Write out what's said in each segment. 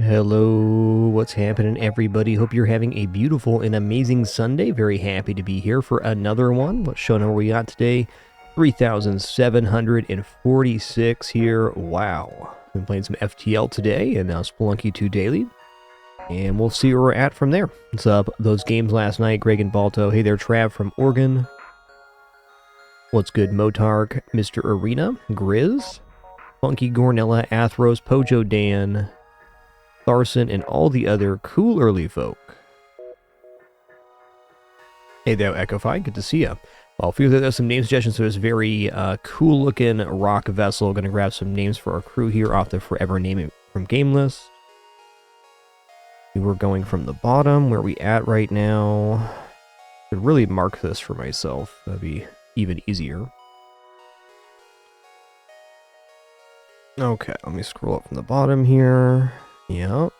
Hello, what's happening, everybody? Hope you're having a beautiful and amazing Sunday. Very happy to be here for another one. Let's show what we got today. 3,746 here. Wow. Been playing some FTL today and Spelunky 2 daily. And we'll see where we're at from there. What's up? Those games last night, Greg and Balto. Hey there, Trav from Oregon. What's good, Motark, Mr. Arena, Grizz, Funky Gornella, Athros, Pojo Dan, Tharson, and all the other cool early folk. Hey there, Echofy. Good to see ya. Well, a few of there's some name suggestions for this very cool-looking rock vessel. Going to grab some names for our crew here off the Forever Name from Game List. We're going from the bottom. Where are we at right now? I could really mark this for myself. That'd be even easier. Okay, let me scroll up from the bottom here. Yep.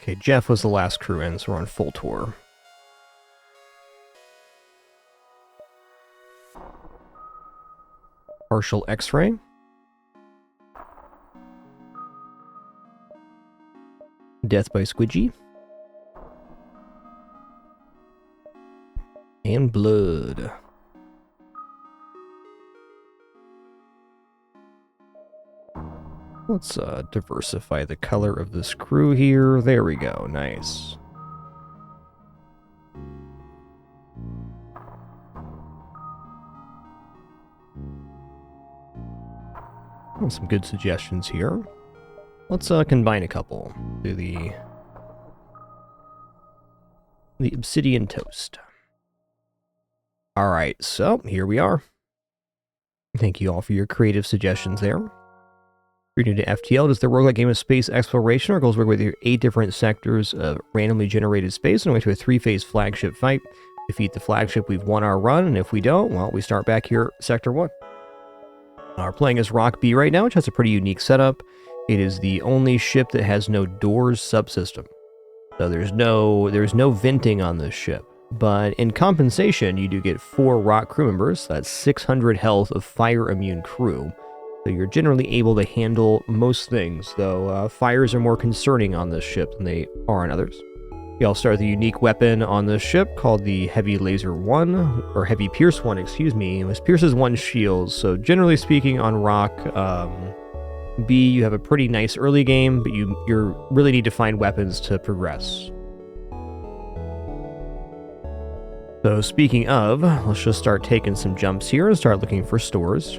Okay, Jeff was the last crew in, so we're on full tour. Partial X-ray. Death by Squidgy. And blood. Let's diversify the color of this crew here. There we go. Nice. Oh, some good suggestions here. Let's combine a couple. Do the obsidian toast. All right, so here we are. Thank you all for your creative suggestions there. If you're new to FTL, does the roguelike game of space exploration? Our goal is to work with your 8 different sectors of randomly generated space and away to a 3-phase flagship fight. Defeat the flagship, we've won our run, and if we don't, well, we start back here at Sector 1. We're playing as Rock B right now, which has a pretty unique setup. It is the only ship that has no doors subsystem. So there's no venting on this ship. But in compensation, you do get 4 Rock crew members. That's 600 health of fire-immune crew. So you're generally able to handle most things, though fires are more concerning on this ship than they are on others. We all start with a unique weapon on this ship called the Heavy Laser 1, or Heavy Pierce 1, excuse me. It pierces 1 shield, so generally speaking on Rock B, you have a pretty nice early game, but you really need to find weapons to progress. So speaking of, let's just start taking some jumps here and start looking for stores.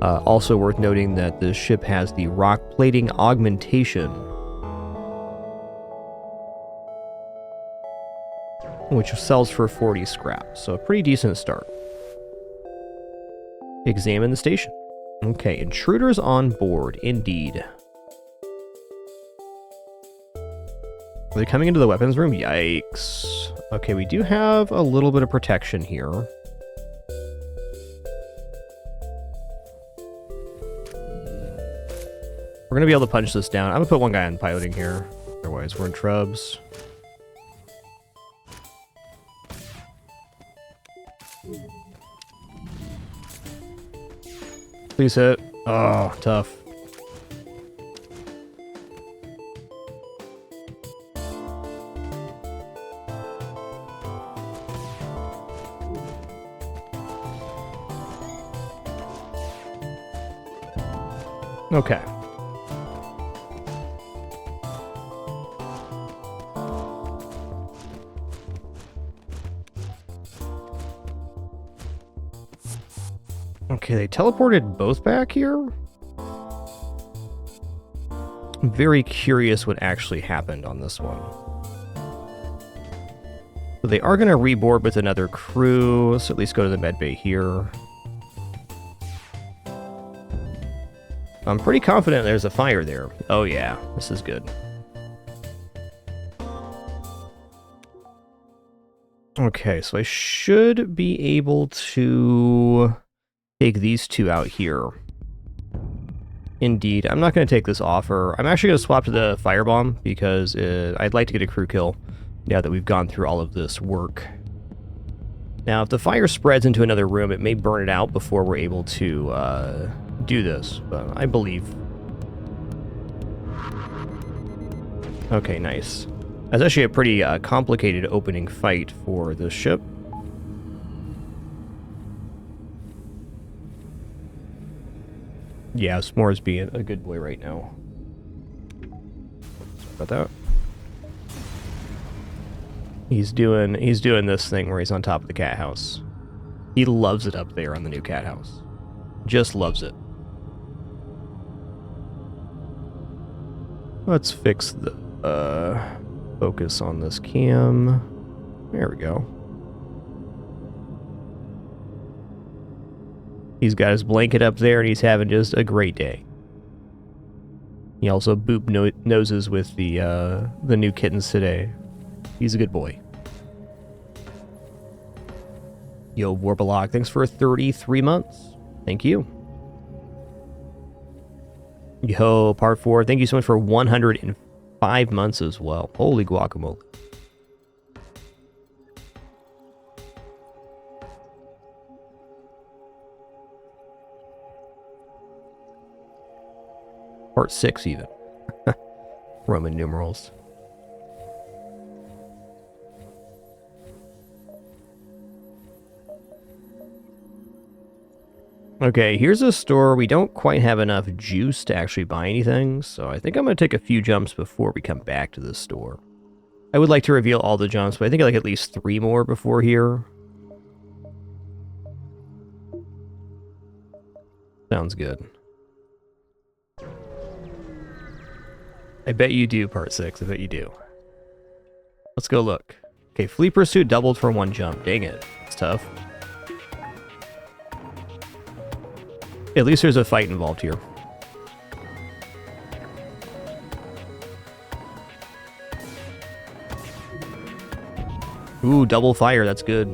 Also worth noting that this ship has the rock plating augmentation, which sells for 40 scrap, so a pretty decent start. Examine the station. Okay, intruders on board, indeed. Are they coming into the weapons room? Yikes. Okay, we do have a little bit of protection here. We're going to be able to punch this down. I'm going to put one guy on piloting here. Otherwise, we're in trubs. Please hit. Oh, tough. Okay. Okay, they teleported both back here? I'm very curious what actually happened on this one. So they are going to reboard with another crew, so at least go to the medbay here. I'm pretty confident there's a fire there. Oh yeah, this is good. Okay, so I should be able to take these 2 out here. Indeed, I'm not going to take this offer. I'm actually going to swap to the firebomb because I'd like to get a crew kill now that we've gone through all of this work. Now, if the fire spreads into another room, it may burn it out before we're able to do this, but I believe. Okay, nice. That's actually a pretty complicated opening fight for this ship. Yeah, S'more's being a good boy right now. Sorry about that. He's doing this thing where he's on top of the cat house. He loves it up there on the new cat house. Just loves it. Let's fix the focus on this cam. There we go. He's got his blanket up there and he's having just a great day. He also noses with the new kittens today. He's a good boy. Yo, Warbalog, thanks for 33 months. Thank you. Yo, Part 4, thank you so much for 105 months as well. Holy guacamole. Part 6 even. Roman numerals. Okay, here's a store. We don't quite have enough juice to actually buy anything, so I think I'm going to take a few jumps before we come back to this store. I would like to reveal all the jumps, but I think I like at least 3 more before here. Sounds good. I bet you do, Part 6. I bet you do. Let's go look. Okay, Fleet Pursuit doubled for 1 jump. Dang it. It's tough. At least there's a fight involved here. Ooh, double fire. That's good.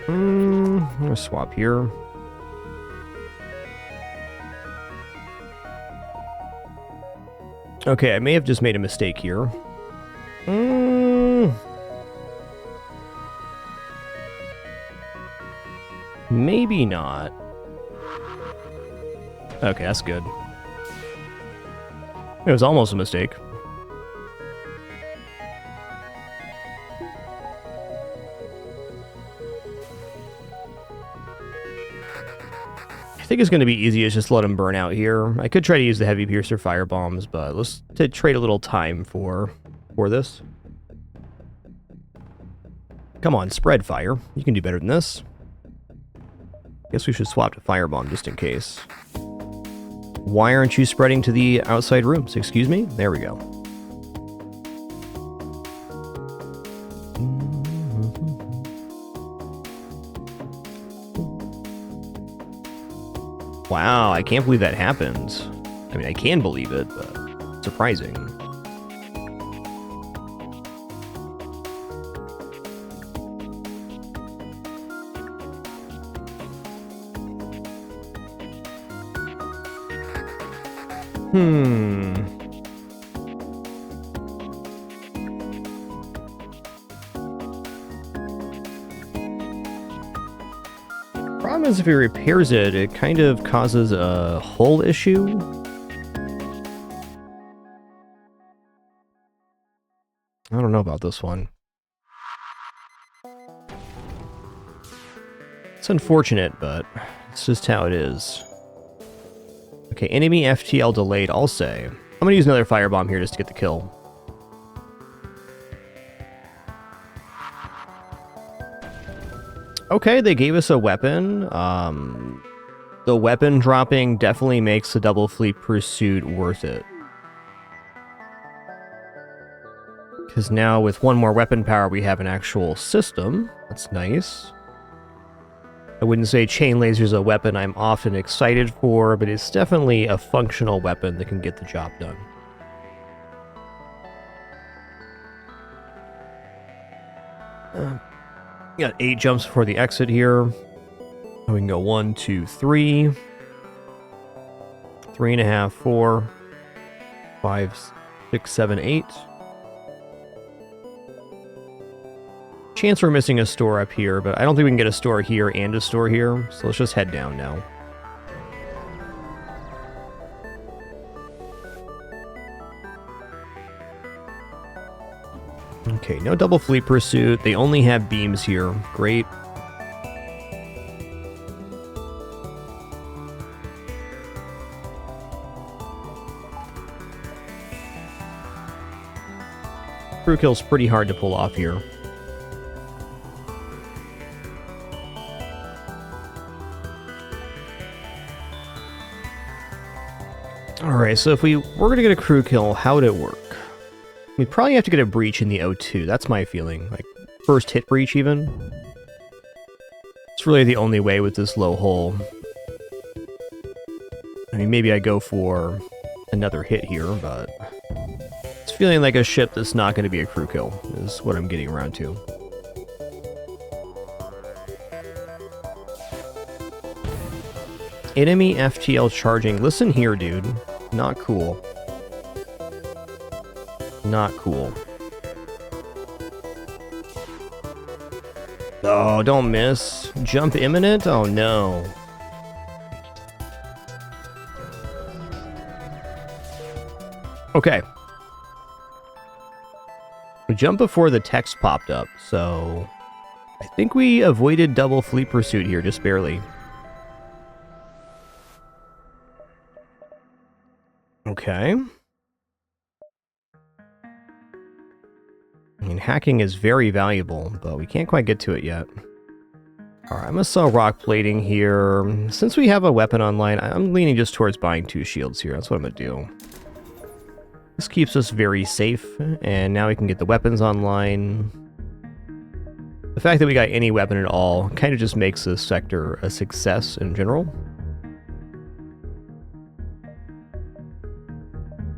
I'm gonna swap here. Okay, I may have just made a mistake here. Maybe not. Okay, that's good. It was almost a mistake. I think it's going to be easiest just let him burn out here. I could try to use the heavy piercer fire bombs, but let's trade a little time for this. Come on, spread fire. You can do better than this. Guess we should swap to firebomb just in case. Why aren't you spreading to the outside rooms? Excuse me? There we go. Wow, I can't believe that happened. I mean, I can believe it, but surprising. Problem is, if he repairs it, it kind of causes a hull issue. I don't know about this one. It's unfortunate, but it's just how it is. Okay, enemy FTL delayed, I'll say. I'm gonna use another firebomb here just to get the kill. Okay, they gave us a weapon. The weapon dropping definitely makes the double fleet pursuit worth it. Because now with 1 more weapon power, we have an actual system. That's nice. I wouldn't say chain laser is a weapon I'm often excited for, but it's definitely a functional weapon that can get the job done. Got 8 jumps before the exit here. We can go 1, 2, 3. 3.5, 4, 5, 6, 7, 8. Chance we're missing a store up here, but I don't think we can get a store here and a store here, so let's just head down now. Okay, no double fleet pursuit. They only have beams here. Great. Crew kill's pretty hard to pull off here. Alright, so if we were going to get a crew kill, how would it work? We'd probably have to get a breach in the O2, that's my feeling. Like, first hit breach even. It's really the only way with this low hull. I mean, maybe I go for another hit here, but it's feeling like a ship that's not going to be a crew kill, is what I'm getting around to. Enemy FTL charging. Listen here, dude. Not cool. Not cool. Oh, don't miss. Jump imminent? Oh, no. Okay. We jumped before the text popped up, so I think we avoided double fleet pursuit here, just barely. Okay. I mean, hacking is very valuable, but we can't quite get to it yet. Alright, I'm gonna sell rock plating here. Since we have a weapon online, I'm leaning just towards buying 2 shields here. That's what I'm gonna do. This keeps us very safe, and now we can get the weapons online. The fact that we got any weapon at all kind of just makes this sector a success in general.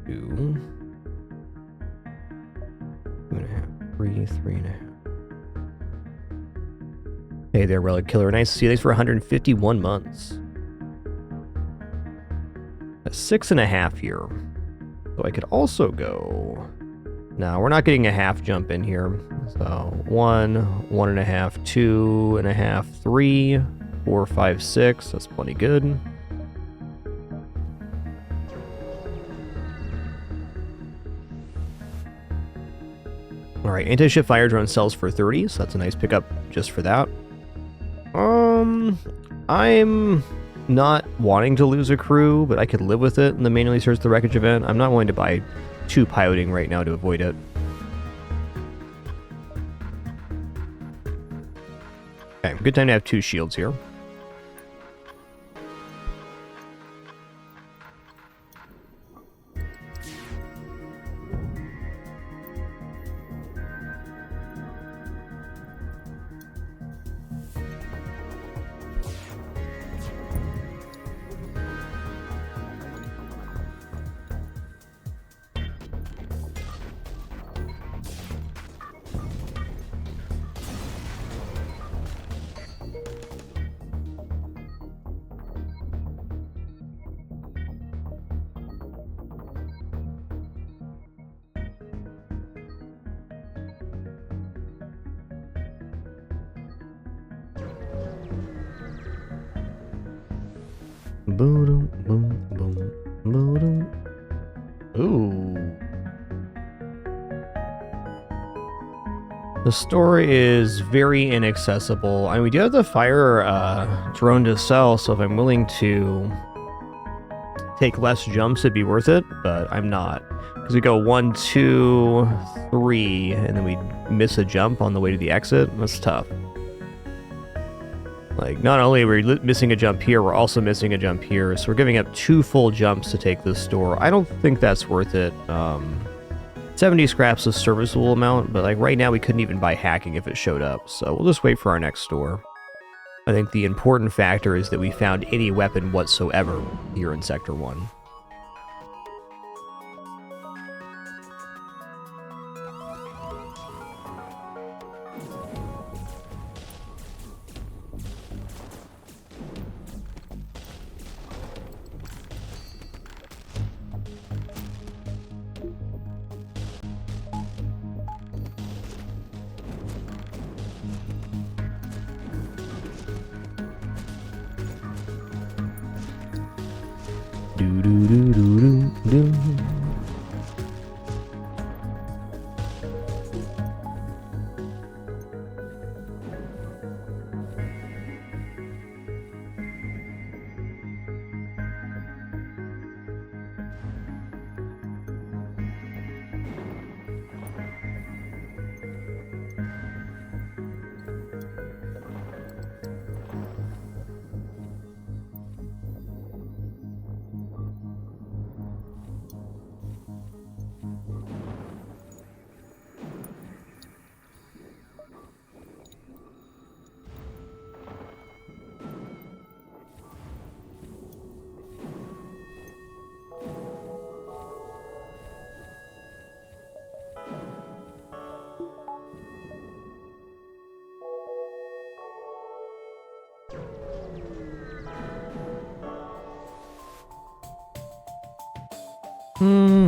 2. 2.5. 3, 3.5. Hey there, Relic Killer. Nice to see you. Thanks for 151 months. A 6.5 here. So I could also go... No, we're not getting a half jump in here. So 1, 1.5, 2.5, 3, 4, 5, 6. That's plenty good. Alright, anti-ship fire drone sells for 30, so that's a nice pickup just for that. I'm not wanting to lose a crew, but I could live with it in the manually search the wreckage event. I'm not willing to buy 2 piloting right now to avoid it. Okay, good time to have 2 shields here. Boom, boom, boom, boom. Ooh. The store is very inaccessible. I mean, we do have the fire drone to sell, so if I'm willing to take less jumps, it'd be worth it, but I'm not. Because we go 1, 2, 3, and then we miss a jump on the way to the exit. That's tough. Like, not only are we missing a jump here, we're also missing a jump here, so we're giving up 2 full jumps to take this store. I don't think that's worth it. 70 scraps is a serviceable amount, but like right now we couldn't even buy hacking if it showed up, so we'll just wait for our next store. I think the important factor is that we found any weapon whatsoever here in Sector 1. Do do do do do do.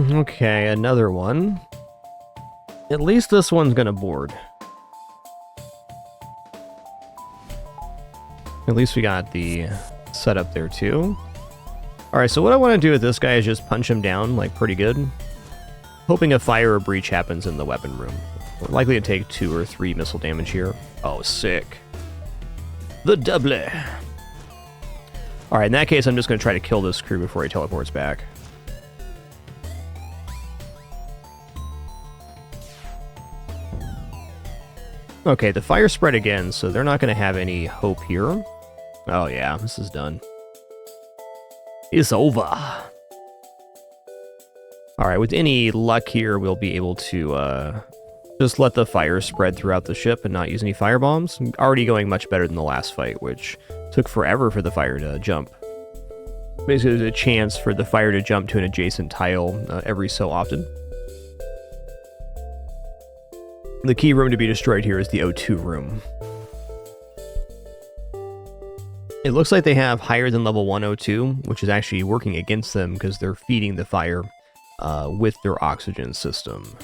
Okay, another one. At least this one's gonna board. At least we got the setup there too. Alright, so what I want to do with this guy is just punch him down, like, pretty good. Hoping a fire or breach happens in the weapon room. We're likely to take 2 or 3 missile damage here. Oh, sick. The double. Alright, in that case, I'm just going to try to kill this crew before he teleports back. Okay, the fire spread again, so they're not going to have any hope here. Oh yeah, this is done. It's over. Alright, with any luck here, we'll be able to just let the fire spread throughout the ship and not use any firebombs. Already going much better than the last fight, which took forever for the fire to jump. Basically, there's a chance for the fire to jump to an adjacent tile every so often. The key room to be destroyed here is the O2 room. It looks like they have higher than level 1 O2, which is actually working against them because they're feeding the fire with their oxygen system.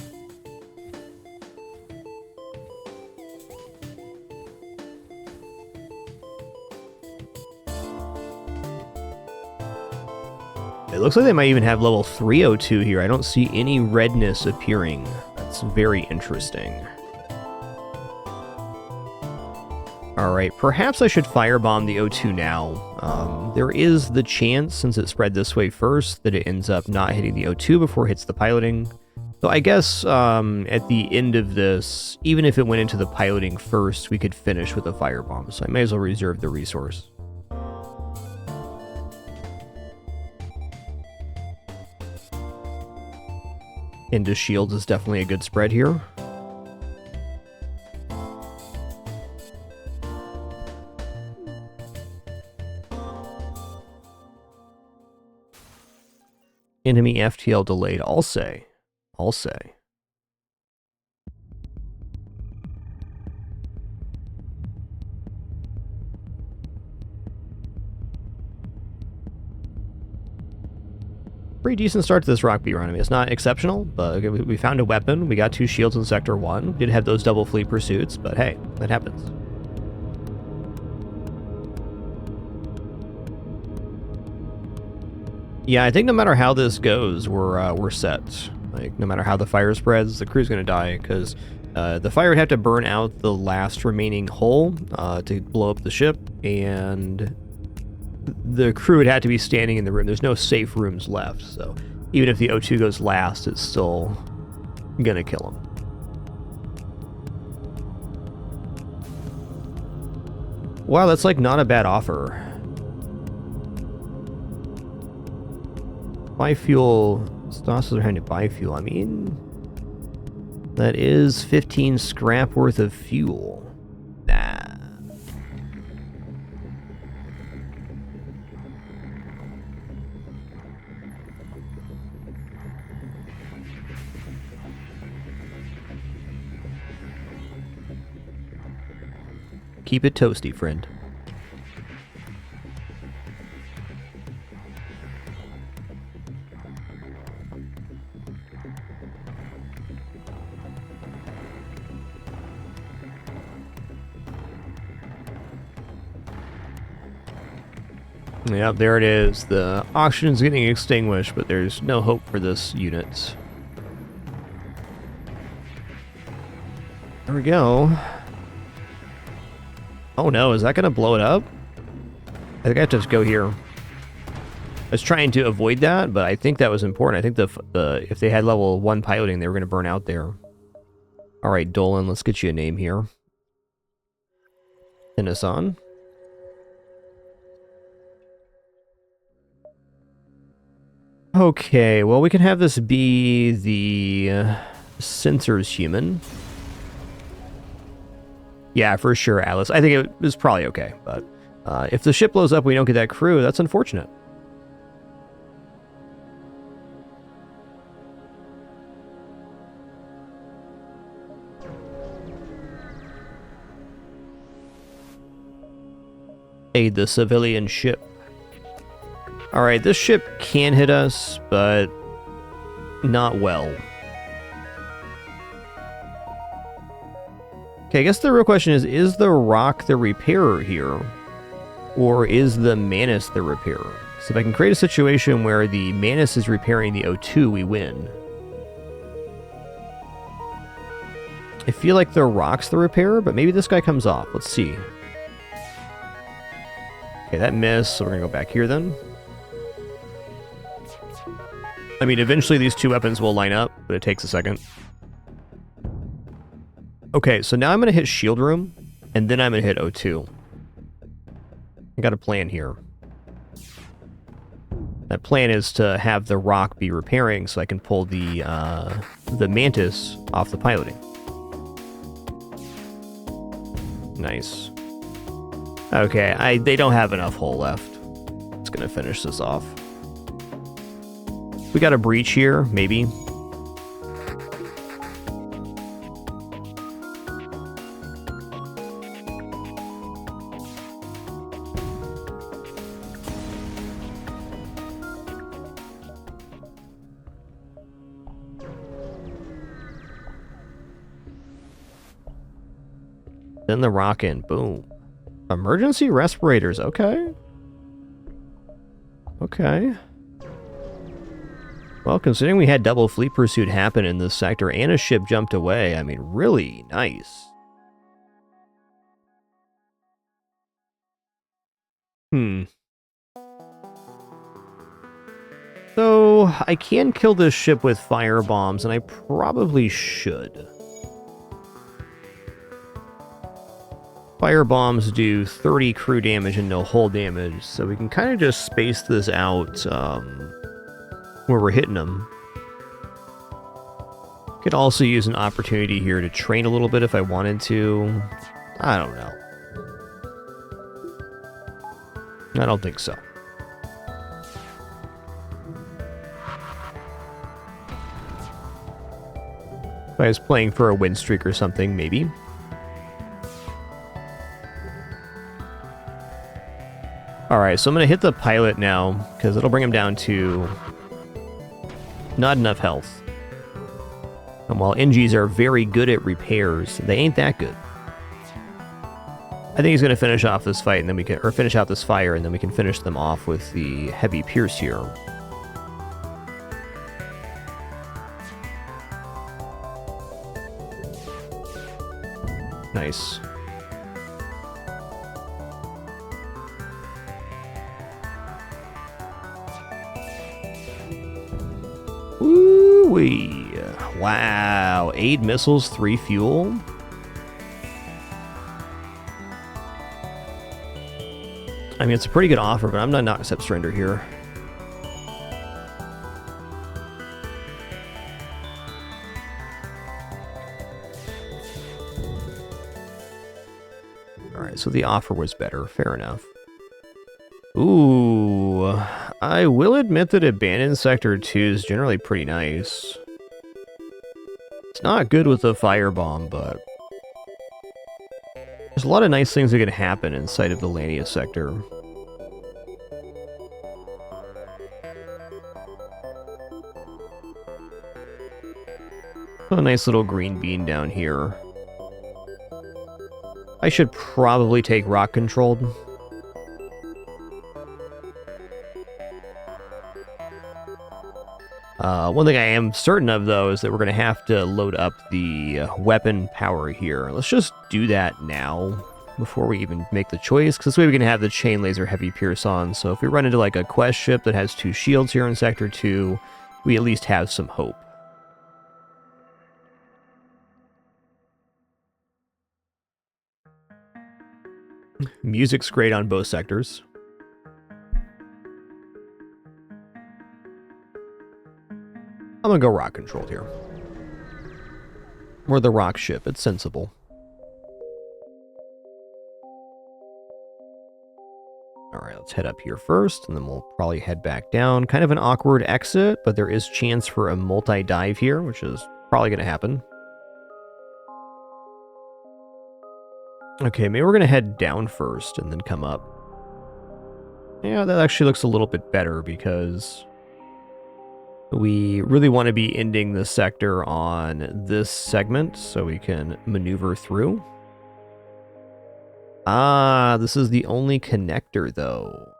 It looks like they might even have level 3 O2 here. I don't see any redness appearing. That's very interesting. Alright, perhaps I should firebomb the O2 now. There is the chance, since it spread this way first, that it ends up not hitting the O2 before it hits the piloting. So I guess at the end of this, even if it went into the piloting first, we could finish with a firebomb. So I may as well reserve the resource. Into shields is definitely a good spread here. Enemy FTL delayed, I'll say. I'll say. Pretty decent start to this rock beat run. I mean, it's not exceptional, but we found a weapon. We got 2 shields in Sector 1. We did have those double fleet pursuits, but hey, that happens. Yeah, I think no matter how this goes, we're set. Like, no matter how the fire spreads, the crew's gonna die, because the fire would have to burn out the last remaining hull to blow up the ship, and the crew would have to be standing in the room. There's no safe rooms left, so even if the O2 goes last, it's still gonna kill them. Wow, that's like not a bad offer. Buy fuel. Stassos are having to buy fuel. I mean, that is 15 scrap worth of fuel. Nah. Keep it toasty, friend. Yep, there it is. The oxygen's getting extinguished, but there's no hope for this unit. There we go. Oh no, is that going to blow it up? I think I have to just go here. I was trying to avoid that, but I think that was important. I think the if they had level 1 piloting, they were going to burn out there. Alright, Dolan, let's get you a name here. Inasan. Okay, well, we can have this be the sensors human. Yeah, for sure, Alice. I think it was probably okay, but if the ship blows up and we don't get that crew, that's unfortunate. Aid the civilian ship. Alright, this ship can hit us, but not well. Okay, I guess the real question is the Rock the repairer here? Or is the Manus the repairer? So if I can create a situation where the Manus is repairing the O2, we win. I feel like the Rock's the repairer, but maybe this guy comes off. Let's see. Okay, that missed, so we're going to go back here then. I mean, eventually these two weapons will line up, but it takes a second. Okay, so now I'm going to hit Shield Room, and then I'm going to hit O2. I got a plan here. That plan is to have the Rock be repairing so I can pull the Mantis off the piloting. Nice. Okay, they don't have enough hull left. It's going to finish this off. We got a breach here, maybe. Then the Rock in, boom. Emergency respirators, okay. Okay. Well, considering we had double fleet pursuit happen in this sector and a ship jumped away, I mean, really nice. So, I can kill this ship with fire bombs, and I probably should. Fire bombs do 30 crew damage and no hull damage, so we can kind of just space this out where we're hitting them. Could also use an opportunity here to train a little bit if I wanted to. I don't know. I don't think so. If I was playing for a win streak or something, maybe. Alright, so I'm going to hit the pilot now, because it'll bring him down to not enough health. And while NGs are very good at repairs, they ain't that good. I think he's going to finish off this fight, and then we can, or finish out this fire, and then we can finish them off with the heavy Pierce here. Nice. Woo-wee. Wow. 8 missiles, 3 fuel. I mean, it's a pretty good offer, but I'm not accept surrender here. Alright, so the offer was better. Fair enough. Ooh, I will admit that Abandoned Sector 2 is generally pretty nice. It's not good with the firebomb, but there's a lot of nice things that can happen inside of the Lania sector. A nice little green bean down here. I should probably take rock controlled. One thing I am certain of, though, is that we're going to have to load up the weapon power here. Let's just do that now before we even make the choice, because this way we can have the chain laser heavy pierce on. So if we run into like a quest ship that has 2 shields here in Sector 2, we at least have some hope. Music's great on both sectors. I'm gonna go rock controlled here. We're the rock ship, it's sensible. Alright, let's head up here first, and then we'll probably head back down. Kind of an awkward exit, but there is chance for a multi-dive here, which is probably gonna happen. Okay, maybe we're gonna head down first and then come up. Yeah, that actually looks a little bit better because we really want to be ending the sector on this segment so we can maneuver through. Ah, this is the only connector, though.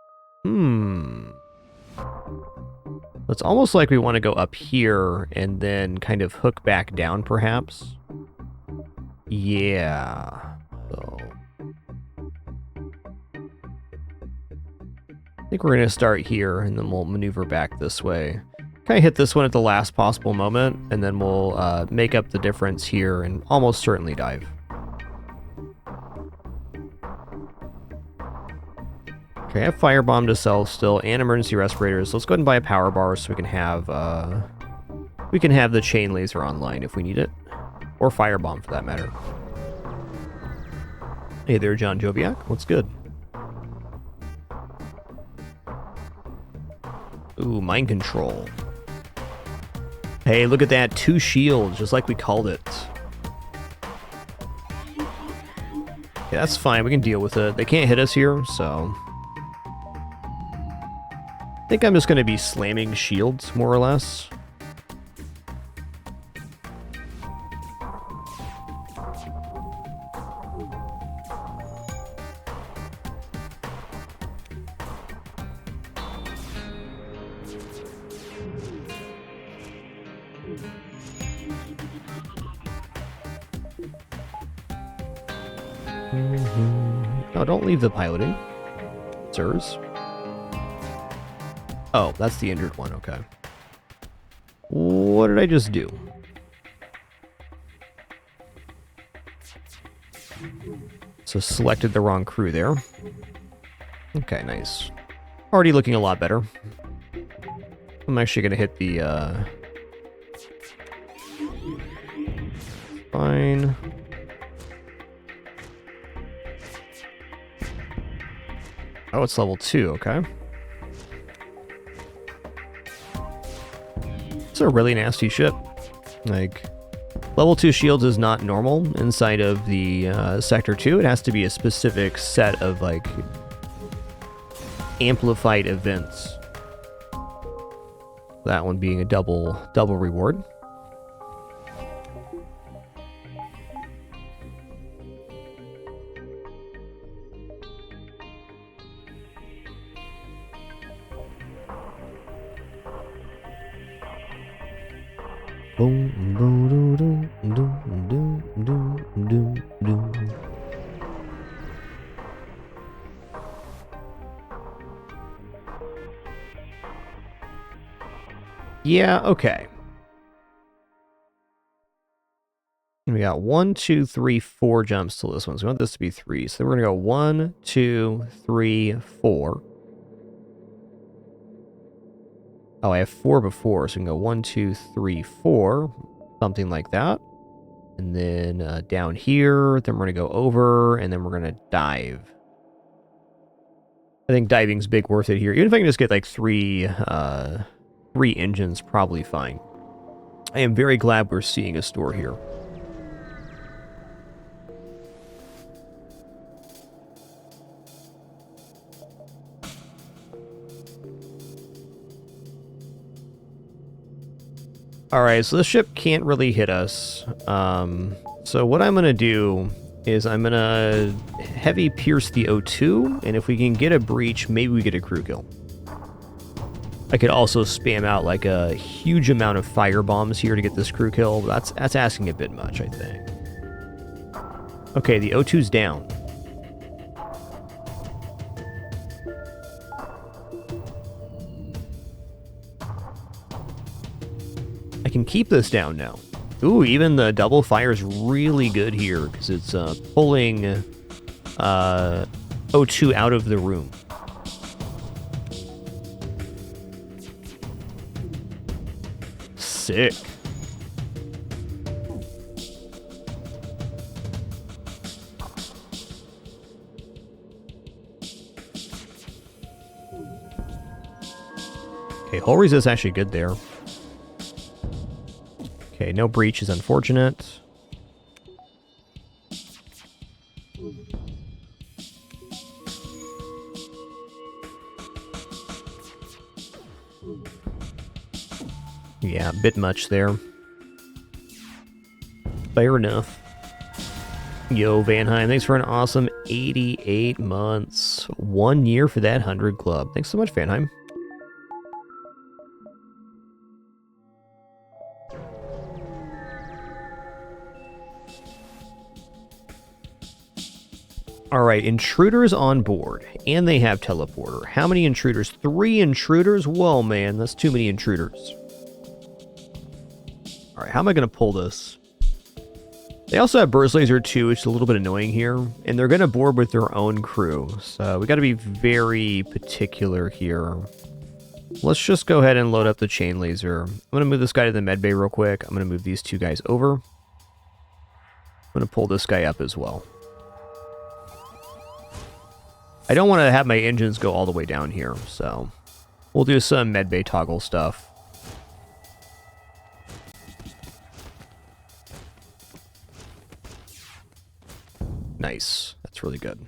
It's almost like we want to go up here and then kind of hook back down, perhaps. Yeah. So I think we're going to start here, and then we'll maneuver back this way. Kind of hit this one at the last possible moment, and then we'll make up the difference here and almost certainly dive. Okay, I have firebomb to sell still, and emergency respirators. So let's go ahead and buy a power bar so we can have the chain laser online if we need it, or firebomb for that matter. Hey there, John Joviak. What's good? Ooh, mind control. Hey, look at that. 2 shields, just like we called it. Yeah, that's fine. We can deal with it. They can't hit us here, so I think I'm just going to be slamming shields, more or less. Oh, don't leave the piloting, sirs. Oh, that's the injured one, okay. What did I just do? So selected the wrong crew there. Okay, nice. Already looking a lot better. I'm actually going to hit the, fine. Oh, it's level 2, okay. It's a really nasty ship. Like, level 2 shields is not normal inside of the Sector 2. It has to be a specific set of, like, amplified events. That one being a double reward. Yeah, okay. We got 1, 2, 3, 4 jumps to this one. So we want this to be 3. So we're going to go 1, 2, 3, 4. Oh, I have 4 before, so we can go 1, 2, 3, 4. Something like that. And then down here, then we're going to go over, and then we're going to dive. I think diving's big worth it here. Even if I can just get like 3 engines, probably fine. I am very glad we're seeing a store here. Alright, so this ship can't really hit us. So what I'm going to do is I'm going to heavy pierce the O2, and if we can get a breach, maybe we get a crew kill. I could also spam out like a huge amount of fire bombs here to get this crew kill, but that's asking a bit much, I think. Okay, the O2's down. I can keep this down now. Ooh, even the double fire is really good here because it's pulling O2 out of the room. Sick. Okay, hull resist actually good there. Okay, no breach is unfortunate. Yeah, a bit much there. Fair enough. Yo, Vanheim, thanks for an awesome 88 months. 1 year for that 100 club. Thanks so much, Vanheim. Alright, intruders on board. And they have teleporter. How many intruders? 3 intruders? Whoa, man, that's too many intruders. Alright, how am I going to pull this? They also have burst laser too, which is a little bit annoying here. And they're going to board with their own crew. So we got to be very particular here. Let's just go ahead and load up the chain laser. I'm going to move this guy to the med bay real quick. I'm going to move these 2 guys over. I'm going to pull this guy up as well. I don't want to have my engines go all the way down here, so we'll do some med bay toggle stuff. Nice. That's really good.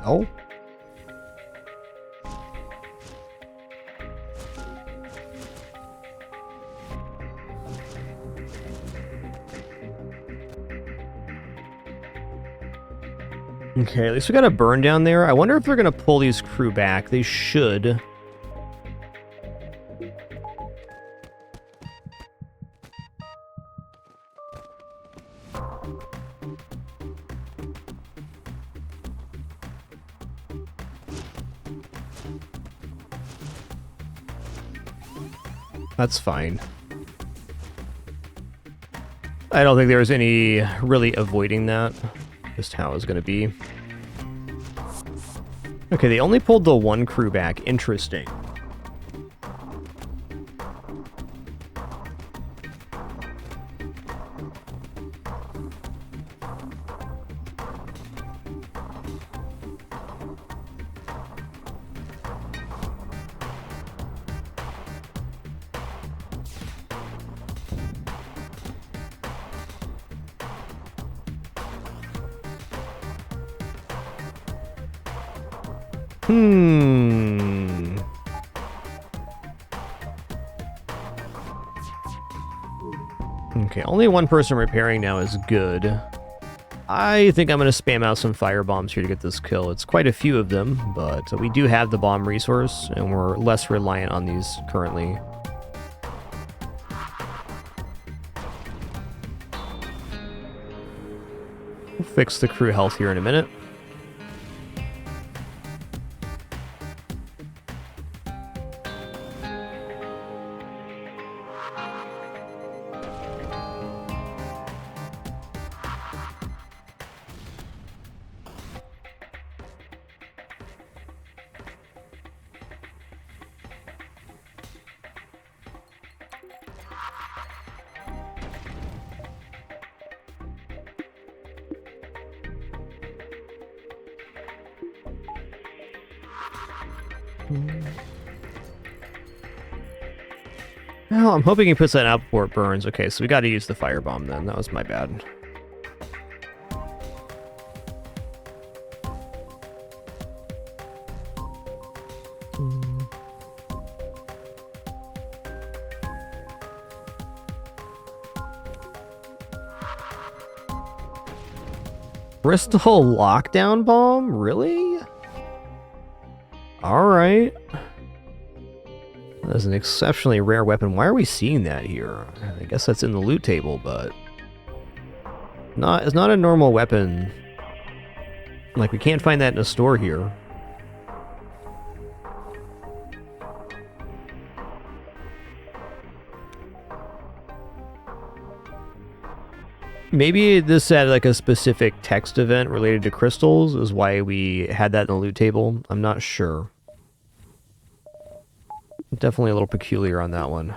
Hell? Okay, at least we got a burn down there. I wonder if they're going to pull these crew back. They should. That's fine. I don't think there was any really avoiding that. Just how it's going to be. Okay, they only pulled the 1 crew back. Interesting. Okay, only 1 person repairing now is good. I think I'm going to spam out some fire bombs here to get this kill. It's quite a few of them, but we do have the bomb resource, and we're less reliant on these currently. We'll fix the crew health here in a minute. Well, I'm hoping he puts that out before it burns. Okay, so we got to use the firebomb then. That was my bad. Crystal lockdown bomb? Really? Alright. That's an exceptionally rare weapon. Why are we seeing that here? I guess that's in the loot table, but... it's not a normal weapon. Like, we can't find that in a store here. Maybe this had like a specific text event related to crystals is why we had that in the loot table. I'm not sure. Definitely a little peculiar on that one.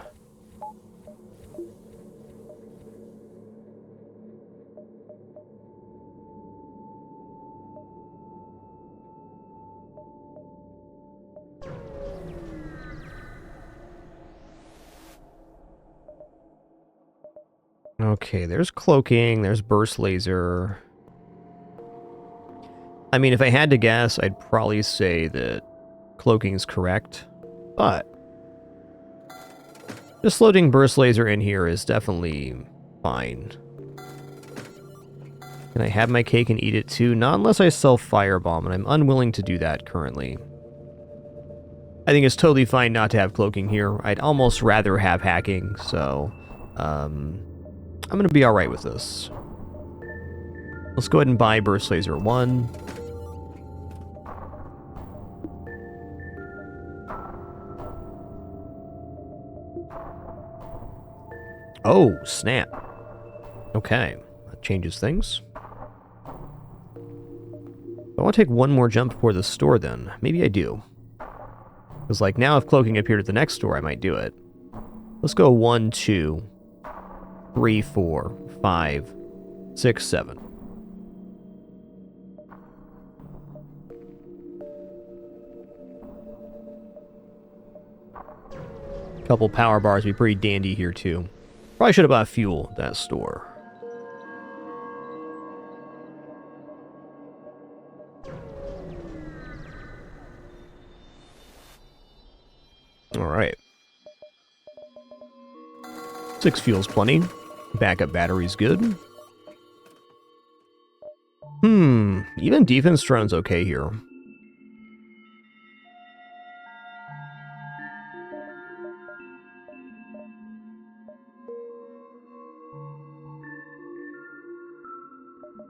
Okay, there's cloaking, there's burst laser. I mean, if I had to guess, I'd probably say that cloaking is correct, but just loading burst laser in here is definitely fine. Can I have my cake and eat it too? Not unless I sell firebomb, and I'm unwilling to do that currently. I think it's totally fine not to have cloaking here. I'd almost rather have hacking, so I'm going to be alright with this. Let's go ahead and buy burst laser 1. Oh, snap. Okay, that changes things. I want to take one more jump before the store then. Maybe I do. Because, like, now if cloaking appeared at the next store, I might do it. Let's go 1, 2, 3, 4, 5, 6, 7. Couple power bars would be pretty dandy here, too. Probably should have bought fuel at that store. Alright. 6 fuel's plenty. Backup battery's good. Even defense drone's okay here.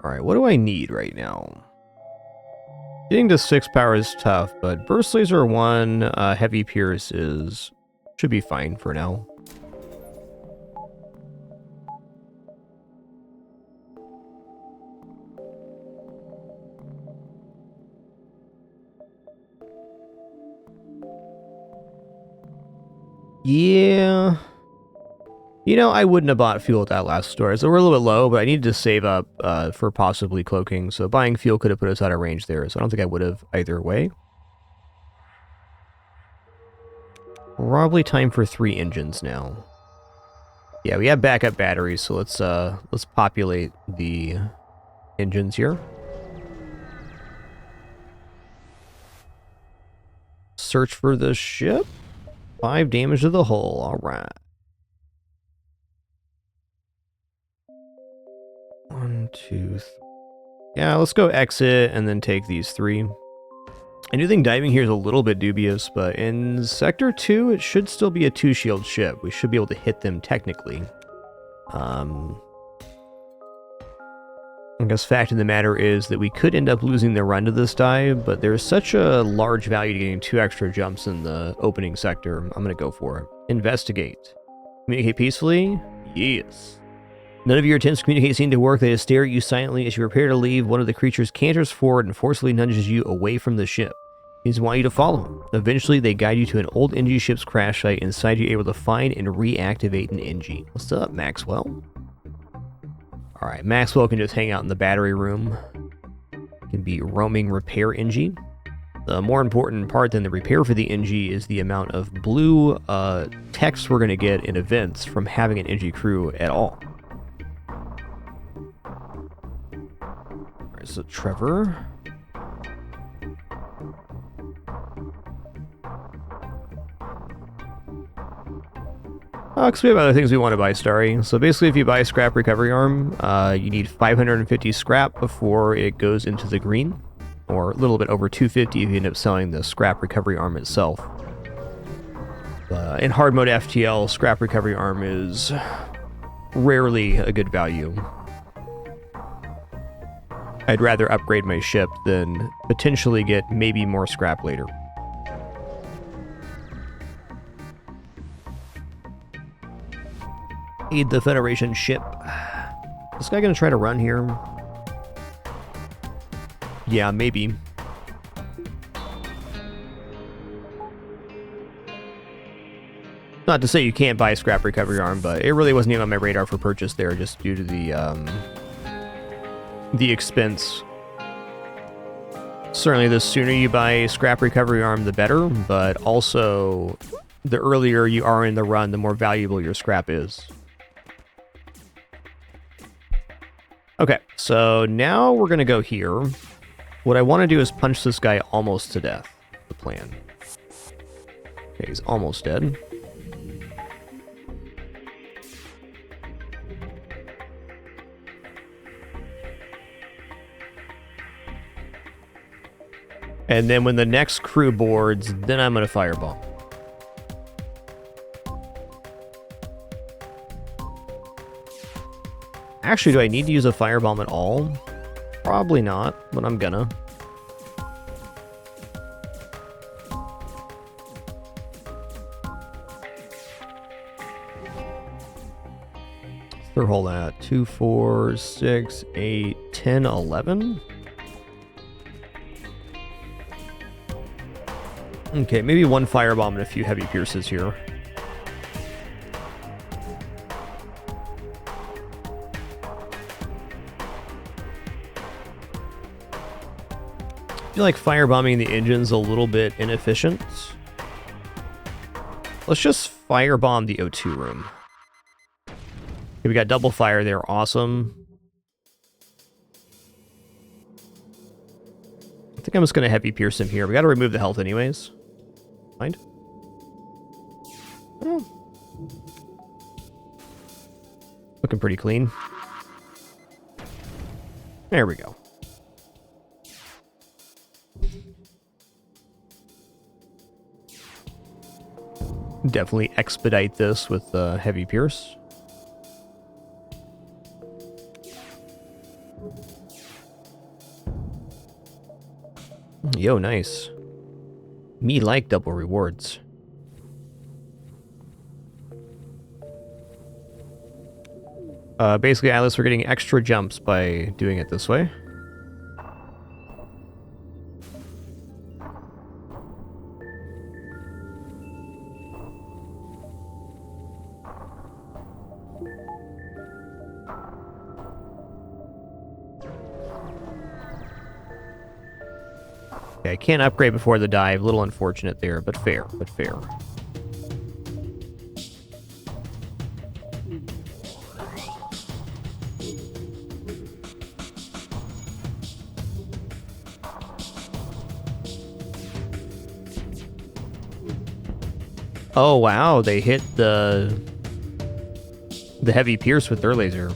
Alright, what do I need right now? Getting to 6 power is tough, but burst laser 1, heavy pierce should be fine for now. Yeah. You know, I wouldn't have bought fuel at that last store. So we're a little bit low, but I needed to save up for possibly cloaking. So buying fuel could have put us out of range there. So I don't think I would have either way. Probably time for 3 engines now. Yeah, we have backup batteries, so let's populate the engines here. Search for the ship. 5 damage to the hull. All right. 1, 2, 3. Yeah, let's go exit and then take these 3. I do think diving here is a little bit dubious, but in Sector 2, it should still be a 2-shield ship. We should be able to hit them technically. I guess fact of the matter is that we could end up losing the run to this dive, but there's such a large value to getting 2 extra jumps in the opening sector. I'm going to go for it. Investigate. Communicate peacefully? Yes. None of your attempts to communicate seem to work. They just stare at you silently as you prepare to leave. One of the creatures canters forward and forcefully nudges you away from the ship. He want you to follow him. Eventually, they guide you to an old NG ship's crash site. Inside, you're able to find and reactivate an NG. What's up, Maxwell? Alright, Maxwell can just hang out in the battery room. Can be roaming repair NG. The more important part than the repair for the NG is the amount of blue text we're going to get in events from having an NG crew at all. Alright, so Trevor. Because we have other things we want to buy, Starry. So basically, if you buy a scrap recovery arm, you need 550 scrap before it goes into the green, or a little bit over 250 if you end up selling the scrap recovery arm itself. In hard mode FTL, scrap recovery arm is rarely a good value. I'd rather upgrade my ship than potentially get maybe more scrap later. Aid the Federation ship. Is this guy gonna try to run here? Yeah, maybe. Not to say you can't buy a scrap recovery arm, but it really wasn't even on my radar for purchase there, just due to the expense. Certainly, the sooner you buy a scrap recovery arm, the better, but also the earlier you are in the run, the more valuable your scrap is. Okay, so now we're going to go here. What I want to do is punch this guy almost to death, the plan. Okay, he's almost dead. And then when the next crew boards, then I'm going to firebomb. Actually, do I need to use a firebomb at all? Probably not, but I'm gonna. Third hole at 2, 4, 6, 8, 10, 11. Okay, maybe one firebomb and a few heavy pierces here. I feel like firebombing the engine's a little bit inefficient. Let's just firebomb the O2 room. Okay, we got double fire there, awesome. I think I'm just gonna heavy pierce him here. We gotta remove the health anyways. Mind? Oh. Looking pretty clean. There we go. Definitely expedite this with heavy pierce. Yo, nice. Me like double rewards. Basically, Atlas, we're getting extra jumps by doing it this way. Okay, I can't upgrade before the dive. A little unfortunate there, but fair, but fair. Oh wow, they hit the heavy pierce with their laser.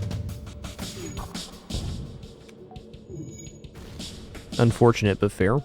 Unfortunate, but fair.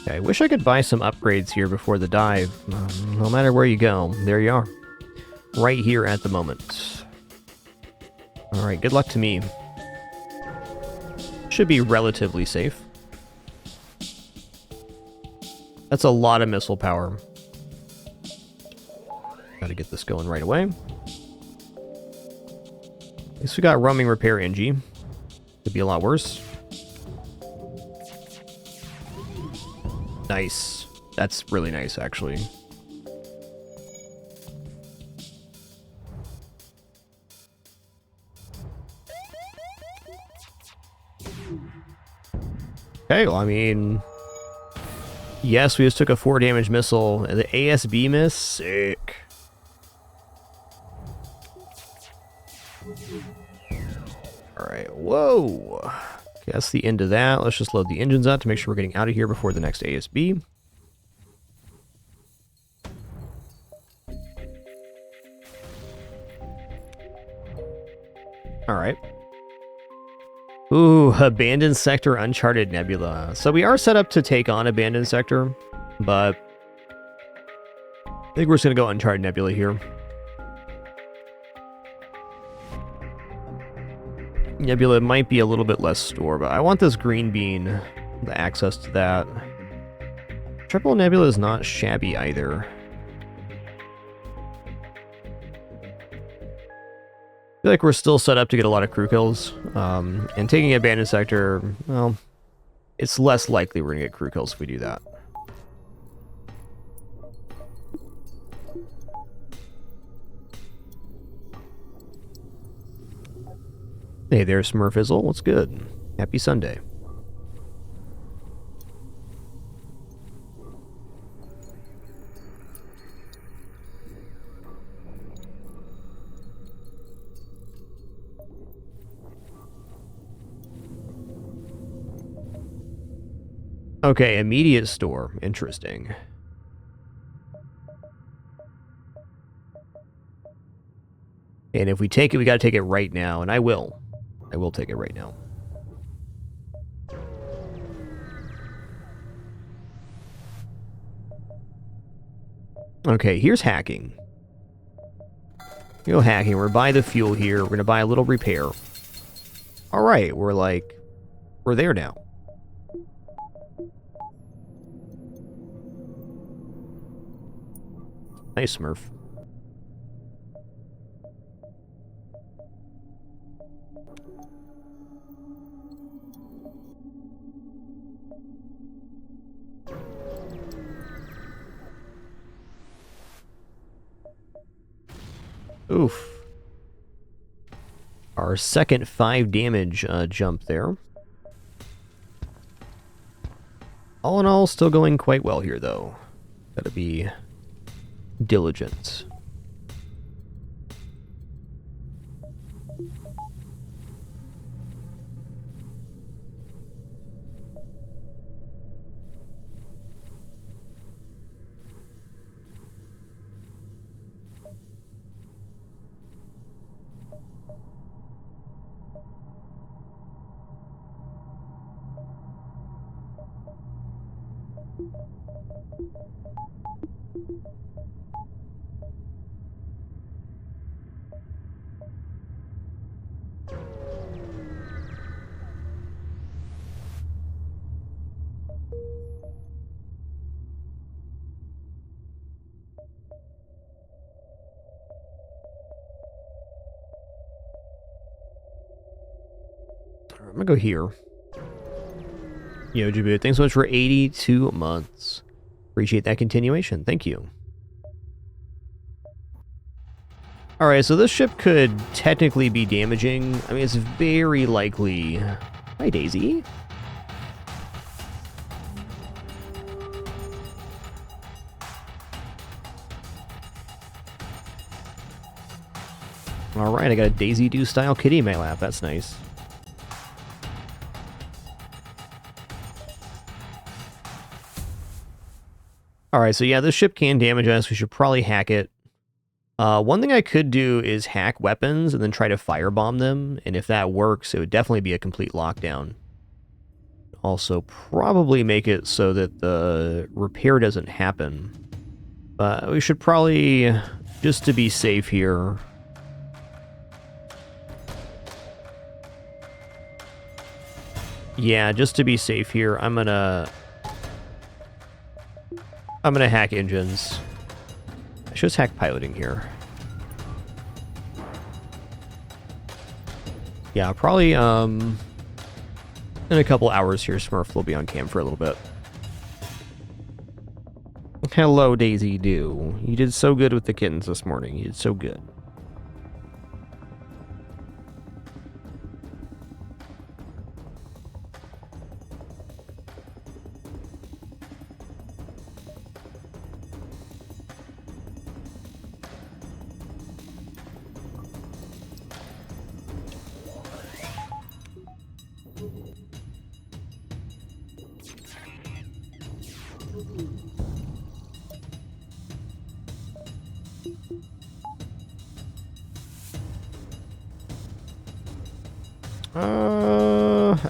Okay, I wish I could buy some upgrades here before the dive. No matter where you go, there you are. Right here at the moment. Alright, good luck to me. Should be relatively safe. That's a lot of missile power. Gotta get this going right away. At least we got roaming repair NG. Could be a lot worse. Nice. That's really nice, actually. Okay, well, I mean... Yes, we just took a 4 damage missile. The ASB miss? Sick. Alright, whoa! Okay, that's the end of that. Let's just load the engines up to make sure we're getting out of here before the next ASB. Alright. Ooh, Abandoned Sector, Uncharted Nebula. So we are set up to take on Abandoned Sector, but I think we're just going to go Uncharted Nebula here. Nebula might be a little bit less store, but I want this green bean, the access to that. Triple Nebula is not shabby either. I feel like we're still set up to get a lot of crew kills, and taking Abandoned Sector, well, it's less likely we're going to get crew kills if we do that. Hey there, Smurfizzle. What's good? Happy Sunday. Okay, immediate store. Interesting. And if we take it, we gotta take it right now, and I will. I will take it right now. Okay, here's hacking. Go hacking. We're buy the fuel here. We're gonna buy a little repair. Alright, we're there now. Nice, Smurf. Oof. Our second 5 damage jump there. All in all, still going quite well here, though. Gotta be diligent. I'm gonna go here. Yo, Jaboot, thanks so much for 82 months. Appreciate that continuation. Thank you. Alright, so this ship could technically be damaging. I mean, it's very likely... Hi, Daisy. Alright, I got a Daisy Doo style kitty in my lap. That's nice. Alright, so yeah, this ship can damage us. We should probably hack it. One thing I could do is hack weapons and then try to firebomb them. And if that works, it would definitely be a complete lockdown. Also, probably make it so that the repair doesn't happen. But we should probably, just to be safe here... Yeah, just to be safe here, I'm gonna hack engines. I should just hack piloting here. Yeah, probably, in a couple hours here, Smurf will be on cam for a little bit. Hello, Daisy Doo. You did so good with the kittens this morning. You did so good.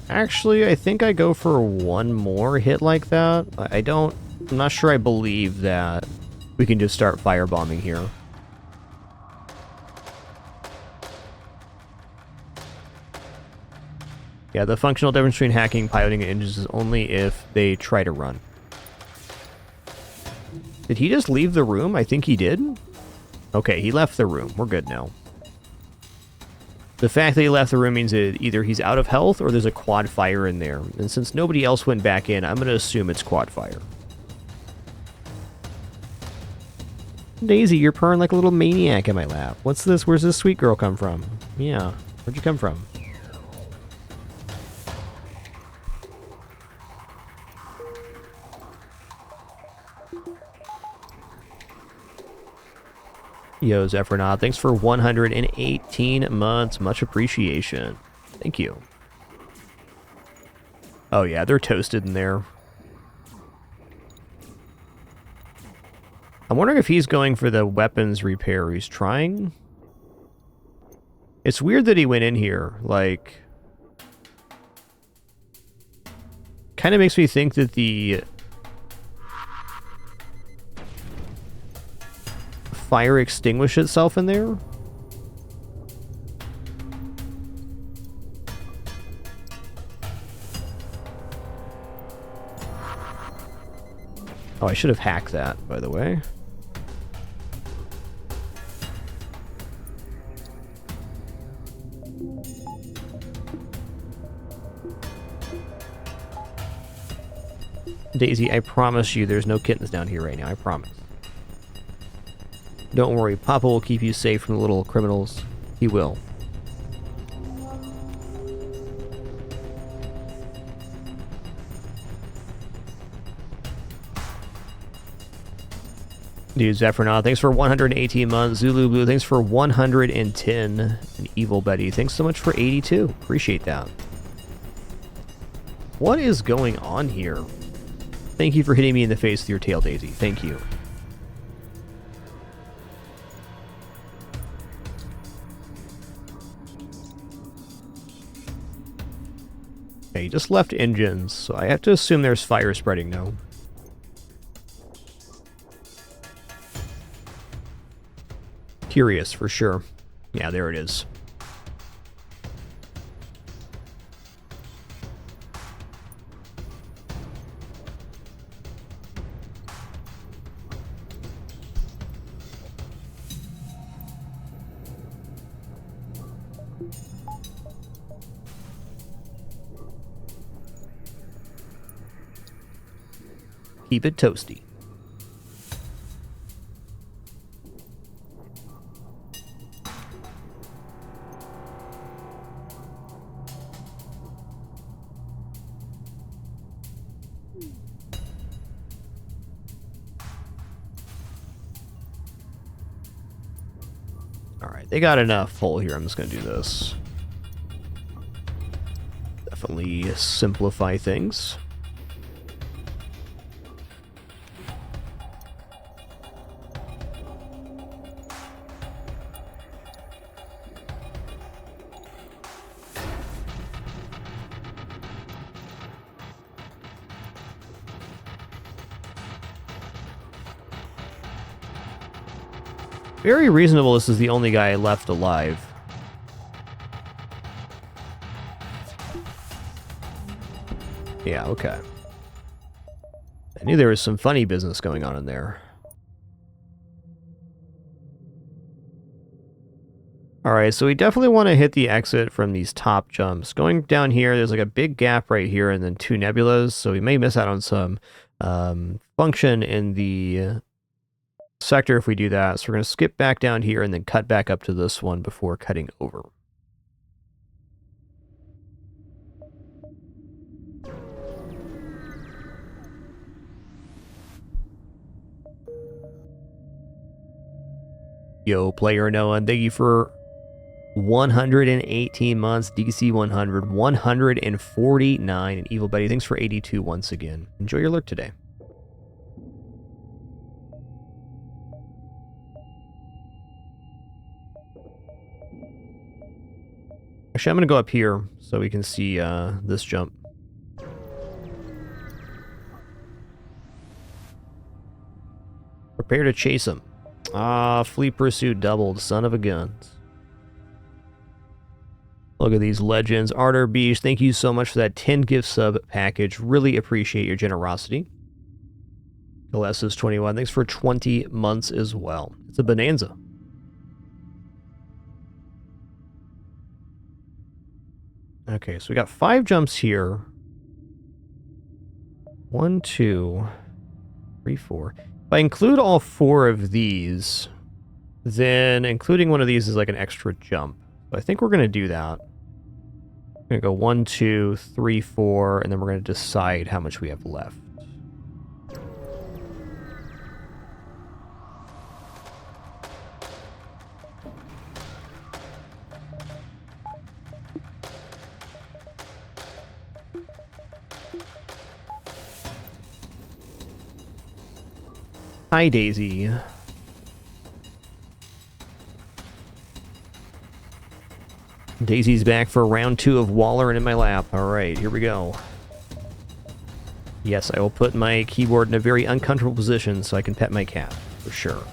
Actually, I think I go for one more hit like that. I'm not sure I believe that we can just start firebombing here. Yeah, the functional difference between hacking, piloting, and engines is only if they try to run. Did he just leave the room? I think he did. Okay, he left the room. We're good now. The fact that he left the room means that either he's out of health or there's a quad fire in there. And since nobody else went back in, I'm going to assume it's quad fire. Daisy, you're purring like a little maniac in my lap. What's this? Where's this sweet girl come from? Yeah, where'd you come from? Yo, Zephyrnaut, thanks for 118 months. Much appreciation. Thank you. Oh yeah, they're toasted in there. I'm wondering if he's going for the weapons repair. He's trying. It's weird that he went in here. Like, kind of makes me think that the fire extinguished itself in there. Oh, I should have hacked that, by the way. Daisy, I promise you there's no kittens down here right now. I promise. Don't worry, Papa will keep you safe from the little criminals. He will. Dude, Zephyrnaut, thanks for 118 months. Zulu Blue, thanks for 110. And Evil Betty, thanks so much for 82. Appreciate that. What is going on here? Thank you for hitting me in the face with your tail, Daisy. Thank you. Okay, he just left engines, so I have to assume there's fire spreading now. Curious, for sure. Yeah, there it is. Keep it toasty. Alright, they got enough pull here. I'm just going to do this. Definitely simplify things. Very reasonable this is the only guy left alive. Yeah, okay. I knew there was some funny business going on in there. Alright, so we definitely want to hit the exit from these top jumps. Going down here, there's like a big gap right here and then two nebulas, so we may miss out on some function in the sector if we do that. So we're going to skip back down here and then cut back up to this one before cutting over. Yo, Player Noah, thank you for 118 months, DC 100, 149, and Evil Betty, thanks for 82 once again. Enjoy your lurk today. Actually, I'm going to go up here so we can see this jump. Prepare to chase him. Ah, fleet pursuit doubled, son of a guns. Look at these legends. Arter Beach, thank you so much for that 10 gift sub package. Really appreciate your generosity. is 21, thanks for 20 months as well. It's a bonanza. Okay, so we got 5 jumps here. 1, 2, 3, 4. If I include all 4 of these, then including one of these is like an extra jump. So I think we're going to do that. We're going to go 1, 2, 3, 4, and then we're going to decide how much we have left. Hi, Daisy. Daisy's back for round 2 of Waller and in my lap. Alright, here we go. Yes, I will put my keyboard in a very uncomfortable position so I can pet my cat, for sure.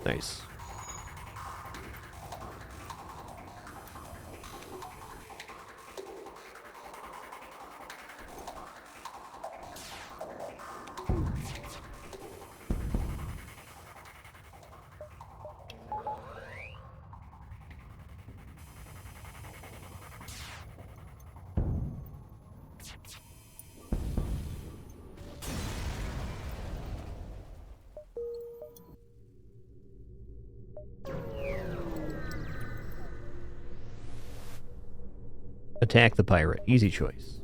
Nice. Attack the pirate. Easy choice.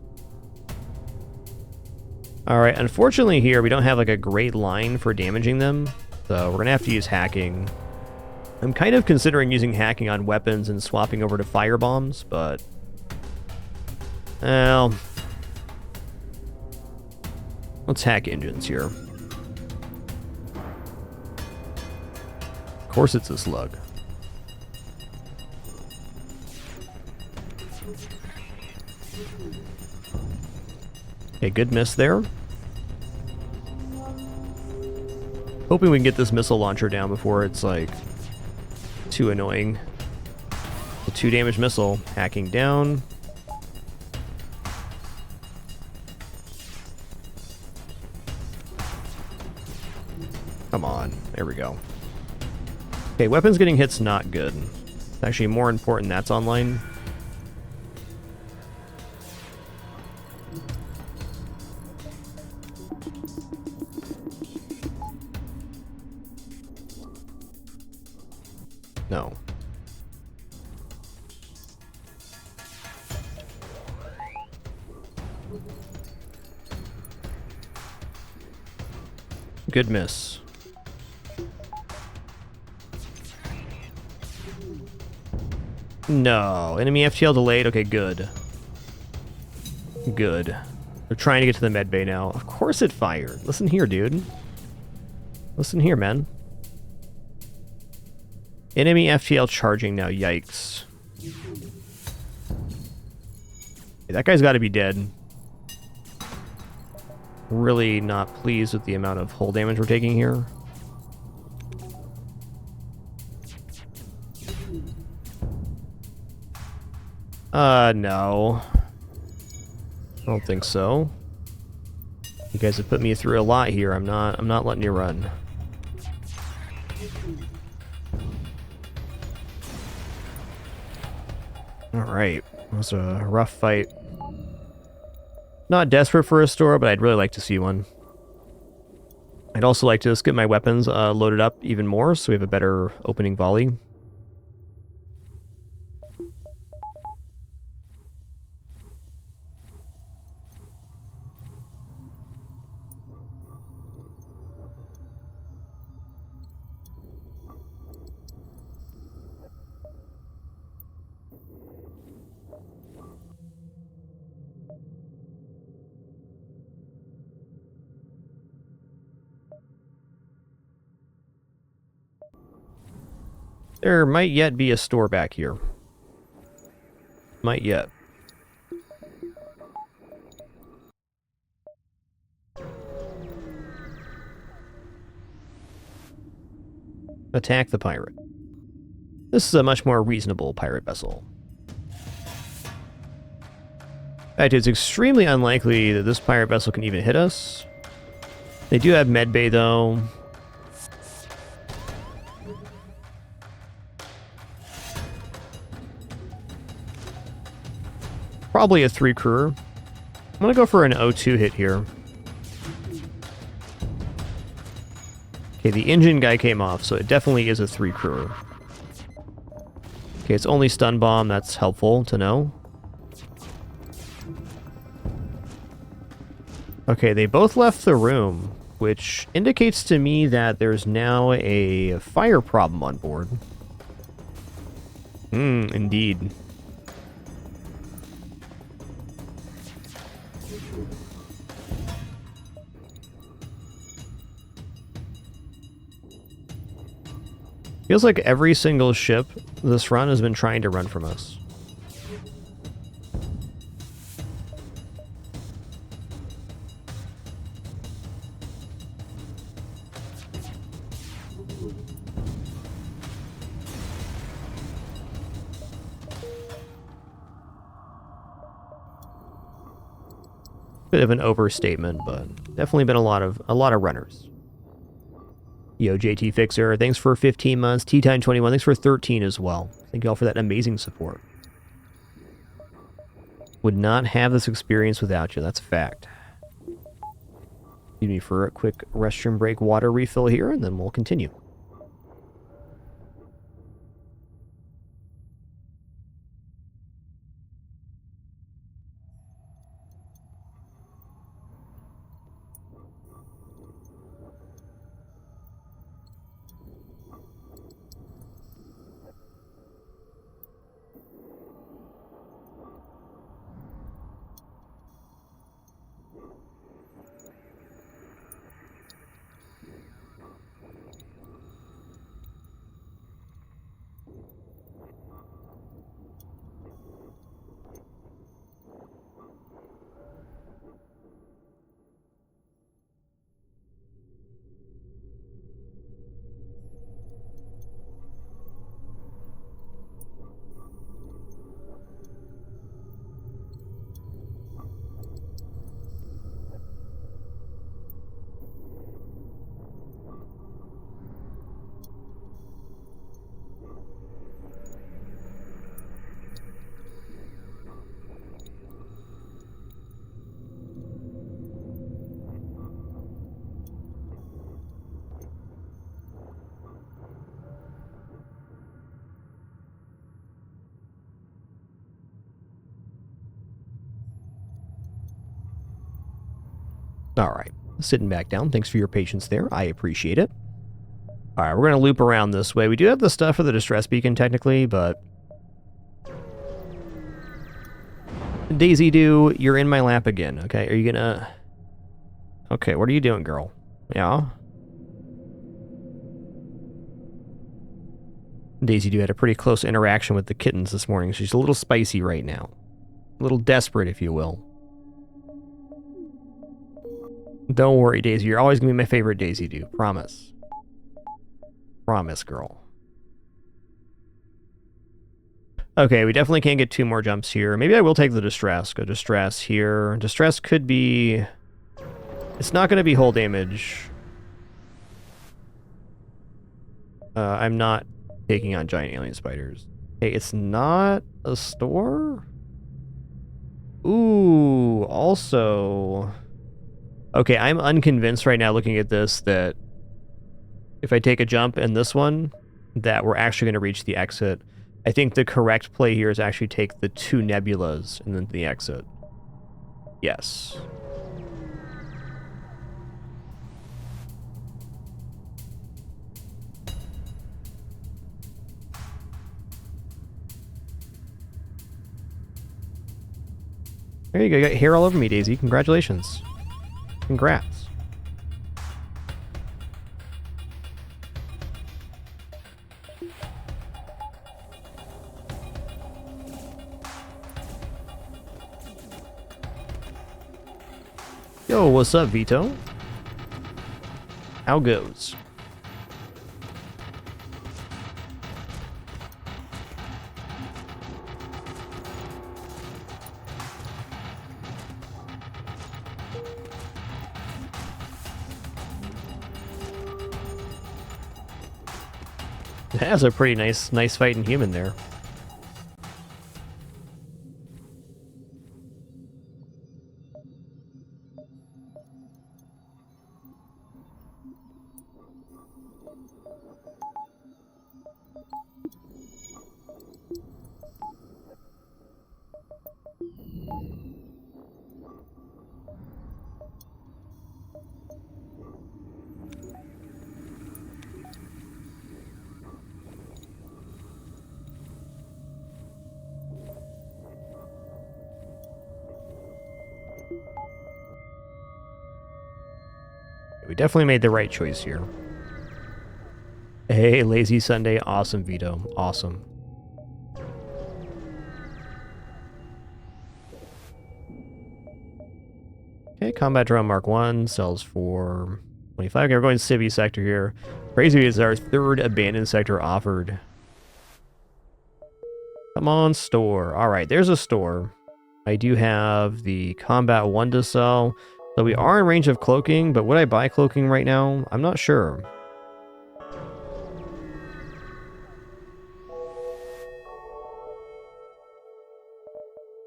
Alright, unfortunately here we don't have like a great line for damaging them, so we're gonna have to use hacking. I'm kind of considering using hacking on weapons and swapping over to fire bombs, but... well... let's hack engines here. Of course it's a slug. Okay, good miss there. Hoping we can get this missile launcher down before it's, like, too annoying. The 2 damage missile. Hacking down. Come on. There we go. Okay, weapons getting hit's not good. It's actually more important that's online. No. Good miss. No. Enemy FTL delayed. Okay, good. Good. They're trying to get to the med bay now. Of course it fired. Listen here, dude. Listen here, man. Enemy FTL charging now. Yikes. Hey, that guy's got to be dead. Really not pleased with the amount of hull damage we're taking here. No. I don't think so. You guys have put me through a lot here. I'm not letting you run. Alright. That was a rough fight. Not desperate for a store, but I'd really like to see one. I'd also like to just get my weapons loaded up even more so we have a better opening volley. There might yet be a store back here. Might yet. Attack the pirate. This is a much more reasonable pirate vessel. In fact, it's extremely unlikely that this pirate vessel can even hit us. They do have medbay, though. Probably a 3-crewer. I'm going to go for an O2 hit here. Okay, the engine guy came off, so it definitely is a 3-crewer. Okay, it's only stun bomb. That's helpful to know. Okay, they both left the room, which indicates to me that there's now a fire problem on board. Indeed. Feels like every single ship this run has been trying to run from us. Bit of an overstatement, but definitely been a lot of runners. Yo, JT Fixer, thanks for 15 months. T-Time21, thanks for 13 as well. Thank you all for that amazing support. Would not have this experience without you, that's a fact. Excuse me for a quick restroom break, water refill here, and then we'll continue. Alright, sitting back down. Thanks for your patience there. I appreciate it. Alright, we're going to loop around this way. We do have the stuff for the distress beacon, technically, but... Daisy Doo, you're in my lap again, okay? Are you gonna... Okay, what are you doing, girl? Yeah? Daisy Doo had a pretty close interaction with the kittens this morning. She's a little spicy right now. A little desperate, if you will. Don't worry, Daisy. You're always going to be my favorite Daisy Doo. Promise. Promise, girl. Okay, we definitely can't get 2 more jumps here. Maybe I will take the Distress. Go Distress here. Distress could be... It's not going to be hull damage. I'm not taking on giant alien spiders. Hey, it's not a store? Ooh, also... Okay, I'm unconvinced right now looking at this that if I take a jump in this one, that we're actually going to reach the exit. I think the correct play here is actually take the 2 nebulas and then the exit. Yes. There you go, you got hair all over me, Daisy. Congratulations. Congrats. Yo, what's up, Vito? How goes? That's a pretty nice fighting human there. We definitely made the right choice here. Hey, Lazy Sunday. Awesome, Vito. Awesome. Okay, Combat Drone Mark 1 sells for 25. Okay, we're going Civvy sector here. Crazy is our third abandoned sector offered. Come on, store. Alright, there's a store. I do have the Combat 1 to sell. So we are in range of cloaking, but would I buy cloaking right now? I'm not sure.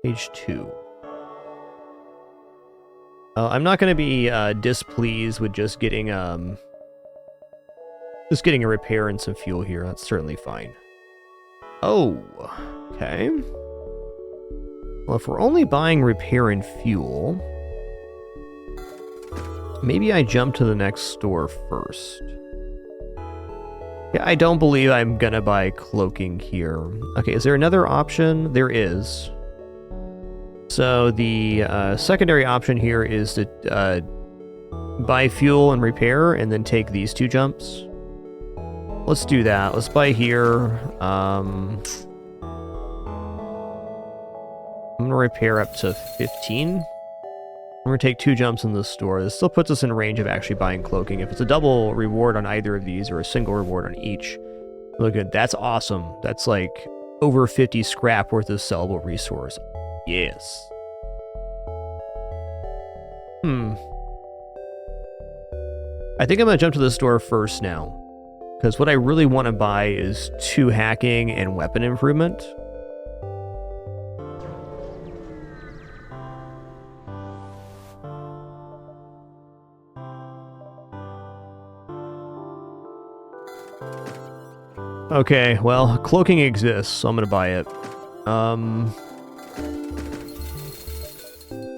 Page 2. I'm not going to be displeased with just getting a repair and some fuel here. That's certainly fine. Oh, okay. Well, if we're only buying repair and fuel, maybe I jump to the next store first. Yeah, I don't believe I'm gonna buy cloaking here. Okay, is there another option? There is. So the secondary option here is to buy fuel and repair and then take these 2 jumps. Let's do that. Let's buy here. I'm gonna repair up to 15. I'm going to take 2 jumps in the store. This still puts us in range of actually buying cloaking. If it's a double reward on either of these or a single reward on each, look at that's awesome. That's like over 50 scrap worth of sellable resource. Yes. I think I'm going to jump to the store first now, because what I really want to buy is 2 hacking and weapon improvement. Okay, well, cloaking exists, so I'm gonna buy it.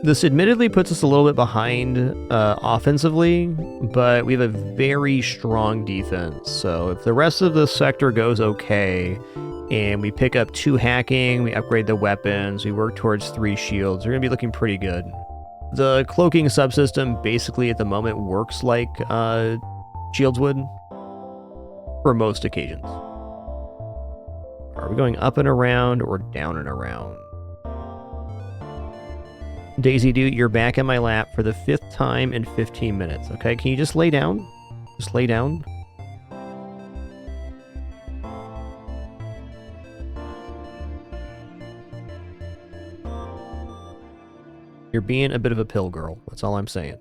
This admittedly puts us a little bit behind offensively, but we have a very strong defense. So if the rest of the sector goes okay, and we pick up 2 hacking, we upgrade the weapons, we work towards 3 shields, we're gonna be looking pretty good. The cloaking subsystem basically at the moment works like shields would for most occasions. Are we going up and around or down and around? Daisy Dude, you're back in my lap for the 5th time in 15 minutes. Okay, can you just lay down? Just lay down. You're being a bit of a pill girl. That's all I'm saying.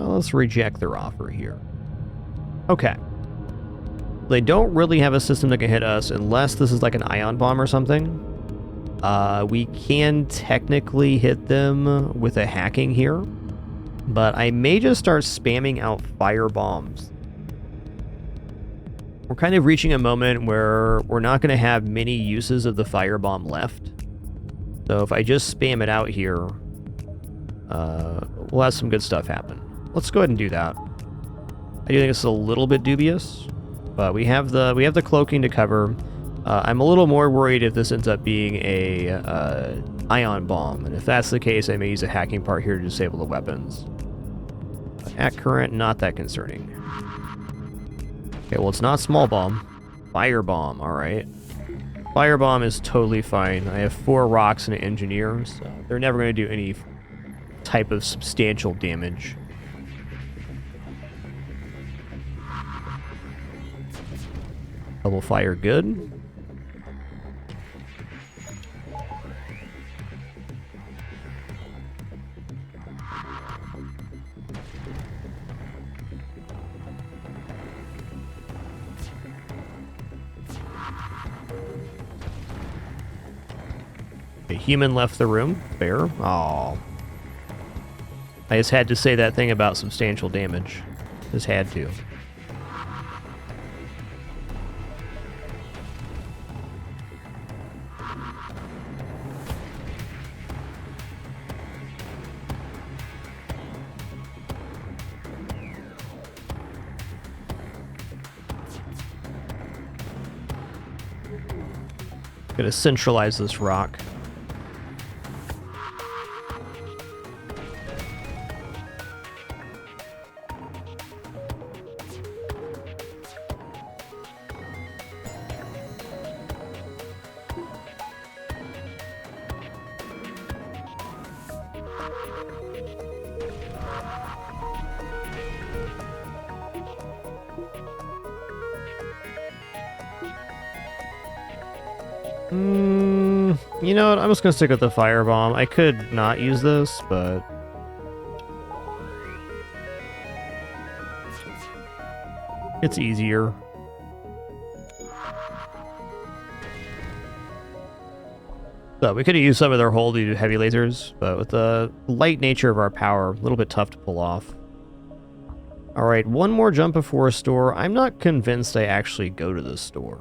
Let's reject their offer here. Okay. They don't really have a system that can hit us unless this is like an ion bomb or something. We can technically hit them with a hacking here, but I may just start spamming out fire bombs. We're kind of reaching a moment where we're not going to have many uses of the firebomb left. So if I just spam it out here, we'll have some good stuff happen. Let's go ahead and do that. I do think it's a little bit dubious, but we have the cloaking to cover. I'm a little more worried if this ends up being a ion bomb, and if that's the case, I may use a hacking part here to disable the weapons. At current, not that concerning. Okay, well, it's not small bomb. Fire bomb, alright. Fire bomb is totally fine. I have 4 rocks and an engineer, so they're never going to do any type of substantial damage. Double fire, good. A human left the room. Fair. Aw. I just had to say that thing about substantial damage. Just had to. Gonna centralize this rock. You know what? I'm just gonna stick with the firebomb. I could not use this, but it's easier. So we could have used some of their hold to do heavy lasers, but with the light nature of our power, a little bit tough to pull off. Alright, one more jump before a store. I'm not convinced I actually go to the store.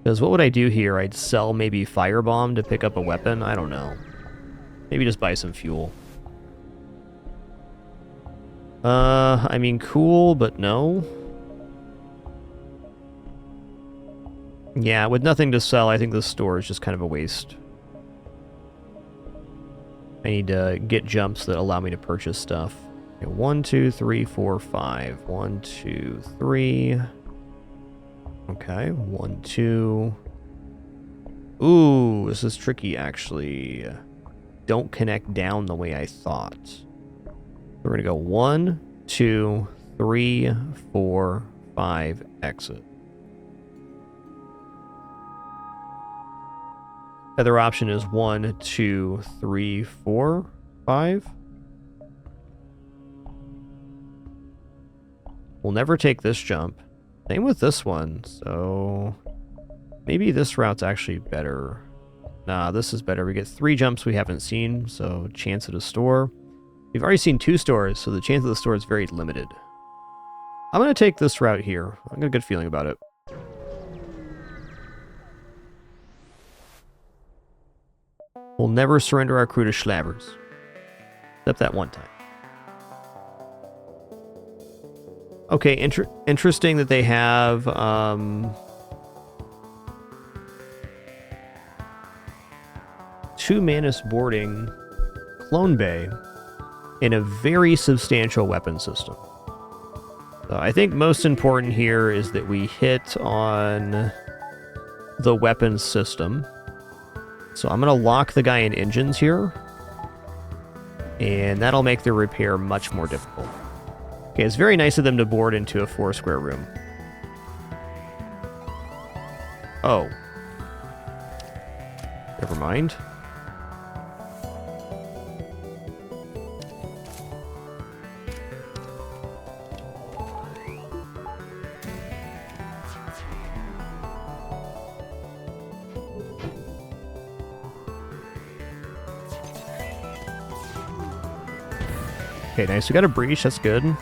Because what would I do here? I'd sell maybe firebomb to pick up a weapon? I don't know. Maybe just buy some fuel. I mean, cool, but no. Yeah, with nothing to sell, I think this store is just kind of a waste. I need to get jumps that allow me to purchase stuff. Okay, 1, 2, 3, 4, 5. 1, 2, 3... Okay, 1, 2. Ooh, this is tricky, actually. Don't connect down the way I thought. We're going to go 1, 2, 3, 4, 5, exit. Other option is 1, 2, 3, 4, 5. We'll never take this jump. Same with this one, so maybe this route's actually better. Nah, this is better. We get 3 jumps we haven't seen, so chance at a store. We've already seen 2 stores, so the chance of the store is very limited. I'm going to take this route here. I got a good feeling about it. We'll never surrender our crew to schlabbers. Except that one time. Okay, interesting that they have, 2 Manus boarding Clone Bay in a very substantial weapon system. So I think most important here is that we hit on the weapons system. So I'm going to lock the guy in engines here, and that'll make the repair much more difficult. Okay, it's very nice of them to board into a 4-square room. Oh. Never mind. Okay, nice. We got a breach. That's good.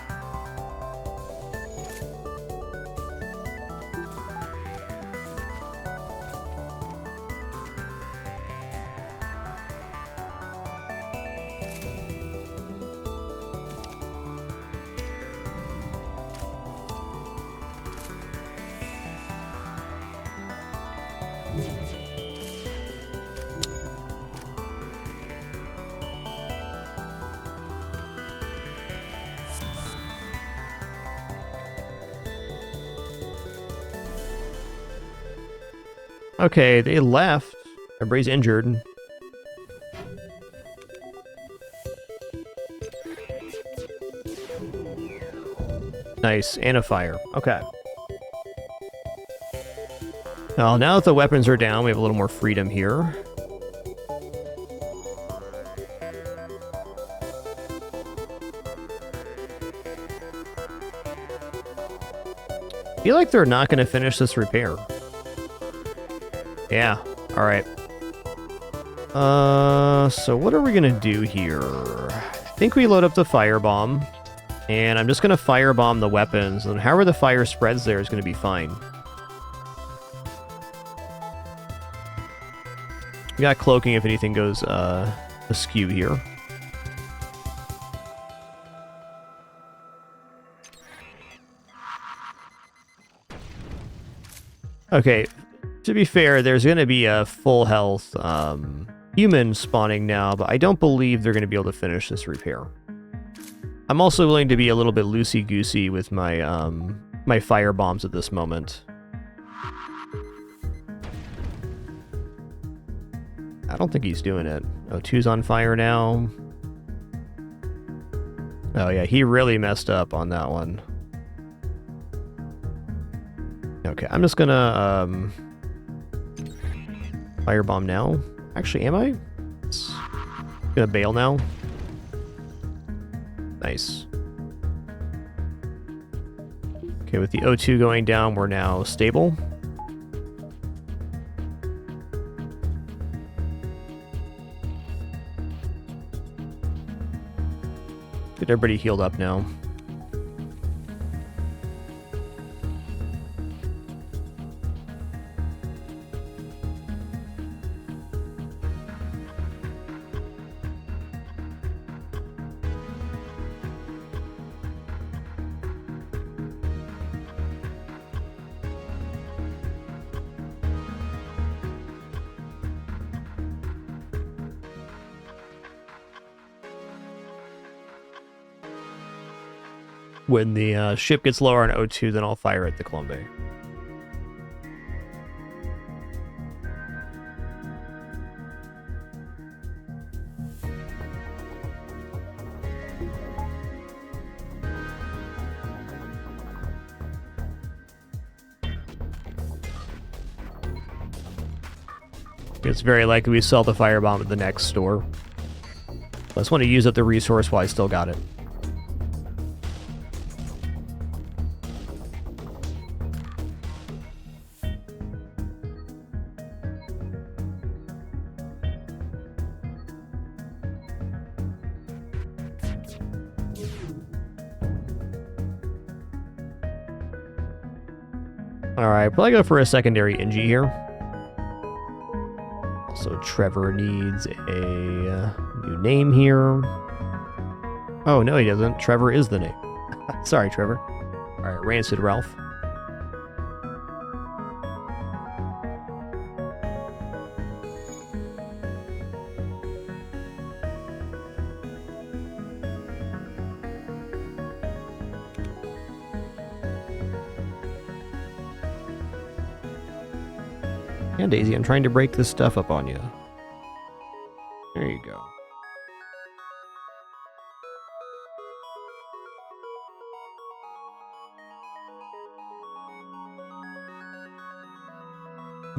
Okay, they left. Everybody's injured. Nice, and a fire. Okay. Well, now that the weapons are down, we have a little more freedom here. I feel like they're not going to finish this repair. Yeah, alright. So what are we going to do here? I think we load up the firebomb. And I'm just going to firebomb the weapons. And however the fire spreads there is going to be fine. We got cloaking if anything goes askew here. Okay, to be fair, there's going to be a full health human spawning now, but I don't believe they're going to be able to finish this repair. I'm also willing to be a little bit loosey-goosey with my my fire bombs at this moment. I don't think he's doing it. O2's on fire now. Oh yeah, he really messed up on that one. Okay, I'm just gonna firebomb now. Actually, am I? Gonna bail now. Nice. Okay, with the O2 going down, we're now stable. Get everybody healed up now. When the ship gets lower on O2, then I'll fire at the Colombe. It's very likely we sell the firebomb at the next store. I just want to use up the resource while I still got it. Alright, probably go for a secondary Ingi here. So Trevor needs a new name here. Oh, no he doesn't. Trevor is the name. Sorry, Trevor. Alright, Rancid Ralph. Yeah, Daisy, I'm trying to break this stuff up on you. There you go.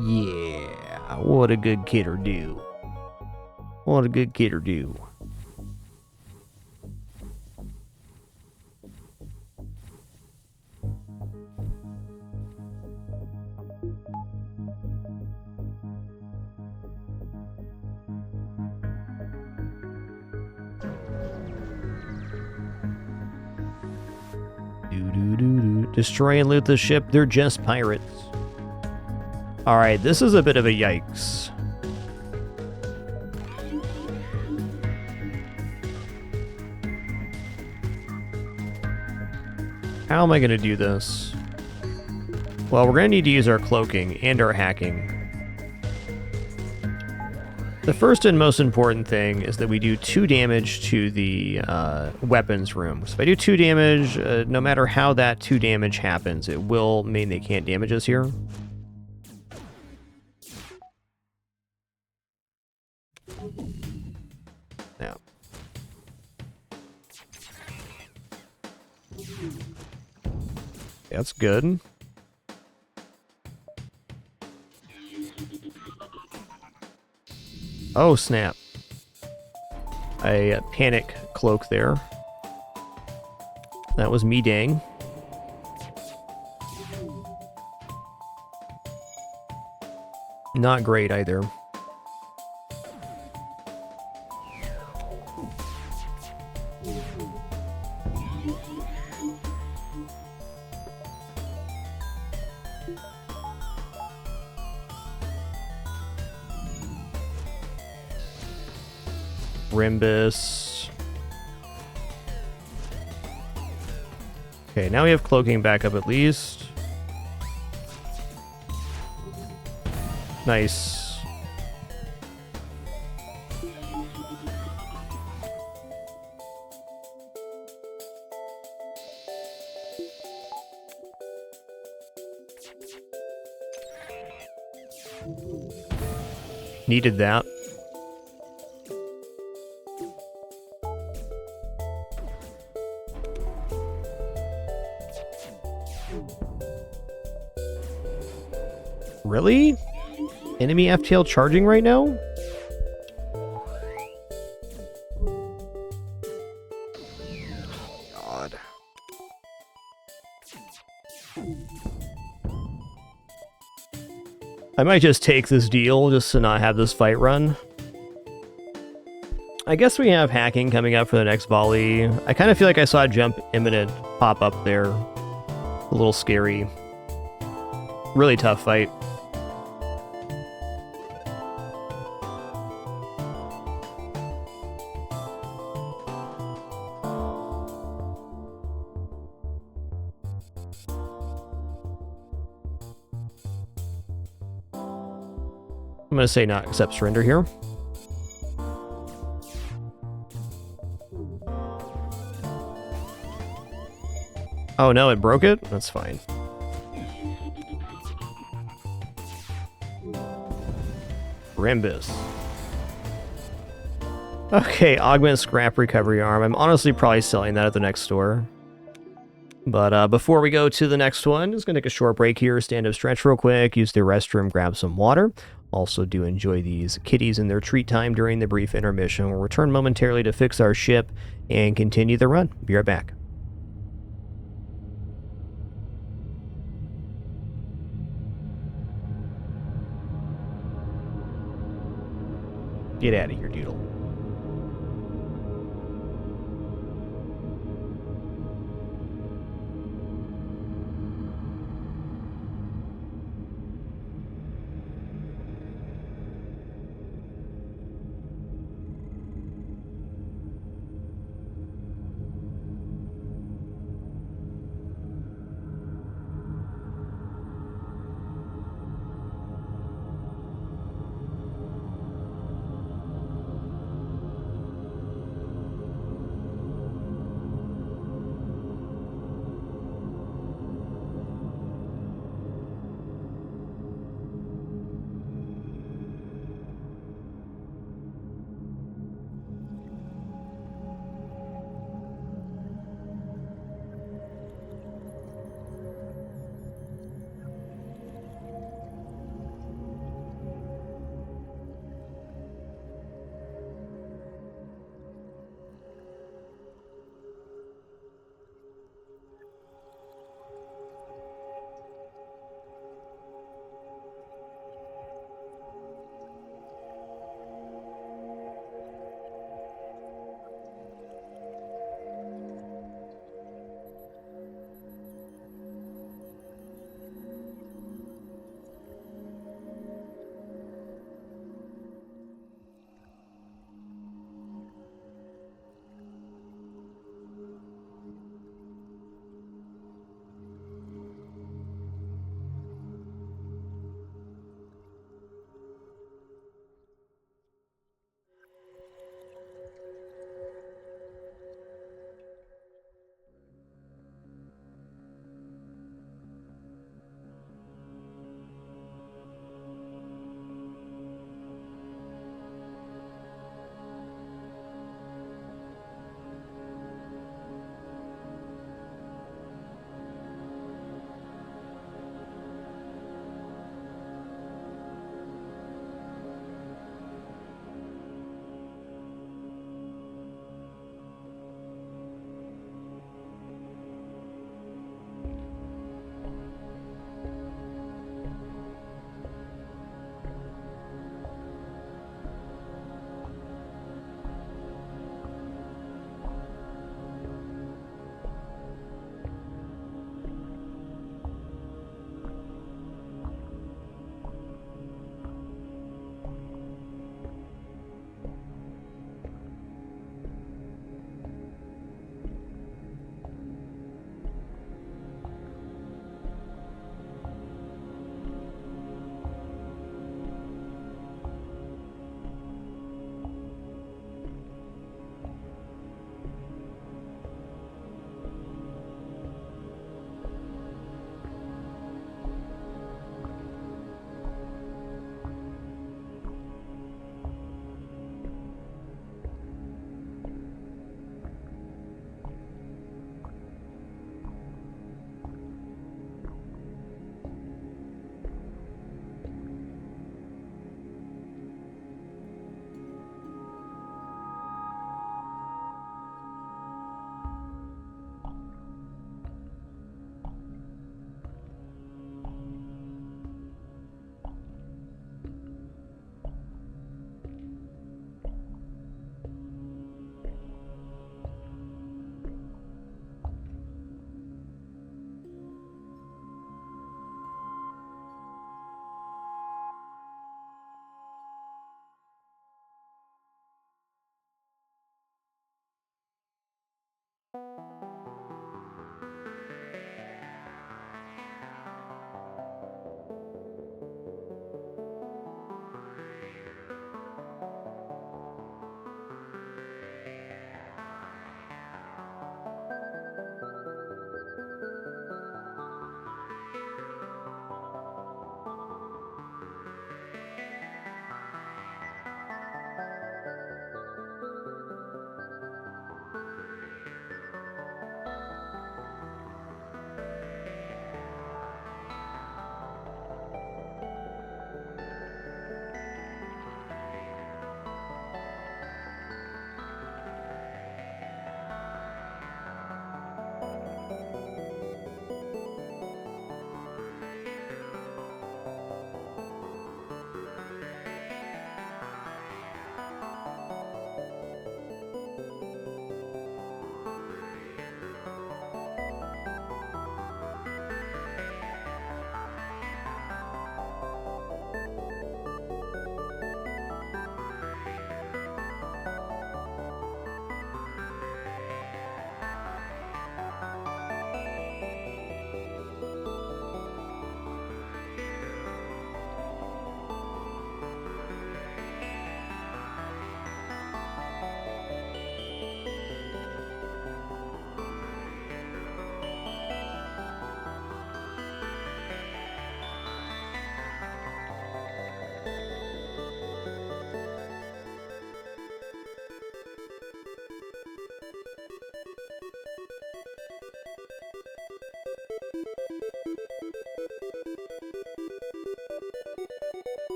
Yeah, what a good kidder do. What a good kidder do. Destroy and loot the ship, they're just pirates. Alright, this is a bit of a yikes. How am I going to do this? Well, we're going to need to use our cloaking and our hacking. The first and most important thing is that we do 2 damage to the weapons room. So if I do 2 damage, no matter how that 2 damage happens, it will mean they can't damage us here. That's good. Oh, snap. A panic cloak there. That was me dang. Not great either. Rimbus. Okay, now we have cloaking back up at least. Nice. Needed that. Really? Enemy FTL charging right now? God. I might just take this deal just to not have this fight run. I guess we have hacking coming up for the next volley. I kind of feel like I saw a jump imminent pop up there. A little scary. Really tough fight. I'm going to say not accept surrender here. Oh no, it broke it? That's fine. Rimbus. Okay, augment scrap recovery arm. I'm honestly probably selling that at the next store. But before we go to the next one, just going to take a short break here, stand up, stretch real quick, use the restroom, grab some water. Also do enjoy these kitties in their treat time during the brief intermission. We'll return momentarily to fix our ship and continue the run. Be right back. Get out of here, Doodle.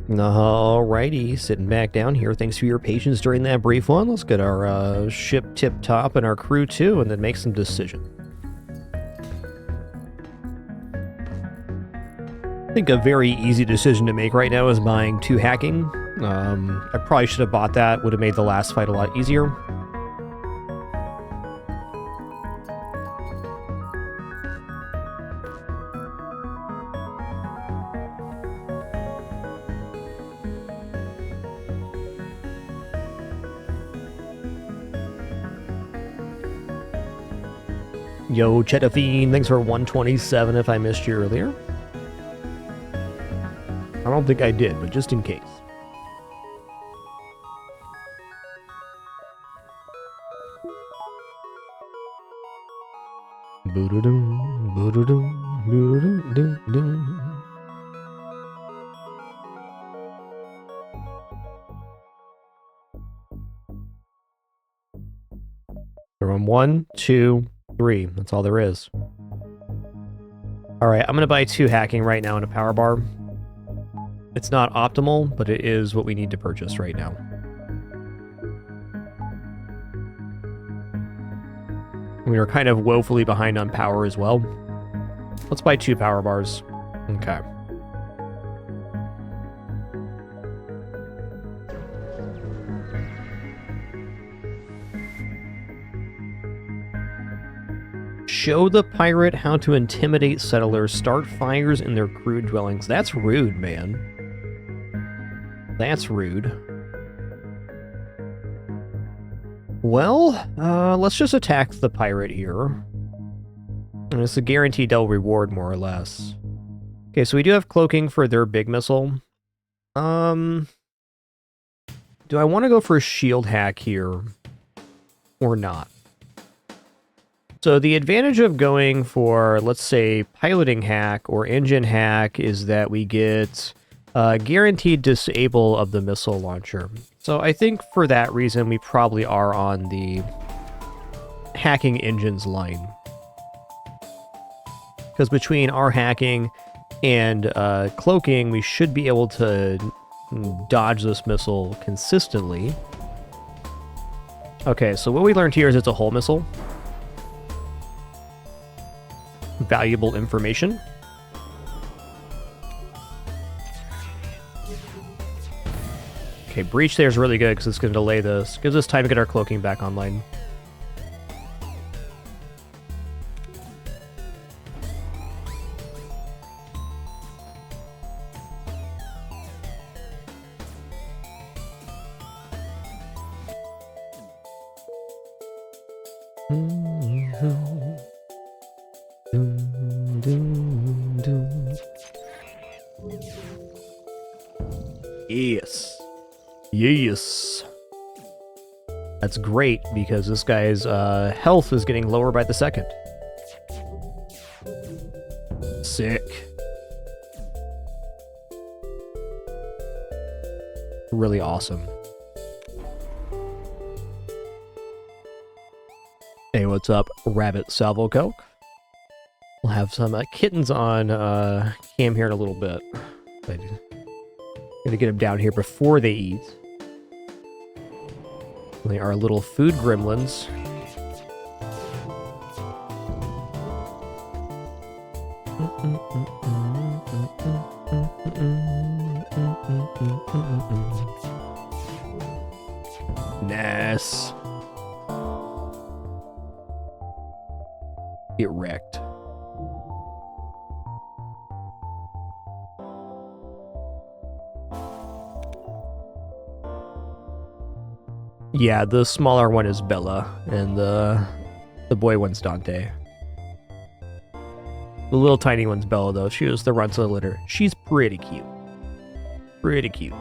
Alrighty, sitting back down here. Thanks for your patience during that brief one. Let's get our ship tip-top and our crew too, and then make some decision. I think a very easy decision to make right now is buying 2 hacking I probably should have bought that. Would have made the last fight a lot easier. Yo, Chetafine, thanks for 127 if I missed you earlier. I don't think I did, but just in case. Boo-doo-doo, boo-doo-doo, boo-doo-doo-doo-doo. They're on 1, 2, 3. That's all there is. Alright, I'm going to buy 2 hacking right now and a power bar. It's not optimal, but it is what we need to purchase right now. We are kind of woefully behind on power as well. Let's buy 2 power bars. Okay. Show the pirate how to intimidate settlers, start fires in their crude dwellings. That's rude, man. That's rude. Well, let's just attack the pirate here. And it's a guaranteed double reward, more or less. Okay, so we do have cloaking for their big missile. Do I want to go for a shield hack here or not? So the advantage of going for, let's say, piloting hack or engine hack is that we get guaranteed disable of the missile launcher. So I think for that reason, we probably are on the hacking engines line. Because between our hacking and cloaking, we should be able to dodge this missile consistently. Okay, so what we learned here is it's a hull missile. Valuable information. Okay, breach there is really good because it's going to delay this. Gives us time to get our cloaking back online. Yes. Yes. That's great, because this guy's health is getting lower by the second. Sick. Really awesome. Hey, what's up, Rabbit Salvo Coke? We'll have some kittens on cam here in a little bit. Gotta get them down here before they eat. They are little food gremlins. Nice. Get wrecked. Yeah, the smaller one is Bella, and the boy one's Dante. The little tiny one's Bella, though. She was the runt of the litter. She's pretty cute. Pretty cute.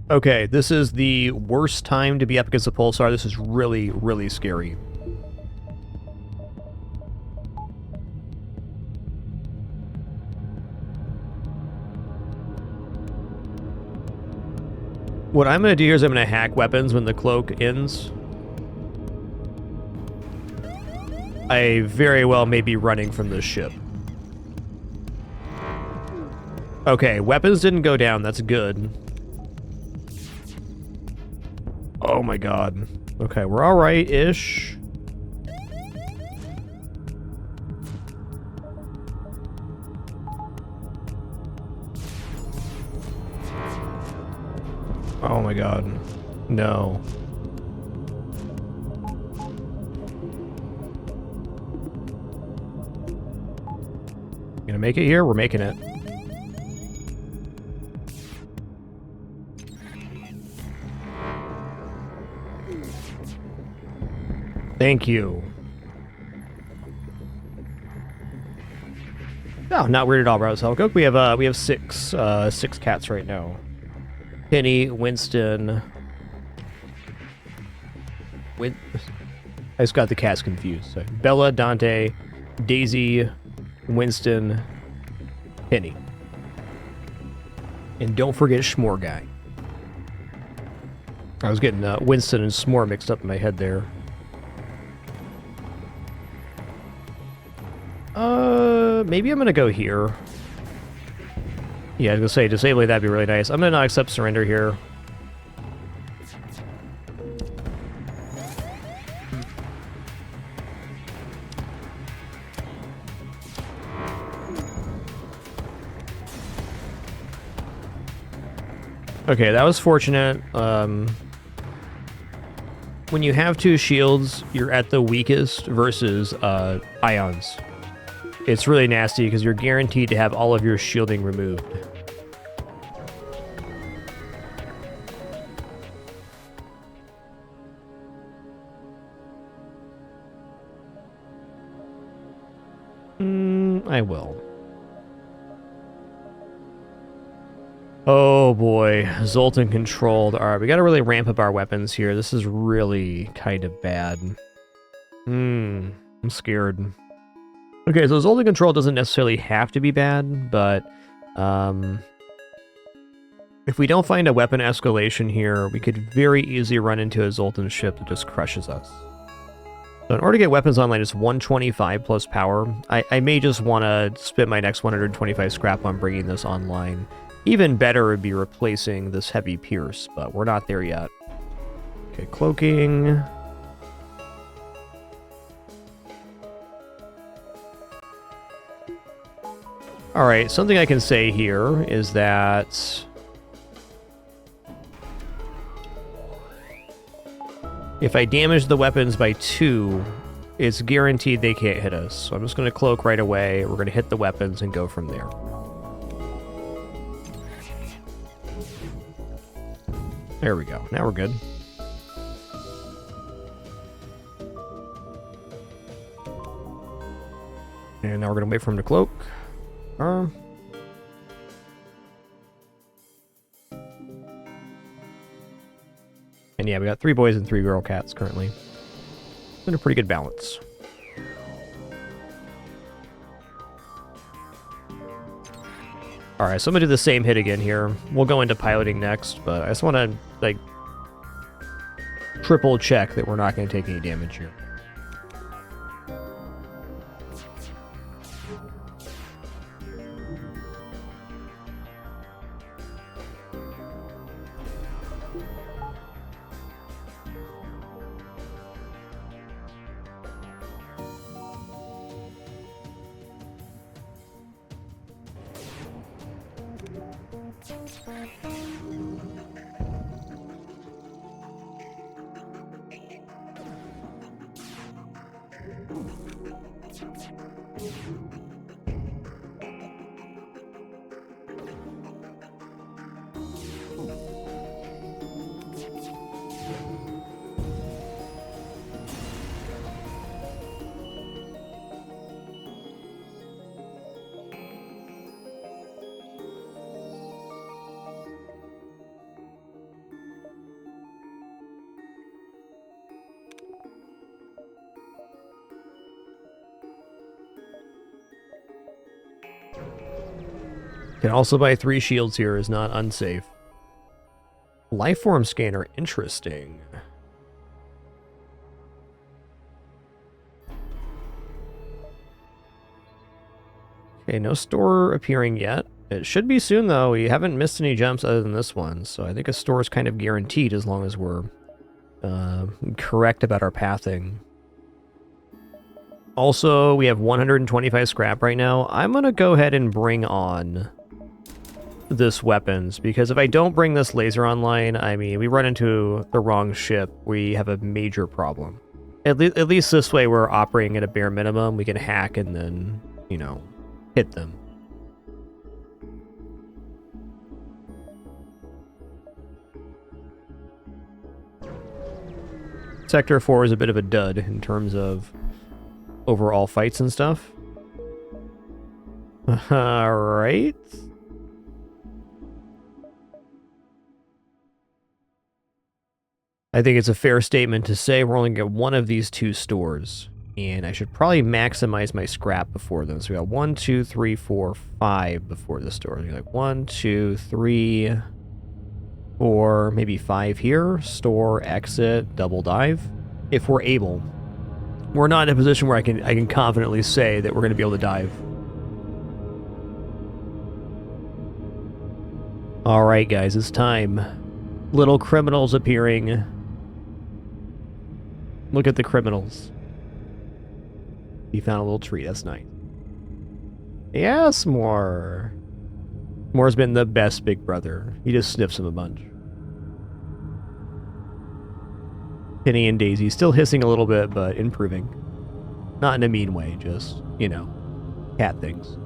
Okay, this is the worst time to be up against the Pulsar. This is really, really scary. What I'm going to do here is I'm going to hack weapons when the cloak ends. I very well may be running from this ship. Okay, weapons didn't go down. That's good. Oh my god. Okay, we're alright-ish. Oh my god. No. Gonna make it here? We're making it. Thank you. No, not weird at all, bro. So we have six cats right now. Penny, Winston. I just got the cats confused. So Bella, Dante, Daisy, Winston, Penny. And don't forget S'more guy. I was getting Winston and S'more mixed up in my head there. Maybe I'm gonna go here. Yeah, I was gonna say, disabling that'd be really nice. I'm gonna not accept surrender here. Okay, that was fortunate. When you have two shields, you're at the weakest versus ions. It's really nasty because you're guaranteed to have all of your shielding removed. I will. Oh boy, Zoltan controlled. Alright, we gotta really ramp up our weapons here. This is really kind of bad. I'm scared. Okay, so Zoltan control doesn't necessarily have to be bad, but if we don't find a weapon escalation here, we could very easily run into a Zoltan ship that just crushes us. So in order to get weapons online, it's 125 plus power. I may just want to spend my next 125 scrap on bringing this online. Even better would be replacing this heavy pierce, but we're not there yet. Okay, cloaking. Alright, something I can say here is that if I damage the weapons by 2, it's guaranteed they can't hit us. So I'm just going to cloak right away. We're going to hit the weapons and go from there. There we go. Now we're good. And now we're going to wait for him to cloak. And yeah, we got 3 boys and 3 girl cats currently. In a pretty good balance. Alright, so I'm gonna do the same hit again here. We'll go into piloting next, but I just want to, like, triple check that we're not going to take any damage here. Can also buy 3 shields here is not unsafe. Lifeform scanner, interesting. Okay, no store appearing yet. It should be soon though. We haven't missed any jumps other than this one, so I think a store is kind of guaranteed as long as we're correct about our pathing. Also, we have 125 scrap right now. I'm going to go ahead and bring on this weapons, because if I don't bring this laser online, I mean, we run into the wrong ship, we have a major problem. At least this way we're operating at a bare minimum. We can hack and then, you know, hit them. Sector 4 is a bit of a dud in terms of overall fights and stuff. Alright. I think it's a fair statement to say we're only going to get one of these two stores. And I should probably maximize my scrap before them. So we got 1, 2, 3, 4, 5 before the store. Like 1, 2, 3, 4, maybe 5 here. Store, exit, double dive. If we're able. We're not in a position where I can confidently say that we're going to be able to dive. Alright guys, it's time. Little criminals appearing. Look at the criminals. He found a little tree, that's nice. Yes, S'more. S'more's been the best big brother. He just sniffs him a bunch. Penny and Daisy still hissing a little bit, but improving. Not in a mean way, just, you know, cat things.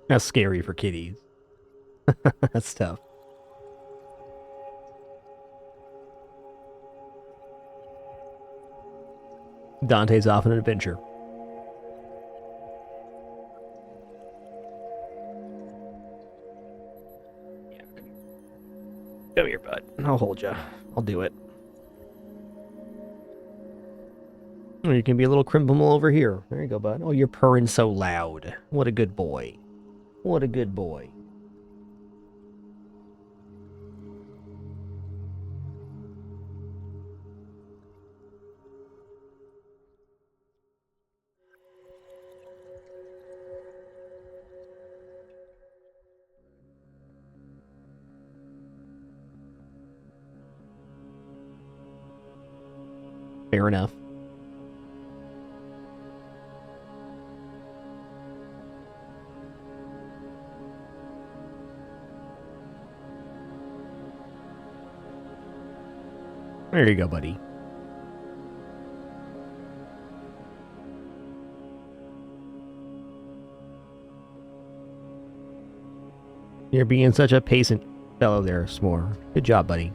That's scary for kitties. That's tough. Dante's off on an adventure. Yeah. Come here, bud. I'll hold you. I'll do it. Oh, you can be a little criminal over here. There you go, bud. Oh, you're purring so loud. What a good boy. What a good boy. Fair enough. There you go, buddy. You're being such a patient fellow there, S'more. Good job, buddy.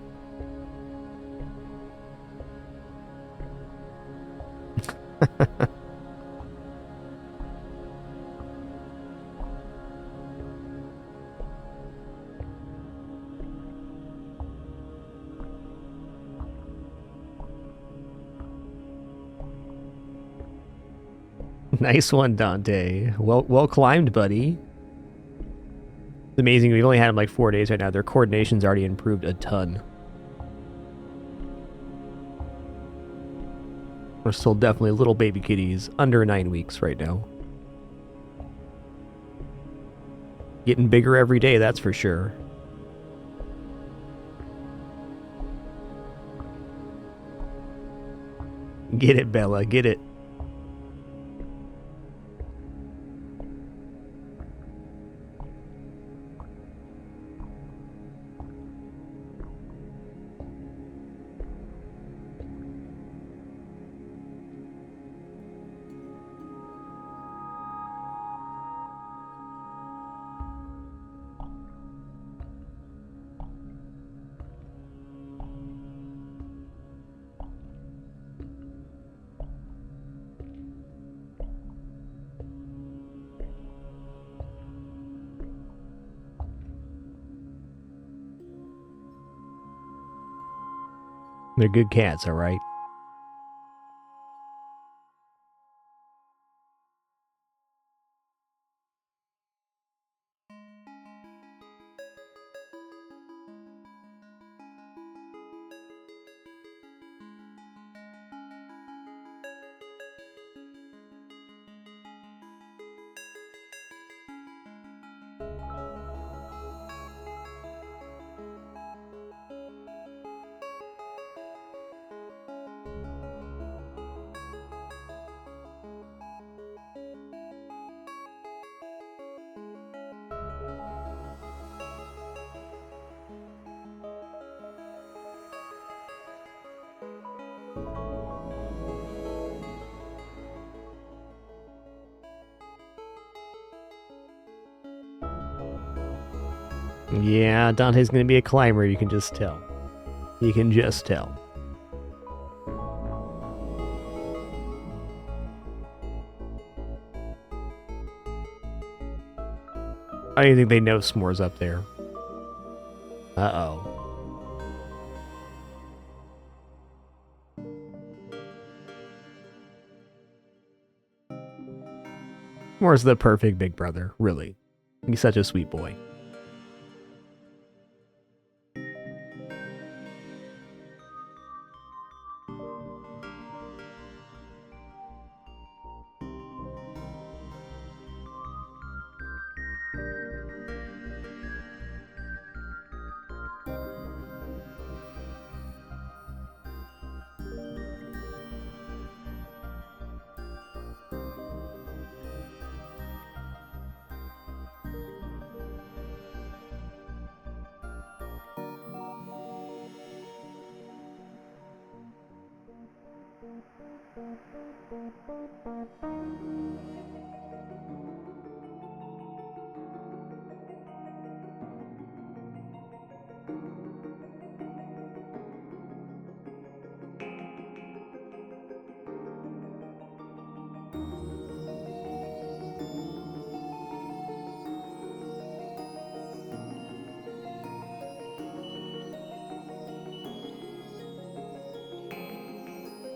Nice one, Dante. Well climbed, buddy. It's amazing. We've only had them like 4 days right now. Their coordination's already improved a ton. We're still definitely little baby kitties, under 9 weeks right now. Getting bigger every day, that's for sure. Get it, Bella, get it. They're good cats, all right? Yeah, Dante's gonna be a climber, you can just tell. You can just tell. I don't even think they know S'more's up there. Uh-oh. S'more's the perfect big brother, really. He's such a sweet boy.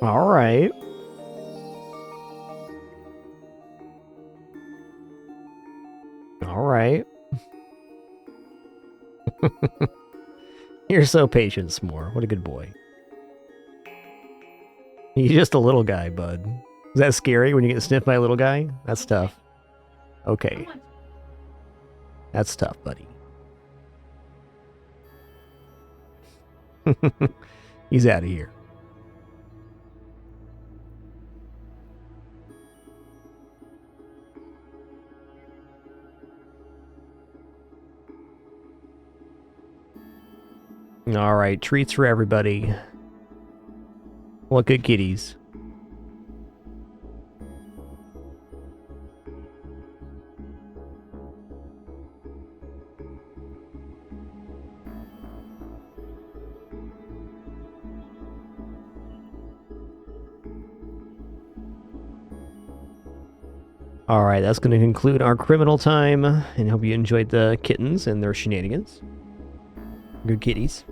All right. All right. You're so patient, S'more. What a good boy. You're just a little guy, bud. Is that scary when you get sniffed by a little guy? That's tough. Okay. That's tough, buddy. He's out of here. All right, treats for everybody. What good kitties. All right, that's going to conclude our criminal time, and hope you enjoyed the kittens and their shenanigans. Good kitties.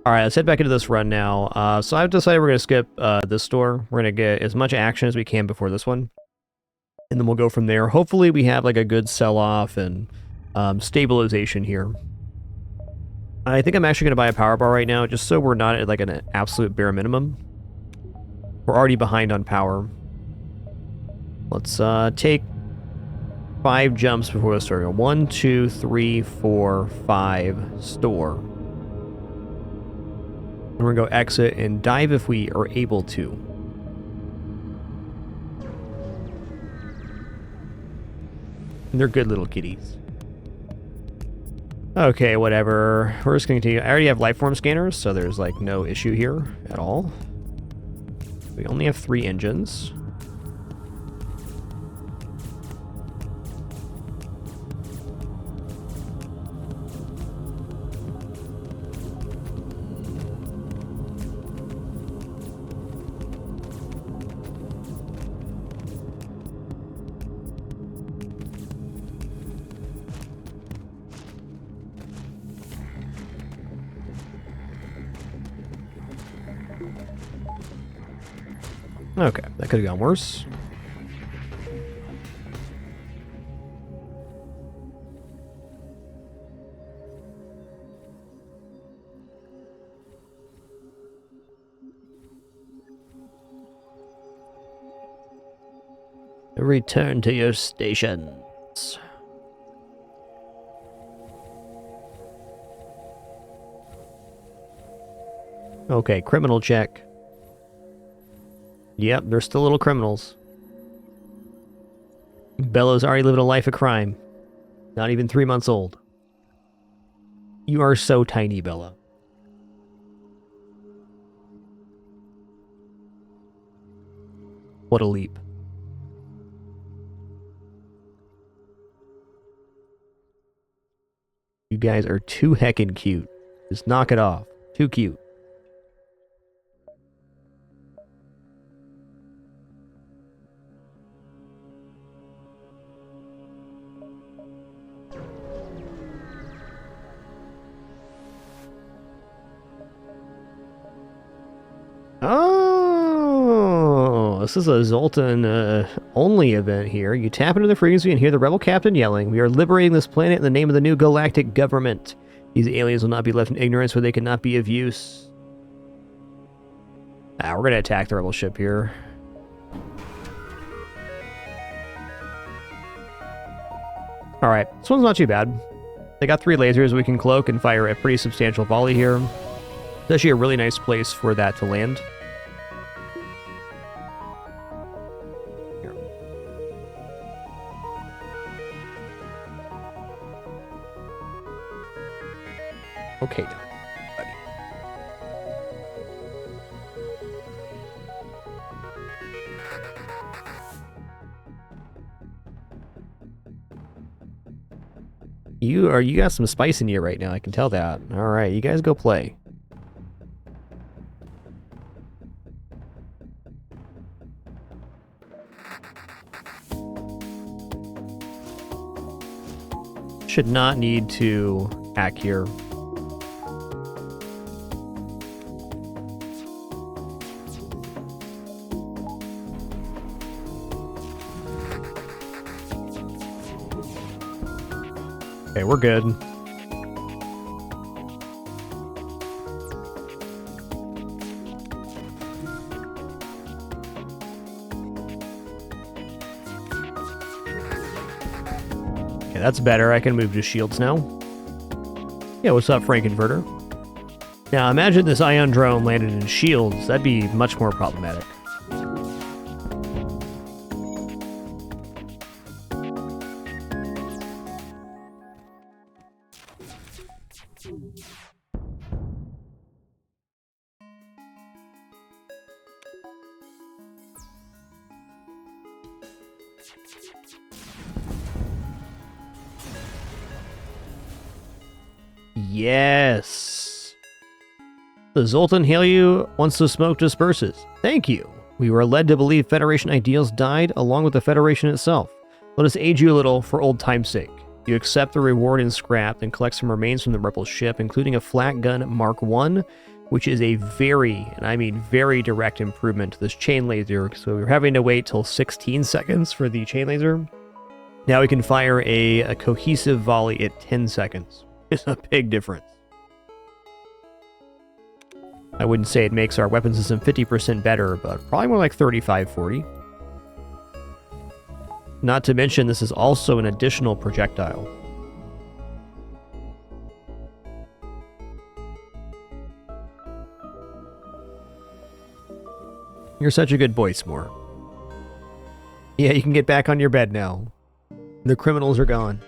All right, let's head back into this run now. So I've decided we're going to skip this store. We're going to get as much action as we can before this one, and then we'll go from there. Hopefully we have like a good sell-off and stabilization here. I think I'm actually going to buy a power bar right now, just so we're not at like an absolute bare minimum. We're already behind on power. Let's take 5 jumps before the store. 1, 2, 3, 4, 5, store. And we're going to go exit and dive if we are able to. And they're good little kitties. Okay, whatever. We're just going to continue. I already have lifeform scanners, so there's like no issue here at all. We only have 3 engines. Okay, that could have gone worse. Return to your stations. Okay, criminal check. Yep, they're still little criminals. Bella's already living a life of crime. Not even 3 months old. You are so tiny, Bella. What a leap. You guys are too heckin' cute. Just knock it off. Too cute. Oh, this is a Zoltan only event here. You tap into the frequency and hear the rebel captain yelling, "We are liberating this planet in the name of the new galactic government. These aliens will not be left in ignorance where they cannot be of use." We're going to attack the rebel ship here. Alright, this one's not too bad. They got 3 lasers we can cloak and fire a pretty substantial volley here. It's actually a really nice place for that to land. Here. Okay, done. Buddy. You got some spice in you right now, I can tell that. Alright, you guys go play. Should not need to hack here. Okay, we're good. Okay, that's better. I can move to shields now. Yeah, what's up, Frankenfurter? Now, imagine this ion drone landed in shields. That'd be much more problematic. Yes. The Zoltan hail you once the smoke disperses. Thank you. We were led to believe Federation ideals died along with the Federation itself. Let us aid you a little for old time's sake. You accept the reward in scrap and collect some remains from the rebel ship, including a flat gun Mark I, which is a very, and I mean very direct improvement to this chain laser. So we were having to wait till 16 seconds for the chain laser. Now we can fire a cohesive volley at 10 seconds. It's a big difference. I wouldn't say it makes our weapon system 50% better, but probably more like 35, 40. Not to mention, this is also an additional projectile. You're such a good boy, S'more. Yeah, you can get back on your bed now. The criminals are gone.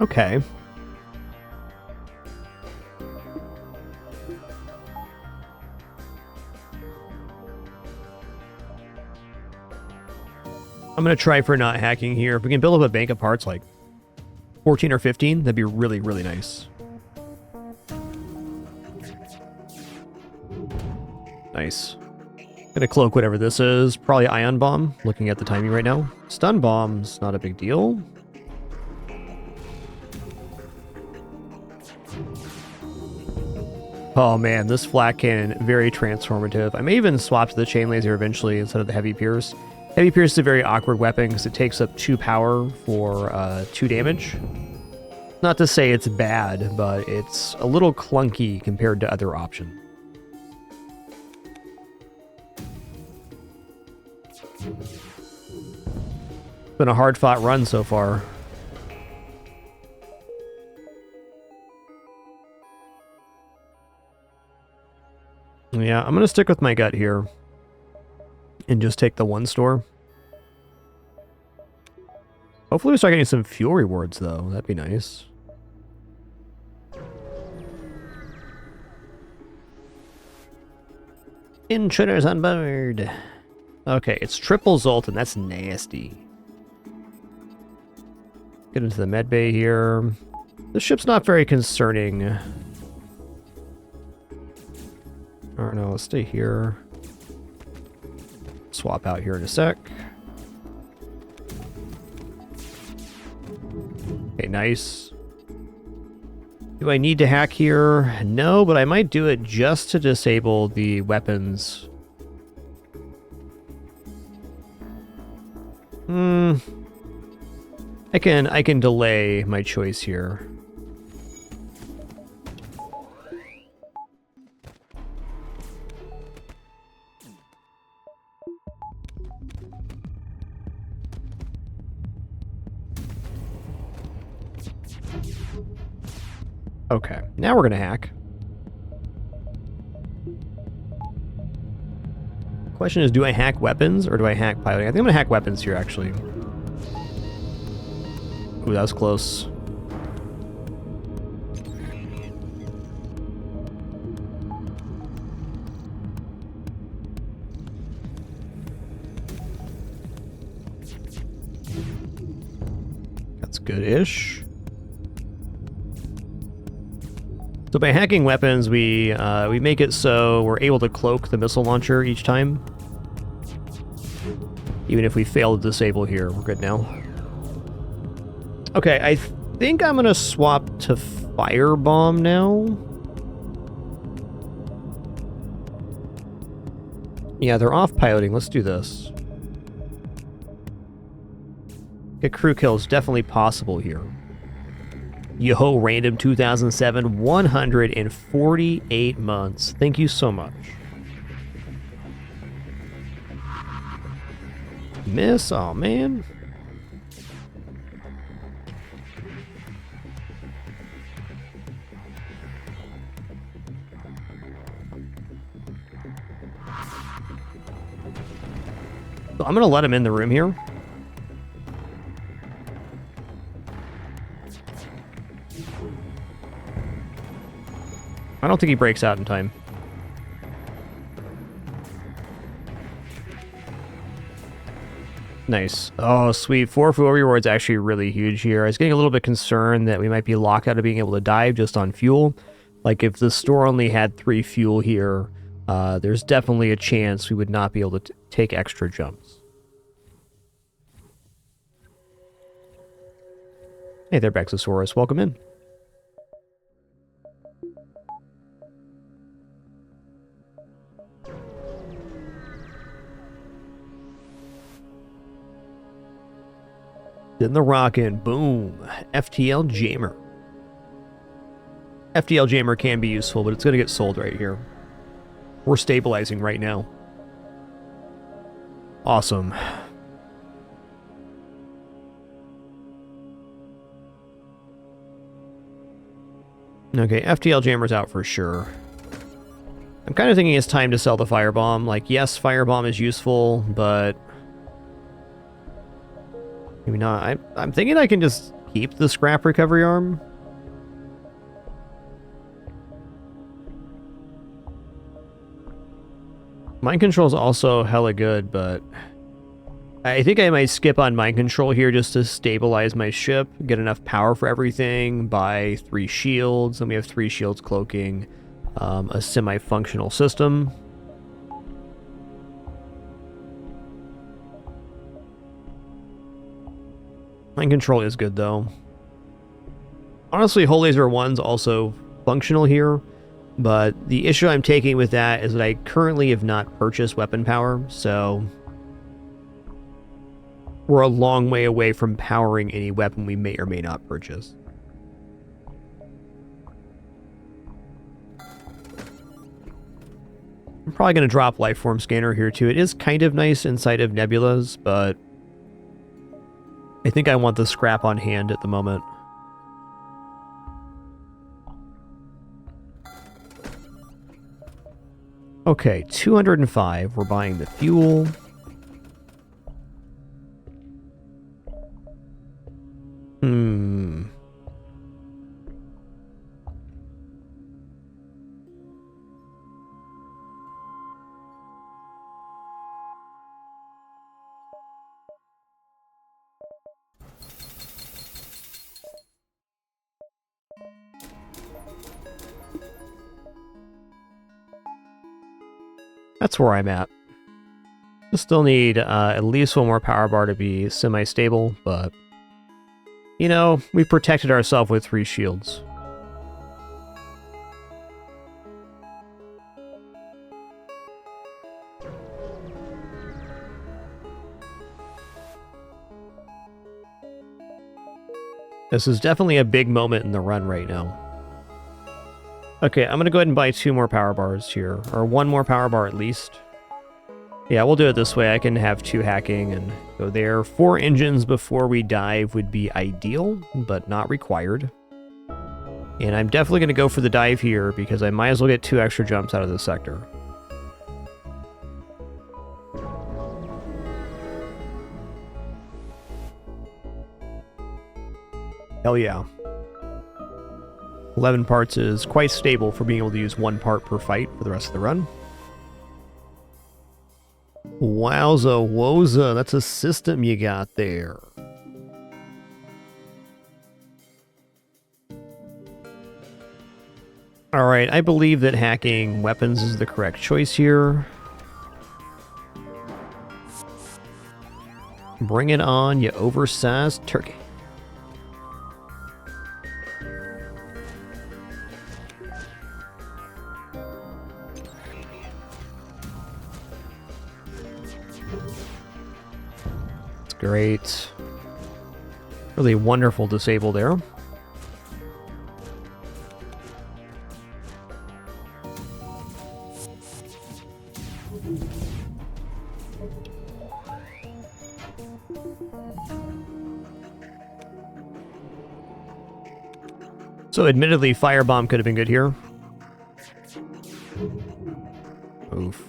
Okay. I'm going to try for not hacking here. If we can build up a bank of parts like 14 or 15, that'd be really, really nice. Nice. Gonna cloak whatever this is. Probably ion bomb, looking at the timing right now. Stun bomb's not a big deal. Oh man, this flat cannon, very transformative. I may even swap to the chain laser eventually instead of the heavy pierce. Heavy pierce is a very awkward weapon because it takes up 2 power for 2 damage. Not to say it's bad, but it's a little clunky compared to other options. It's been a hard-fought run so far. Yeah, I'm going to stick with my gut here and just take the 1 store. Hopefully we start getting some fuel rewards, though. That'd be nice. Intruders on board. Okay, it's triple Zoltan. That's nasty. Get into the med bay here. This ship's not very concerning. Or no, let's stay here. Swap out here in a sec. Okay, nice. Do I need to hack here? No, but I might do it just to disable the weapons. I can delay my choice here. Okay, now we're gonna hack. Question is, do I hack weapons or do I hack piloting? I think I'm gonna hack weapons here, actually. Ooh, that was close. That's good-ish. So by hacking weapons, we make it so we're able to cloak the missile launcher each time. Even if we fail to disable here, we're good now. Okay, I think I'm gonna swap to firebomb now. Yeah, they're off piloting. Let's do this. Get crew kills definitely possible here. Yo, random 2007, 148 months. Thank you so much. Miss? Oh, man. So I'm going to let him in the room here. I don't think he breaks out in time. Nice. Oh, sweet. 4 fuel rewards actually really huge here. I was getting a little bit concerned that we might be locked out of being able to dive just on fuel. Like, if the store only had 3 fuel here, there's definitely a chance we would not be able to take extra jumps. Hey there, Bexosaurus. Welcome in. Then the rockin', boom, FTL Jammer. FTL Jammer can be useful, but it's going to get sold right here. We're stabilizing right now. Awesome. Okay, FTL Jammer's out for sure. I'm kind of thinking it's time to sell the firebomb. Like, yes, firebomb is useful, but maybe not. I'm thinking I can just keep the scrap recovery arm. Mind control is also hella good, but I think I might skip on mind control here just to stabilize my ship, get enough power for everything, buy 3 shields, and we have 3 shields cloaking a semi-functional system. Mind control is good though. Honestly, Hull Laser 1's also functional here, but the issue I'm taking with that is that I currently have not purchased weapon power, so we're a long way away from powering any weapon we may or may not purchase. I'm probably going to drop Lifeform Scanner here too. It is kind of nice inside of nebulas, but I think I want the scrap on hand at the moment. Okay, 205. We're buying the fuel. That's where I'm at. Still need at least 1 more power bar to be semi-stable, but you know, we protected ourselves with 3 shields. This is definitely a big moment in the run right now. Okay, I'm going to go ahead and buy 2 more power bars here, or 1 more power bar at least. Yeah, we'll do it this way. I can have 2 hacking and go there. 4 engines before we dive would be ideal, but not required. And I'm definitely going to go for the dive here because I might as well get 2 extra jumps out of this sector. Hell yeah. 11 parts is quite stable for being able to use 1 part per fight for the rest of the run. Wowza woza, that's a system you got there. Alright, I believe that hacking weapons is the correct choice here. Bring it on, you oversized turkey. Great. Really wonderful disable there. So admittedly, Firebomb could have been good here. Oof.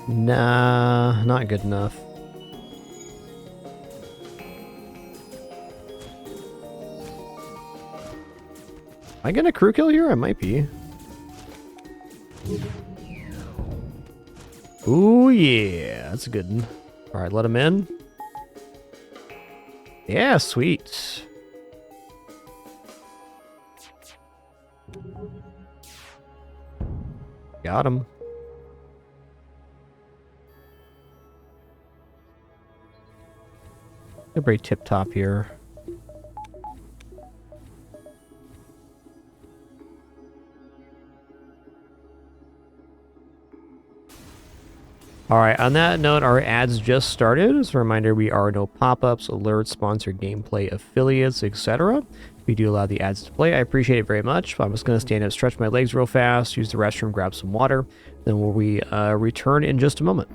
Nah, not good enough. Am I gonna crew kill here? I might be. Ooh, yeah. That's a good one. Alright, let him in. Yeah, sweet. Got him. Pretty tip top here. Alright, on that note, our ads just started. As a reminder, we are no pop-ups, alerts, sponsored gameplay, affiliates, etc. We do allow the ads to play. I appreciate it very much. I'm just going to stand up, stretch my legs real fast, use the restroom, grab some water. Then we'll return in just a moment.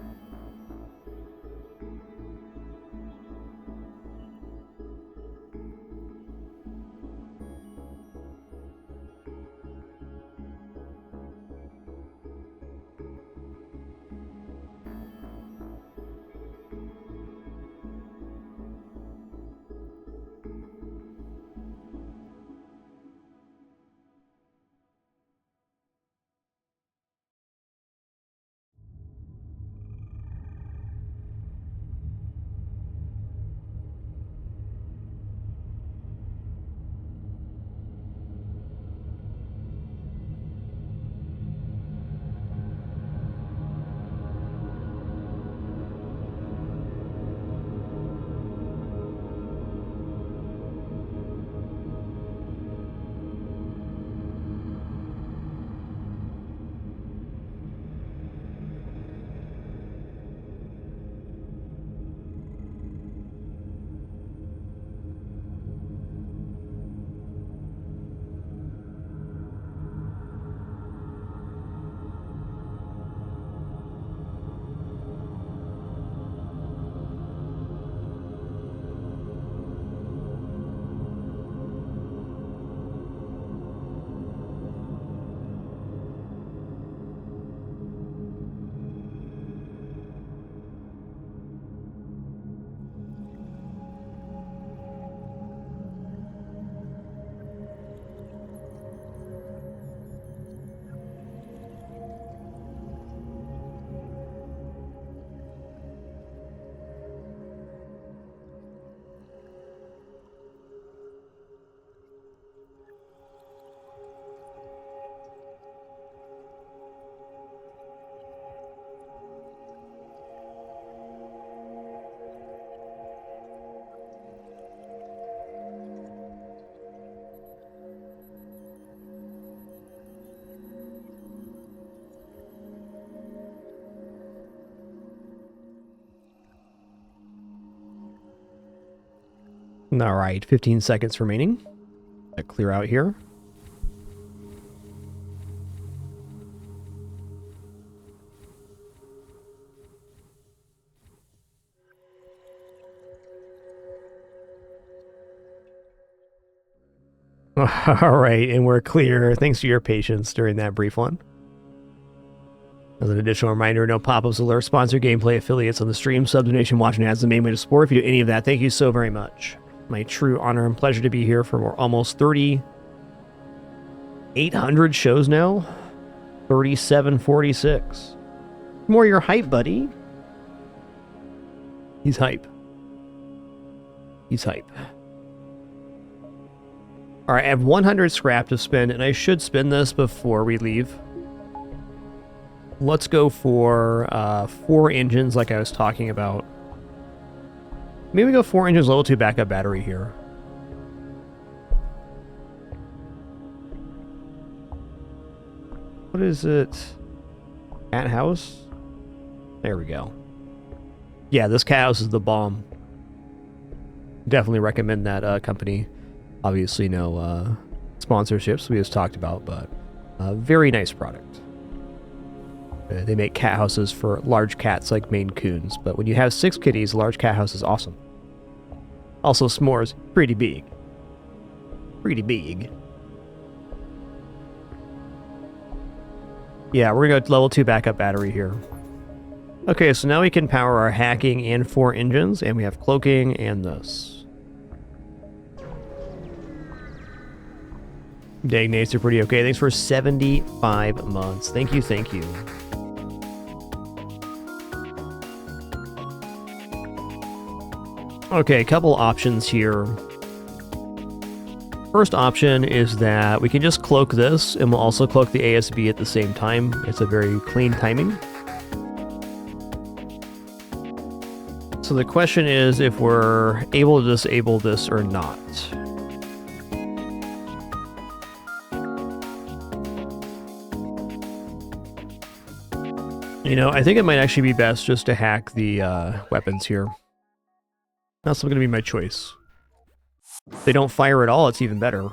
All right, 15 seconds remaining. Clear out here. All right, and we're clear. Thanks for your patience during that brief one. As an additional reminder, no pop-ups, alerts, sponsor gameplay, affiliates on the stream, sub donation, watching ads, the main way to support. If you do any of that, thank you so very much. My true honor and pleasure to be here for almost 3,800 shows now. 3746. More your hype, buddy. He's hype. He's hype. All right, I have 100 scrap to spend, and I should spend this before we leave. Let's go for 4 engines like I was talking about. Maybe we go 4 engines, level 2 backup battery here. What is it? Cat house? There we go. Yeah, this cat house is the bomb. Definitely recommend that company. Obviously no sponsorships we just talked about, but very nice product. They make cat houses for large cats like Maine Coons, but when you have 6 kitties, a large cat house is awesome. Also, s'mores, pretty big. Pretty big. Yeah, we're gonna go level 2 backup battery here. Okay, so now we can power our hacking and 4 engines, and we have cloaking and this. Dang, Nates are pretty okay. Thanks for 75 months. Thank you, thank you. Okay, a couple options here. First option is that we can just cloak this, and we'll also cloak the ASB at the same time. It's a very clean timing. So the question is if we're able to disable this or not. You know, I think it might actually be best just to hack the weapons here. That's going to be my choice. If they don't fire at all, it's even better.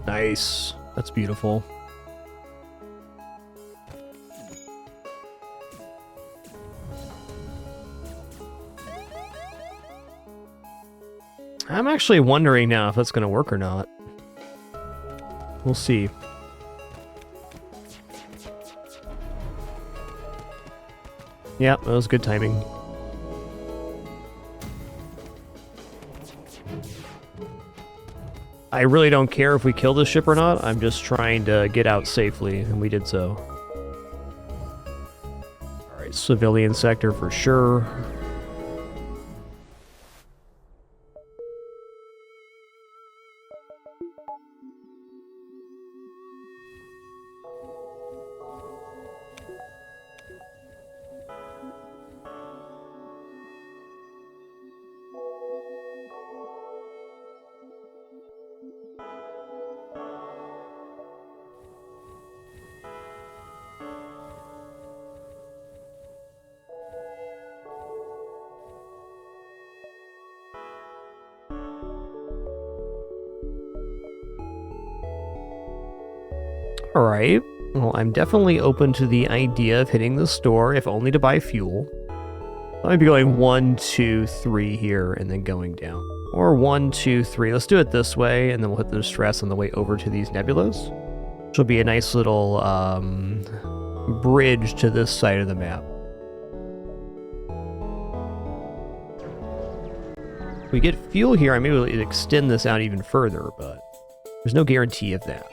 Nice. That's beautiful. I'm actually wondering now if that's going to work or not. We'll see. Yeah, that was good timing. I really don't care if we kill this ship or not. I'm just trying to get out safely, and we did so. Alright, civilian sector for sure. Alright, well, I'm definitely open to the idea of hitting the store, if only to buy fuel. I might be going 1, 2, 3 here, and then going down. Or 1, 2, 3. Let's do it this way, and then we'll hit the distress on the way over to these nebulas. Which will be a nice little bridge to this side of the map. If we get fuel here, I may be able to extend this out even further, but there's no guarantee of that.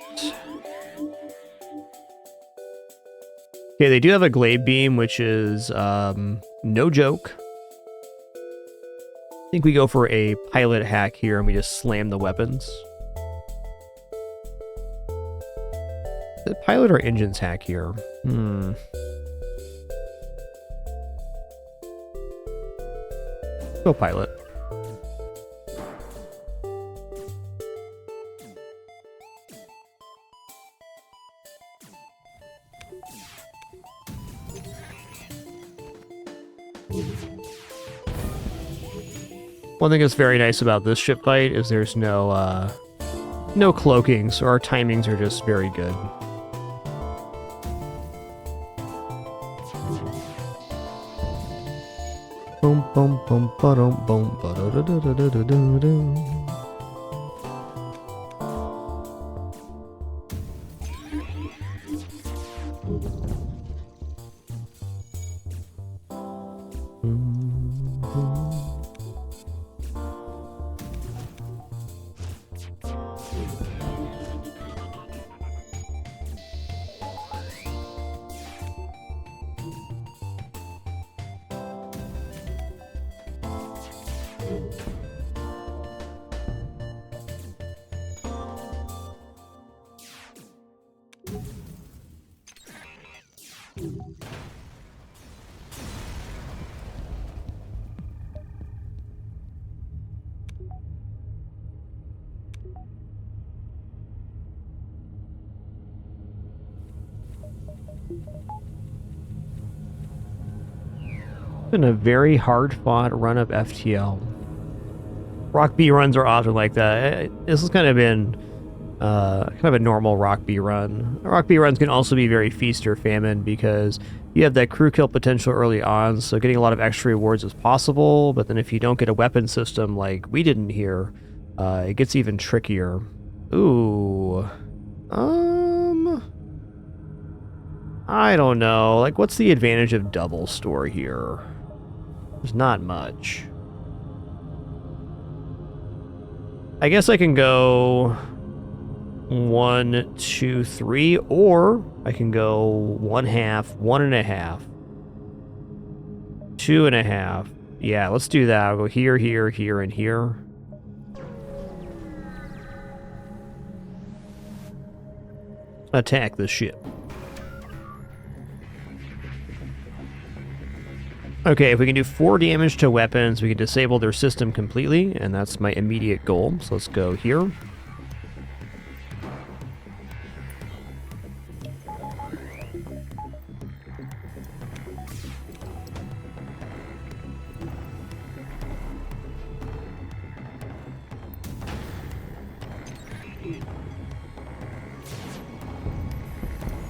Okay, they do have a glaive beam, which is no joke. I think we go for a pilot hack here and we just slam the weapons. The pilot or engines hack here? Go pilot. One thing that's very nice about this ship fight is there's no cloaking, so our timings are just very good. Boom, boom, boom, ba-dum, boom, ba-da-da-da-da-da-da-da. Been a very hard-fought run of FTL. Rock B runs are often like that. This has kind of been kind of a normal Rock B run. Rock B runs can also be very feast or famine because you have that crew kill potential early on, so getting a lot of extra rewards is possible, but then if you don't get a weapon system like we didn't here, it gets even trickier. Ooh. I don't know. Like, what's the advantage of double store here? There's not much. I guess I can go 1, 2, 3, or I can go 1/2, 1.5, 2.5. Yeah, let's do that. I'll go here, here, here, and here. Attack the ship. Okay, if we can do 4 damage to weapons, we can disable their system completely, and that's my immediate goal. So let's go here.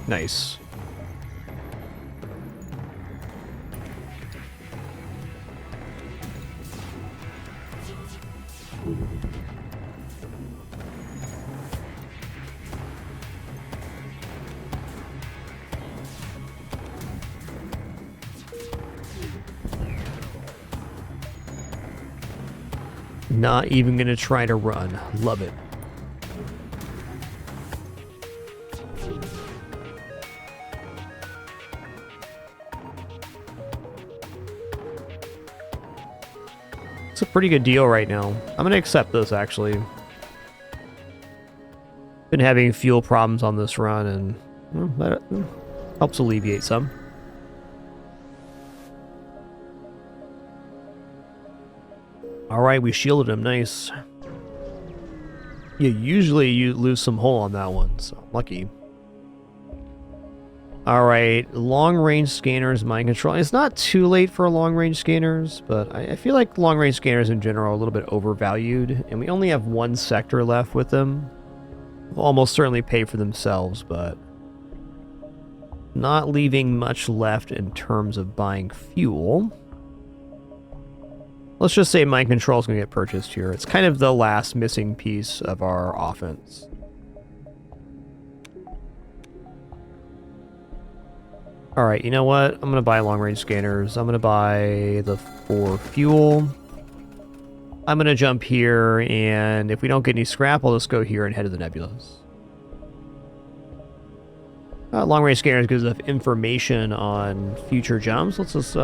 Nice. Not even gonna try to run. Love it. It's a pretty good deal right now. I'm gonna accept this, actually. Been having fuel problems on this run, and well, that helps alleviate some. Alright, we shielded him. Nice. Yeah, usually you lose some hull on that one, so lucky. Alright, long-range scanners, mind control. It's not too late for long-range scanners, but I feel like long-range scanners in general are a little bit overvalued, and we only have 1 sector left with them. Will almost certainly pay for themselves, but not leaving much left in terms of buying fuel. Let's just say mind control is going to get purchased here. It's kind of the last missing piece of our offense. Alright, you know what? I'm going to buy long-range scanners. I'm going to buy the 4 fuel. I'm going to jump here, and if we don't get any scrap, I'll just go here and head to the nebulas. Long-range scanners gives us information on future jumps. Let's just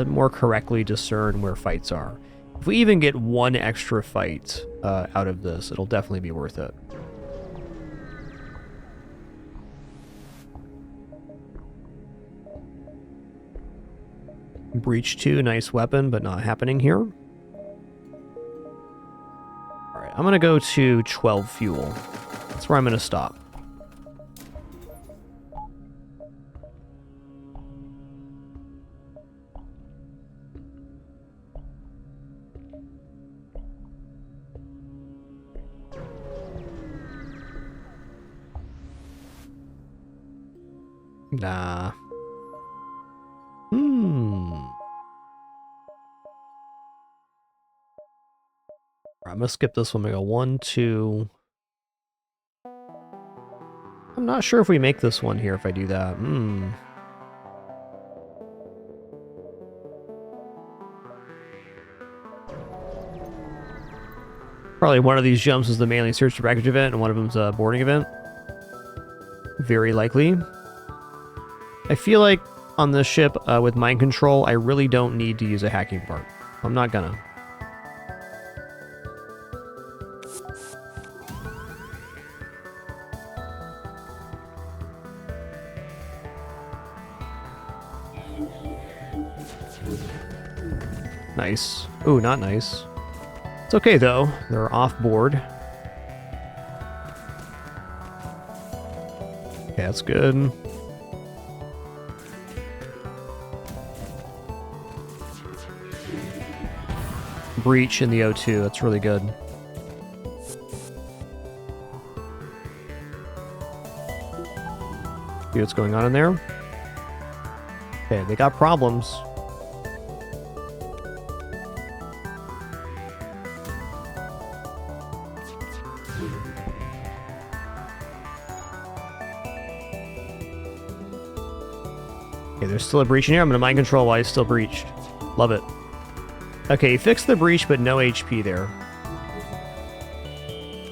more correctly discern where fights are. If we even get 1 extra fight out of this, it'll definitely be worth it. Breach 2, nice weapon, but not happening here. Alright, I'm going to go to 12 fuel. That's where I'm going to stop. Nah. I'm gonna skip this one. We go 1, 2. I'm not sure if we make this one here if I do that. Probably one of these jumps is the mainly search the wreckage event, and one of them's a boarding event. Very likely. I feel like on this ship with mind control, I really don't need to use a hacking part. I'm not gonna. Nice. Ooh, not nice. It's okay, though. They're off board. Okay, that's good. Breach in the O2. That's really good. See what's going on in there? Okay, they got problems. Okay, there's still a breach in here. I'm going to mind control while he's still breached. Love it. Okay, he fixed the breach, but no HP there.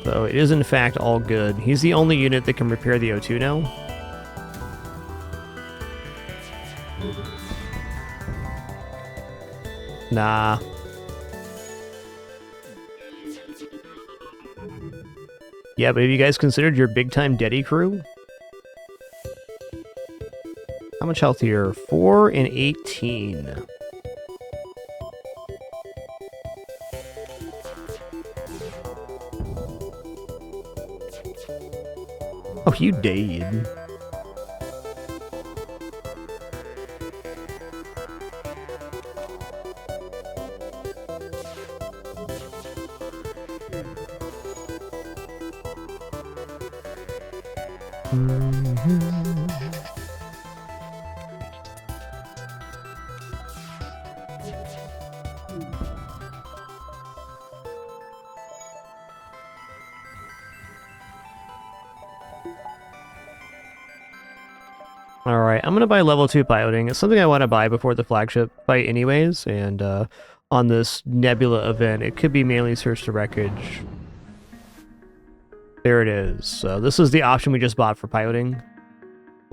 So it is, in fact, all good. He's the only unit that can repair the O2 now. Nah. Yeah, but have you guys considered your big-time Deddy crew? How much health here? 4 and 18. Oh, you did. Alright, I'm going to buy level 2 piloting. It's something I want to buy before the flagship fight anyways, and on this Nebula event, it could be mainly search the wreckage. There it is. So this is the option we just bought for piloting.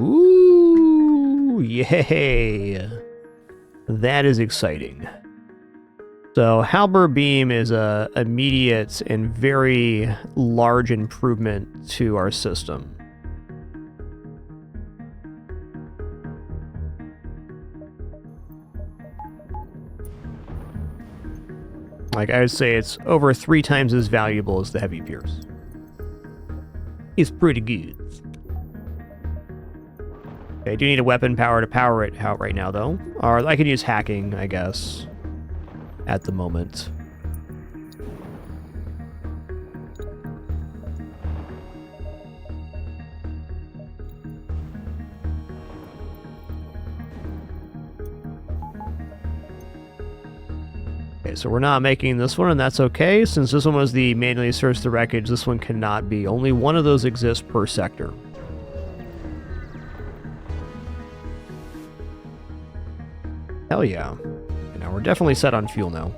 Ooh, yay! That is exciting. So Halberd Beam is a immediate and very large improvement to our system. Like, I would say it's over 3 times as valuable as the Heavy Pierce. It's pretty good. Okay, I do need a weapon power to power it out right now, though. Or I can use hacking, I guess, at the moment. Okay, so we're not making this one, and that's okay. Since this one was the manually search the wreckage, this one cannot be. Only one of those exists per sector. Hell yeah. Okay, now we're definitely set on fuel now.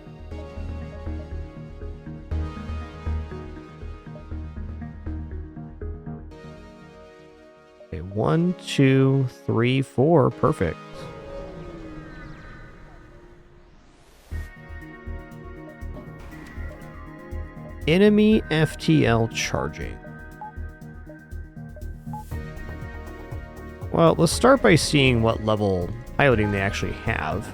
Okay, 1, 2, 3, 4. Perfect. Enemy FTL charging. Well, let's start by seeing what level piloting they actually have.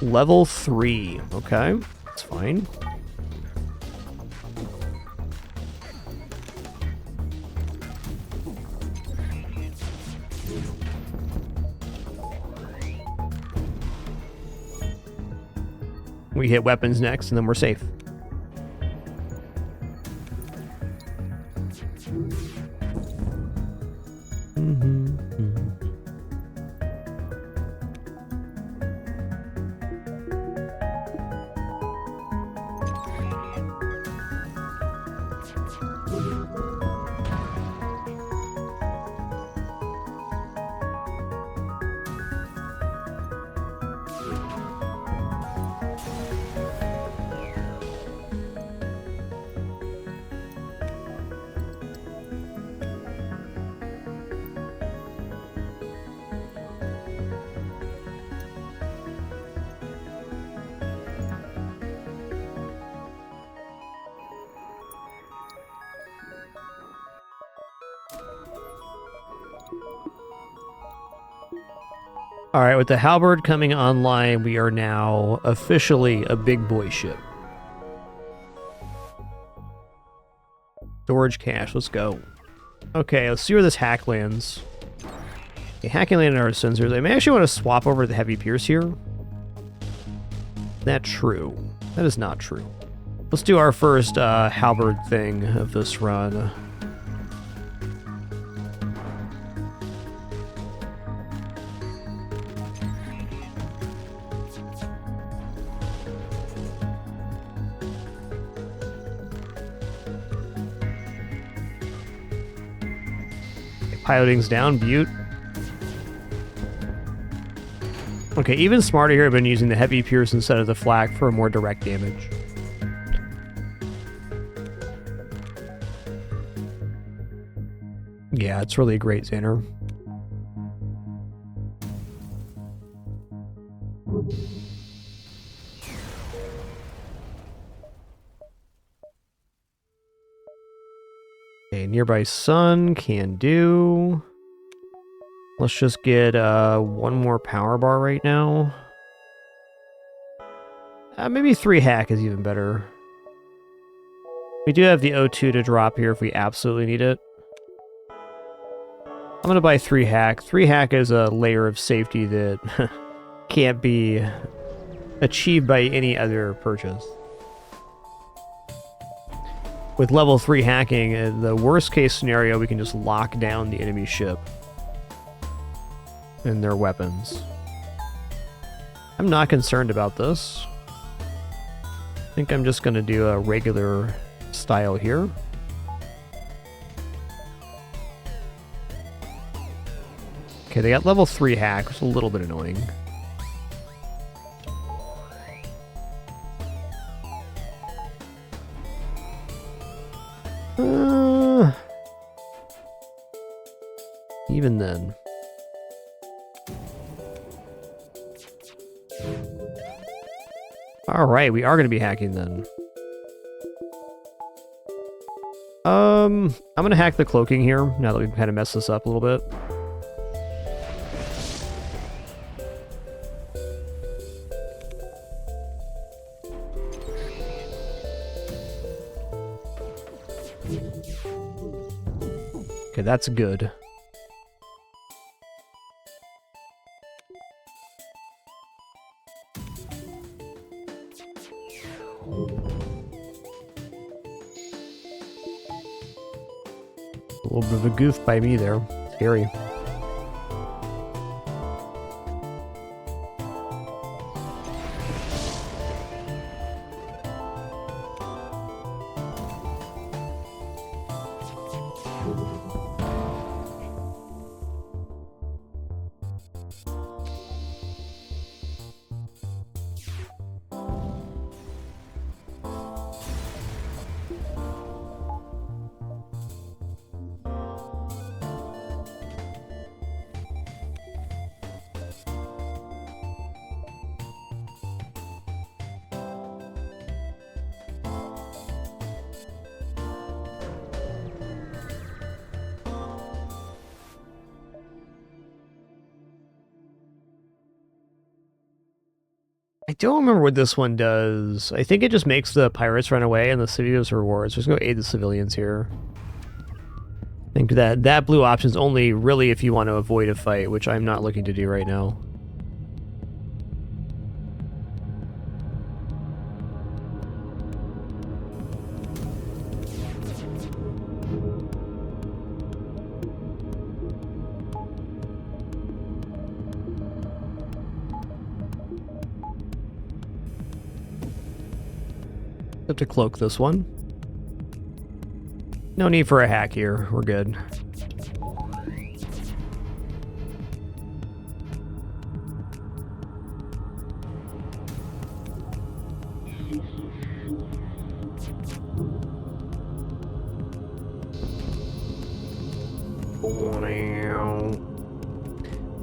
Level 3. Okay, that's fine. We hit weapons next, and then we're safe. All right, with the halberd coming online, we are now officially a big boy ship. Storage cache, let's go. Okay, let's see where this hack lands. Okay, hacking landed our sensors. I may actually want to swap over to the heavy pierce here. Is that true? That is not true. Let's do our first halberd thing of this run. Piloting's down, Butte. Okay, even smarter here, I've been using the heavy pierce instead of the flak for more direct damage. Yeah, it's really a great Xander. Okay, nearby sun can do. Let's just get one more power bar right now. Maybe 3 hack is even better. We do have the O2 to drop here if we absolutely need it. I'm going to buy 3 hack. 3 hack is a layer of safety that can't be achieved by any other purchase. With level 3 hacking, in the worst case scenario, we can just lock down the enemy ship and their weapons. I'm not concerned about this. I think I'm just going to do a regular style here. Okay, they got level 3 hack, which is a little bit annoying. Even then. Alright, we are going to be hacking then. I'm going to hack the cloaking here, now that we've kind of messed this up a little bit. Okay, that's good. A little bit of a goof by me there. Scary. I don't remember what this one does. I think it just makes the pirates run away and the city gives rewards. Just go aid the civilians here. I think that blue option is only really if you want to avoid a fight, which I'm not looking to do right now. Have to cloak this one. No need for a hack here. We're good.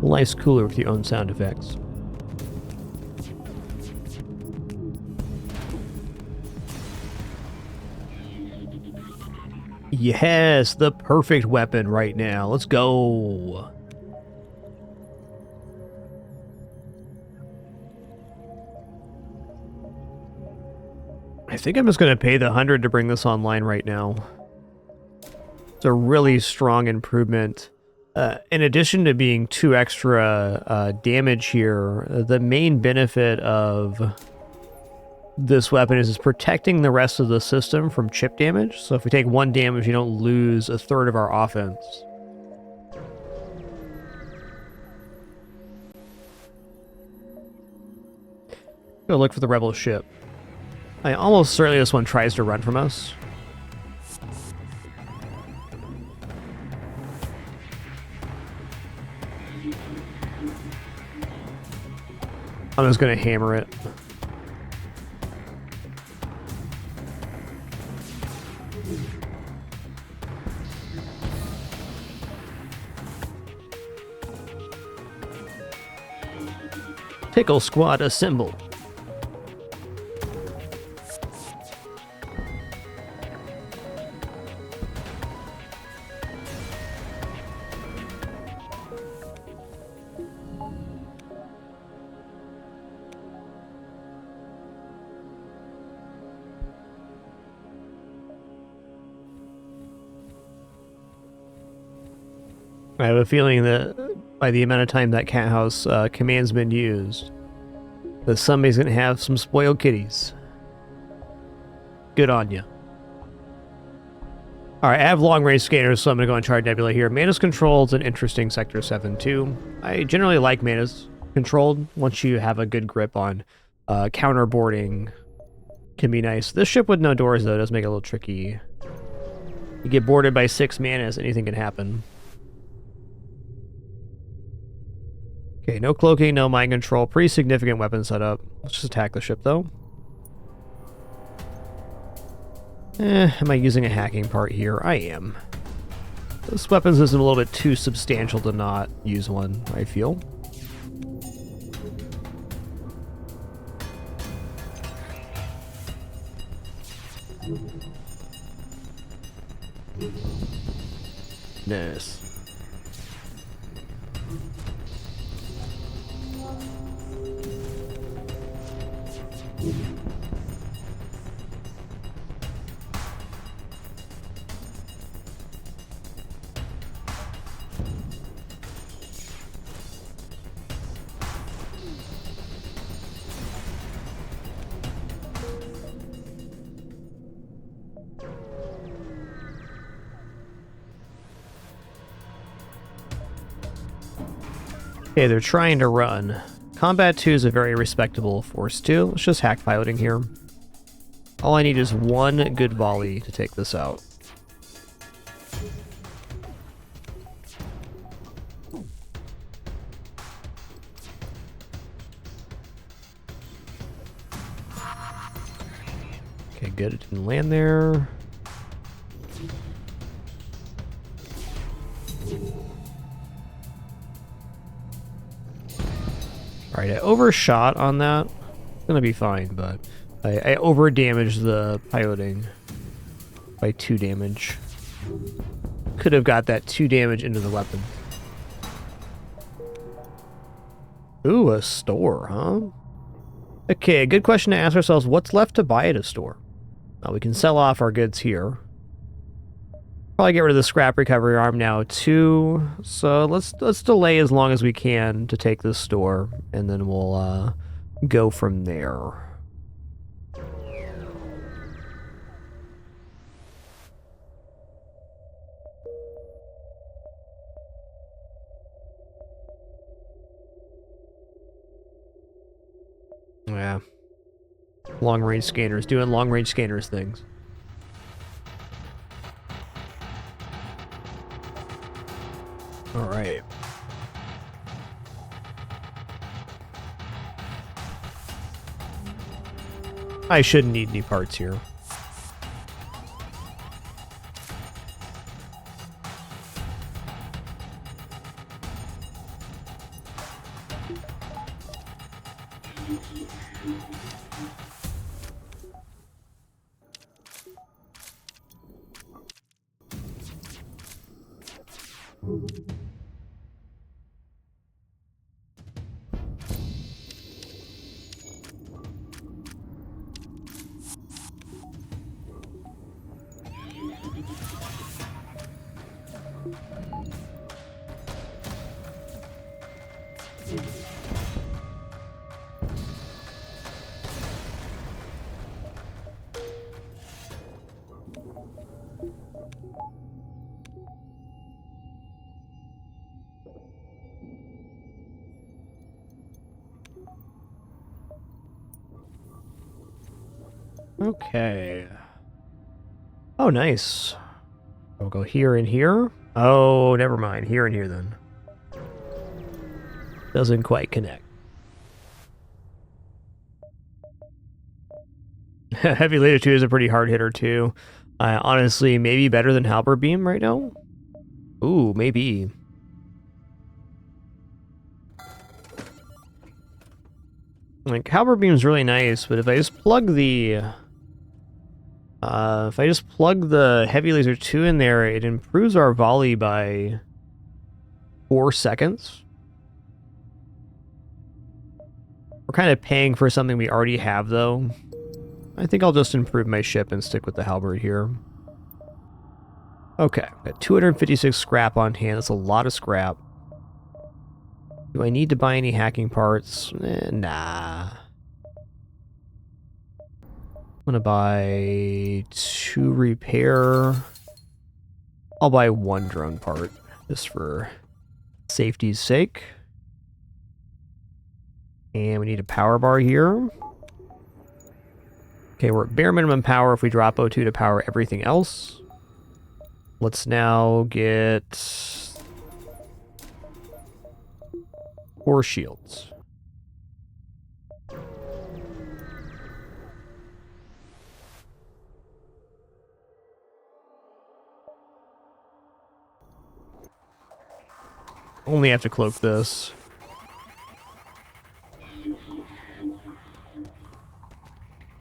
Life's cooler with your own sound effects. Yes, the perfect weapon right now. Let's go. I think I'm just going to pay the 100 to bring this online right now. It's a really strong improvement. In addition to being 2 extra damage here, the main benefit of this weapon is protecting the rest of the system from chip damage. So if we take 1 damage, you don't lose a third of our offense. Go look for the rebel ship. I almost certainly this one tries to run from us. I'm just going to hammer it. Pickle squad assemble. I have a feeling that by the amount of time that cat house command's been used, that somebody's going to have some spoiled kitties. Good on you. Alright, I have long-range scanners, so I'm going to go and try Nebula here. Manus controlled an interesting Sector 7 too. I generally like Manus controlled. Once you have a good grip on counterboarding, can be nice. This ship with no doors, though, does make it a little tricky. You get boarded by 6 Manus, anything can happen. Okay, no cloaking, no mind control. Pretty significant weapon setup. Let's just attack the ship, though. Am I using a hacking part here? I am. This weapon system is a little bit too substantial to not use one, I feel. Nice. Okay, they're trying to run. Combat 2 is a very respectable Force 2. Let's just hack piloting here. All I need is 1 good volley to take this out. Okay, good. It didn't land there. Alright, I overshot on that. It's gonna be fine, but I over-damaged the piloting by 2 damage. Could have got that 2 damage into the weapon. Ooh, a store, huh? Okay, a good question to ask ourselves, what's left to buy at a store? We can sell off our goods here. Probably get rid of the scrap recovery arm now too. So let's delay as long as we can to take this store, and then we'll go from there. Yeah. Long-range scanners, doing long-range scanners things. All right. I shouldn't need any parts here. Okay. Oh, nice. I'll go here and here. Oh, never mind. Here and here, then. Doesn't quite connect. Heavy Laser 2 is a pretty hard hitter, too. Honestly, maybe better than Halberd Beam right now? Ooh, maybe. Like, Halberd Beam's really nice, but if I just plug the... Heavy Laser 2 in there, it improves our volley by 4 seconds. We're kind of paying for something we already have, though. I think I'll just improve my ship and stick with the halberd here. Okay, got 256 scrap on hand. That's a lot of scrap. Do I need to buy any hacking parts? Nah. I'm gonna buy 2 repair. I'll buy 1 drone part, just for safety's sake. And we need a power bar here. Okay, we're at bare minimum power if we drop O2 to power everything else. Let's now get 4 shields. Only have to cloak this.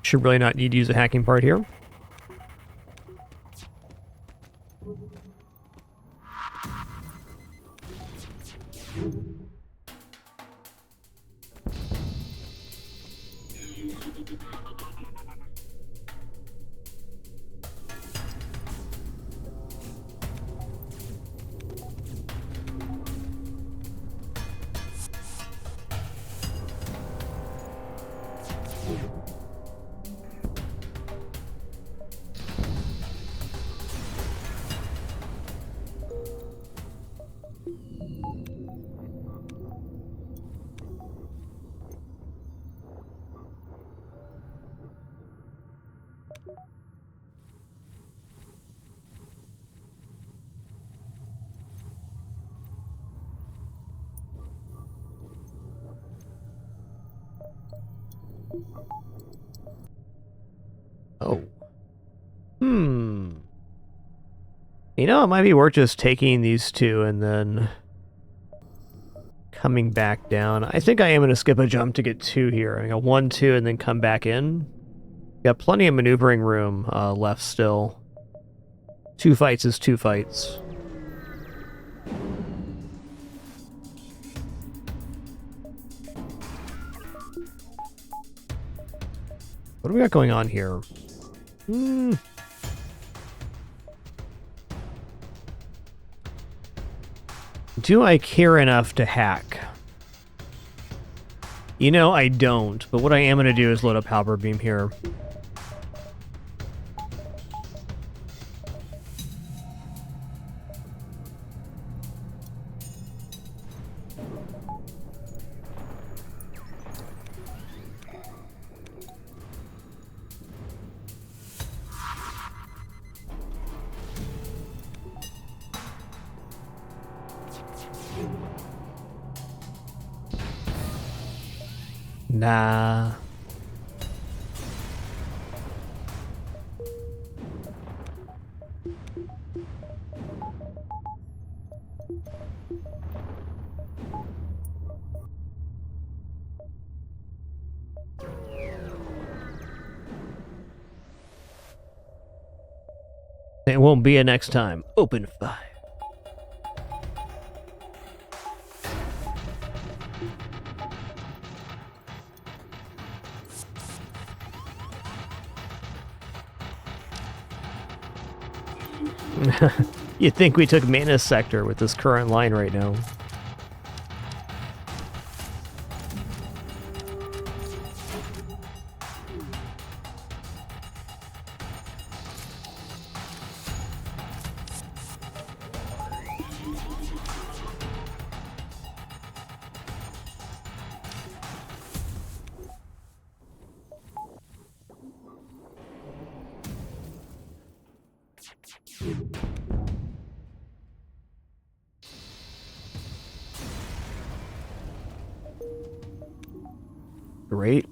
Should really not need to use a hacking part here. Oh. You know, it might be worth just taking these 2 and then coming back down. I think I am going to skip a jump to get 2 here. I got 1, 2, and then come back in. Got plenty of maneuvering room left still. 2 fights is 2 fights. What do we got going on here? Do I care enough to hack? You know, I don't, but what I am going to do is load up Halberd Beam here. Nah. It won't be a next time. Open fire. You'd think we took Mana Sector with this current line right now. Great.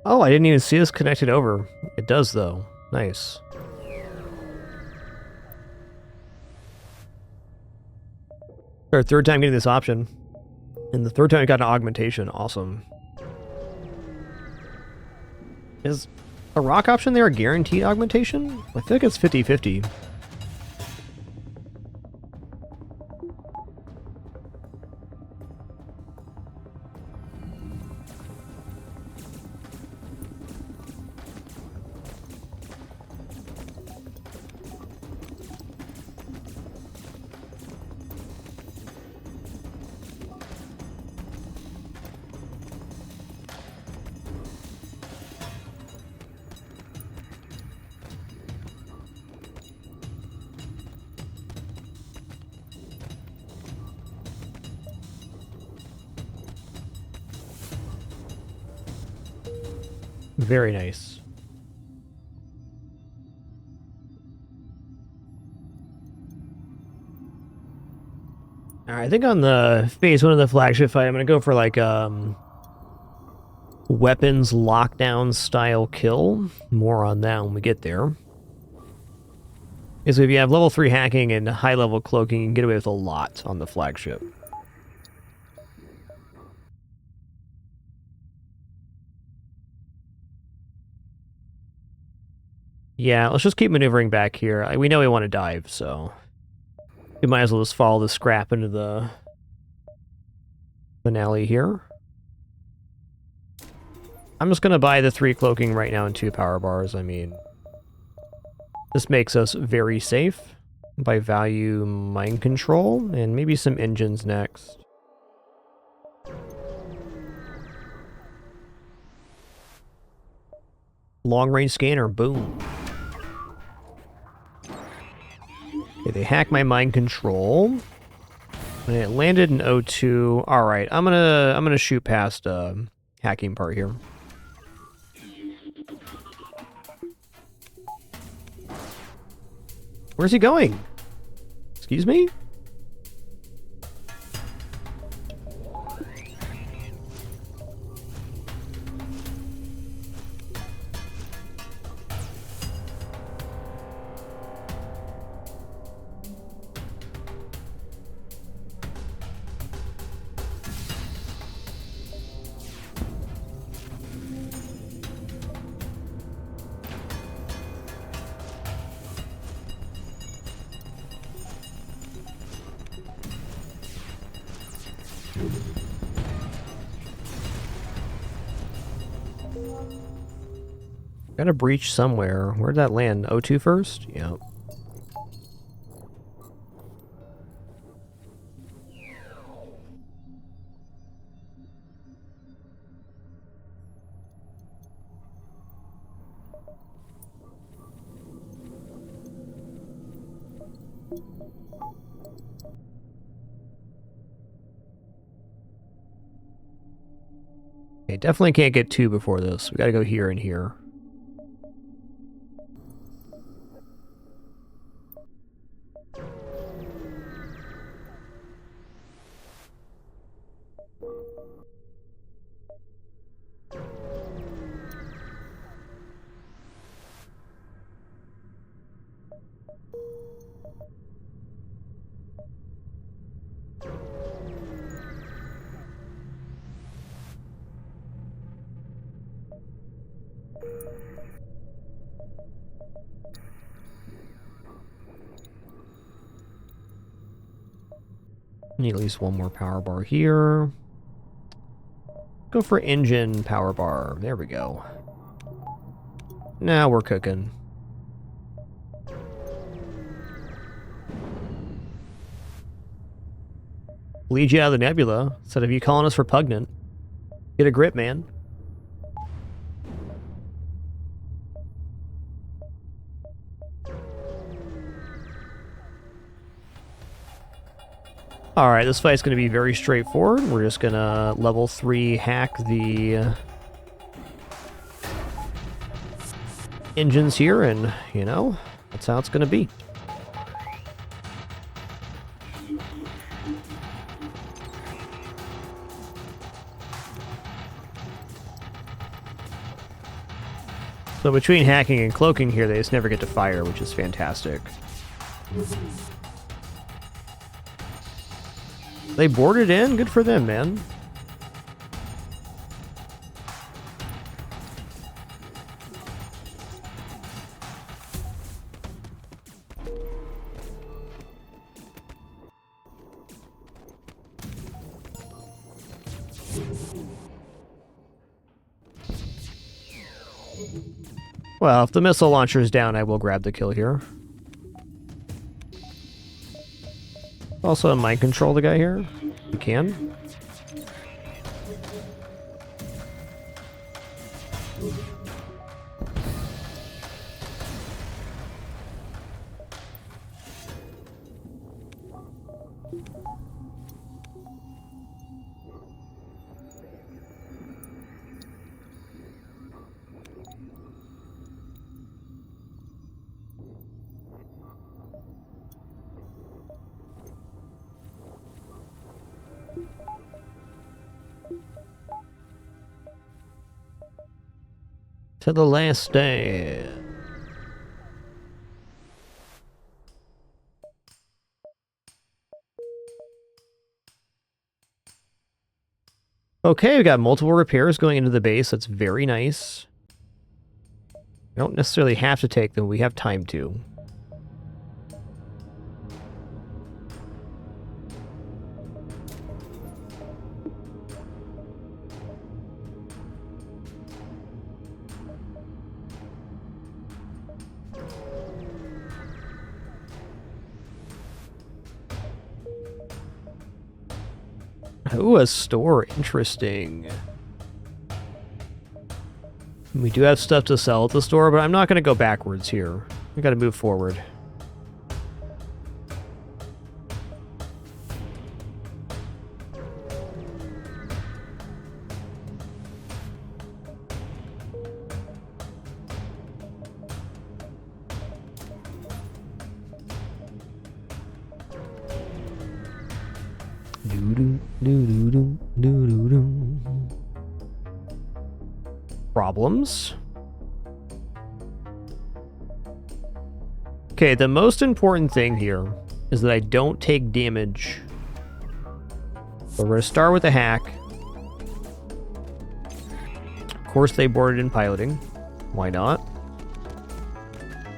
Oh, I didn't even see this connected over. It does, though. Nice. Our third time getting this option. And the third time I got an augmentation. Awesome. Is a rock option there a guaranteed augmentation? I think it's 50-50. Very nice. Alright, I think on the phase 1 of the flagship fight, I'm gonna go for like weapons lockdown style kill. More on that when we get there. Because if you have level 3 hacking and high level cloaking, you can get away with a lot on the flagship. Yeah, let's just keep maneuvering back here. We know we want to dive, so we might as well just follow the scrap into the finale here. I'm just going to buy the 3 cloaking right now and 2 power bars. I mean, this makes us very safe. By value, mind control, and maybe some engines next. Long range scanner, boom. Okay, they hacked my mind control. And it landed in O2. Alright, I'm gonna shoot past hacking part here. Where's he going? Excuse me? Got a breach somewhere. Where'd that land? O2 first? Yep. Okay, definitely can't get 2 before this. We gotta go here and here. Need at least 1 more power bar here. Go for engine power bar. There we go. Now we're cooking. Lead you out of the nebula. Instead of you calling us repugnant. Get a grip, man. Alright, this fight's going to be very straightforward. We're just going to level 3 hack the engines here, and, you know, that's how it's going to be. So between hacking and cloaking here, they just never get to fire, which is fantastic. They boarded in? Good for them, man. Well, if the missile launcher is down, I will grab the kill here. Also, mind control the guy here. You can. To the last day. Okay, we got multiple repairs going into the base. That's very nice. We don't necessarily have to take them. We have time to. Ooh, a store. Interesting. We do have stuff to sell at the store, but I'm not going to go backwards here. We got to move forward. Problems. Okay, the most important thing here is that I don't take damage. So we're going to start with a hack. Of course, they boarded in piloting. Why not?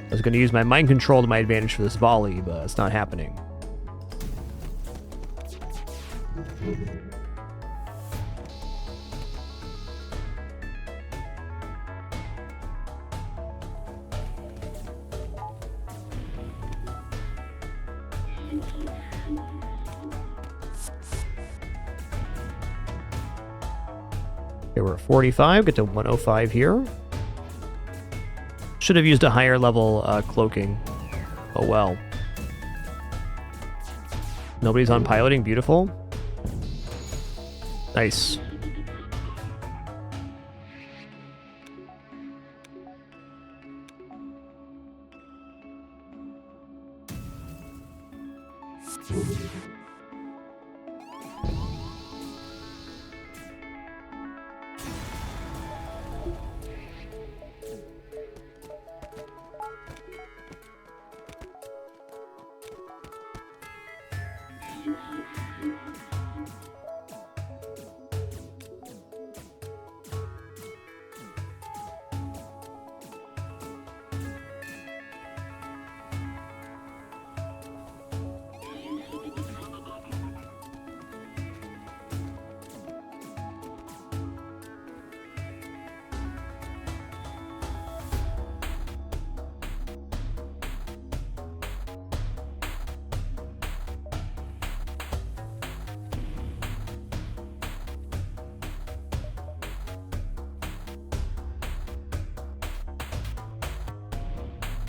I was going to use my mind control to my advantage for this volley, but it's not happening. Okay, we're at 45, get to 105 here. Should have used a higher level cloaking. Oh well. Nobody's on piloting, beautiful. Nice.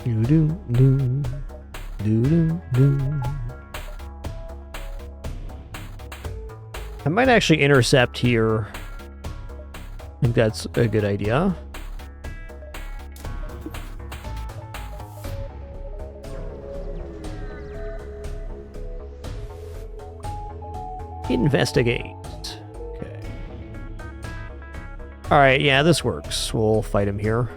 Do do do do do do. I might actually intercept here. I think that's a good idea. Investigate. Okay. Alright, yeah, this works. We'll fight him here.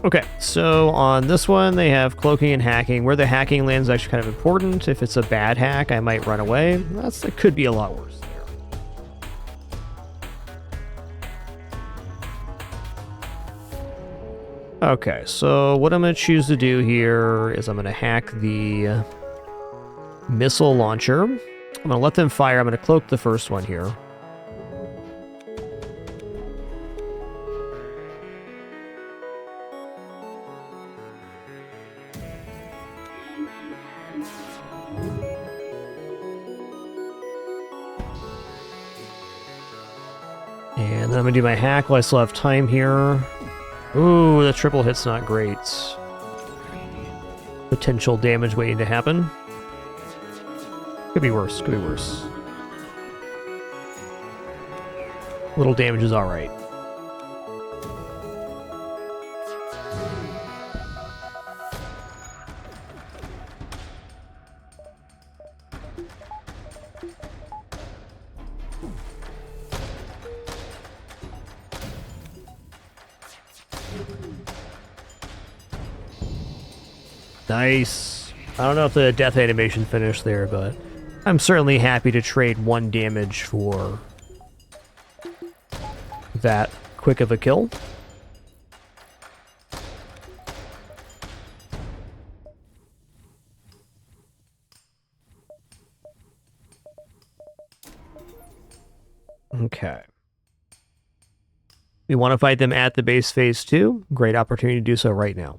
Okay, so on this one, they have cloaking and hacking. Where the hacking lands is actually kind of important. If it's a bad hack, I might run away. That could be a lot worse there. Okay, so what I'm going to choose to do here is I'm going to hack the missile launcher. I'm going to let them fire. I'm going to cloak the first one here. And then I'm going to do my hack while I still have time here. Ooh, the triple hit's not great. Potential damage waiting to happen. Could be worse, could be worse. Little damage is alright. Nice. I don't know if the death animation finished there, but I'm certainly happy to trade 1 damage for that quick of a kill. Okay. We want to fight them at the base phase 2. Great opportunity to do so right now.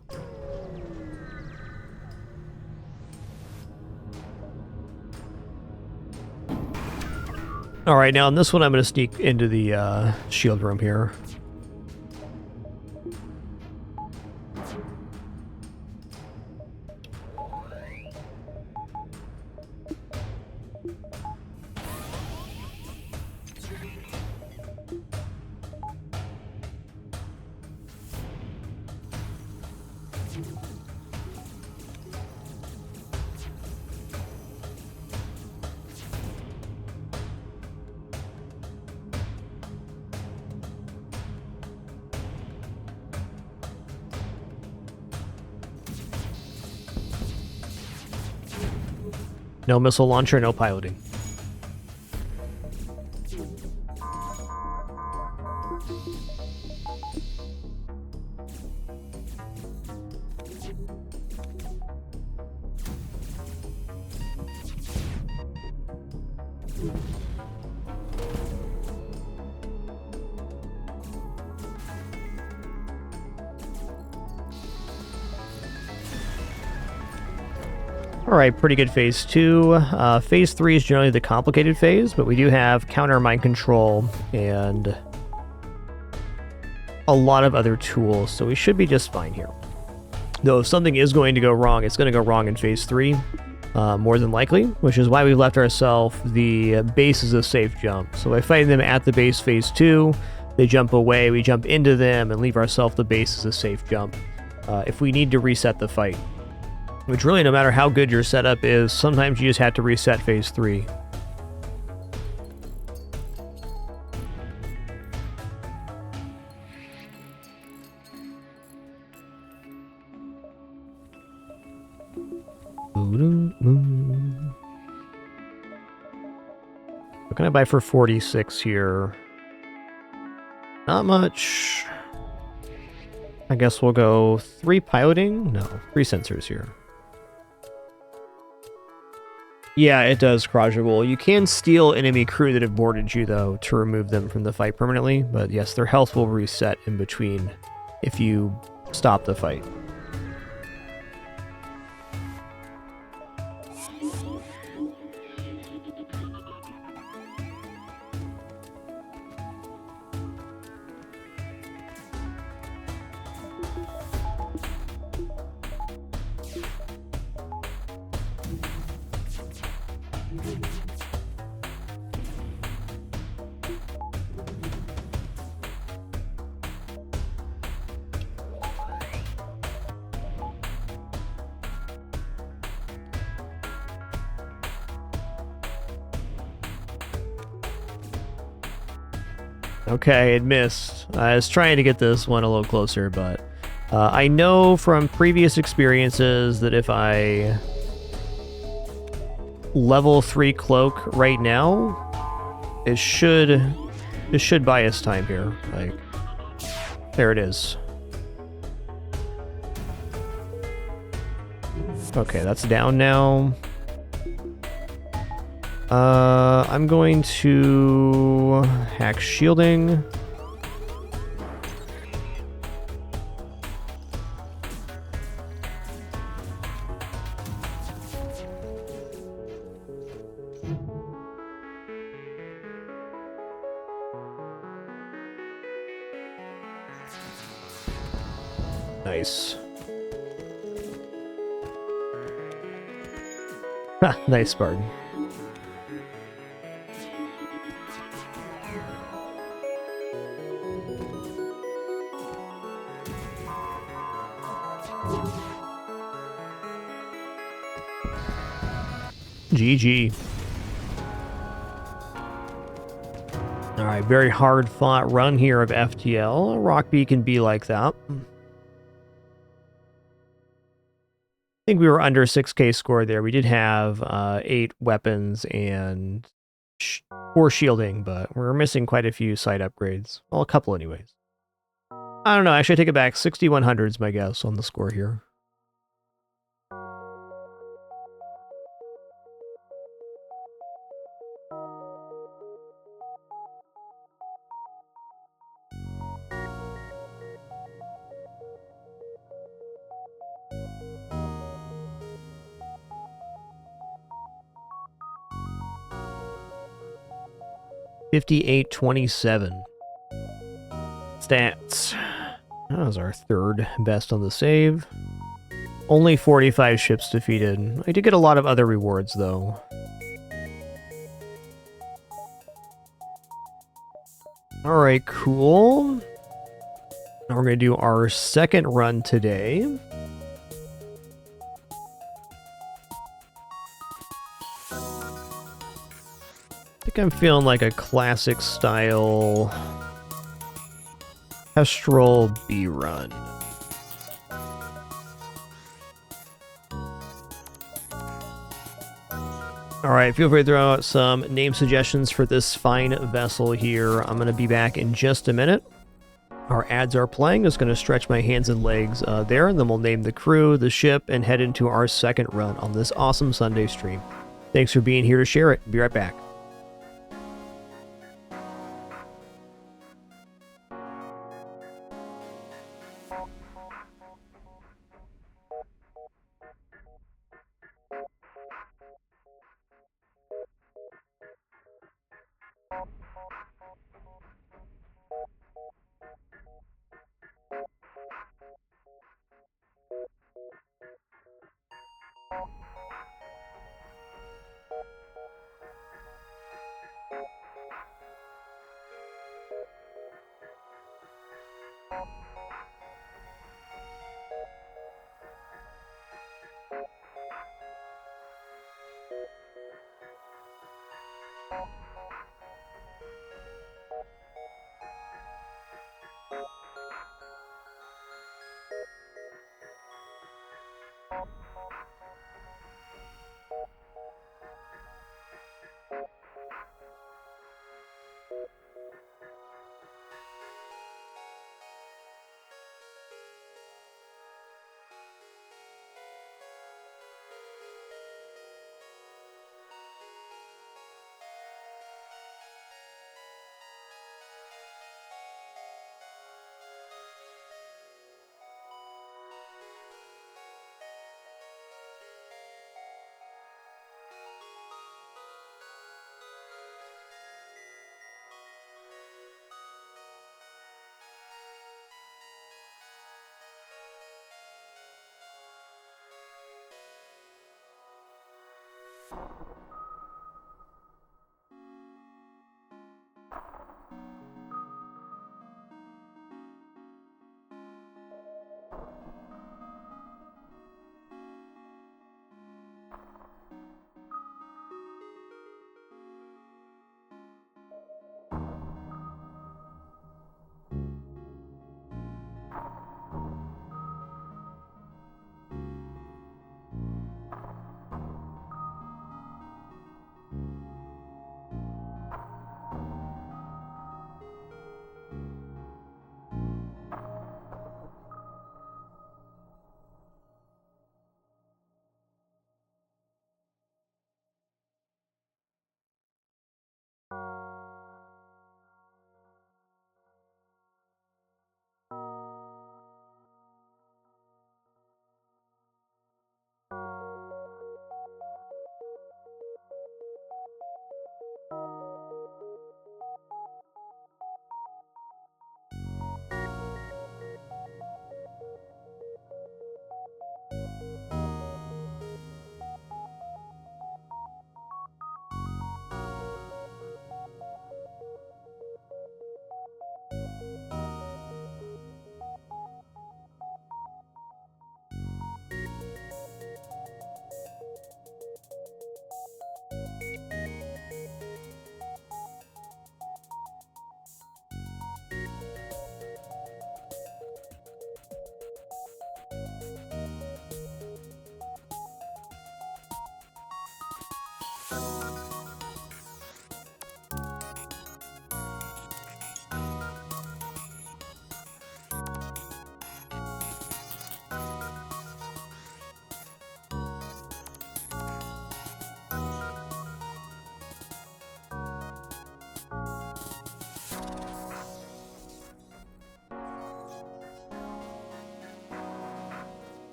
Alright, now on this one I'm going to sneak into the shield room here. No missile launcher, no piloting. Alright, pretty good phase 2. Phase 3 is generally the complicated phase, but we do have counter mind control and a lot of other tools, so we should be just fine here. Though if something is going to go wrong, it's going to go wrong in phase 3, more than likely, which is why we've left ourselves the base as a safe jump. So by fighting them at the base phase 2, they jump away, we jump into them, and leave ourselves the base as a safe jump. If we need to reset the fight. Which really, no matter how good your setup is, sometimes you just have to reset phase 3. What can I buy for 46 here? Not much. I guess we'll go 3 piloting? No, 3 sensors here. Yeah, it does Crajable. You can steal enemy crew that have boarded you, though, to remove them from the fight permanently. But yes, their health will reset in between if you stop the fight. Okay, it missed. I was trying to get this one a little closer, but I know from previous experiences that if I level 3 cloak right now, it should buy us time here. Like, there it is. Okay, that's down now. I'm going to hack shielding. Nice. Ha, nice, Spartan. GG. Alright, very hard fought run here of FTL. Rockbee can be like that. I think we were under 6k score there. We did have 8 weapons and 4 shielding, but we're missing quite a few side upgrades. Well, a couple anyways. I don't know, actually I take it back. 6100 is my guess on the score here. $58.27. Stats. That was our third best on the save. Only 45 ships defeated. I did get a lot of other rewards, though. Alright, cool. Now we're going to do our second run today. I think I'm feeling like a classic style Kestrel B run. Alright, feel free to throw out some name suggestions for this fine vessel here. I'm going to be back in just a minute. Our ads are playing. Just going to stretch my hands and legs there, and then we'll name the crew, the ship, and head into our second run on this awesome Sunday stream. Thanks for being here to share it. Be right back.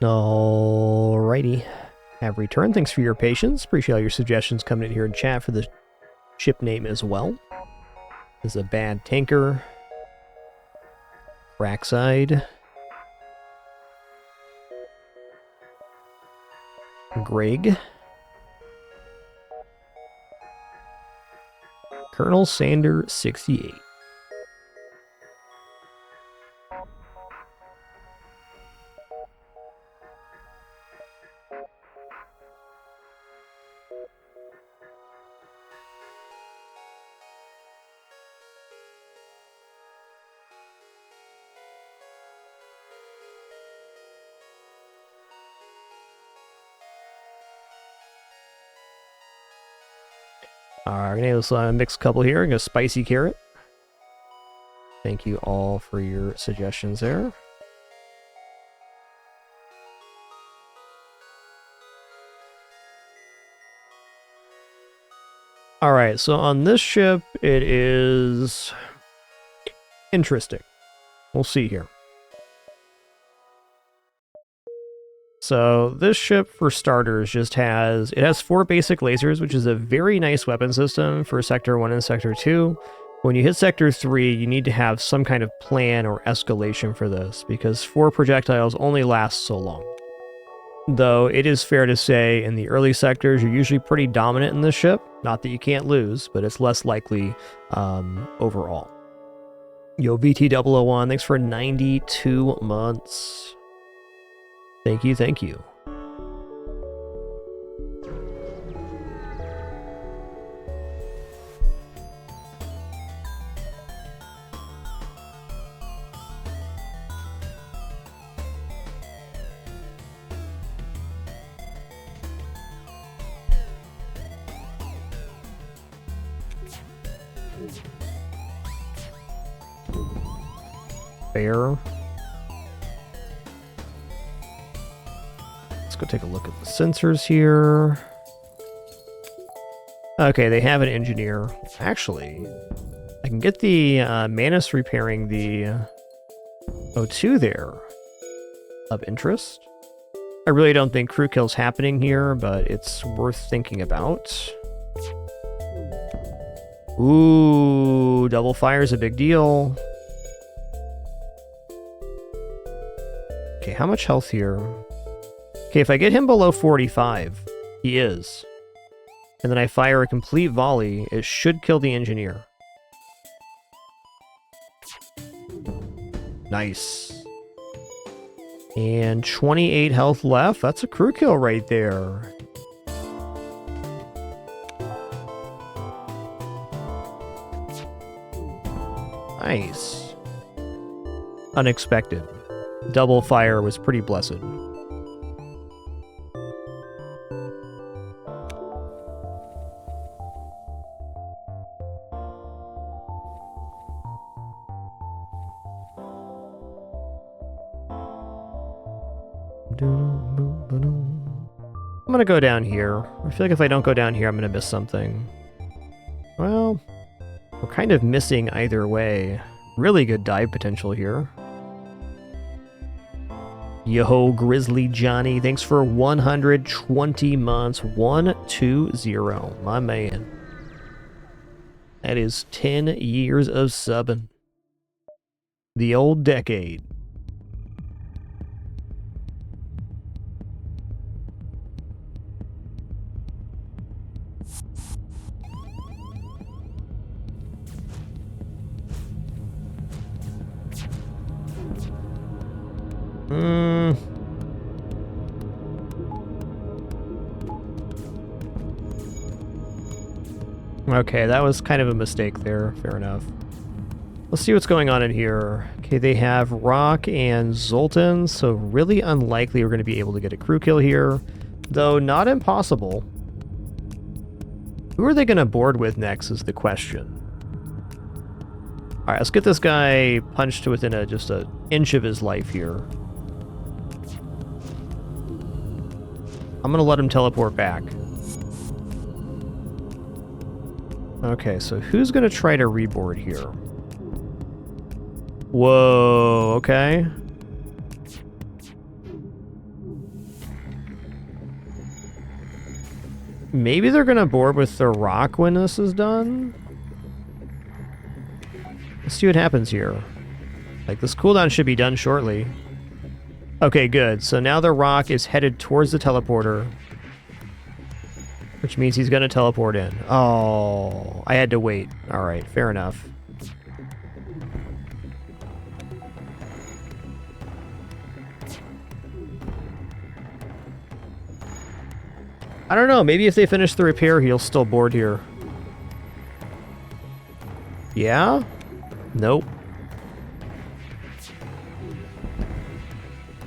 Alrighty. Have returned. Thanks for your patience. Appreciate all your suggestions coming in here in chat for the ship name as well. This is a bad tanker. Rackside. Greg. Colonel Sander 68. Alright, let's mix a couple here. I'm going to spicy carrot. Thank you all for your suggestions there. Alright, so on this ship, it is interesting. We'll see here. So this ship, for starters, just has 4 basic lasers, which is a very nice weapon system for Sector 1 and Sector 2. When you hit Sector 3, you need to have some kind of plan or escalation for this, because 4 projectiles only last so long. Though it is fair to say, in the early sectors, you're usually pretty dominant in this ship. Not that you can't lose, but it's less likely overall. Yo, VT001, thanks for 92 months. Thank you, thank you. Fair. Let's go take a look at the sensors here. Okay, they have an engineer. Actually, I can get the Manus repairing the O2 there of interest. I really don't think crew kill's happening here, but it's worth thinking about. Ooh, double fire is a big deal. Okay, how much health here? Okay, if I get him below 45, he is. And then I fire a complete volley, it should kill the engineer. Nice. And 28 health left. That's a crew kill right there. Nice. Unexpected. Double fire was pretty blessed. I'm gonna go down here. I feel like if I don't go down here, I'm gonna miss something. Well, we're kind of missing either way. Really good dive potential here. Yo, Grizzly Johnny, thanks for 120 months. 120, my man. That is 10 years of subbing. The old decade. Okay, that was kind of a mistake there. Fair enough. Let's see what's going on in here. Okay, they have Rock and Zoltan, so really unlikely we're going to be able to get a crew kill here, though not impossible. Who are they going to board with next is the question. Alright, let's get this guy punched to within just an inch of his life here. I'm going to let him teleport back. Okay, so who's going to try to reboard here? Whoa, okay. Maybe they're gonna board with the rock when this is done? Let's see what happens here. Like, this cooldown should be done shortly. Okay, good. So now the rock is headed towards the teleporter, which means he's gonna teleport in. Oh, I had to wait. Alright, fair enough. I don't know, maybe if they finish the repair, he'll still board here. Yeah? Nope.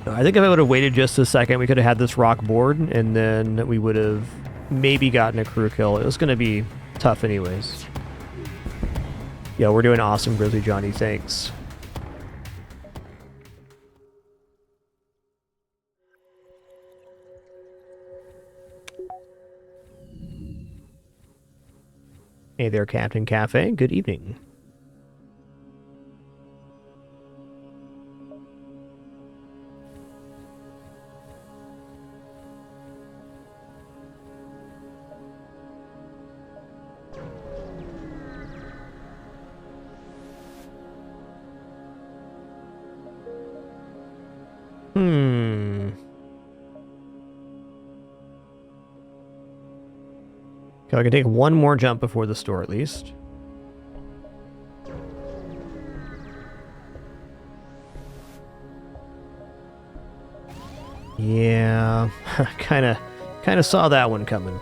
I think if I would have waited just a second, we could have had this rock board, and then we would have maybe gotten a crew kill. It was going to be tough anyways. Yeah, we're doing awesome, Grizzly Johnny, thanks. Hey there, Captain Cafe. Good evening. Okay, I can take one more jump before the store at least. Yeah, kind of saw that one coming.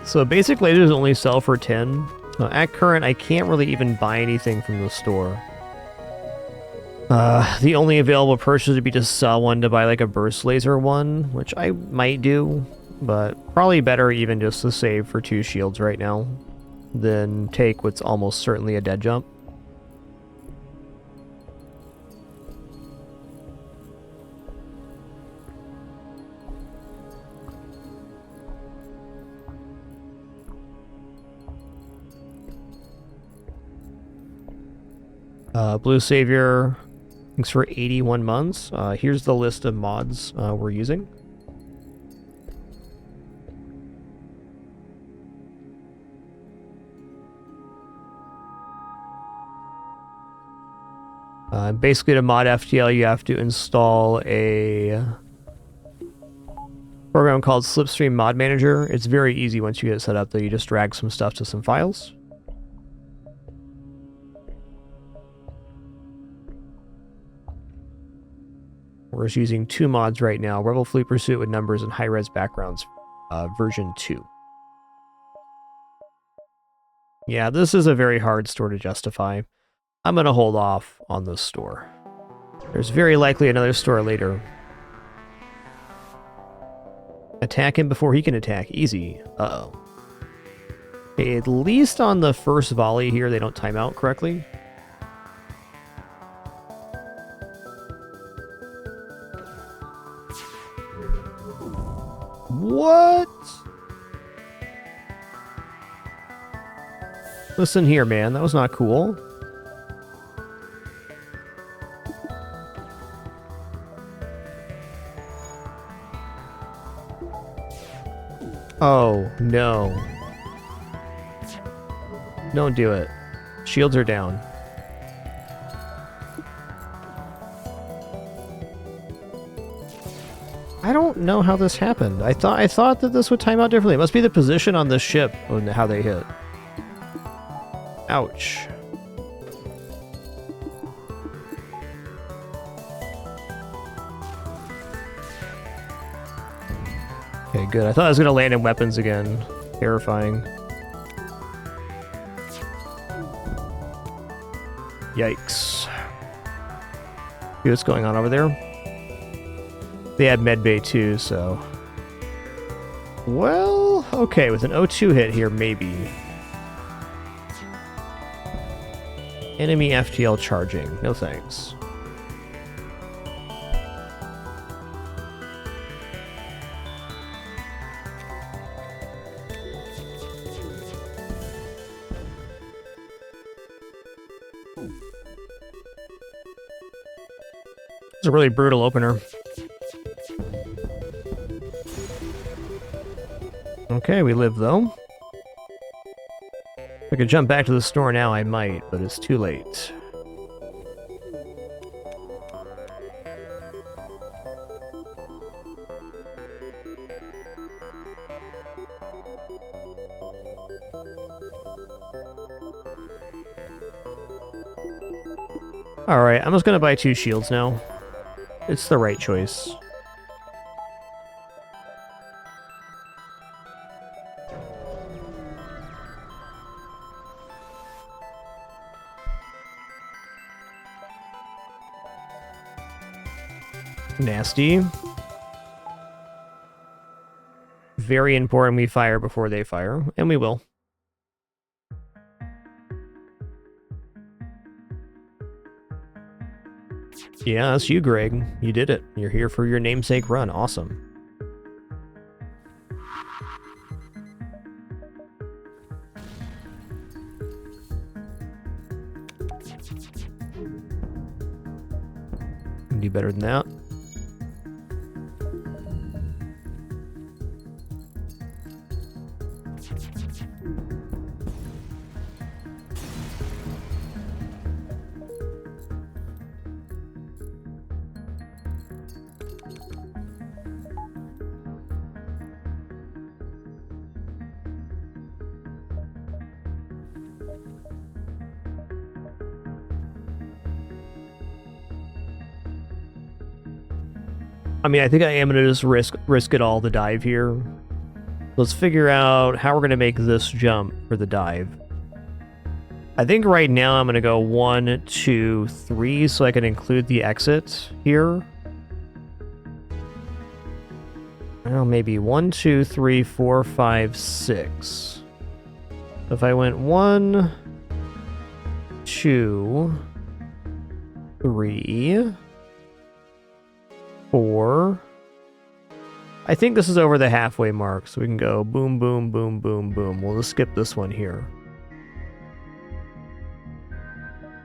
So basic lasers only sell for 10. At current, I can't really even buy anything from the store. The only available purchase would be to sell one to buy like a burst laser one, which I might do, but probably better even just to save for 2 shields right now than take what's almost certainly a dead jump. Blue Savior, thanks for 81 months. Here's the list of mods we're using. Basically, to mod FTL, you have to install a program called Slipstream Mod Manager. It's very easy once you get it set up, though. You just drag some stuff to some files. We're just using 2 mods right now. Rebel Fleet Pursuit with numbers and high-res backgrounds, version 2. Yeah, this is a very hard store to justify. I'm going to hold off on this store. There's very likely another store later. Attack him before he can attack. Easy. Uh-oh. Okay, at least on the first volley here, they don't time out correctly. What? Listen here, man. That was not cool. Oh, no. Don't do it. Shields are down. I don't know how this happened. I thought that this would time out differently. It must be the position on the ship and how they hit. Ouch. Okay, good. I thought I was going to land in weapons again. Terrifying. Yikes. See what's going on over there? They had medbay too, so... Well, okay, with an O2 hit here, maybe. Enemy FTL charging. No thanks. It's a really brutal opener. Okay, we live though. If I could jump back to the store now, I might, but it's too late. Alright, I'm just gonna buy 2 shields now. It's the right choice. Nasty. Very important we fire before they fire, and we will. Yeah, that's you, Greg. You did it. You're here for your namesake run. Awesome. Can do better than that. I mean, I think I am going to just risk it all to dive here. Let's figure out how we're going to make this jump for the dive. I think right now I'm going to go 1, 2, 3 so I can include the exit here. Well, maybe 1, 2, 3, 4, 5, 6. If I went 1, 2, 3, 4. I think this is over the halfway mark, so we can go boom, boom, boom, boom, boom. We'll just skip this one here.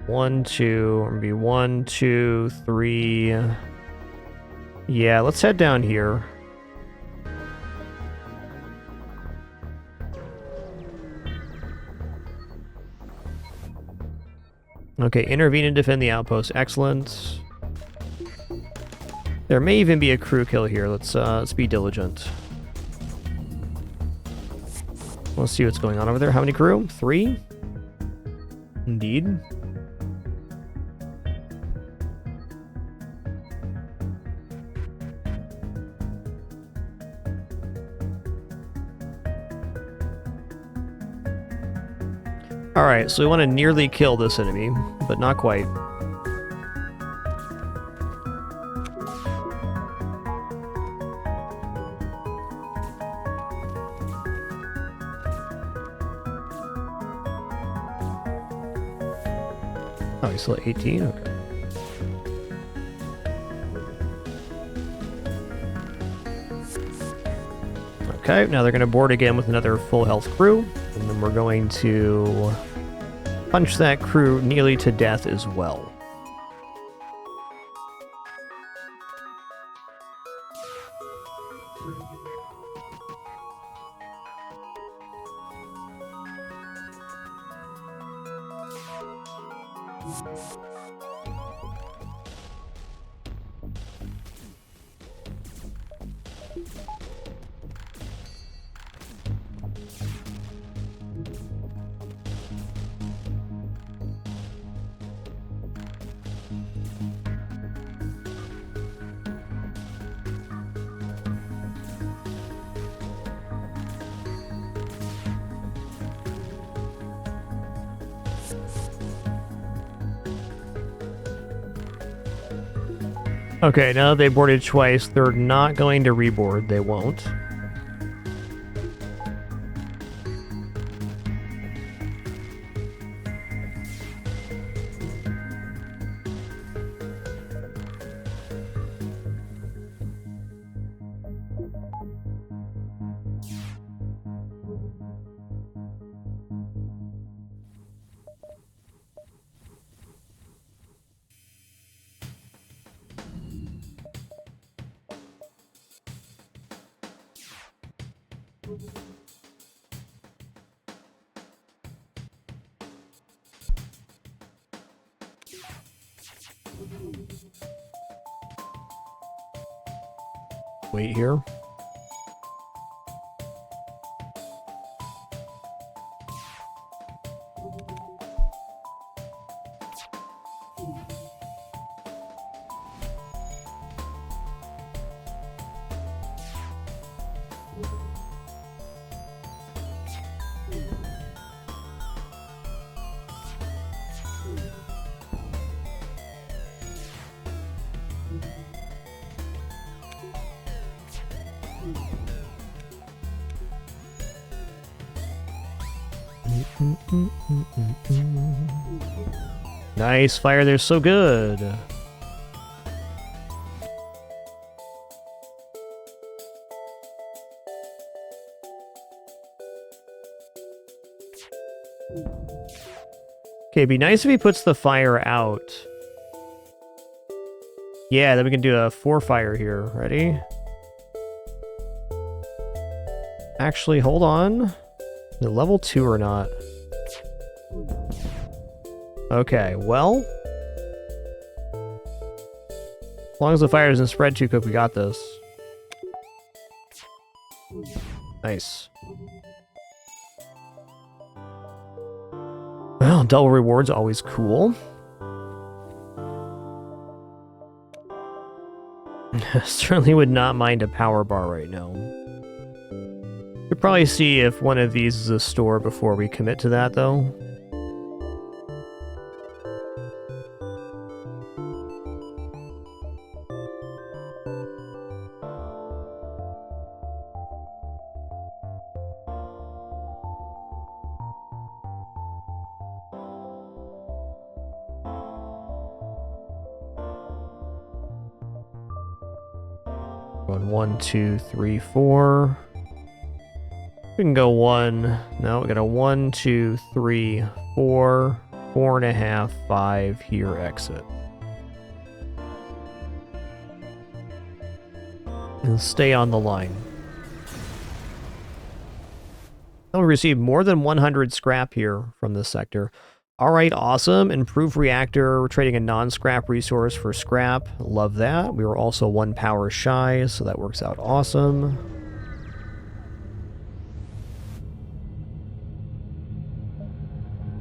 1, 2, maybe 1, 2, 3. Yeah, let's head down here. Okay, intervene and defend the outpost. Excellent. There may even be a crew kill here. Let's be diligent. Let's see what's going on over there. How many crew? 3? Indeed. Alright, so we want to nearly kill this enemy, but not quite. Oh, he's still at 18? Okay. Okay, now they're going to board again with another full health crew, and then we're going to punch that crew nearly to death as well. Okay, now they boarded twice. They're not going to reboard. They won't. Wait here. Nice fire, they're so good. Okay, it'd be nice if he puts the fire out. Yeah, then we can do a 4 fire here. Ready? Actually, hold on. The level 2 or not? Okay, well. As long as the fire doesn't spread too quick, we got this. Nice. Well, double rewards always cool. Certainly would not mind a power bar right now. We'll probably see if one of these is a store before we commit to that, though. Going 1, 2, 3, 4. We can go 1. No, we got a 1, 2, 3, 4, 4.5, 5. Here, exit. And stay on the line. We'll receive more than 100 scrap here from this sector. Alright, awesome. Improved reactor. We're trading a non-scrap resource for scrap. Love that. We were also 1 power shy, so that works out awesome.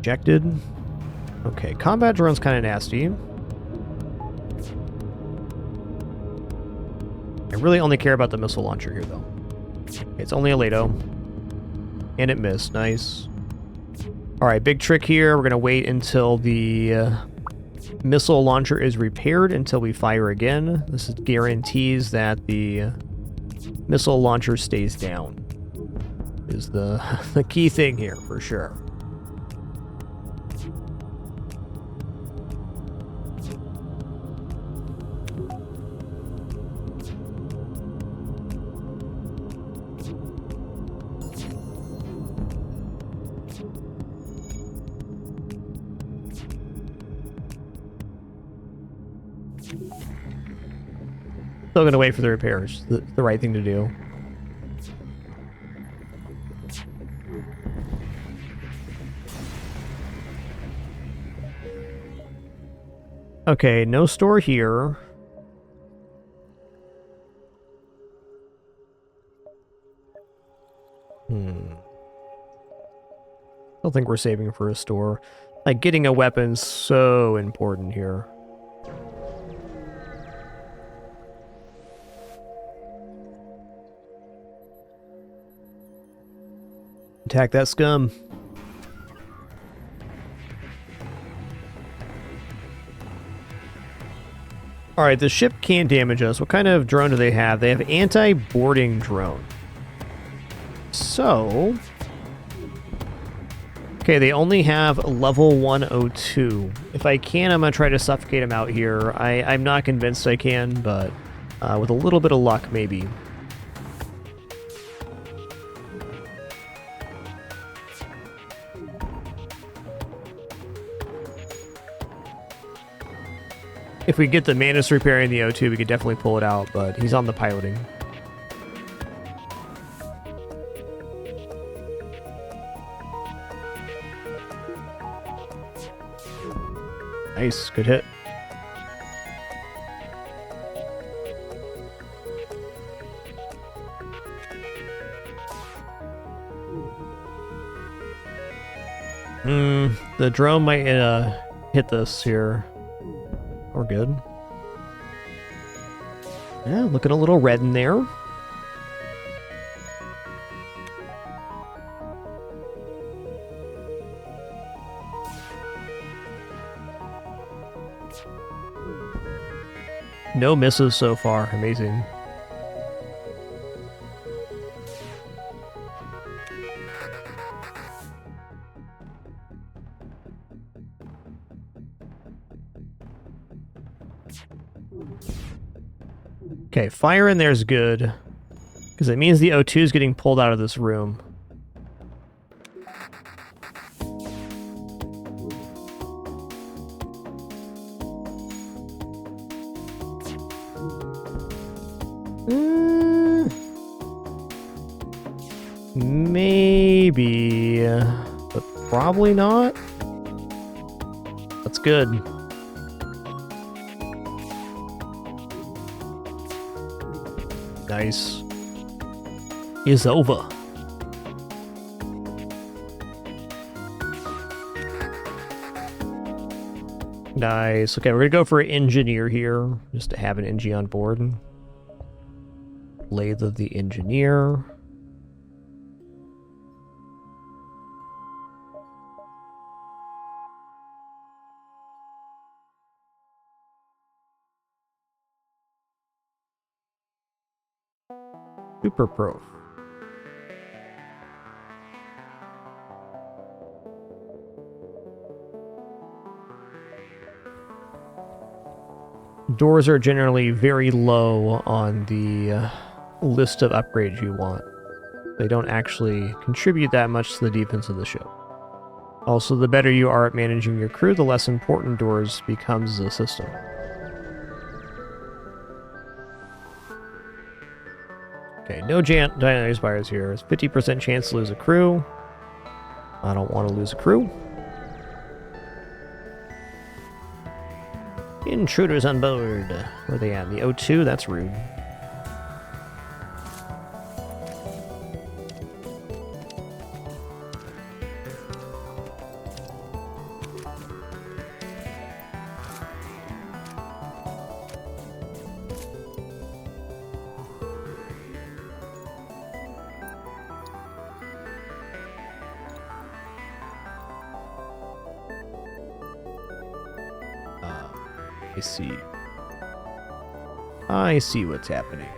Ejected. Okay, combat drone's kind of nasty. I really only care about the missile launcher here, though. It's only a Lato. And it missed. Nice. Alright, big trick here. We're going to wait until the missile launcher is repaired until we fire again. This guarantees that the missile launcher stays down. Is the key thing here, for sure. Still gonna wait for the repairs. The right thing to do. Okay, no store here. Don't think we're saving for a store. Like, getting a weapon's so important here. Attack that scum. Alright, the ship can't damage us. What kind of drone do they have? They have anti-boarding drone. So... okay, they only have level 102. If I can, I'm going to try to suffocate them out here. I'm not convinced I can, but with a little bit of luck, maybe. If we get the Manus repairing the O2, we could definitely pull it out, but he's on the piloting. Nice, good hit. The drone might hit this here. We're good. Yeah, looking a little red in there. No misses so far. Amazing. Okay, fire in there is good, because it means the O2 is getting pulled out of this room. Maybe, but probably not. That's good. Nice. Is over. Nice. Okay, we're gonna go for an engineer here, just to have an NG on board. Lathe of the engineer. Super Pro. Doors are generally very low on the list of upgrades you want. They don't actually contribute that much to the defense of the ship. Also, the better you are at managing your crew, the less important doors becomes as a system. Okay, no giant spires here. It's 50% chance to lose a crew. I don't want to lose a crew. Intruders on board. Where are they at? The O2? That's rude. I see what's happening.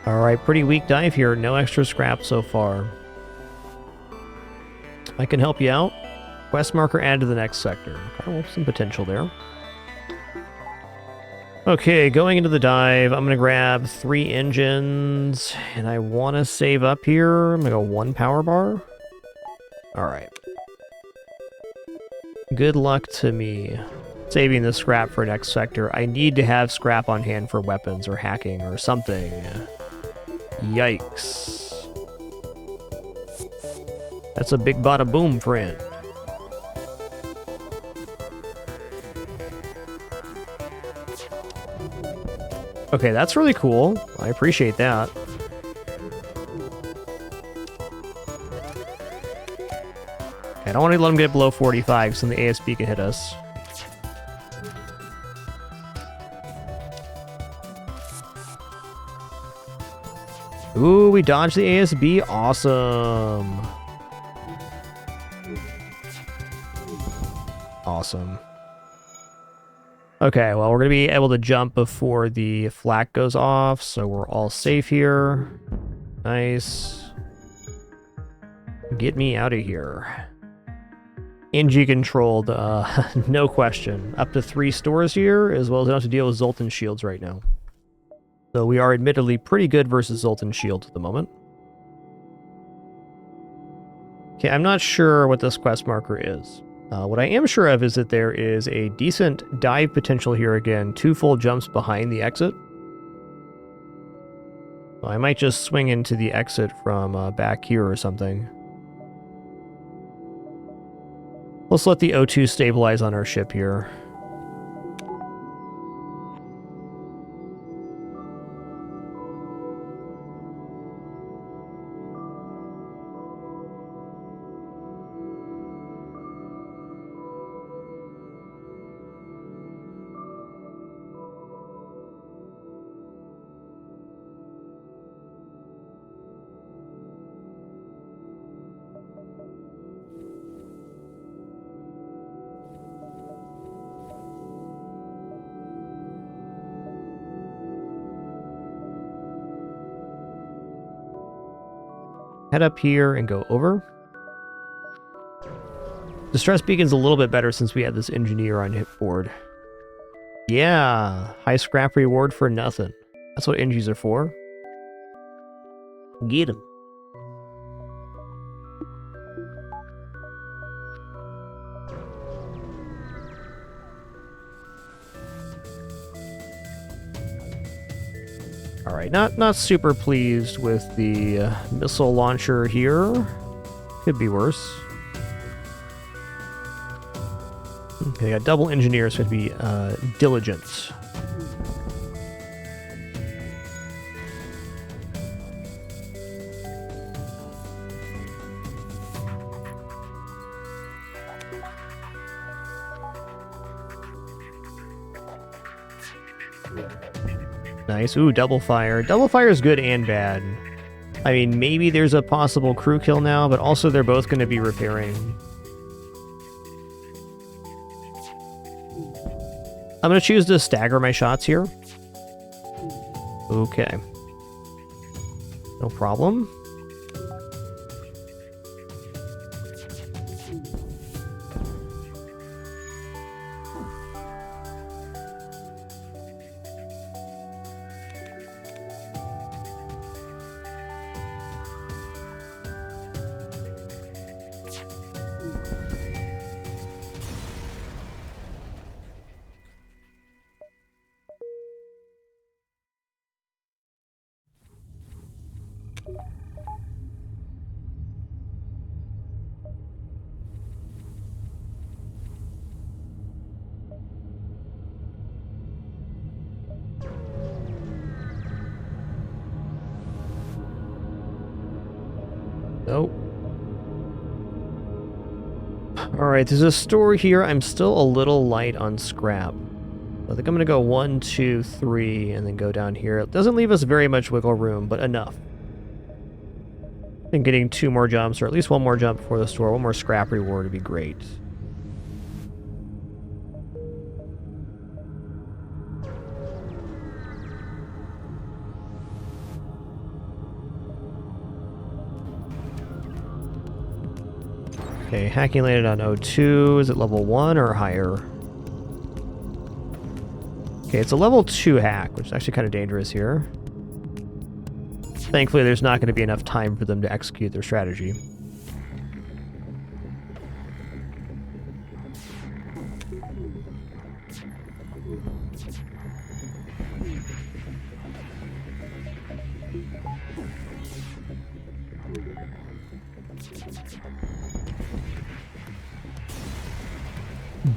Alright, pretty weak dive here. No extra scrap so far. I can help you out. Quest marker added to the next sector. Okay, well, some potential there. Okay, going into the dive, I'm going to grab 3 engines, and I want to save up here. I'm going to go 1 power bar. Alright. Good luck to me saving the scrap for next sector. I need to have scrap on hand for weapons or hacking or something. Yikes. That's a big bada boom, friend. Okay, that's really cool. I appreciate that. Okay, I don't want to let them get below 45 so then the ASB can hit us. Ooh, we dodged the ASB. Awesome. Awesome. Okay, well, we're going to be able to jump before the flak goes off, so we're all safe here. Nice. Get me out of here. NG controlled, no question. Up to 3 stores here, as well as enough to deal with Zoltan shields right now. So we are admittedly pretty good versus Zoltan shields at the moment. Okay, I'm not sure what this quest marker is. What I am sure of is that there is a decent dive potential here again, 2 full jumps behind the exit. So I might just swing into the exit from back here or something. Let's let the O2 stabilize on our ship here. Head up here and go over. Distress beacon's a little bit better since we have this engineer on hit board. Yeah, high scrap reward for nothing. That's what engies are for. Get him. All right, not super pleased with the missile launcher here. Could be worse. Okay, got double engineers, so it'd be diligence. Nice. Ooh, double fire. Double fire is good and bad. I mean, maybe there's a possible crew kill now, but also they're both going to be repairing. I'm going to choose to stagger my shots here. Okay. No problem. Nope. Alright, there's a store here. I'm still a little light on scrap. I think I'm going to go 1, 2, 3, and then go down here. It doesn't leave us very much wiggle room, but enough. I think getting 2 more jumps, or at least 1 more jump before the store, 1 more scrap reward would be great. Okay, hacking landed on O2. Is it level 1 or higher? Okay, it's a level 2 hack, which is actually kind of dangerous here. Thankfully, there's not going to be enough time for them to execute their strategy.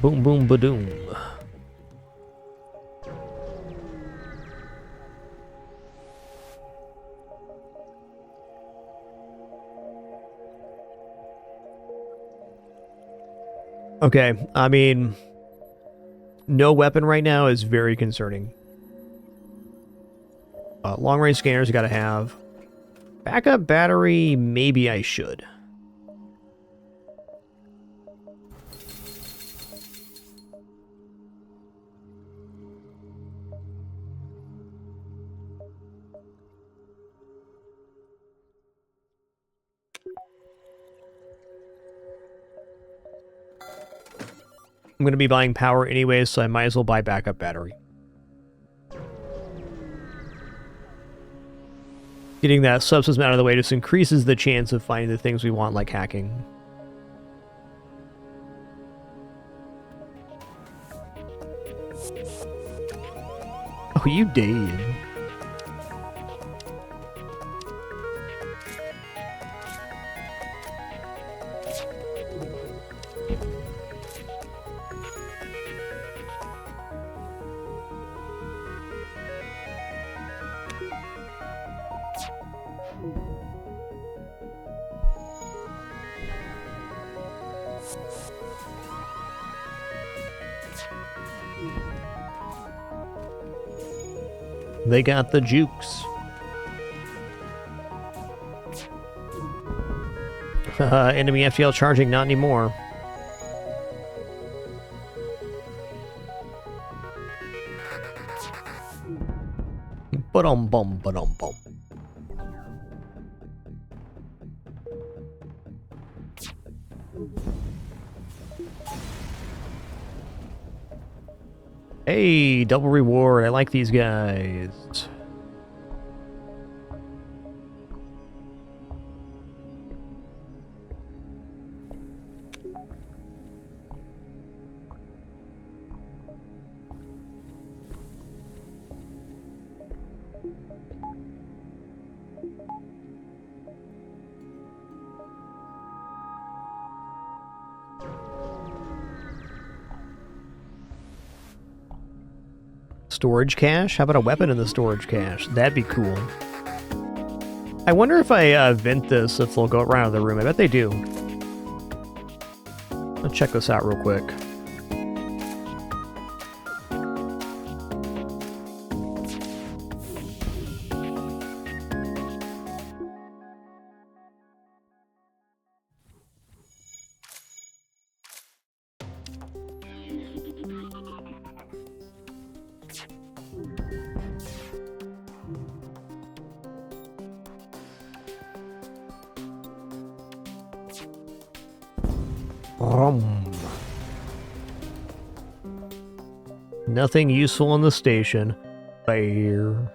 Boom, boom, ba-doom. Okay, I mean, no weapon right now is very concerning. Long-range scanners you gotta have. Backup battery, maybe I should. I'm going to be buying power anyways, so I might as well buy backup battery. Getting that subsystem out of the way just increases the chance of finding the things we want, like hacking. Oh, you did. They got the jukes. Enemy FTL charging, not anymore. Ba-dum-bum, ba-dum-bum. Hey, double reward. I like these guys. Storage cache? How about a weapon in the storage cache? That'd be cool. I wonder if I vent this, if they'll go around the room. I bet they do. Let's check this out real quick. Nothing useful in the station. Bear.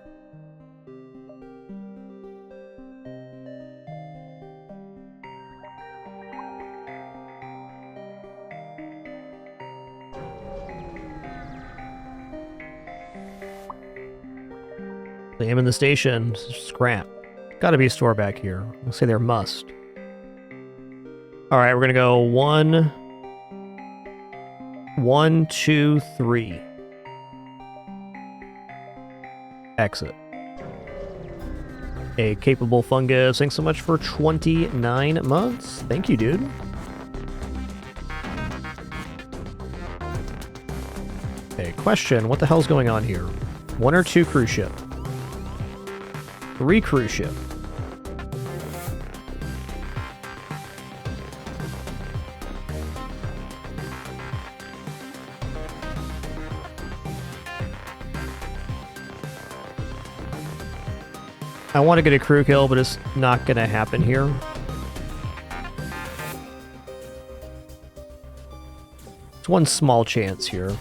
Am in the station. Scrap. Gotta be a store back here. I'll say there must. Alright, we're gonna go 1, 2, 3. Exit. A capable fungus. Thanks so much for 29 months. Thank you, dude. Okay, question. What the hell's going on here? 1 or 2 cruise ship? 3 cruise ship. I want to get a crew kill, but it's not going to happen here. It's one small chance here.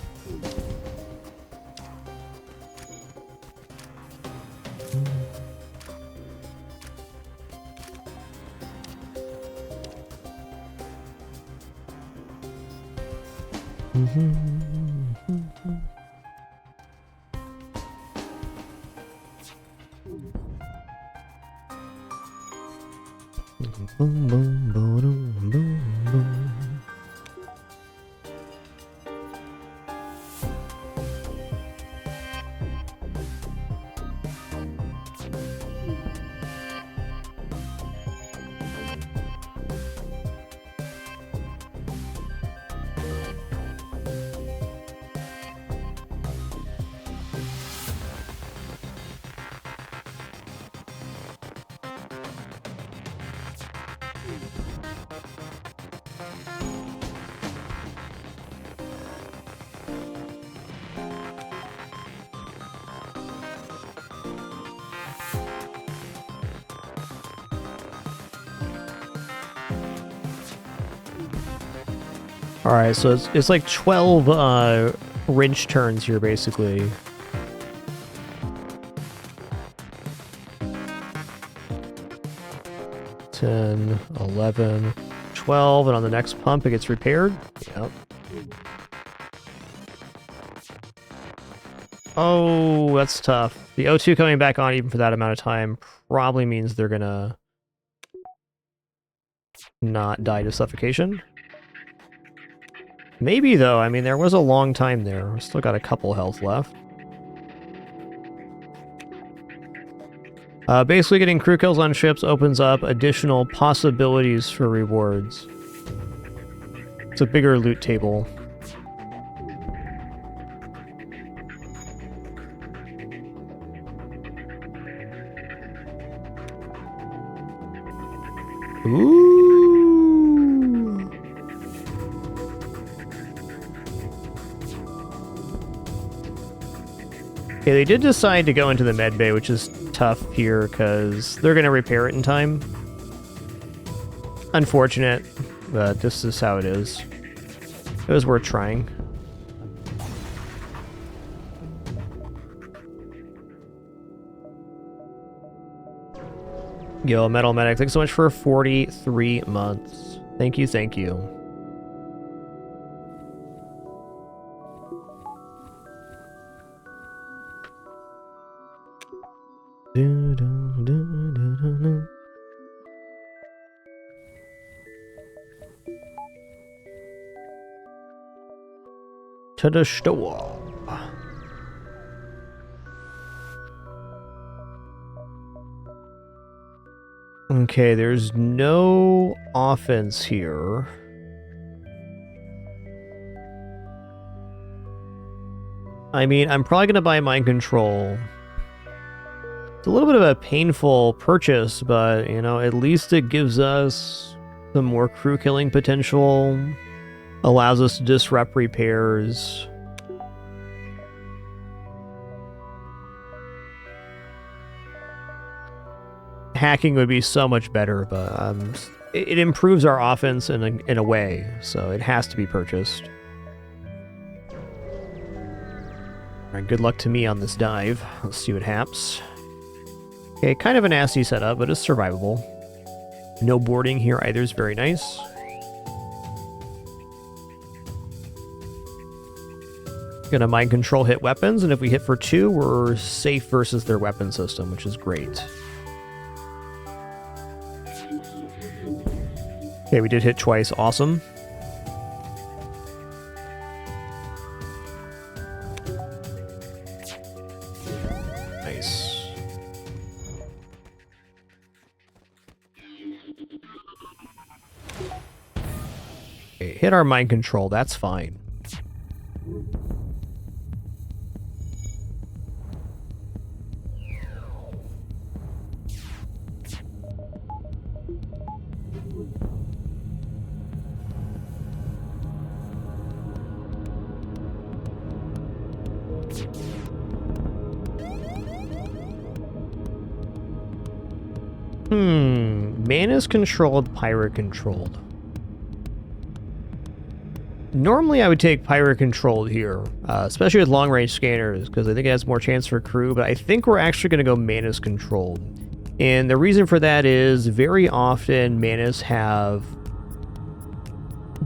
Boom, boom, boom, boom, boom. Alright, so it's like 12 wrench turns here, basically. $10, $11, $12, and on the next pump it gets repaired. Yep. Oh, that's tough. The O2 coming back on even for that amount of time probably means they're gonna not die to suffocation. Maybe, though. I mean, there was a long time there. We still got a couple health left. Basically, getting crew kills on ships opens up additional possibilities for rewards. It's a bigger loot table. Ooh. Okay, they did decide to go into the med bay, which is tough here because they're going to repair it in time. Unfortunate, but this is how it is. It was worth trying. Yo, Metal Medic, thanks so much for 43 months. Thank you, thank you. To the store. Okay, there's no offense here. I mean, I'm probably going to buy Mind Control. It's a little bit of a painful purchase, but, you know, at least it gives us some more crew killing potential. Allows us to disrupt repairs. Hacking would be so much better, but it improves our offense in a way, so it has to be purchased. Alright, good luck to me on this dive. Let's see what happens. Okay, kind of a nasty setup, but it's survivable. No boarding here either is very nice. Gonna mind control hit weapons, and if we hit for 2, we're safe versus their weapon system, which is great. Okay, we did hit twice. Awesome. Nice. Okay, hit our mind control. That's fine. Mana's controlled, pirate controlled. Normally I would take pirate controlled here, especially with long range scanners, because I think it has more chance for crew, but I think we're actually going to go Mana's controlled. And the reason for that is very often Manas have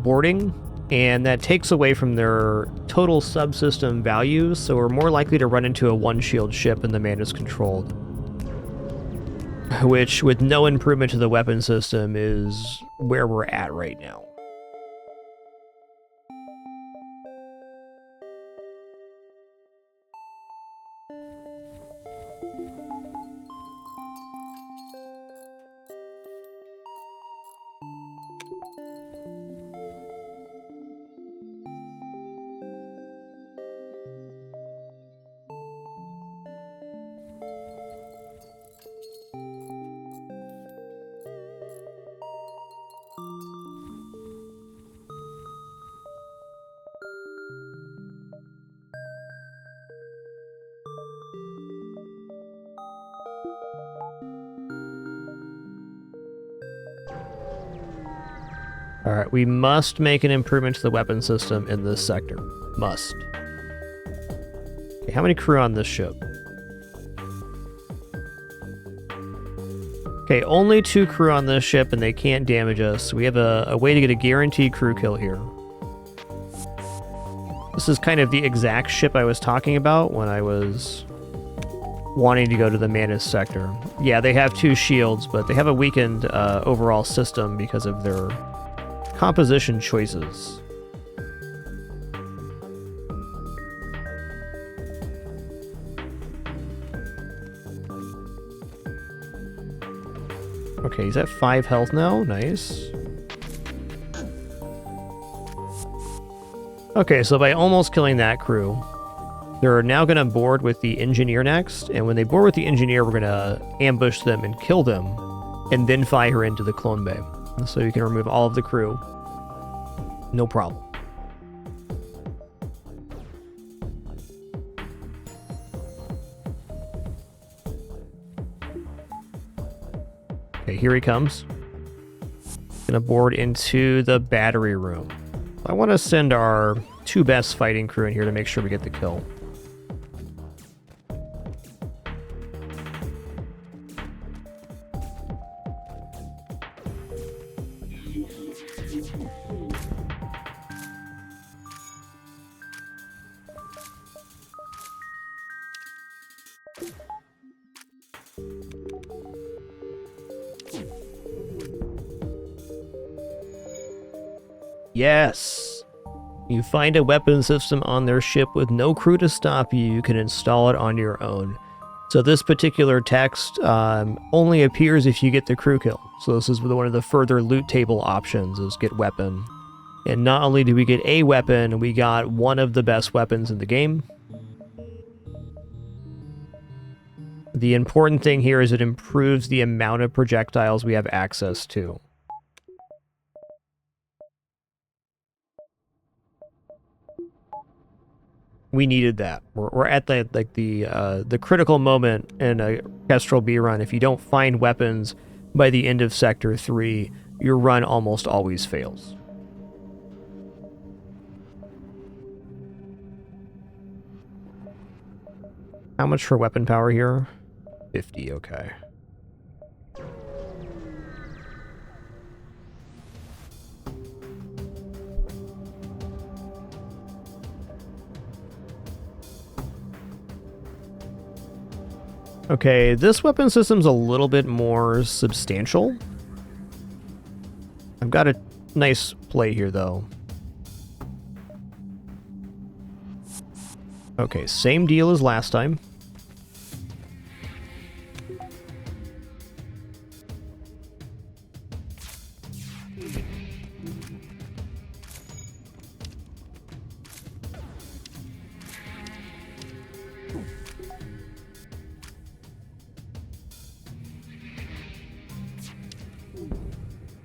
boarding, and that takes away from their total subsystem values, so we're more likely to run into a one shield ship in the Mana's controlled. Which, with no improvement to the weapon system, is where we're at right now. Alright, we must make an improvement to the weapon system in this sector. Must. Okay, how many crew on this ship? Okay, only 2 crew on this ship, and they can't damage us. We have a way to get a guaranteed crew kill here. This is kind of the exact ship I was talking about when I was wanting to go to the Manus sector. Yeah, they have 2 shields, but they have a weakened overall system because of their composition choices. Okay, he's at 5 health now. Nice. Okay, so by almost killing that crew, they're now going to board with the engineer next, and when they board with the engineer, we're going to ambush them and kill them. and then fire into the clone bay. So you can remove all of the crew. No problem. Okay, here he comes. Gonna board into the battery room. I want to send our 2 best fighting crew in here to make sure we get the kill. Yes! You find a weapon system on their ship with no crew to stop you, you can install it on your own. So this particular text only appears if you get the crew kill. So this is one of the further loot table options, is get weapon. And not only do we get a weapon, we got one of the best weapons in the game. The important thing here is it improves the amount of projectiles we have access to. We needed that. We're at the critical moment in a Kestrel B run. If you don't find weapons by the end of Sector 3, your run almost always fails. How much for weapon power here? 50, okay. Okay, this weapon system's a little bit more substantial. I've got a nice play here, though. Okay, same deal as last time.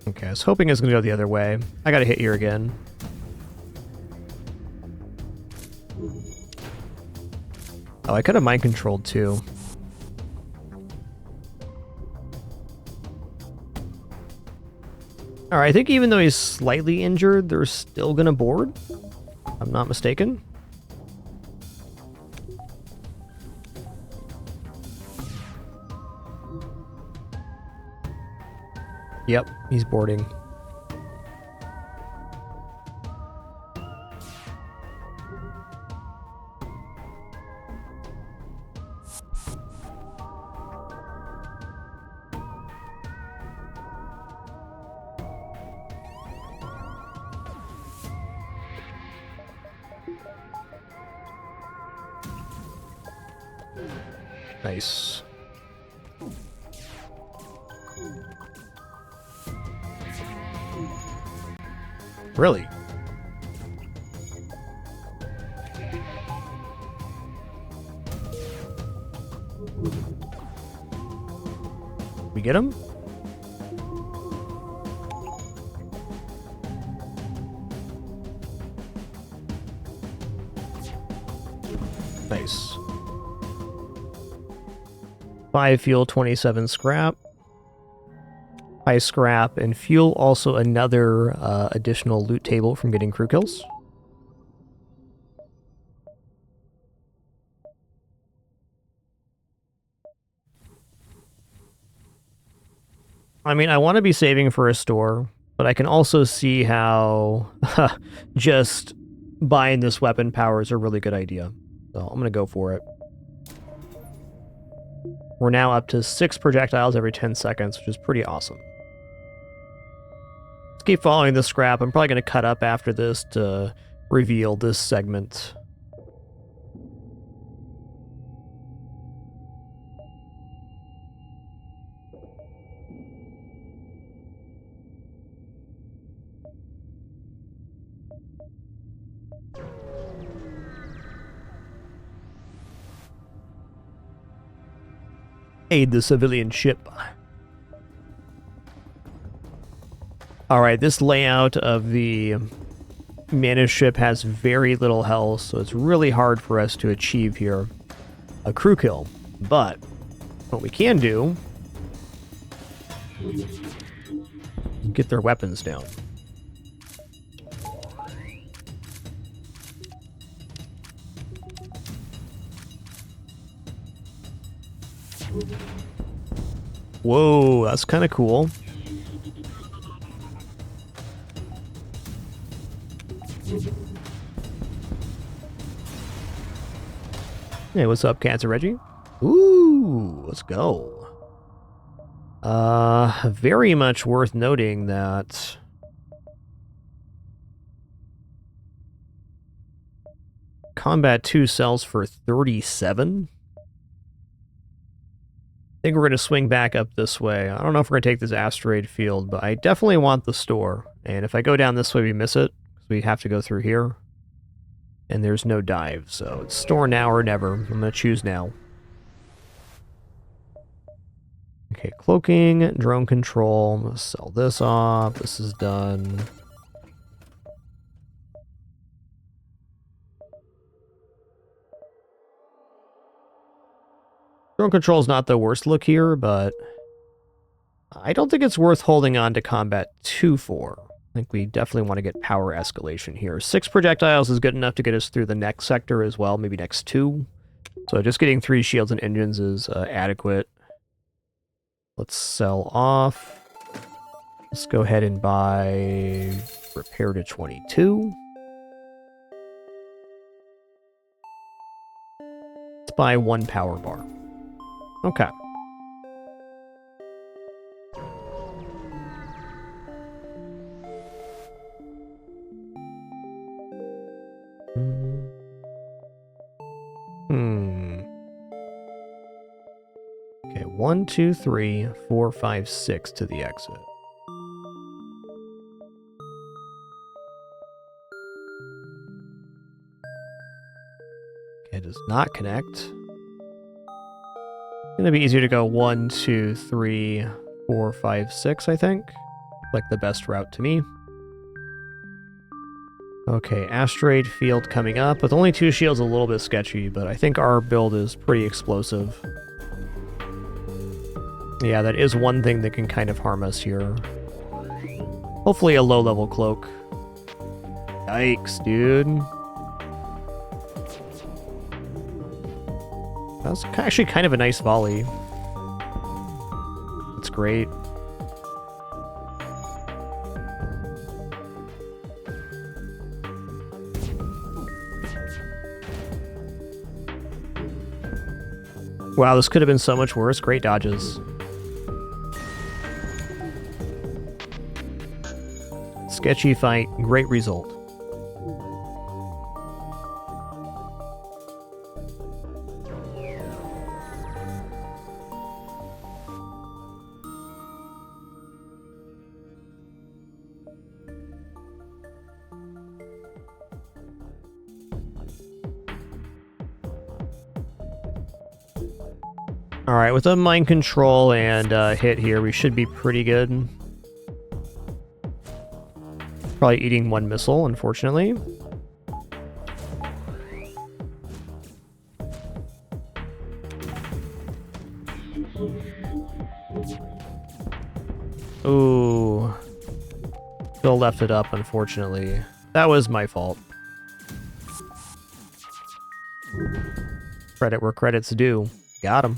Okay, I was hoping it was going to go the other way. I got to hit here again. Oh, I could have mind controlled too. Alright, I think even though he's slightly injured, they're still going to board. If I'm not mistaken. Yep, he's boarding. Nice. Really? We get him? Nice. 5 fuel, 27 scrap. High scrap and fuel, also another additional loot table from getting crew kills. I mean, I want to be saving for a store, but I can also see how just buying this weapon power is a really good idea. So I'm going to go for it. We're now up to 6 projectiles every 10 seconds, which is pretty awesome. Let's keep following this scrap. I'm probably going to cut up after this to reveal this segment. Aid the civilian ship. Alright, this layout of the mana ship has very little health, so it's really hard for us to achieve here a crew kill. But what we can do is get their weapons down. Whoa, that's kind of cool. Hey, what's up, Cats and Reggie? Ooh, let's go. Very much worth noting that Combat 2 sells for 37. I think we're going to swing back up this way. I don't know if we're going to take this asteroid field, but I definitely want the store. And if I go down this way, we miss it, because we have to go through here. And there's no dive, so it's store now or never. I'm going to choose now. Okay, cloaking, drone control. I'm going to sell this off. This is done. Drone control is not the worst look here, but I don't think it's worth holding on to Combat 2 for. I think we definitely want to get power escalation here. 6 projectiles is good enough to get us through the next sector as well, maybe next 2. So just getting 3 shields and engines is adequate. Let's sell off. Let's go ahead and buy repair to 22. Let's buy 1 power bar. Okay. Okay, 1, 2, 3, 4, 5, 6 to the exit. Okay, it does not connect. It's gonna be easier to go 1, 2, 3, 4, 5, 6, I think. Like the best route to me. Okay, asteroid field coming up. With only 2 shields, a little bit sketchy, but I think our build is pretty explosive. Yeah, that is one thing that can kind of harm us here. Hopefully a low-level cloak. Yikes, dude. That's actually kind of a nice volley. That's great. Wow, this could have been so much worse. Great dodges. Sketchy fight, great result. Alright, with a mind control and hit here, we should be pretty good. Probably eating 1 missile, unfortunately. Ooh. Still left it up, unfortunately. That was my fault. Credit where credit's due. Got him.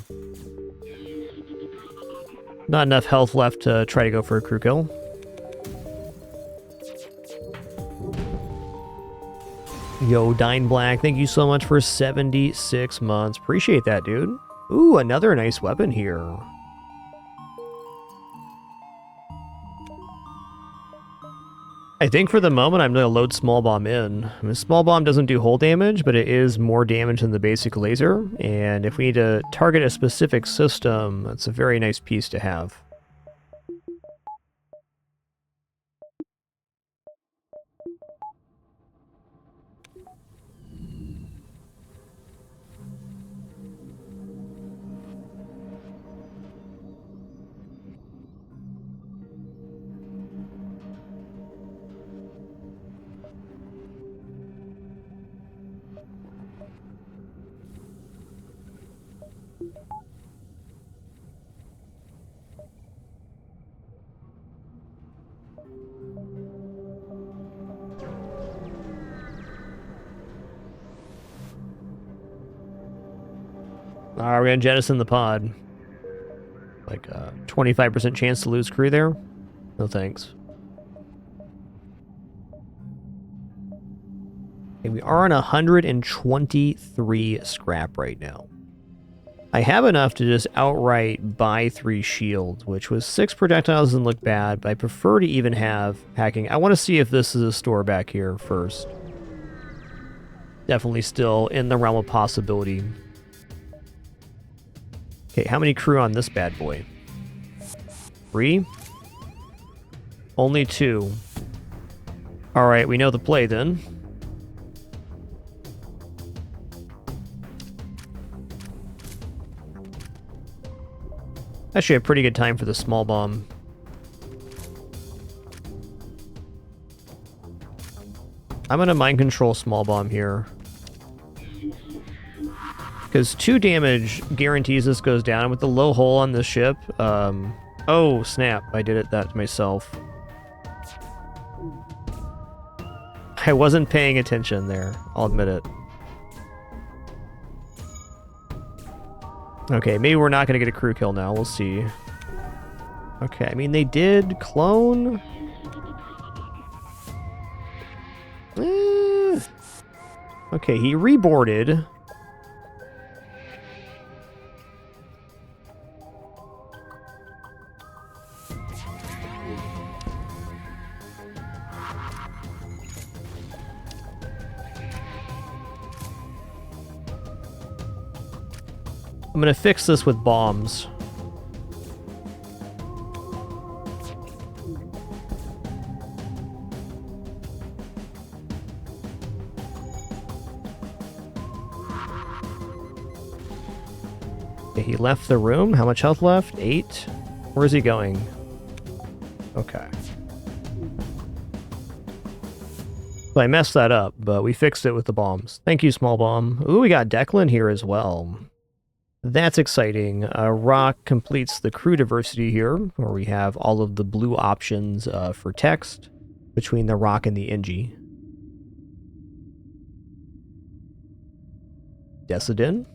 Not enough health left to try to go for a crew kill. Yo, Dine Black, thank you so much for 76 months. Appreciate that, dude. Ooh, another nice weapon here. I think for the moment I'm going to load Small Bomb in. I mean, Small Bomb doesn't do hull damage, but it is more damage than the basic laser. And if we need to target a specific system, that's a very nice piece to have. We're gonna jettison the pod. Like a 25% chance to lose crew there? No thanks. Okay, we are on 123 scrap right now. I have enough to just outright buy 3 shields, which with 6 projectiles doesn't look bad, but I prefer to even have hacking. I want to see if this is a store back here first. Definitely still in the realm of possibility. Okay, how many crew on this bad boy? 3? Only 2. Alright, we know the play then. Actually a pretty good time for the small bomb. I'm gonna mind control small bomb here. Because 2 damage guarantees this goes down. With the low hull on this ship, oh snap, I did that to myself. I wasn't paying attention there, I'll admit it. Okay, maybe we're not going to get a crew kill now. We'll see. Okay, I mean, they did clone. Okay, he reboarded. I'm gonna fix this with bombs. Okay, he left the room. How much health left? 8. Where is he going? Okay. So I messed that up, but we fixed it with the bombs. Thank you, small bomb. Ooh, we got Declan here as well. That's exciting. Rock completes the crew diversity here, where we have all of the blue options for text between the Rock and the NG. Decidin.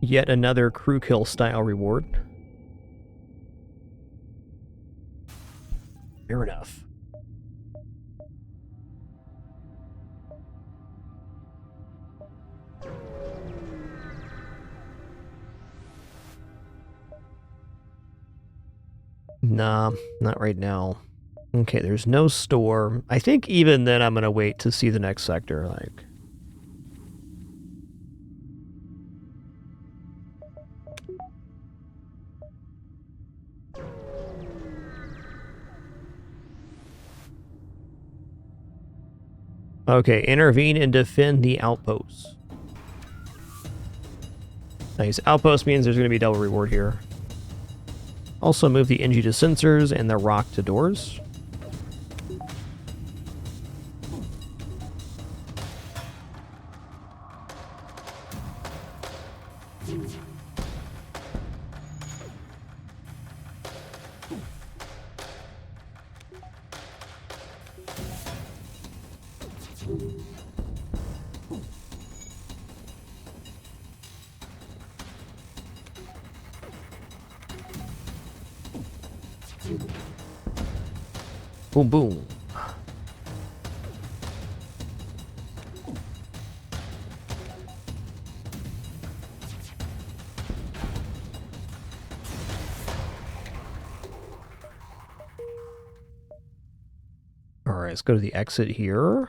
Yet another crew kill style reward. Fair enough. Nah, not right now. Okay, there's no store. I think even then I'm gonna wait to see the next sector, like... Okay, intervene and defend the outpost. Nice. Outpost means there's going to be double reward here. Also move the NG to sensors and the Rock to doors. Boom, boom. All right, let's go to the exit here.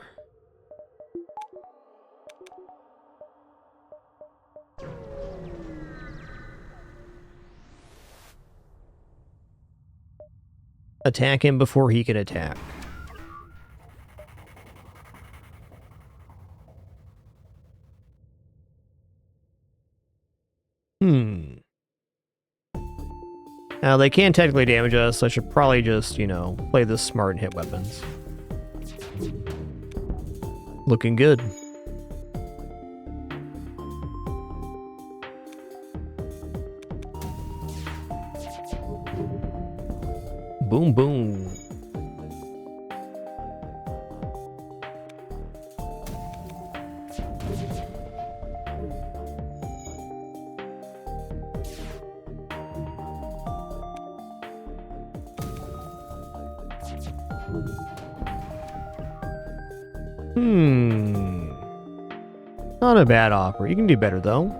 Attack him before he can attack. Now, they can technically damage us, so I should probably just, you know, play this smart and hit weapons. Looking good. Boom, boom. Not a bad offer. You can do better, though.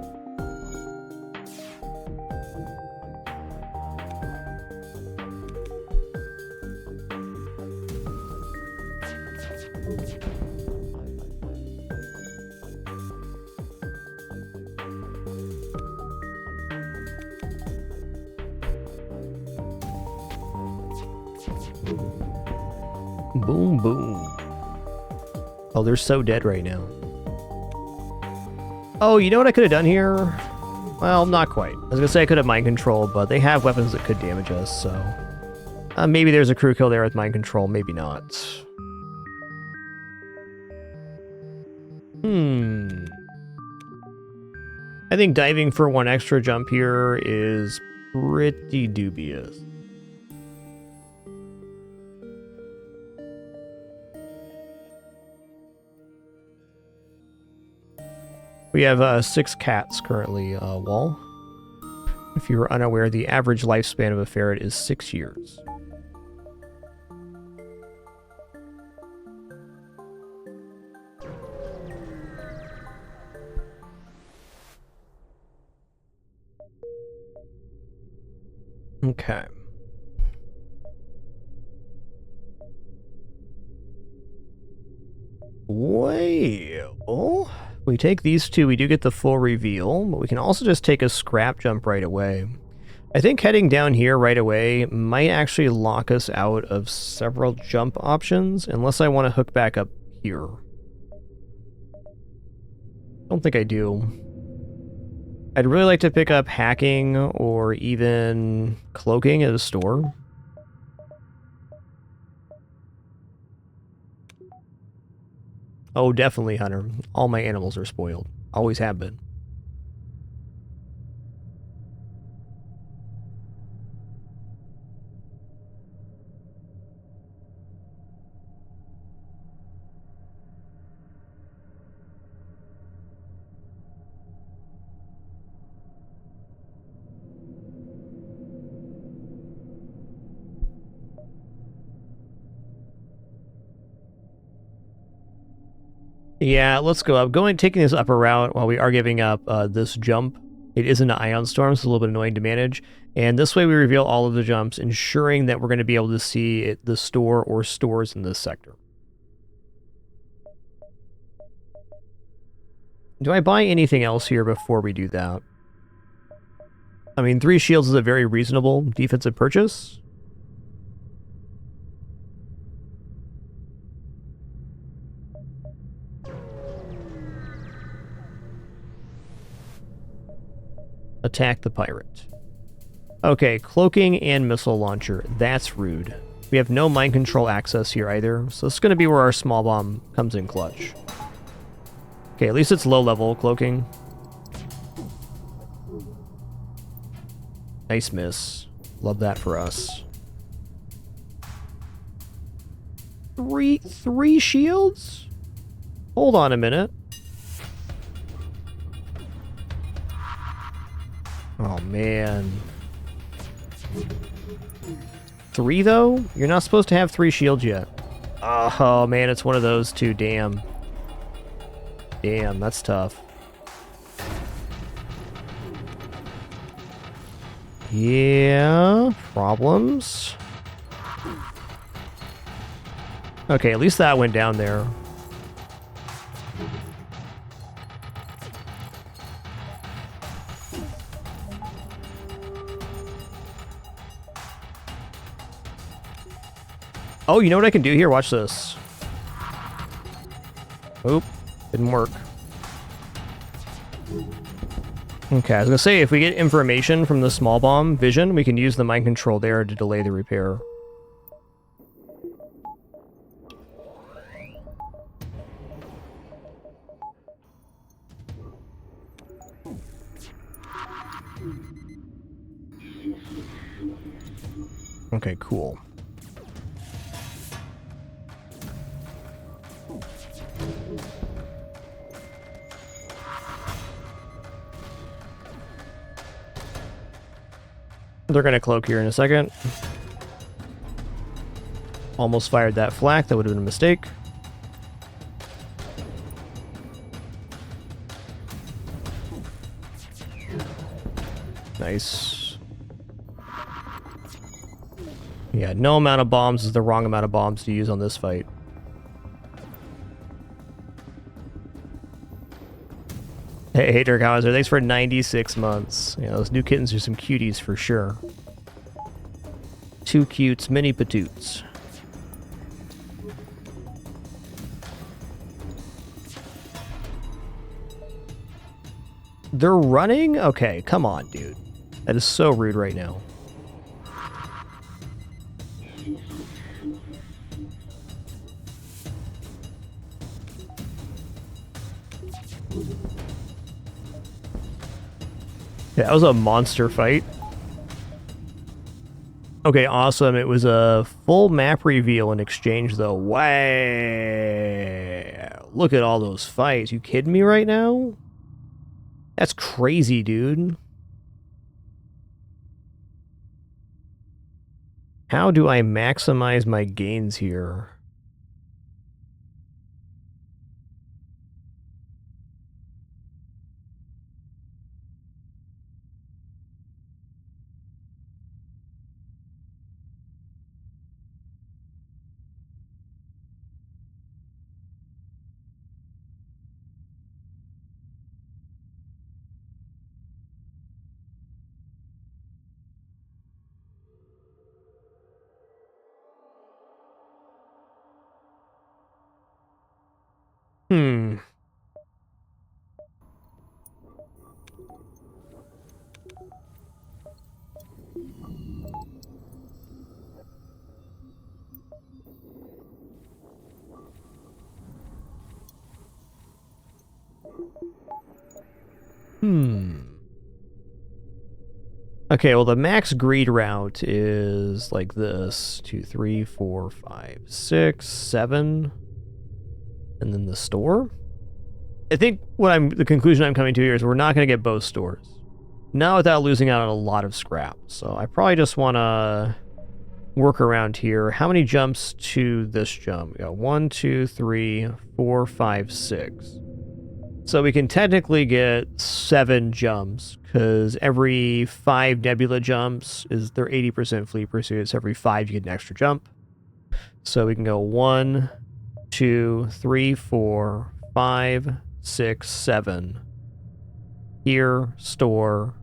Boom, boom. Oh, they're so dead right now. Oh, you know what I could have done here? Well, not quite. I was gonna say I could have mind control, but they have weapons that could damage us, so... maybe there's a crew kill there with mind control, maybe not. I think diving for one extra jump here is pretty dubious. We have 6 cats currently, Wall. If you were unaware, the average lifespan of a ferret is 6 years. Okay. Well, we take these two, we do get the full reveal, but we can also just take a scrap jump right away. I think heading down here right away might actually lock us out of several jump options, unless I want to hook back up here. Don't think I do. I'd really like to pick up hacking or even cloaking at a store. Oh, definitely, Hunter. All my animals are spoiled. Always have been. Yeah, let's go up. Taking this upper route while we are giving up this jump. It is an ion storm, so it's a little bit annoying to manage. And this way we reveal all of the jumps, ensuring that we're going to be able to see the store or stores in this sector. Do I buy anything else here before we do that? I mean, 3 shields is a very reasonable defensive purchase. Attack the pirate. Okay, cloaking and missile launcher. That's rude. We have no mind control access here either, so this is going to be where our small bomb comes in clutch. Okay, at least it's low level cloaking. Nice miss. Love that for us. Three shields? Hold on a minute. Oh, man. 3, though? You're not supposed to have 3 shields yet. Oh, man, it's one of those two. Damn. Damn, that's tough. Yeah, problems. Okay, at least that went down there. Oh, you know what I can do here? Watch this. Oop, didn't work. Okay, I was gonna say, if we get information from the small bomb vision, we can use the mind control there to delay the repair. Okay, cool. They're going to cloak here in a second. Almost fired that flak. That would have been a mistake. Nice. Yeah, no amount of bombs is the wrong amount of bombs to use on this fight. Hey, Dirk Hauser, thanks for 96 months. Yeah, those new kittens are some cuties for sure. Two cutes, mini patoots. They're running? Okay, come on, dude. That is so rude right now. Yeah, that was a monster fight. Okay, awesome. It was a full map reveal in exchange, though. Wow. Look at all those fights. You kidding me right now? That's crazy, dude. How do I maximize my gains here? Hmm. Okay, well, the max greed route is like this. 2, 3, 4, 5, 6, 7. And then the store? I think the conclusion I'm coming to here is we're not going to get both stores. Not without losing out on a lot of scrap. So I probably just want to work around here. How many jumps to this jump? We got 1, 2, 3, 4, 5, 6. So we can technically get 7 jumps, because every 5 nebula jumps is their 80% fleet pursuit. So every 5 you get an extra jump. So we can go 1, 2, 3, 4, 5, 6, 7. Here, store.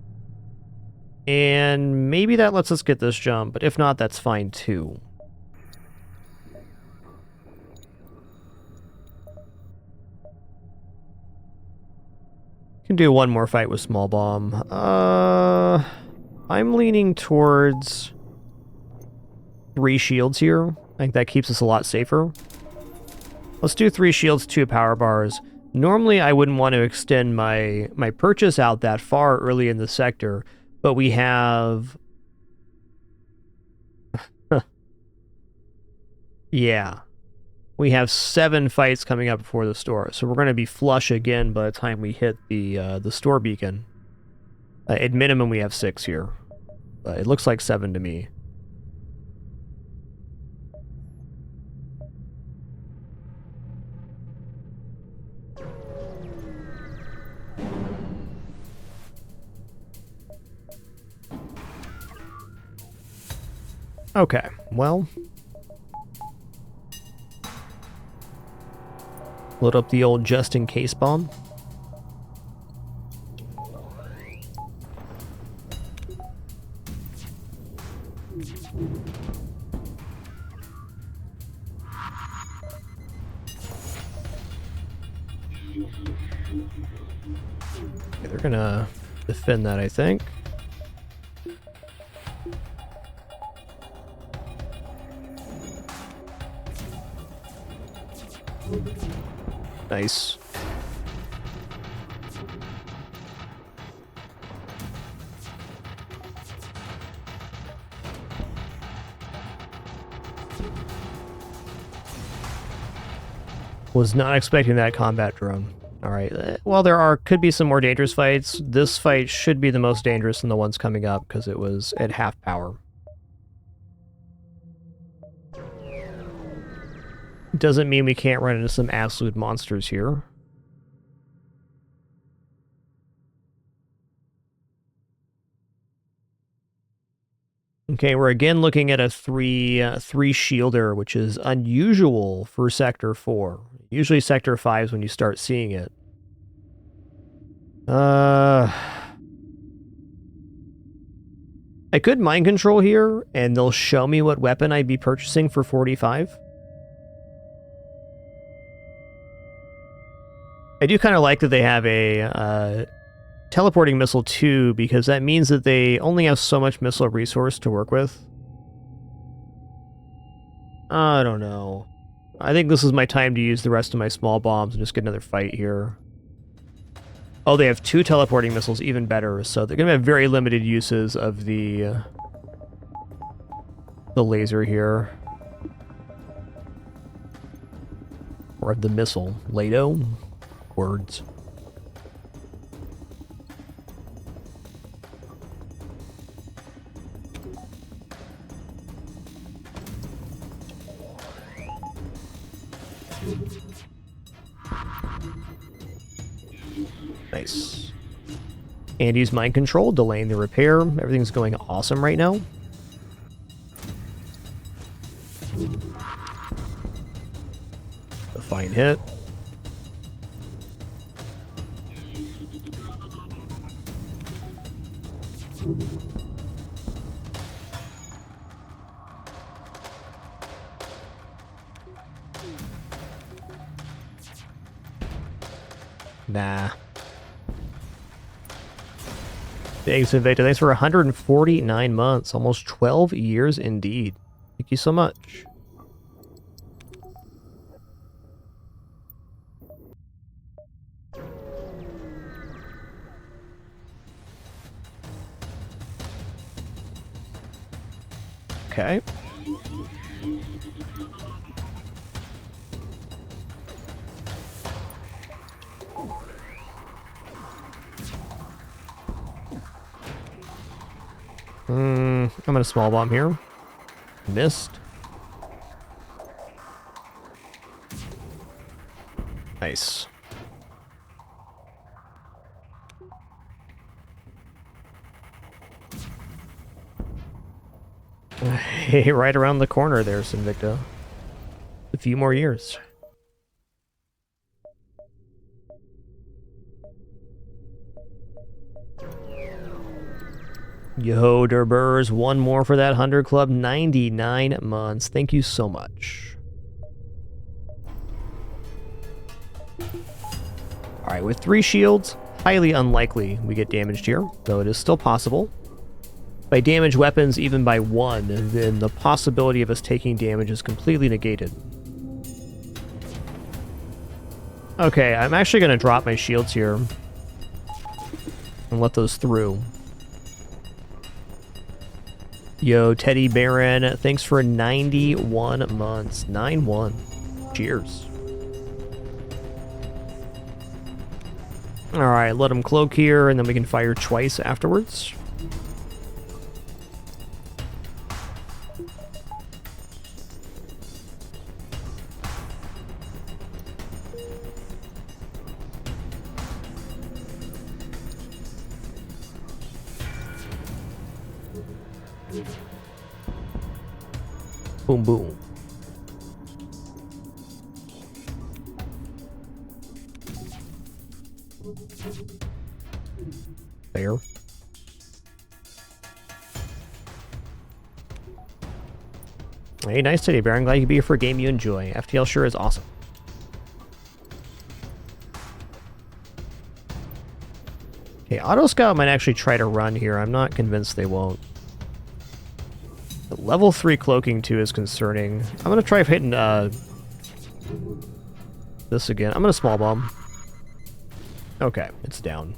And maybe that lets us get this jump, but if not, that's fine too. Can do one more fight with small bomb. I'm leaning towards 3 shields here. I think that keeps us a lot safer. Let's do 3 shields, 2 power bars. Normally, I wouldn't want to extend my purchase out that far early in the sector, but we have... yeah. We have 7 fights coming up before the store, so we're going to be flush again by the time we hit the store beacon. At minimum, we have 6 here. It looks like 7 to me. Okay, well... load up the old just-in-case bomb. Okay, they're gonna defend that, I think. Nice. Was not expecting that combat drone. Alright, well there could be some more dangerous fights. This fight should be the most dangerous than the ones coming up, because it was at half power. Doesn't mean we can't run into some absolute monsters here. Okay, we're again looking at a three shielder, which is unusual for Sector 4. Usually Sector 5 is when you start seeing it. I could mind control here, and they'll show me what weapon I'd be purchasing for 45. I do kind of like that they have a teleporting missile too, because that means that they only have so much missile resource to work with. I don't know. I think this is my time to use the rest of my small bombs and just get another fight here. Oh, they have 2 teleporting missiles, even better. So they're going to have very limited uses of the laser here. Or of the missile. Lado? Words. Nice. Andy's mind control, delaying the repair. Everything's going awesome right now. A fine hit. Nah. Thanks, Invicta. Thanks for 149 months. Almost 12 years indeed. Thank you so much. Okay. I'm gonna small bomb here. Missed. Nice. Hey, right around the corner there, Sinvicta. A few more years. Yo, Derbers, one more for that 100 Club, 99 months. Thank you so much. Alright, with 3 shields, highly unlikely we get damaged here, though it is still possible. If I damage weapons even by 1, then the possibility of us taking damage is completely negated. Okay, I'm actually going to drop my shields here and let those through. Yo, Teddy Baron, thanks for 91 months. 9-1. Cheers. Alright, let him cloak here, and then we can fire twice afterwards. Boom, boom. There. Hey, nice today, Bear. I'm glad you could be here for a game you enjoy. FTL sure is awesome. Okay, Auto Scout might actually try to run here. I'm not convinced they won't. The level 3 cloaking too is concerning. I'm gonna try hitting this again. I'm gonna small bomb. Okay, it's down.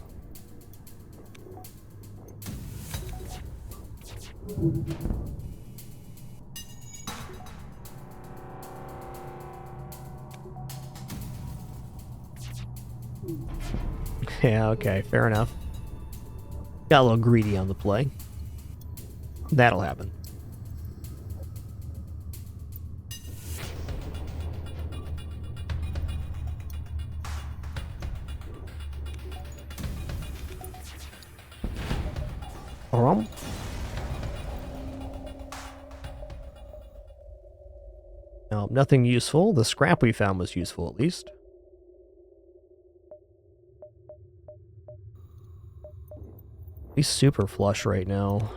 Yeah, okay, fair enough. Got a little greedy on the play. That'll happen. No, nothing useful. The scrap we found was useful, at least. He's super flush right now.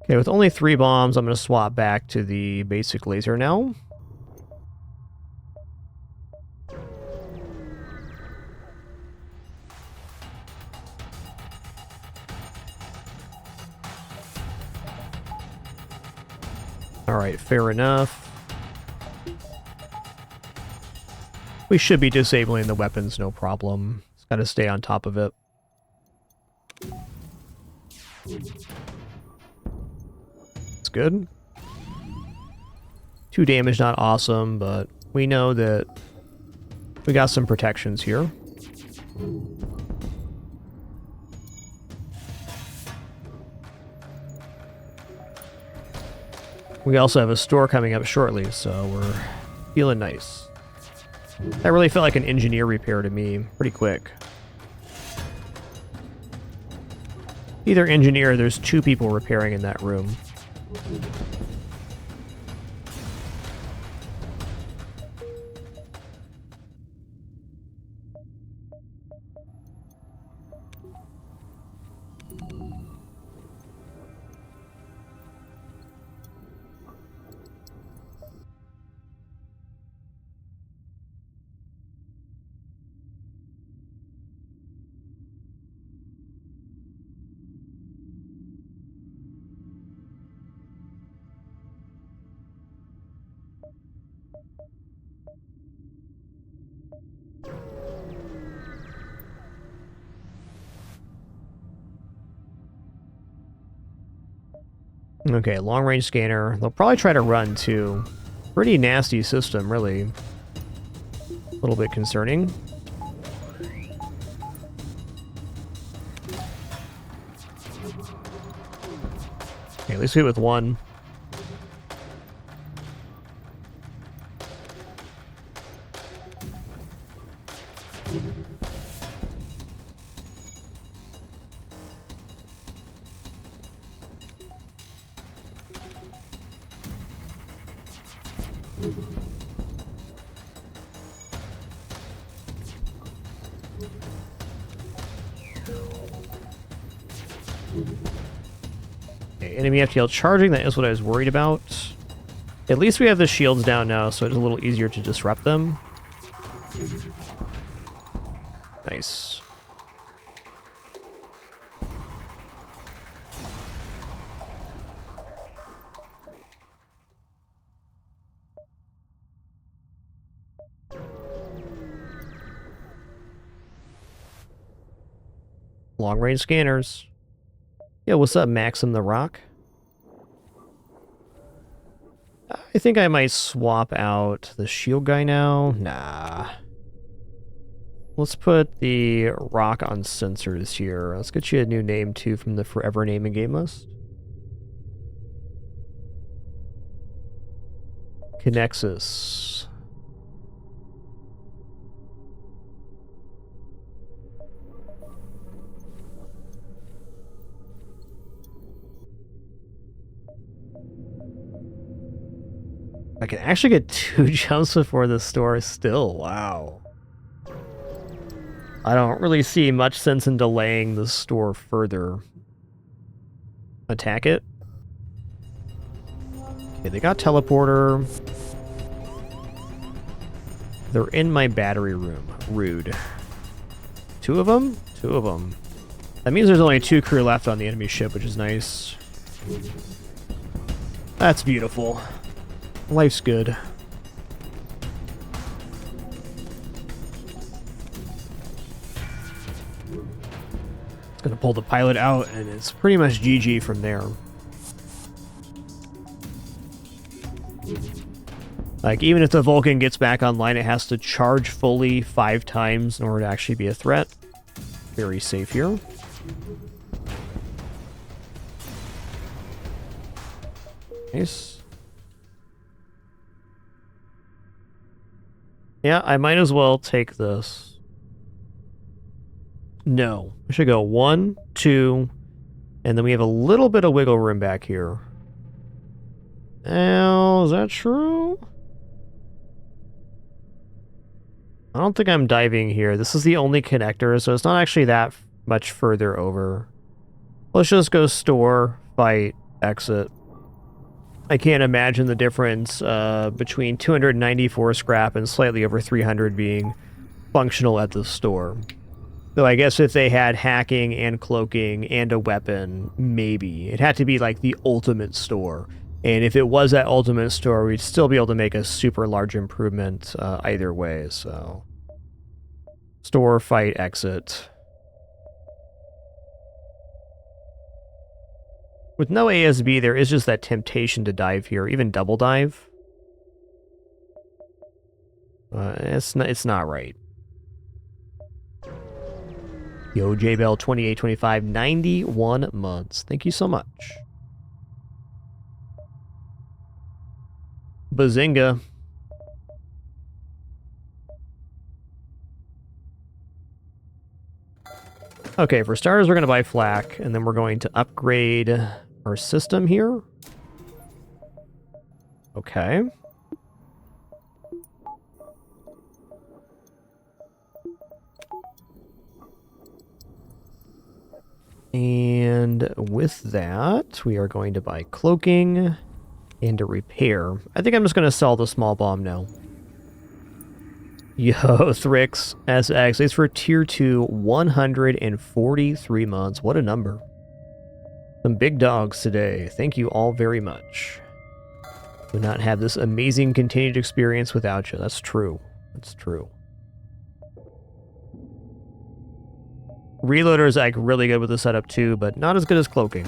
Okay, with only 3 bombs, I'm going to swap back to the basic laser now. Alright, fair enough. We should be disabling the weapons, no problem. Just gotta stay on top of it. It's good. 2 damage, not awesome, but we know that we got some protections here. We also have a store coming up shortly, so we're feeling nice. That really felt like an engineer repair to me, pretty quick. Either engineer or there's 2 people repairing in that room. Okay, long-range scanner. They'll probably try to run, too. Pretty nasty system, really. A little bit concerning. Okay, at least we hit with 1. Okay, enemy FTL charging, that is what I was worried about. At least we have the shields down now, so it's a little easier to disrupt them. Nice. Long-range scanners. Yeah, what's up, Maxim the Rock? I think I might swap out the shield guy now. Nah. Let's put the Rock on sensors here. Let's get you a new name, too, from the forever naming game list. Kinexus. I can actually get 2 jumps before the store still. Wow. I don't really see much sense in delaying the store further. Attack it. Okay, they got teleporter. They're in my battery room. Rude. 2 of them? 2 of them. That means there's only 2 crew left on the enemy ship, which is nice. That's beautiful. Life's good. It's gonna pull the pilot out, and it's pretty much GG from there. Like, even if the Vulcan gets back online, it has to charge fully 5 times in order to actually be a threat. Very safe here. Nice. Yeah, I might as well take this. No. I should go 1, 2, and then we have a little bit of wiggle room back here. Now, is that true? I don't think I'm diving here. This is the only connector, so it's not actually that much further over. Let's just go store, fight, exit. I can't imagine the difference between 294 scrap and slightly over 300 being functional at the store. Though I guess if they had hacking and cloaking and a weapon, maybe. It had to be like the ultimate store. And if it was that ultimate store, we'd still be able to make a super large improvement either way, so... Store, fight, exit. With no ASB, there is just that temptation to dive here, even double dive. It's not right. Yo, JBell 2825, 91 months. Thank you so much. Bazinga. Okay, for starters, we're going to buy flak, and then we're going to upgrade our system here. Okay. And with that, we are going to buy cloaking and a repair. I think I'm just going to sell the small bomb now. Yo, Thrix SX. It's for tier 2, 143 months. What a number. Some big dogs today. Thank you all very much. Would not have this amazing continued experience without you. That's true. That's true. Reloader is like really good with the setup too, but not as good as cloaking.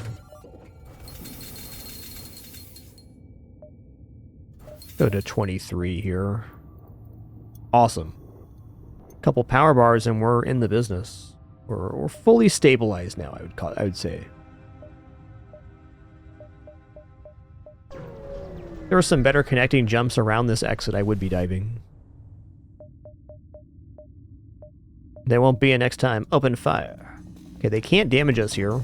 Go to 23 here. Awesome. Couple power bars and we're in the business. We're fully stabilized now, I would say. There were some better connecting jumps around this exit, I would be diving. There won't be a next time. Open fire. Okay, they can't damage us here.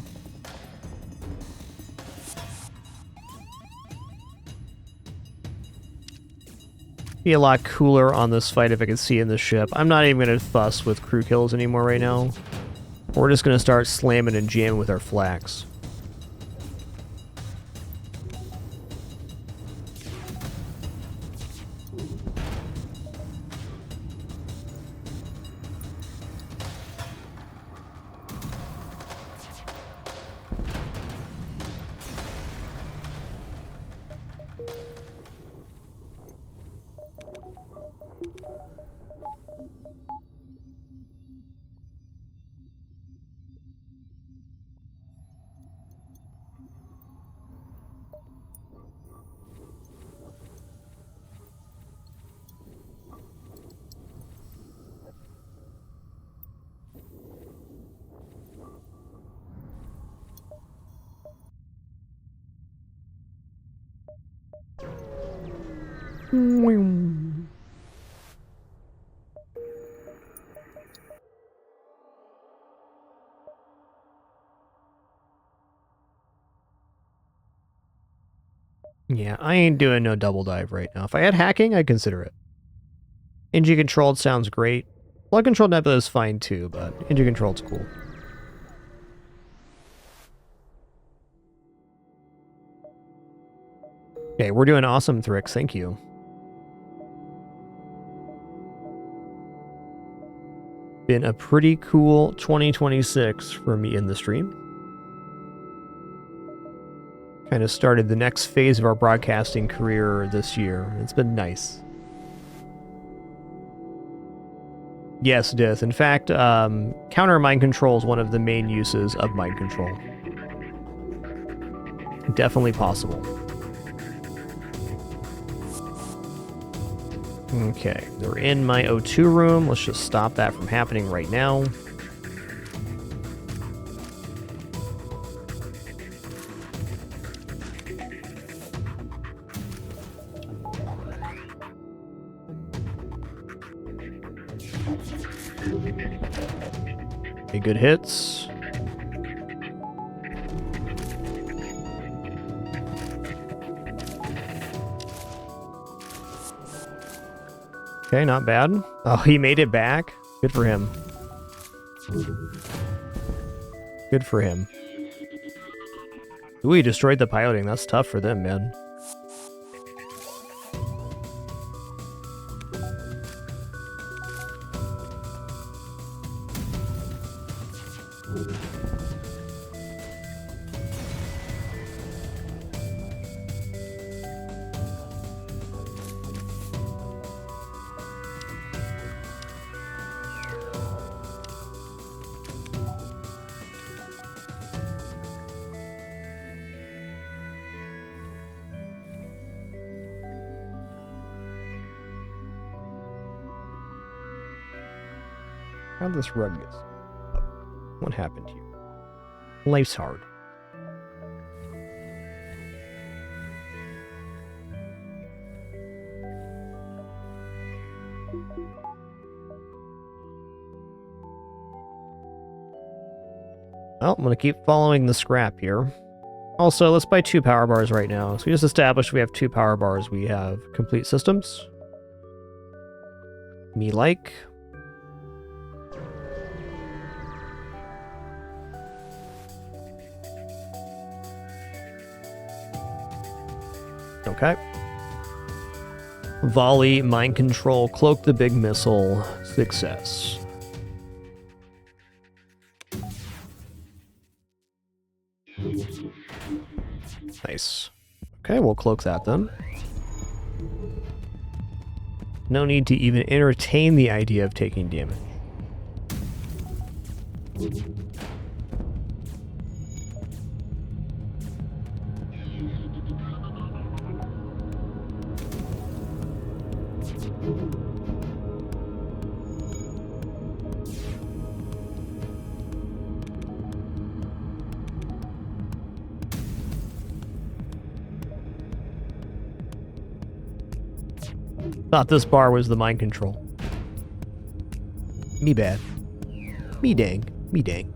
Be a lot cooler on this fight if I could see in the ship. I'm not even going to fuss with crew kills anymore right now. We're just going to start slamming and jamming with our flax. Yeah, I ain't doing no double dive right now. If I had hacking, I'd consider it. Engine controlled sounds great. Plug controlled nebula is fine too, but engine controlled's cool. Okay, we're doing awesome, Thrix. Thank you. Been a pretty cool 2026 for me in the stream. Kind of started the next phase of our broadcasting career this year. It's been nice. Yes, Dith. In fact, counter mind control is one of the main uses of mind control. Definitely possible. Okay, they're in my O2 room. Let's just stop that from happening right now. Okay, good hits. Okay, not bad. Oh, he made it back. Good for him. Good for him. Ooh, he destroyed the piloting. That's tough for them, man. How'd this rug get? What happened to you? Life's hard. Well, I'm going to keep following the scrap here. Also, let's buy 2 power bars right now. So we just established we have 2 power bars. We have complete systems. Me like. Okay. Volley, mind control, cloak the big missile, success. Nice. Okay, we'll cloak that then. No need to even entertain the idea of taking damage. Thought this bar was the mind control. Me bad. Me dang. Me dang.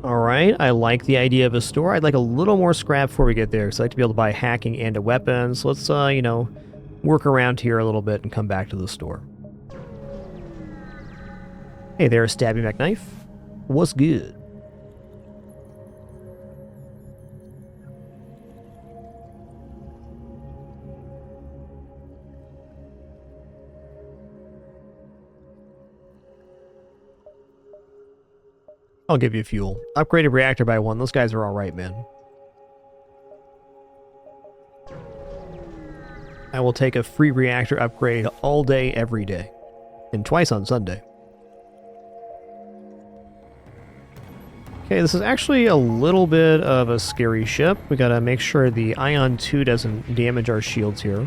Alright, I like the idea of a store. I'd like a little more scrap before we get there, because I'd like to be able to buy hacking and a weapon. So let's, you know, work around here a little bit and come back to the store. Hey there, Stabby McKnife. What's good? I'll give you fuel. Upgraded reactor by 1. Those guys are alright, man. I will take a free reactor upgrade all day, every day. And twice on Sunday. Okay, this is actually a little bit of a scary ship. We gotta make sure the Ion 2 doesn't damage our shields here.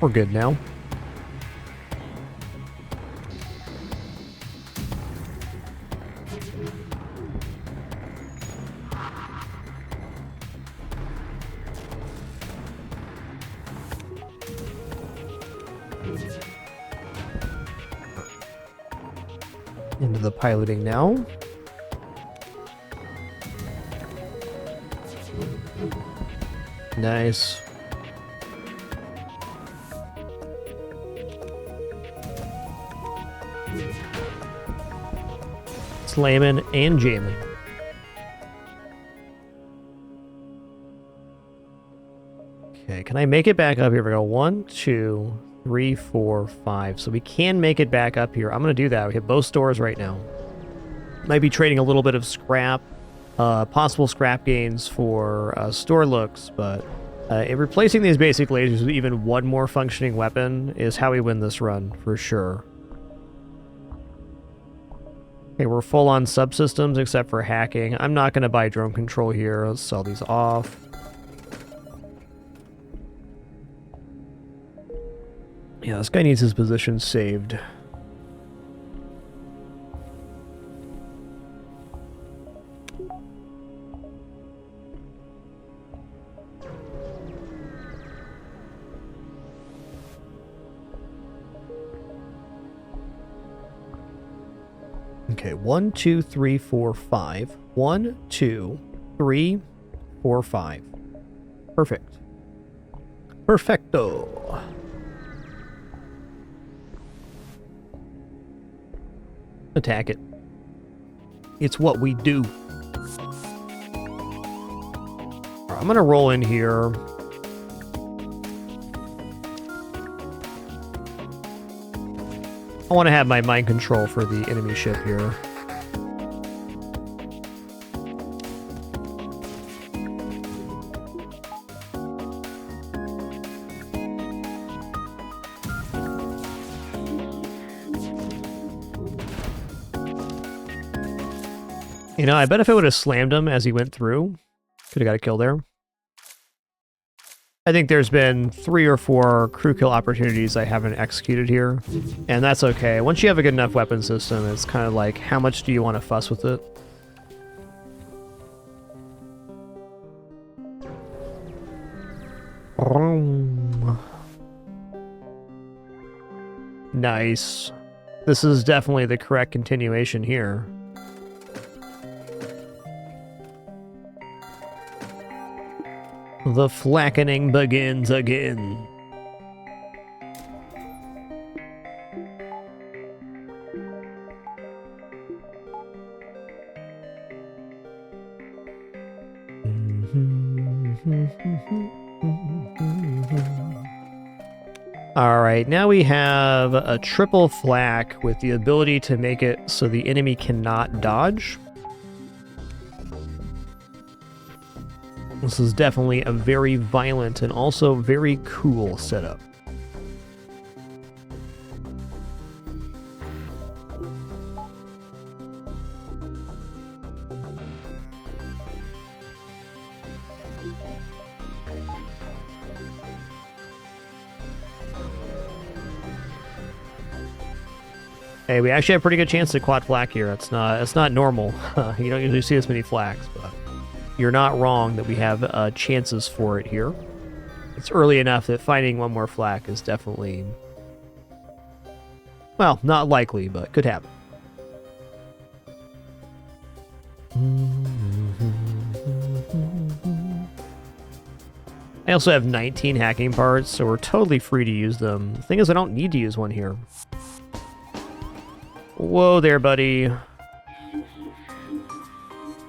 We're good now. Into the piloting now. Nice. Slamming and jamming. Okay, can I make it back up here? We go 1, 2, 3, 4, 5. So we can make it back up here. I'm going to do that. We have both stores right now. Might be trading a little bit of scrap possible scrap gains for store looks, but replacing these basic lasers with even one more functioning weapon is how we win this run, for sure. Okay, we're full on subsystems except for hacking. I'm not going to buy drone control here. Let's sell these off. Yeah, this guy needs his position saved. Okay, 1, 2, 3, 4, 5. 1, 2, 3, 4, 5. Perfect. Perfecto. Attack it. It's what we do. Right, I'm gonna roll in here. I want to have my mind control for the enemy ship here. You know, I bet if I would have slammed him as he went through, could have got a kill there. I think there's been 3 or 4 crew kill opportunities I haven't executed here, and that's okay. Once you have a good enough weapon system, it's kind of like, how much do you want to fuss with it? Nice. This is definitely the correct continuation here. The flackening begins again. Alright, now we have a triple flak with the ability to make it so the enemy cannot dodge. This is definitely a very violent and also very cool setup. Hey, we actually have a pretty good chance to quad flak here. It's not normal. You don't usually see this many flaks, but you're not wrong that we have chances for it here. It's early enough that finding one more flak is definitely, well, not likely, but could happen. I also have 19 hacking parts, so we're totally free to use them. The thing is, I don't need to use one here. Whoa there, buddy.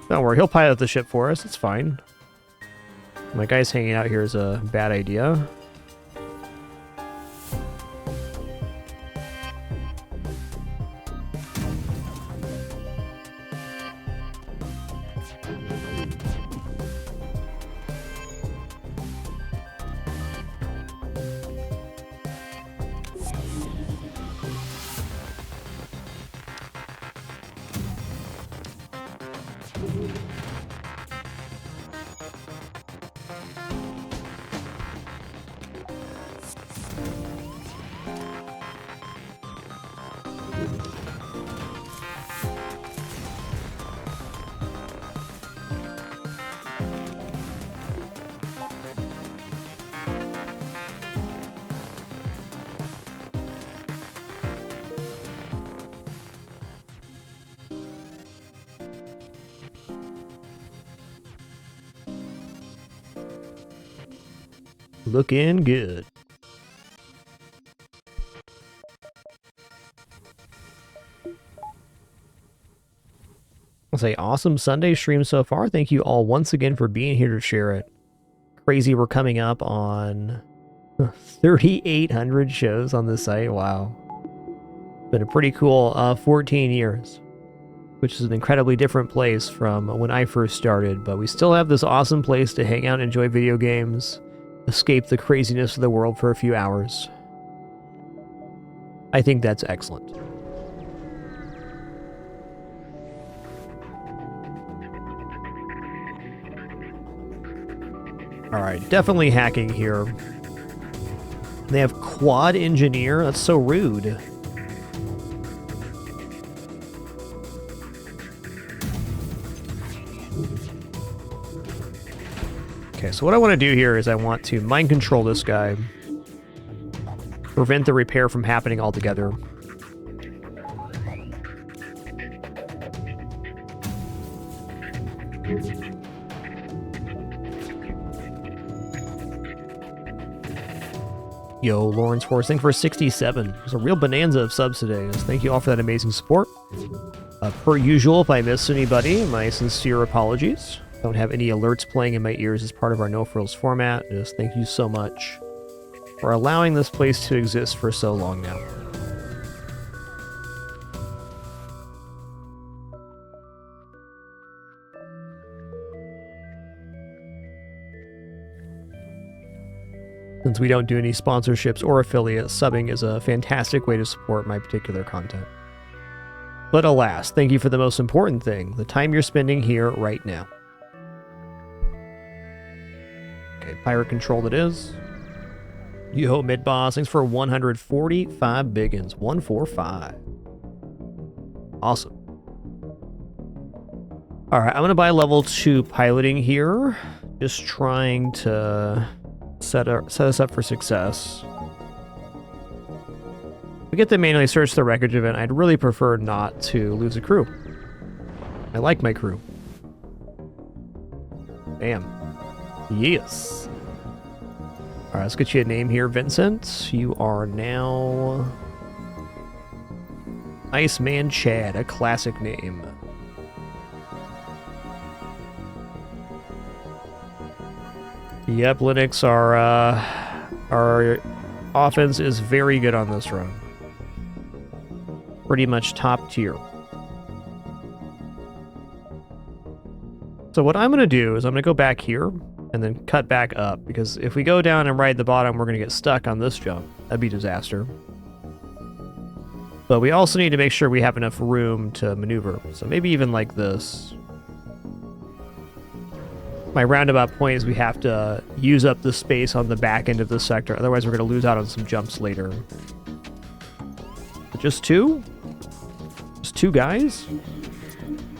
Don't worry, he'll pilot the ship for us. It's fine. My guy's hanging out here is a bad idea. Looking good. I'll say awesome Sunday stream so far. Thank you all once again for being here to share it. Crazy, we're coming up on 3,800 shows on this site. Wow. Been a pretty cool 14 years. which is an incredibly different place from when I first started, but we still have this awesome place to hang out and enjoy video games, escape the craziness of the world for a few hours. I think that's excellent. Alright, definitely hacking here. They have quad engineer? That's so rude. Okay, so what I want to do here is I want to mind control this guy. Prevent the repair from happening altogether. Yo, Lawrence Force, thank you for 67. It's a real bonanza of subs today. Thank you all for that amazing support. Per usual, if I missed anybody, my sincere apologies. Don't have any alerts playing in my ears as part of our No Frills format. Just thank you so much for allowing this place to exist for so long now. Since we don't do any sponsorships or affiliates, subbing is a fantastic way to support my particular content. But alas, thank you for the most important thing, the time you're spending here right now. Okay, pirate controlled it is. Yo, mid-boss, thanks for 145 biggins. 145. Awesome. Alright, I'm going to buy level 2 piloting here. Just trying to set us up for success. If we get to manually search the wreckage event, I'd really prefer not to lose a crew. I like my crew. Damn. Yes. Alright, let's get you a name here, Vincent. You are now Iceman Chad, a classic name. Yep, Linux, our offense is very good on this run. Pretty much top tier. So what I'm going to do is I'm going to go back here and then cut back up, because if we go down and right at the bottom, we're going to get stuck on this jump. That'd be a disaster. But we also need to make sure we have enough room to maneuver. So maybe even like this. My roundabout point is we have to use up the space on the back end of the sector. Otherwise, we're going to lose out on some jumps later. But just two? Just two guys?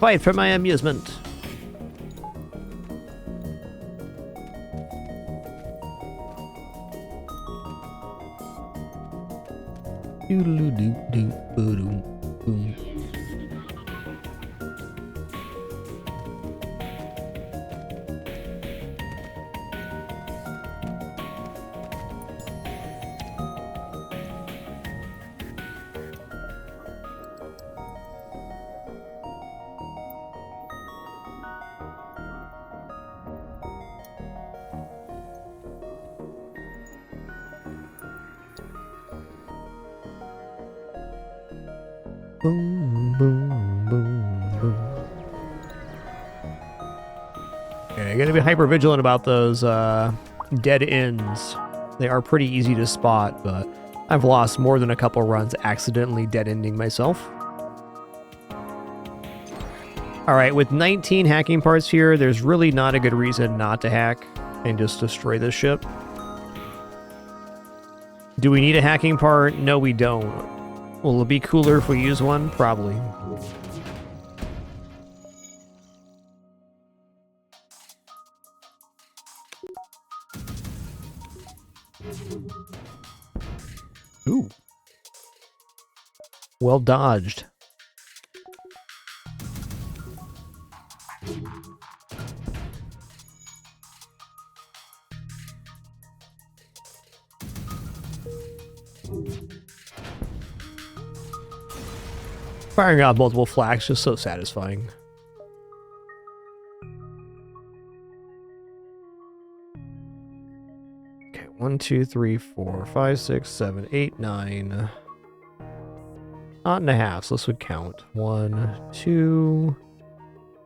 Fight for my amusement. Doodle-doo-doo-doo-boom. Boom, boom, boom, boom. Okay, I'm gonna be hyper vigilant about those dead ends. They are pretty easy to spot, but I've lost more than a couple runs accidentally dead ending myself. Alright, with 19 hacking parts here, there's really not a good reason not to hack and just destroy this ship. Do we need a hacking part? No, we don't. Will it be cooler if we use one? Probably. Ooh. Well dodged. Firing out multiple flags, just so satisfying. Okay, 1, 2, 3, 4, 5, 6, 7, 8, 9. Knot and a half, so this would count. 1, 2,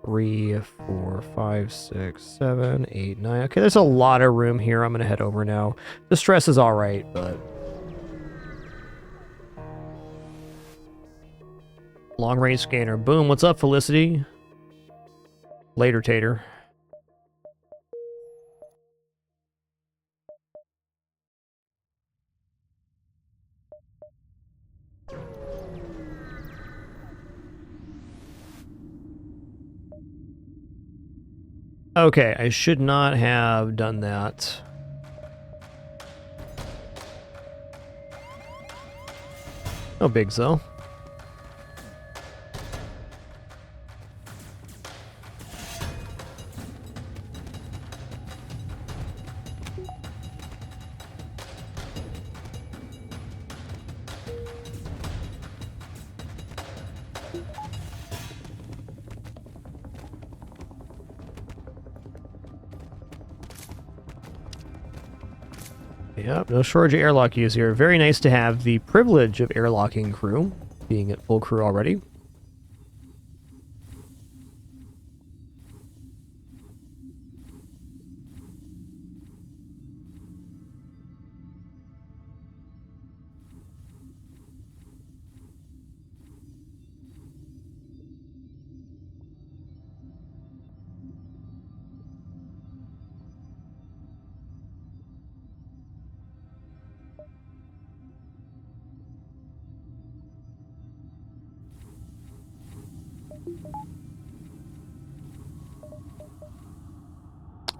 3, 4, 5, 6, 7, 8, 9. Okay, there's a lot of room here. I'm going to head over now. The stress is all right, but... Long range scanner. Boom, what's up, Felicity? Later, Tater. Okay, I should not have done that. No bigs, though. Yep, no shortage of airlock use here. Very nice to have the privilege of airlocking crew, being at full crew already.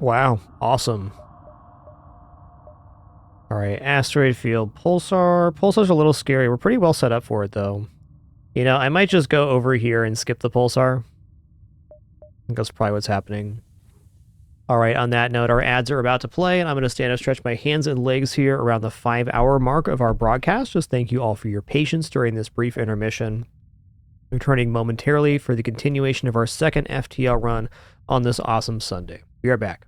Wow, awesome. Alright, asteroid field, pulsar. Pulsar's a little scary. We're pretty well set up for it, though. You know, I might just go over here and skip the pulsar. I think that's probably what's happening. Alright, on that note, our ads are about to play, and I'm going to stand up, stretch my hands and legs here around the 5-hour mark of our broadcast. Just thank you all for your patience during this brief intermission. Returning momentarily for the continuation of our second FTL run on this awesome Sunday. We are back.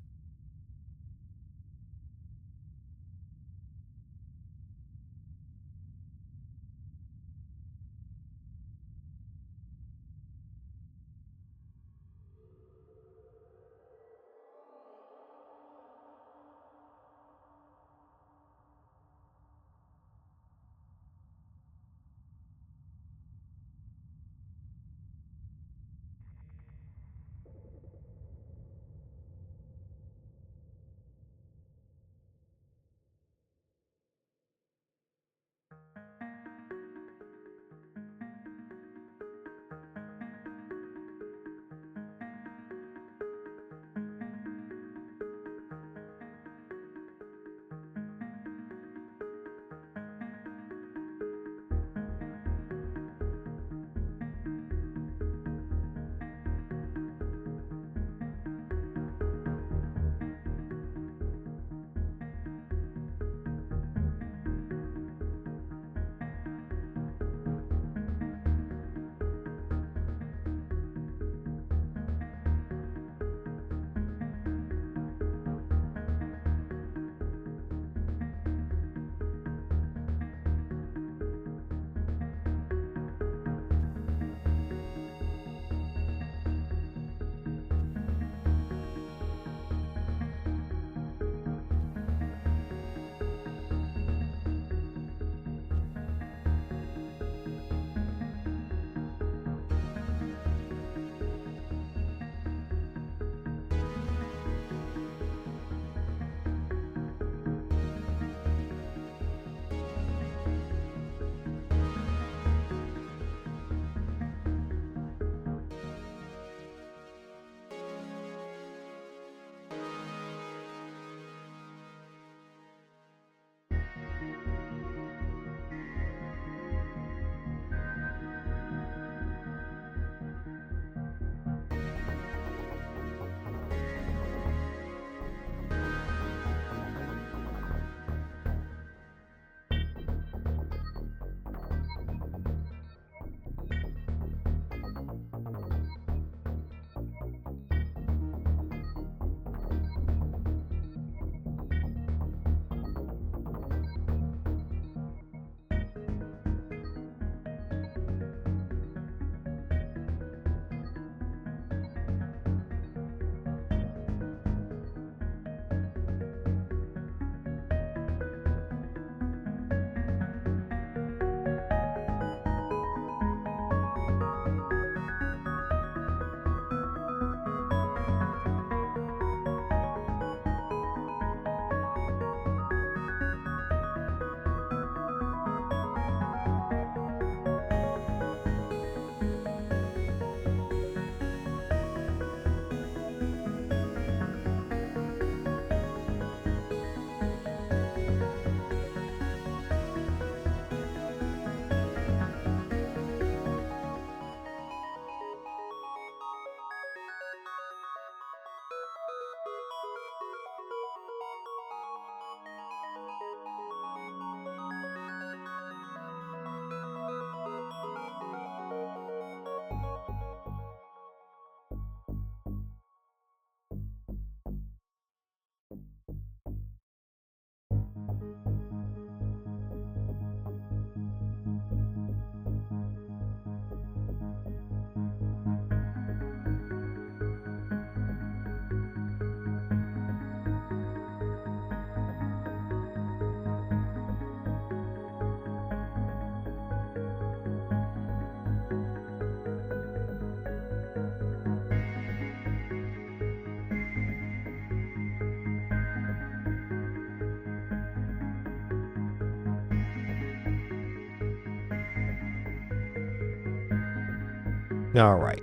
All right.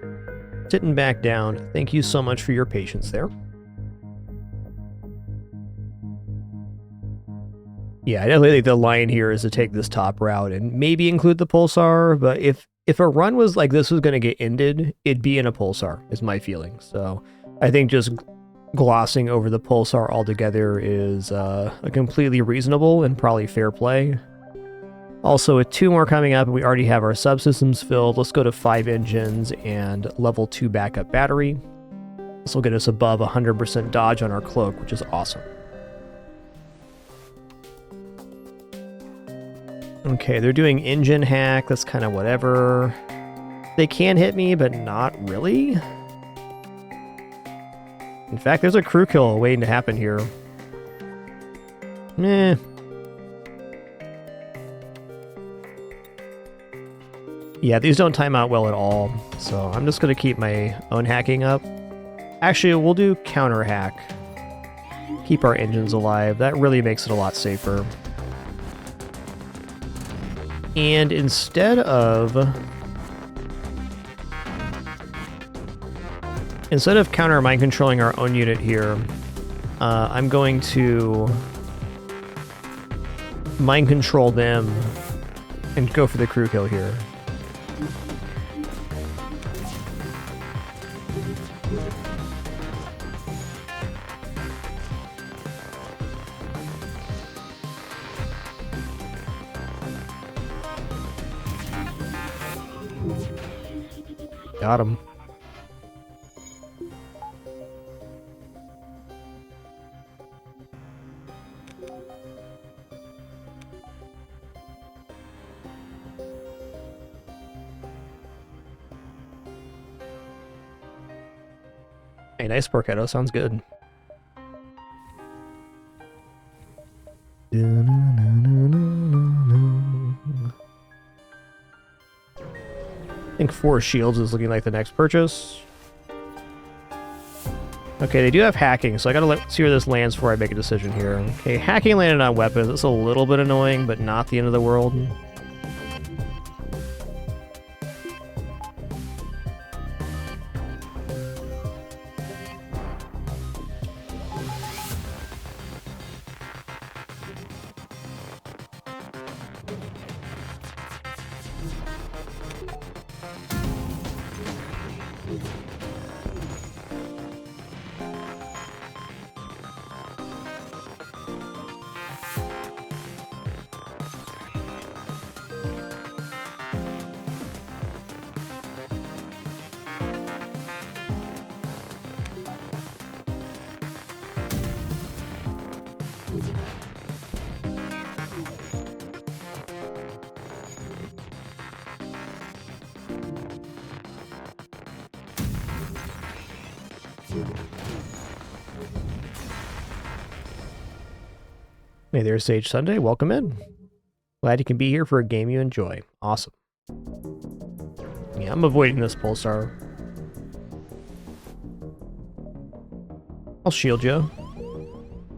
Sitting back down. Thank you so much for your patience there. Yeah, I definitely think the line here is to take this top route and maybe include the pulsar, but if a run was like this was going to get ended, it'd be in a pulsar, is my feeling. So I think just glossing over the pulsar altogether is a completely reasonable and probably fair play. Also, with 2 more coming up, we already have our subsystems filled. Let's go to 5 engines and level 2 backup battery. This will get us above 100% dodge on our cloak, which is awesome. Okay, they're doing engine hack. That's kind of whatever. They can hit me, but not really. In fact, there's a crew kill waiting to happen here. Meh. Yeah, these don't time out well at all, so I'm just going to keep my own hacking up. Actually, we'll do counter hack. Keep our engines alive. That really makes it a lot safer. And instead of counter mind controlling our own unit here, I'm going to mind control them and go for the crew kill here. Got him. Hey, nice Porchetto. Sounds good. I think 4 shields is looking like the next purchase. Okay, they do have hacking, so I gotta see where this lands before I make a decision here. Okay, hacking landed on weapons. It's a little bit annoying, but not the end of the world. Hey there, Sage Sunday. Welcome in. Glad you can be here for a game you enjoy. Awesome. Yeah, I'm avoiding this pulsar. I'll shield you.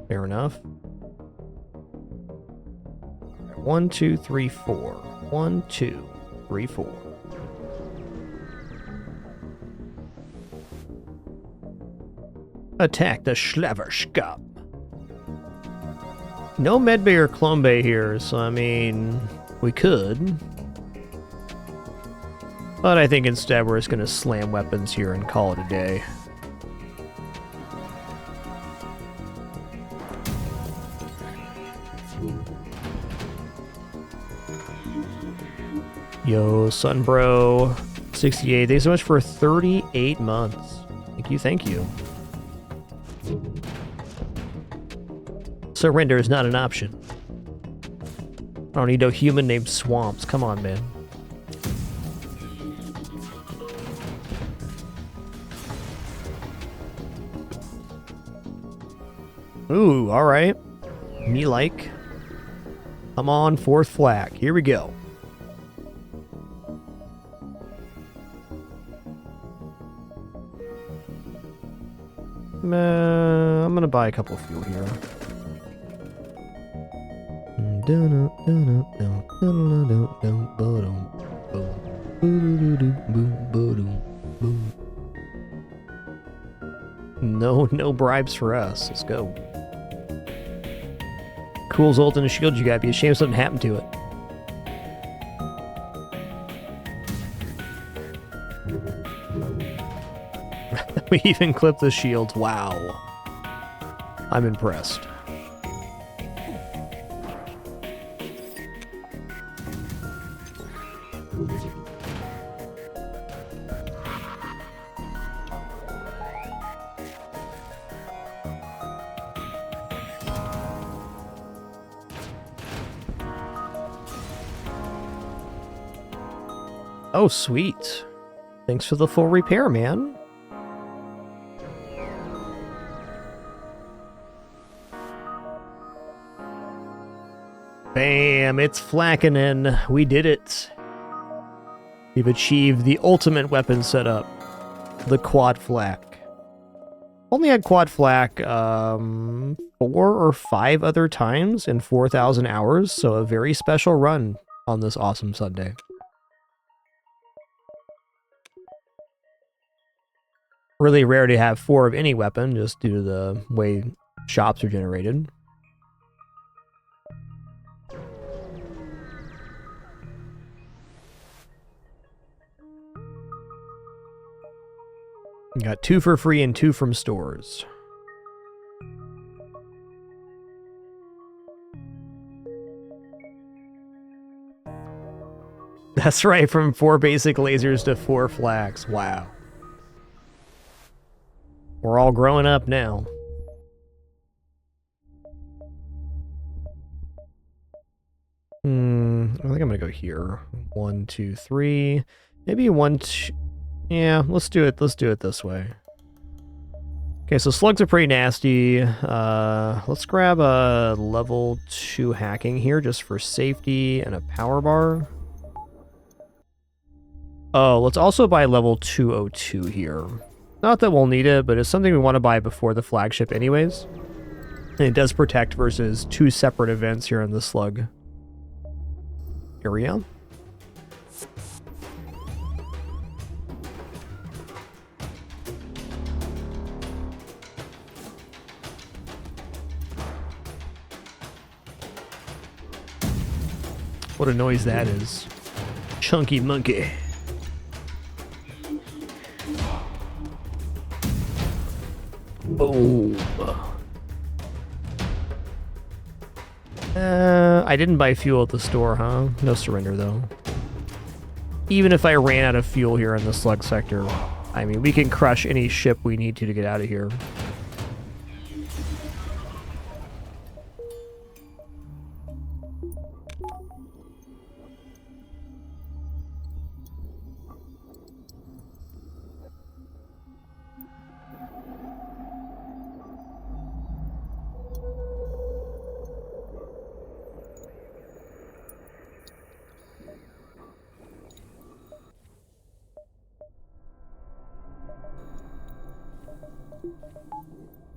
Fair enough. 1, 2, 3, 4. 1, 2, 3, 4. Attack the Schlaverskop. No medbay or clone bay here, so I mean, we could. But I think instead we're just going to slam weapons here and call it a day. Yo, Sunbro, 68. Thanks so much for 38 months. Thank you, thank you. Surrender is not an option. I don't need no human named Swamps. Come on, man. Ooh, alright. Me like. I'm on 4th flag. Here we go. I'm gonna buy a couple of fuel here. No bribes for us. Let's go. Cool ult and a shield you got. Be a shame something happened to it. We even clipped the shields. Wow. I'm impressed. Oh, sweet. Thanks for the full repair, man. Bam, it's Flackenin. We did it. We've achieved the ultimate weapon setup. The quad flak. Only had quad flak 4 or 5 other times in 4,000 hours, so a very special run on this awesome Sunday. Really rare to have 4 of any weapon, just due to the way shops are generated. You got 2 for free and 2 from stores. That's right, from 4 basic lasers to 4 flags. Wow. We're all growing up now. I think I'm gonna go here. 1, 2, 3. Maybe 1, 2. Yeah, let's do it. Let's do it this way. Okay, so slugs are pretty nasty. Let's grab a level 2 hacking here just for safety and a power bar. Oh, let's also buy level 202 here. Not that we'll need it, but it's something we want to buy before the flagship anyways. And it does protect versus 2 separate events here in the slug area. What a noise that is. Chunky monkey. Oh. I didn't buy fuel at the store, huh? No surrender, though. Even if I ran out of fuel here in the slug sector, I mean, we can crush any ship we need to get out of here.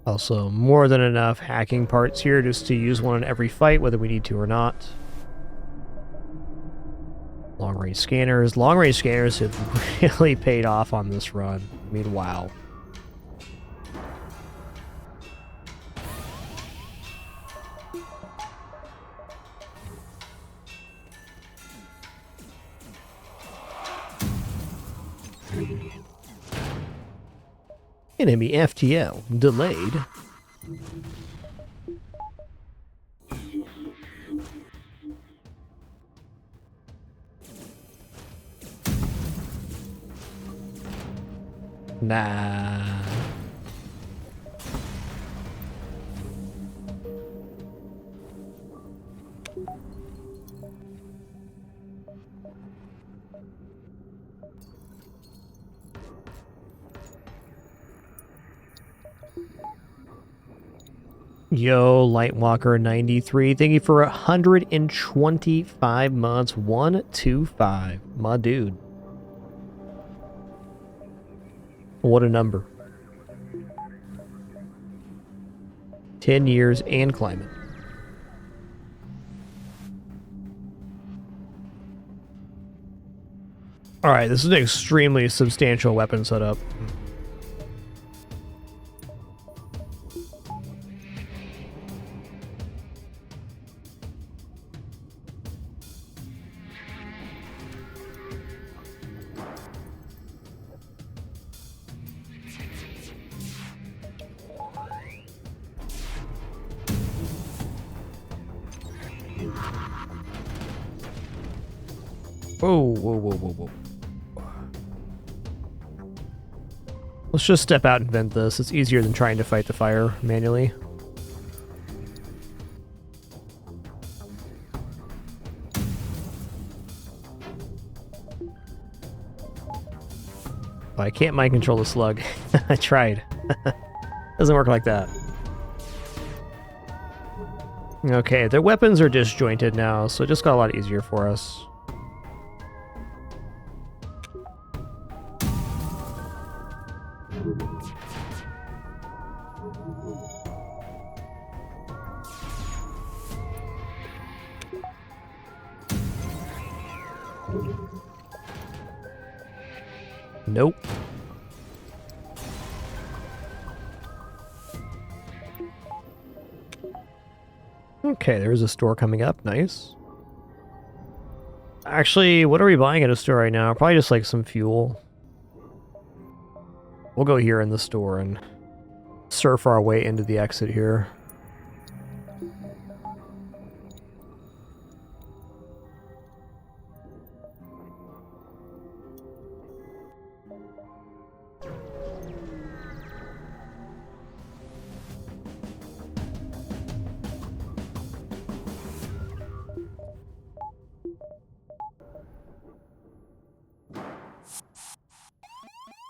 Also, more than enough hacking parts here just to use one in every fight, whether we need to or not. Long-range scanners. Long-range scanners have really paid off on this run. I mean, wow. Enemy FTL delayed. Nah. Yo, Lightwalker 93, thank you for 125 months. 125, my dude. What a number. 10 years and climbing. Alright, this is an extremely substantial weapon setup. Whoa, whoa, whoa, whoa, whoa. Let's just step out and vent this. It's easier than trying to fight the fire manually. Oh, I can't mind control the slug. I tried. Doesn't work like that. Okay, their weapons are disjointed now, so it just got a lot easier for us. Nope. Okay, there's a store coming up. Nice. Actually, what are we buying at a store right now? Probably just like some fuel. We'll go here in the store and surf our way into the exit here.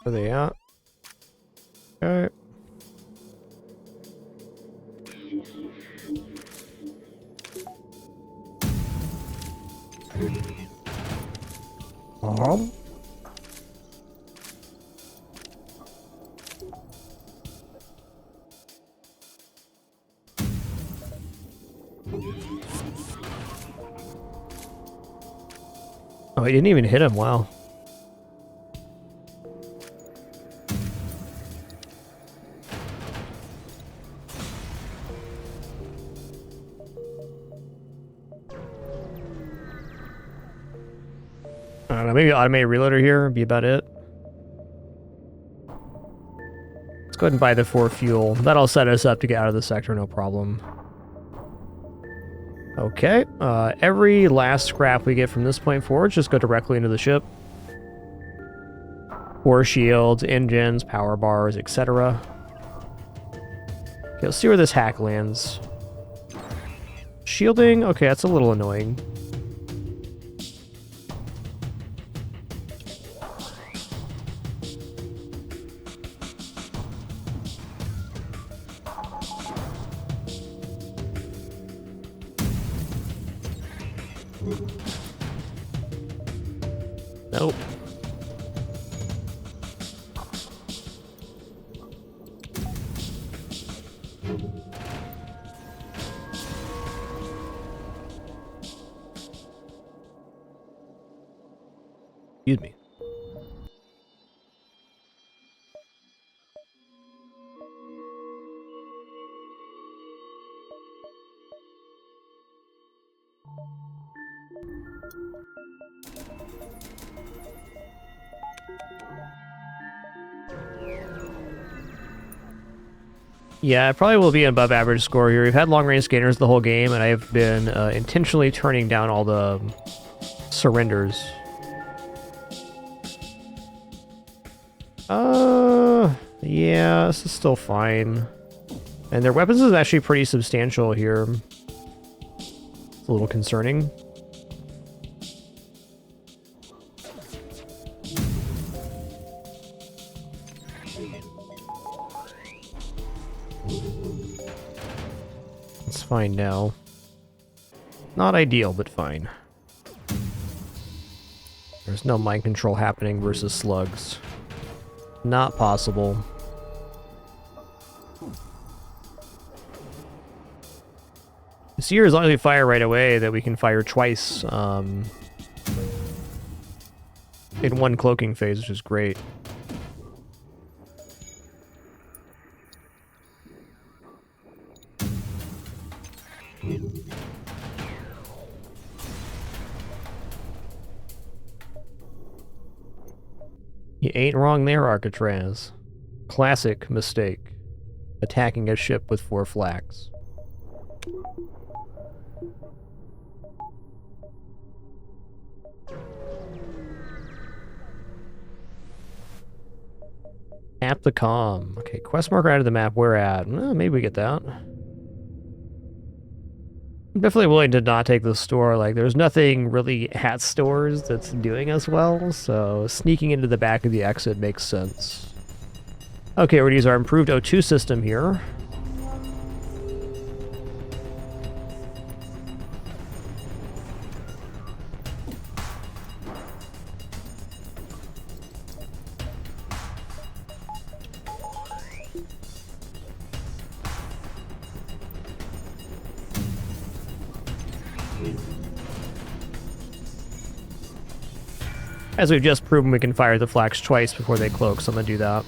Where are they at? Okay. Oh, he didn't even hit him. Wow. I don't know, maybe automated reloader here would be about it. Let's go ahead and buy the 4 fuel. That'll set us up to get out of the sector, no problem. Okay, every last scrap we get from this point forward just go directly into the ship. War shields, engines, power bars, etc. Okay, let's see where this hack lands. Shielding? Okay, that's a little annoying. Nope. Excuse me. Yeah, it probably will be an above average score here. We've had long range scanners the whole game, and I have been intentionally turning down all the surrenders. Yeah, this is still fine. And their weapons is actually pretty substantial here. It's a little concerning. It's fine now. Not ideal, but fine. There's no mind control happening versus slugs. Not possible. See here, as long as we fire right away, that we can fire twice. in one cloaking phase, which is great. You ain't wrong there, Arcatraz. Classic mistake. Attacking a ship with 4 flags. Tap the comm. Okay, quest marker out of the map. Where at? Maybe we get that. I'm definitely willing to not take the store. Like, there's nothing really at stores that's doing us well, so sneaking into the back of the exit makes sense. Okay, we're going to use our improved O2 system here. As we've just proven, we can fire the flags twice before they cloak, so I'm going to do that.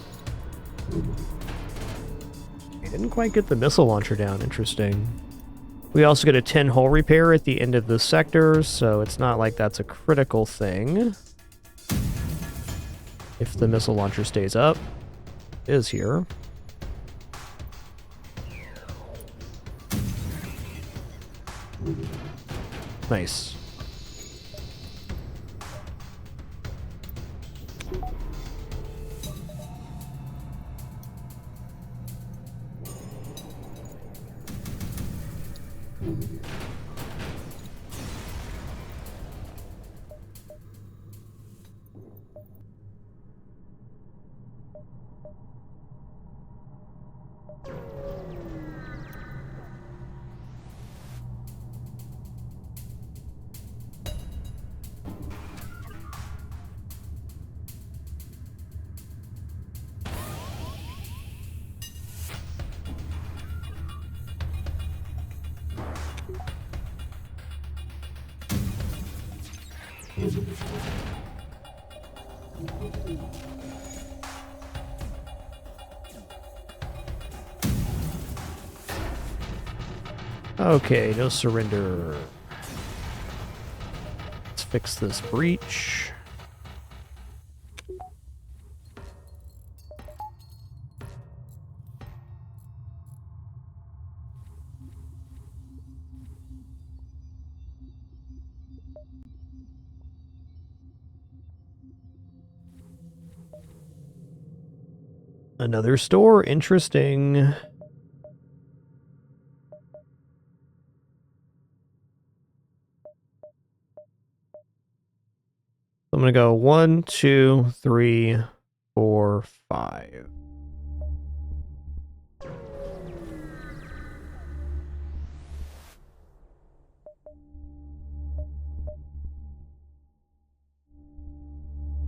I didn't quite get the missile launcher down. Interesting. We also get a 10 hull repair at the end of the sector, so it's not like that's a critical thing. If the missile launcher stays up. It is here. Nice. Okay, no surrender. Let's fix this breach. Another store, interesting. I'm gonna go 1, 2, 3, 4, 5.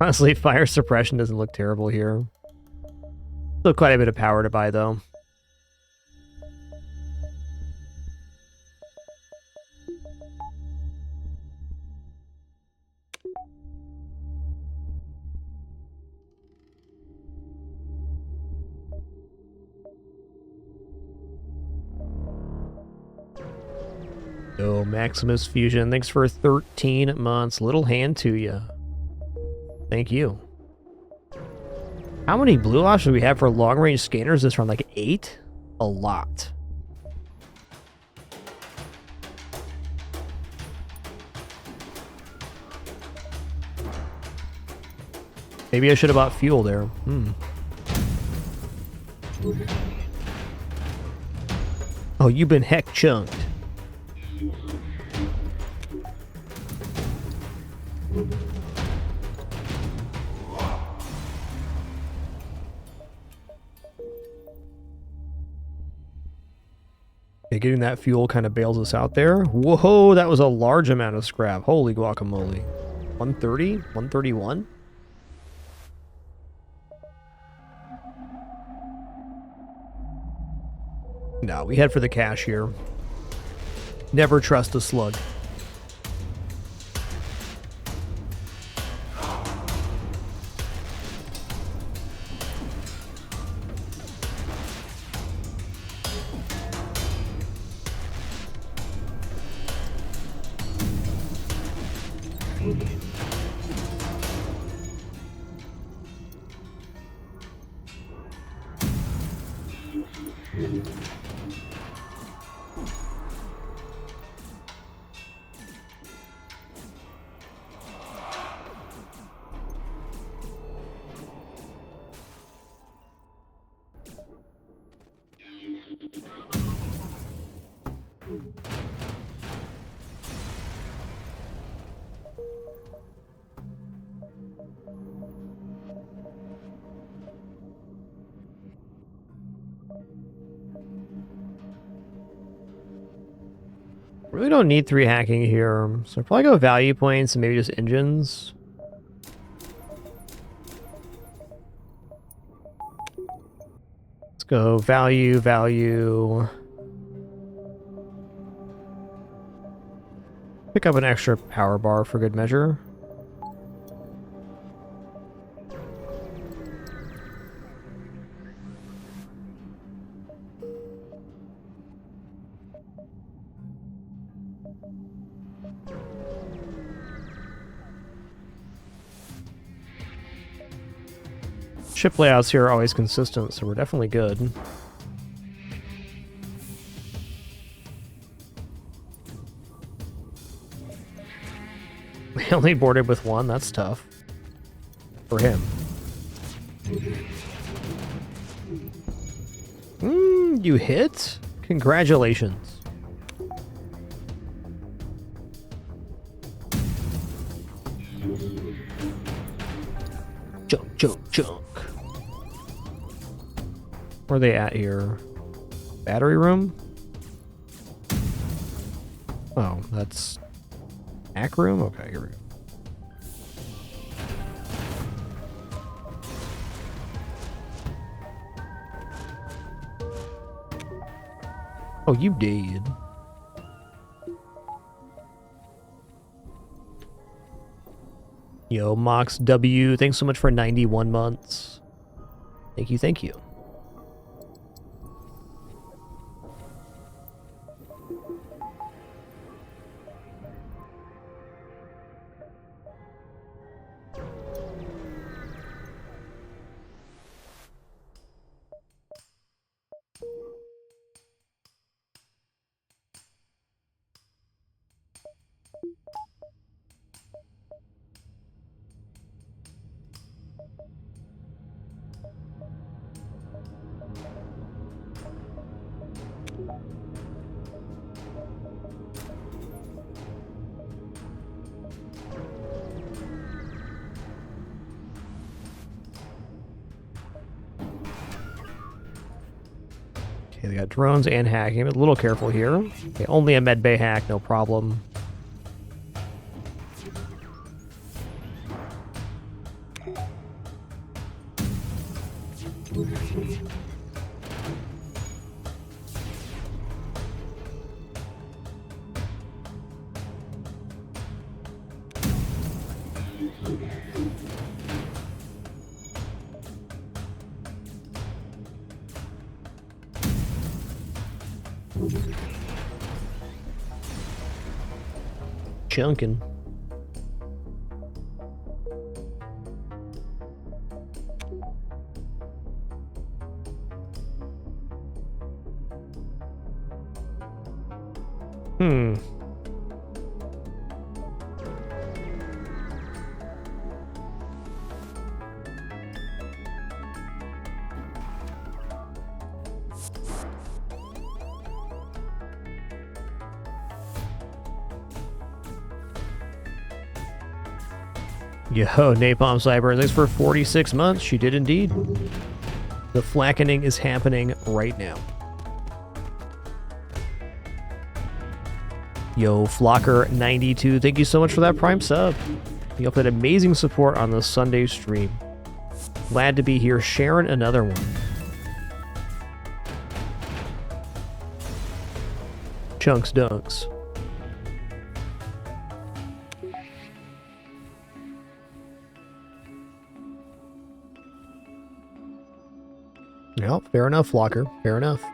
Honestly, fire suppression doesn't look terrible here. Still quite a bit of power to buy, though. Yo, Maximus Fusion, thanks for 13 months. Little hand to you. Thank you. How many blue options do we have for long-range scanners this round? Like 8? A lot. Maybe I should have bought fuel there. Oh, you've been heck chunked. Okay, getting that fuel kind of bails us out there. Whoa, that was a large amount of scrap. Holy guacamole. 130? 131? No, we head for the cash here. Never trust a slug. Really don't need 3 hacking here, so I'll probably go value points and maybe just engines. Let's go value, value. Pick up an extra power bar for good measure. Ship layouts here are always consistent, so we're definitely good. We only boarded with 1, that's tough. For him. You hit? Congratulations. Junk, junk, junk. Where are they at here? Battery room? Oh, that's... hack room? Okay, here we go. Oh, you did. Yo, Mox W, thanks so much for 91 months. Thank you, thank you. Okay, they got drones and hacking. I'm a little careful here. Okay, only a medbay hack, no problem. Chunkin'. Yo, Napalm Cyber, thanks for 46 months. She did indeed. The flackening is happening right now. Yo, Flocker92, thank you so much for that Prime sub. You all had amazing support on the Sunday stream. Glad to be here sharing another one. Chunks dunks. No, fair enough, Flocker. Fair enough.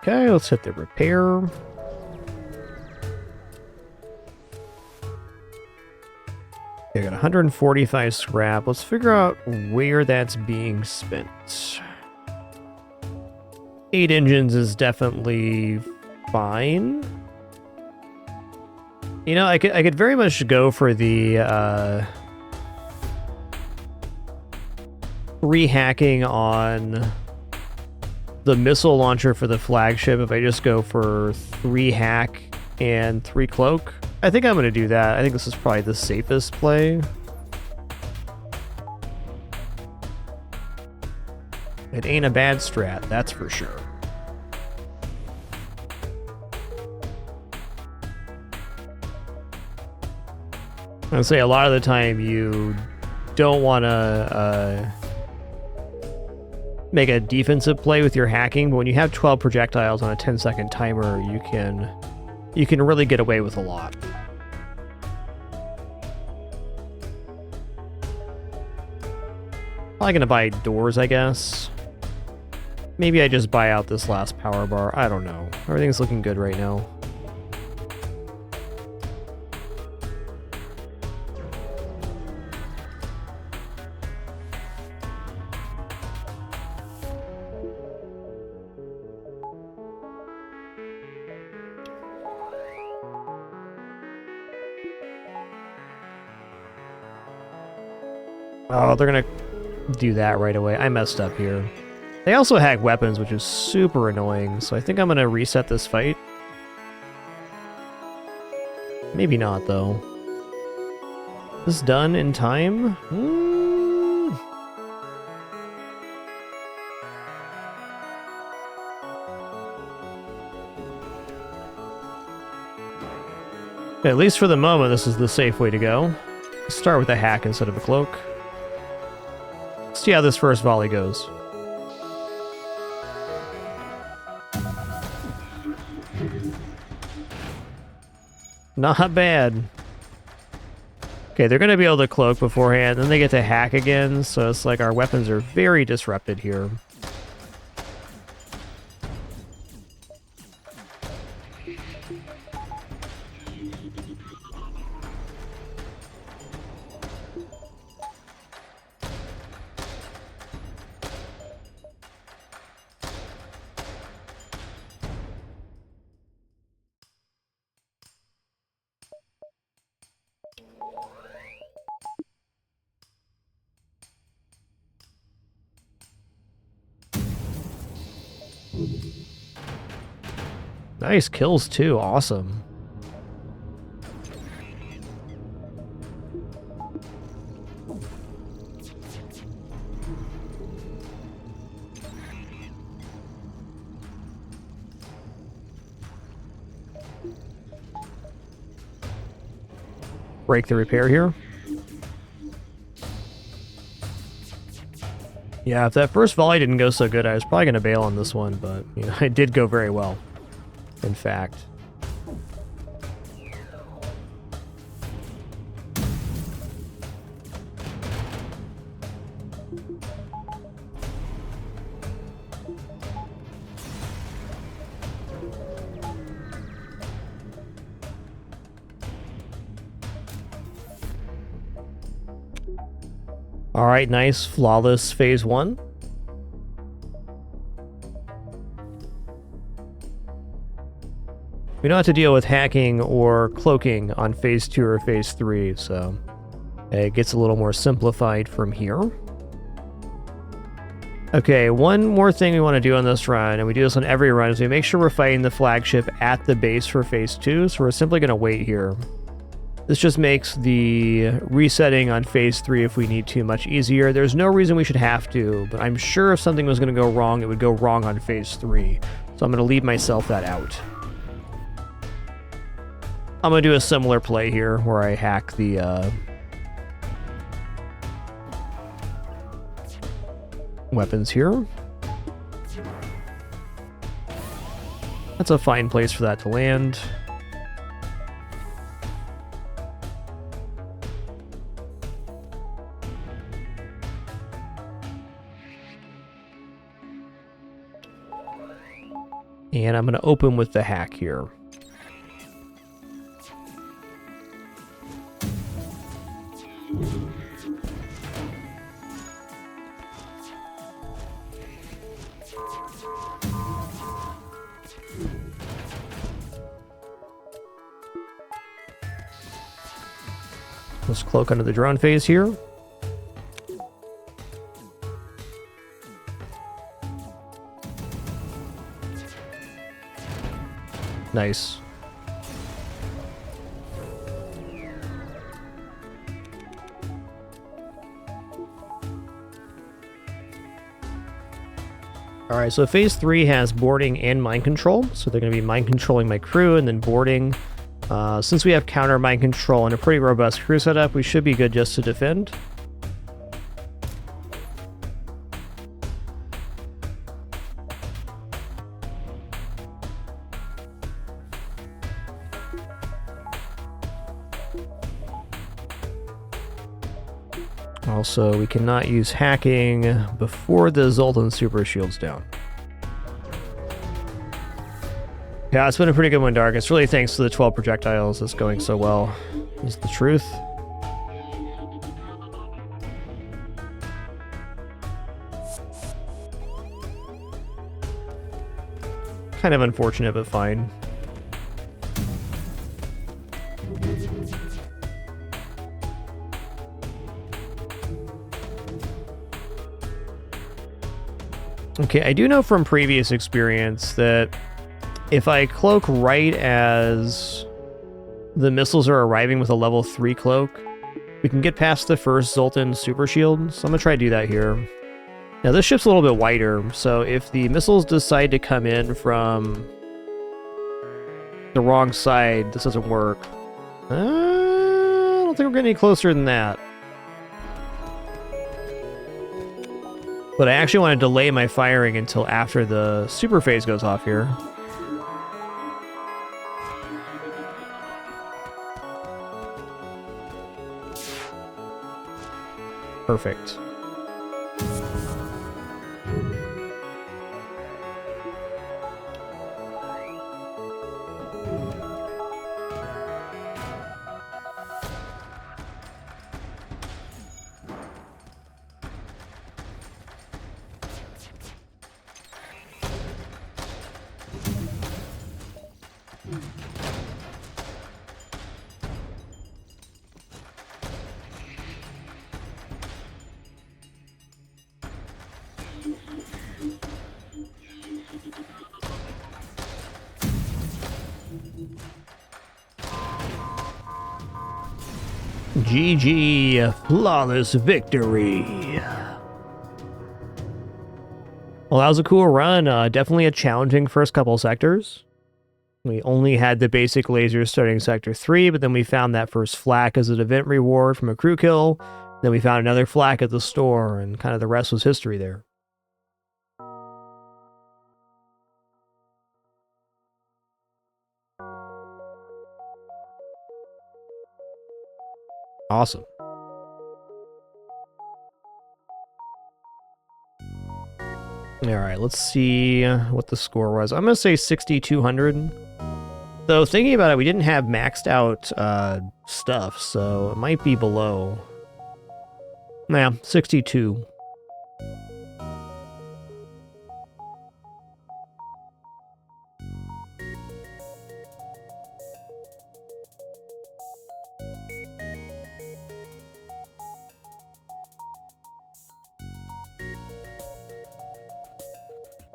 Okay, let's hit the repair. Okay, I got 145 scrap. Let's figure out where that's being spent. 8 engines is definitely fine. You know, I could very much go for the re-hacking on the missile launcher for the flagship if I just go for 3 hack and 3 cloak. I think I'm going to do that. I think this is probably the safest play. It ain't a bad strat, that's for sure. I'd say a lot of the time you don't want to make a defensive play with your hacking, but when you have 12 projectiles on a 10-second timer, you can really get away with a lot. Probably gonna buy doors, I guess. Maybe I just buy out this last power bar. I don't know. Everything's looking good right now. Oh, they're gonna do that right away. I messed up here. They also hack weapons, which is super annoying, so I think I'm gonna reset this fight. Maybe not, though. Is this done in time? At least for the moment, this is the safe way to go. Start with a hack instead of a cloak. See how this first volley goes. Not bad. Okay, they're going to be able to cloak beforehand, then they get to hack again, so it's like our weapons are very disrupted here. Nice kills too, awesome. Break the repair here. Yeah, if that first volley didn't go so good, I was probably going to bail on this one, but you know, it did go very well. In fact. All right, nice, flawless phase 1. We don't have to deal with hacking or cloaking on phase 2 or phase 3, so it gets a little more simplified from here. Okay, one more thing we want to do on this run, and we do this on every run, is we make sure we're fighting the flagship at the base for phase 2, so we're simply going to wait here. This just makes the resetting on phase 3 if we need to much easier. There's no reason we should have to, but I'm sure if something was going to go wrong, it would go wrong on phase 3. So I'm going to leave myself that out. I'm going to do a similar play here where I hack the weapons here. That's a fine place for that to land. And I'm going to open with the hack here. Let's cloak under the drone phase here. Nice. Alright, so phase 3 has boarding and mind control. So they're going to be mind controlling my crew and then boarding. Since we have counter mind control and a pretty robust crew setup, we should be good just to defend. Also, we cannot use hacking before the Zoltan super shield's down. Yeah, it's been a pretty good one, Dark. It's really thanks to the 12 projectiles that's going so well, is the truth. Kind of unfortunate, but fine. Okay, I do know from previous experience that if I cloak right as the missiles are arriving with a level 3 cloak, we can get past the first Zoltan super shield, so I'm going to try to do that here. Now this ship's a little bit wider, so if the missiles decide to come in from the wrong side, this doesn't work. I don't think we're getting any closer than that. But I actually want to delay my firing until after the super phase goes off here. Perfect. GG, flawless victory. Well, that was a cool run. Definitely a challenging first couple sectors. We only had the basic lasers starting Sector 3, but then we found that first flak as an event reward from a crew kill. Then we found another flak at the store, and kind of the rest was history there. Awesome. Alright, let's see what the score was. I'm going to say 6,200. Though, thinking about it, we didn't have maxed out stuff, so it might be below. Yeah, 62.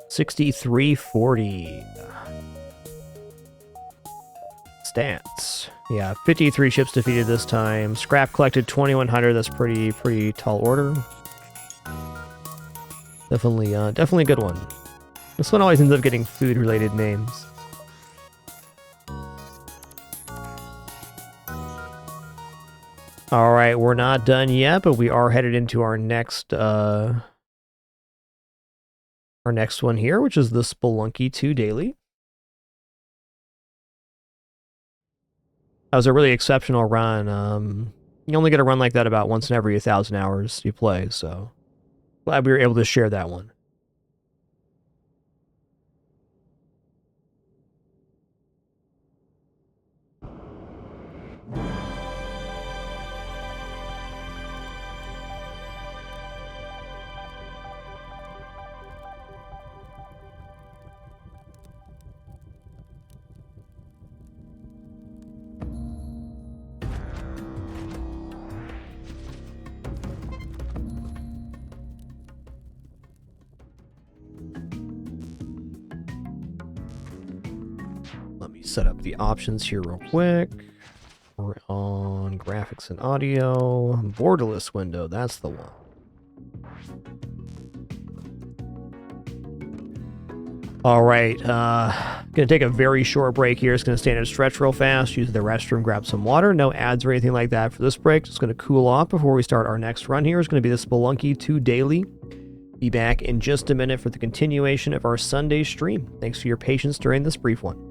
$63.40. Stats. Yeah, 53 ships defeated this time. Scrap collected 2,100. That's pretty tall order. Definitely a good one. This one always ends up getting food-related names. All right, we're not done yet, but we are headed into our next one here, which is the Spelunky 2 daily. That was a really exceptional run. You only get a run like that about once in every 1,000 hours you play, so glad we were able to share that one. Set up the options here real quick. We're on graphics and audio. Borderless window, that's the one. All right, gonna take a very short break here. It's gonna stand and stretch real fast, use the restroom, grab some water. No ads or anything like that for this break. Just gonna cool off before we start our next run here. It's gonna be the Spelunky 2 Daily. Be back in just a minute for the continuation of our Sunday stream. Thanks for your patience during this brief one.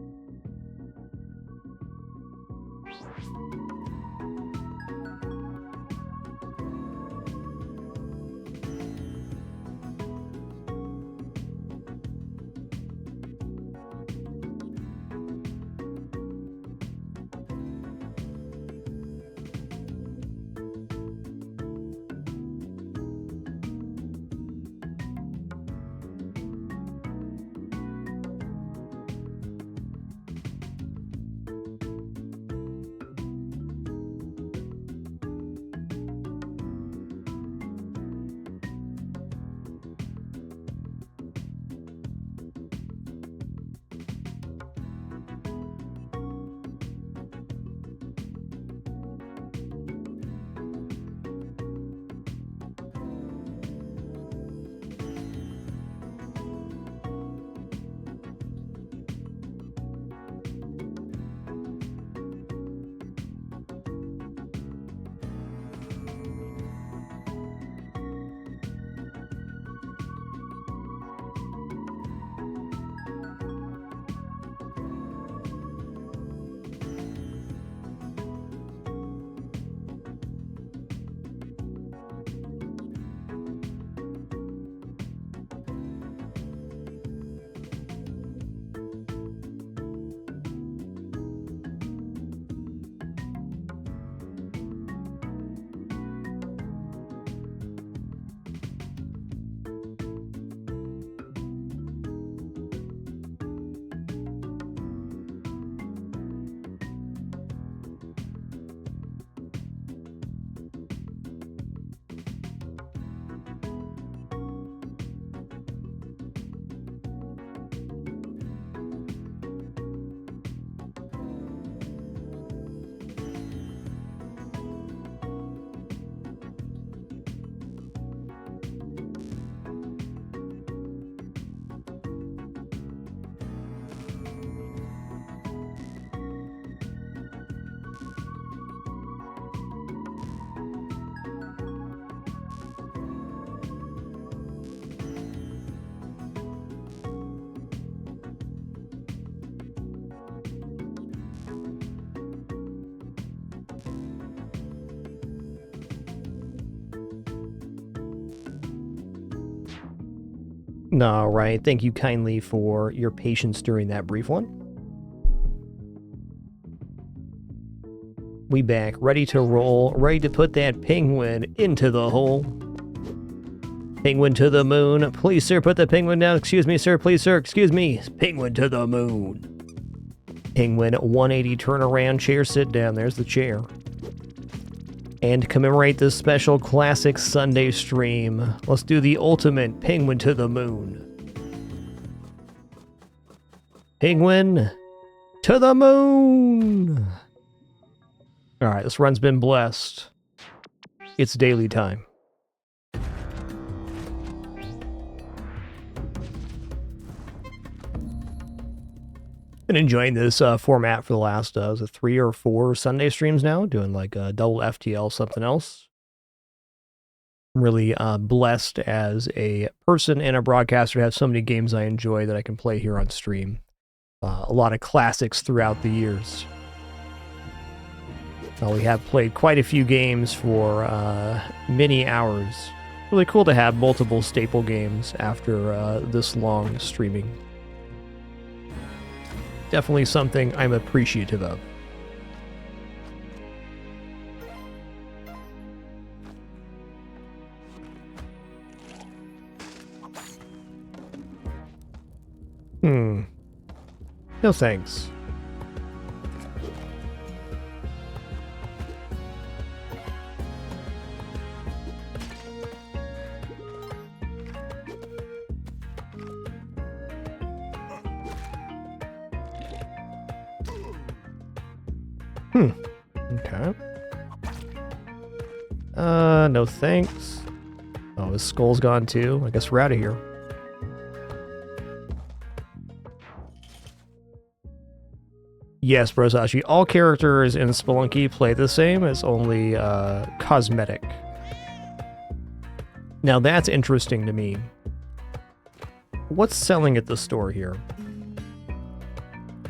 All right, thank you kindly for your patience during that brief one. We back, ready to roll, ready to put that penguin into the hole. Penguin to the moon. Please, sir, put the penguin down. Excuse me, sir. Please, sir. Excuse me. Penguin to the moon. Penguin 180 turnaround chair. Sit down. There's the chair. And commemorate this special classic Sunday stream, let's do the ultimate penguin to the moon. Penguin to the moon. All right, this run's been blessed. It's daily time. Been enjoying this format for the last 3 or 4 Sunday streams now, doing like a double FTL something else. I'm really blessed as a person and a broadcaster to have so many games I enjoy that I can play here on stream. A lot of classics throughout the years. We have played quite a few games for many hours. Really cool to have multiple staple games after this long streaming. Definitely something I'm appreciative of. No thanks. Okay. No thanks. Oh, his skull's gone too. I guess we're out of here. Yes, Brosashi, all characters in Spelunky play the same, it's only cosmetic. Now that's interesting to me. What's selling at the store here?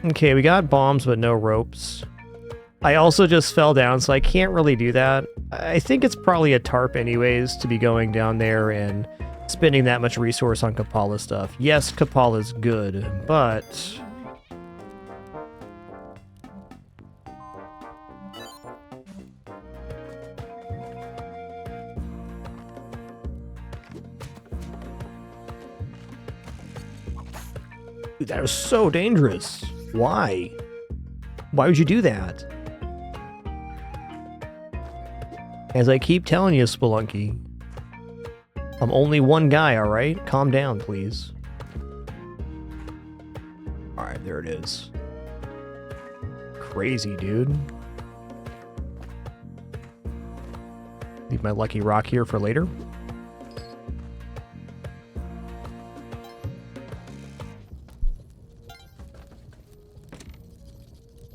Okay, we got bombs but no ropes. I also just fell down, so I can't really do that. I think it's probably a tarp anyways to be going down there and spending that much resource on Kapala stuff. Yes, Kapala's good, but... Dude, that is so dangerous. Why? Why would you do that? As I keep telling you, Spelunky, I'm only one guy, alright? Calm down, please. Alright, there it is. Crazy, dude. Leave my lucky rock here for later.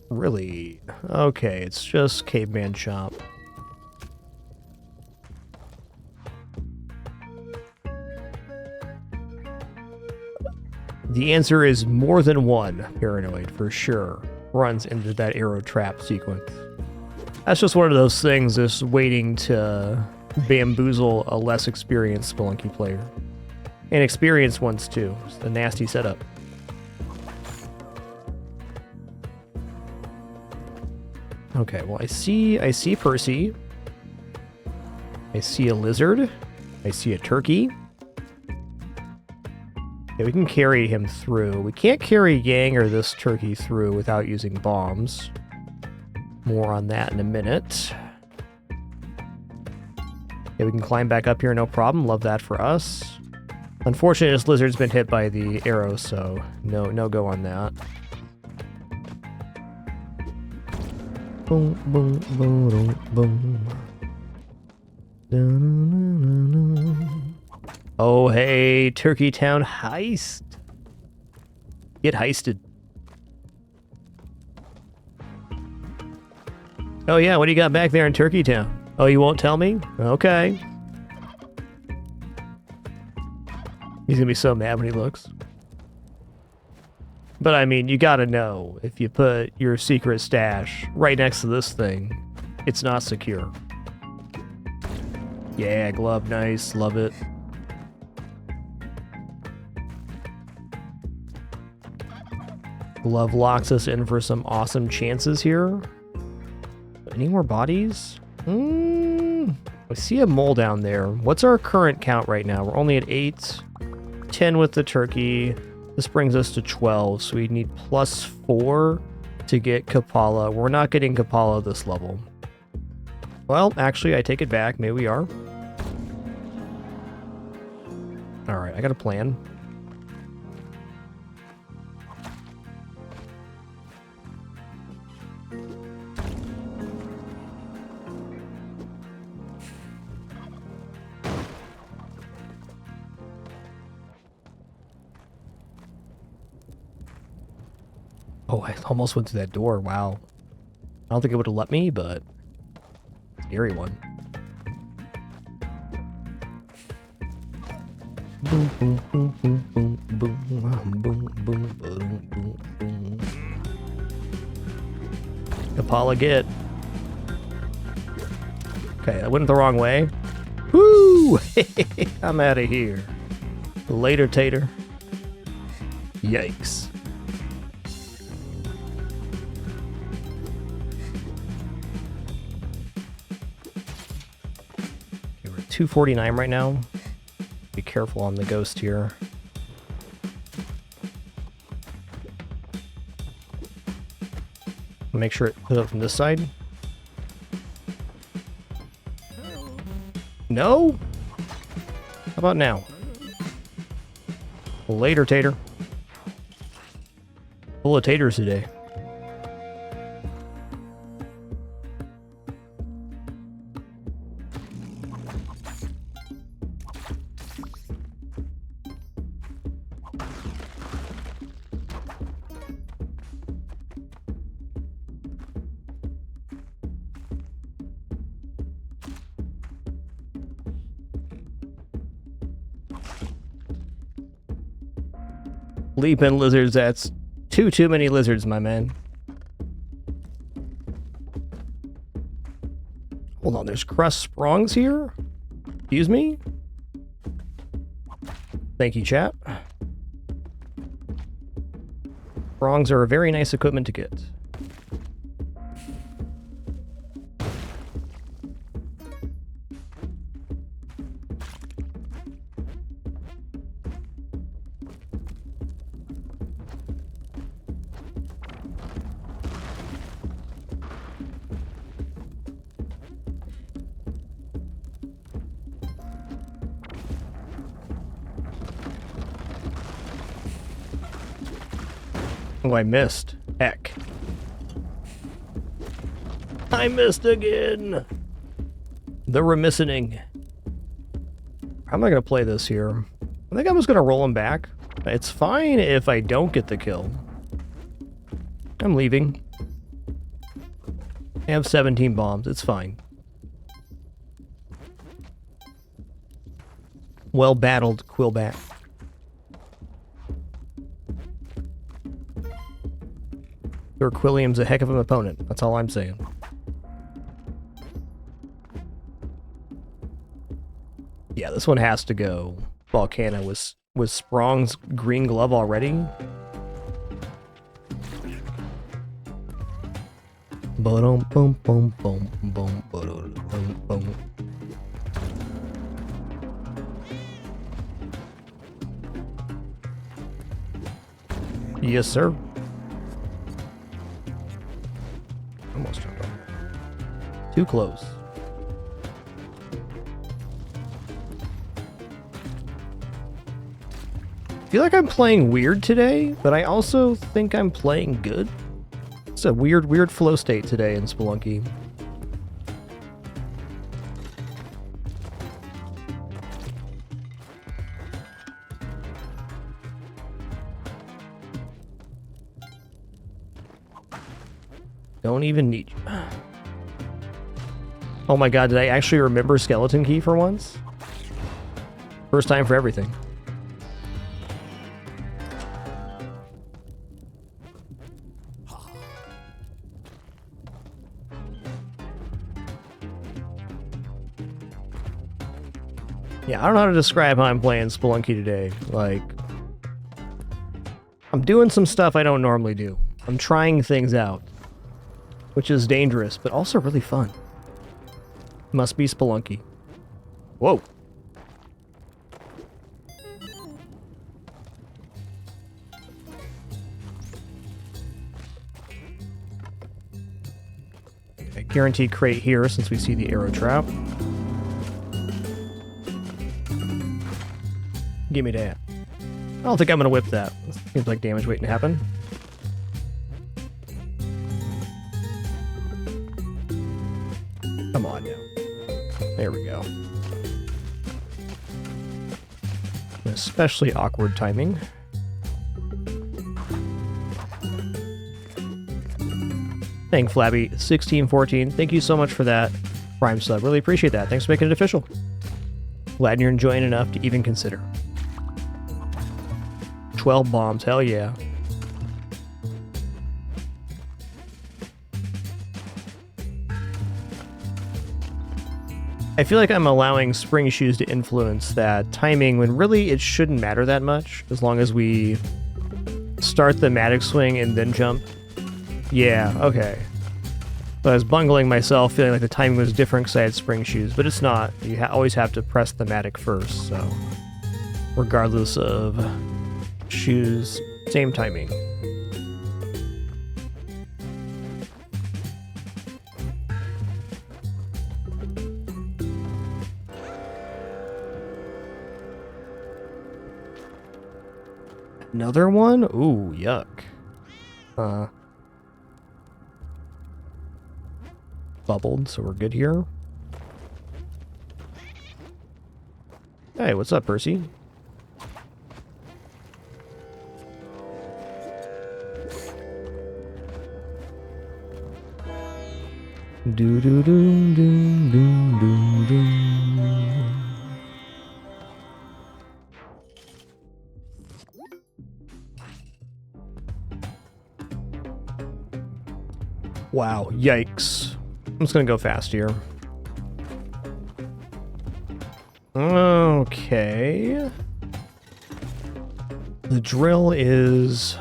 Really? Okay, it's just Caveman Shop. The answer is more than one paranoid, for sure, runs into that arrow trap sequence. That's just one of those things, just waiting to bamboozle a less experienced Spelunky player. And experienced ones too. It's a nasty setup. Okay, well I see Percy. I see a lizard. I see a turkey. Okay, we can carry him through. We can't carry Yang or this turkey through without using bombs. More on that in a minute. Okay, we can climb back up here, no problem. Love that for us. Unfortunately, this lizard's been hit by the arrow, so no go on that. Boom, boom, boom, boom. Oh, hey, Turkey Town heist. Get heisted. Oh yeah, what do you got back there in Turkey Town? Oh, you won't tell me? Okay. He's gonna be so mad when he looks. But I mean, you gotta know, if you put your secret stash right next to this thing, it's not secure. Yeah, glove, nice, love it. Glove locks us in for some awesome chances here. Any more bodies? I see a mole down there. What's our current count right now? We're only at 8. 10 with the turkey. This brings us to 12, so we need +4 to get Kapala. We're not getting Kapala this level. Well, actually, I take it back. Maybe we are. Alright, I got a plan. Oh, I almost went through that door. Wow. I don't think it would have let me, but... Scary one. Boom, boom, boom, boom, boom, boom, boom, boom, boom, boom, boom. Kapala get. Okay, that went the wrong way. Woo! I'm out of here. Later, Tater. Yikes. Okay, we're at 249 right now. Be careful on the ghost here. Make sure it put it from this side. No? How about now? Later, Tater. Full of taters today. Leaping lizards, that's too many lizards, my man. Hold on, there's crust sprongs here? Excuse me? Thank you, chat. Sprongs are a very nice equipment to get. Oh, I missed. Heck. I missed again! The remissioning. How am I going to play this here? I think I'm just going to roll him back. It's fine if I don't get the kill. I'm leaving. I have 17 bombs. It's fine. Well battled, Quillbat. Quilliam's a heck of an opponent. That's all I'm saying. Yeah, this one has to go. Volcana was Sprong's green glove already? Yes, sir. Almost jumped on. Too close. I feel like I'm playing weird today, but I also think I'm playing good. It's a weird flow state today in Spelunky. Don't even need you. Oh my god, did I actually remember Skeleton Key for once? First time for everything. Yeah, I don't know how to describe how I'm playing Spelunky today. Like, I'm doing some stuff I don't normally do. I'm trying things out. Which is dangerous, but also really fun. Must be Spelunky. Whoa. Okay, guaranteed crate here since we see the arrow trap. Give me that. I don't think I'm gonna whip that. Seems like damage waiting to happen. Come on now. There we go. Especially awkward timing. Thank Flabby1614. Thank you so much for that Prime sub. Really appreciate that. Thanks for making it official. Glad you're enjoying enough to even consider. 12 bombs. Hell yeah. I feel like I'm allowing spring shoes to influence that timing when really it shouldn't matter that much, as long as we start the Matic swing and then jump. Yeah, okay. So I was bungling myself, feeling like the timing was different because I had spring shoes, but it's not. You always have to press the Matic first, so regardless of shoes, same timing. Another one? Ooh, yuck. Bubbled, so we're good here. Hey, what's up, Percy? Do do do do do do do. Wow, yikes. I'm just gonna go fast here. Okay. The drill is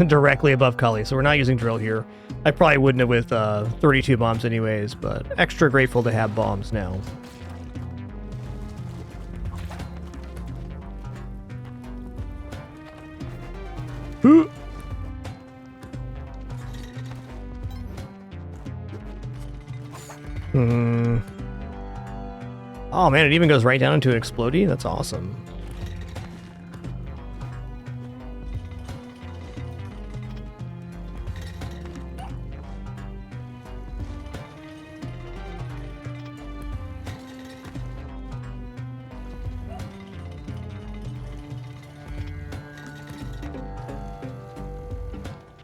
directly above Cully, so we're not using drill here. I probably wouldn't have with 32 bombs anyways, but extra grateful to have bombs now. Oh man, it even goes right down into an explodey? That's awesome.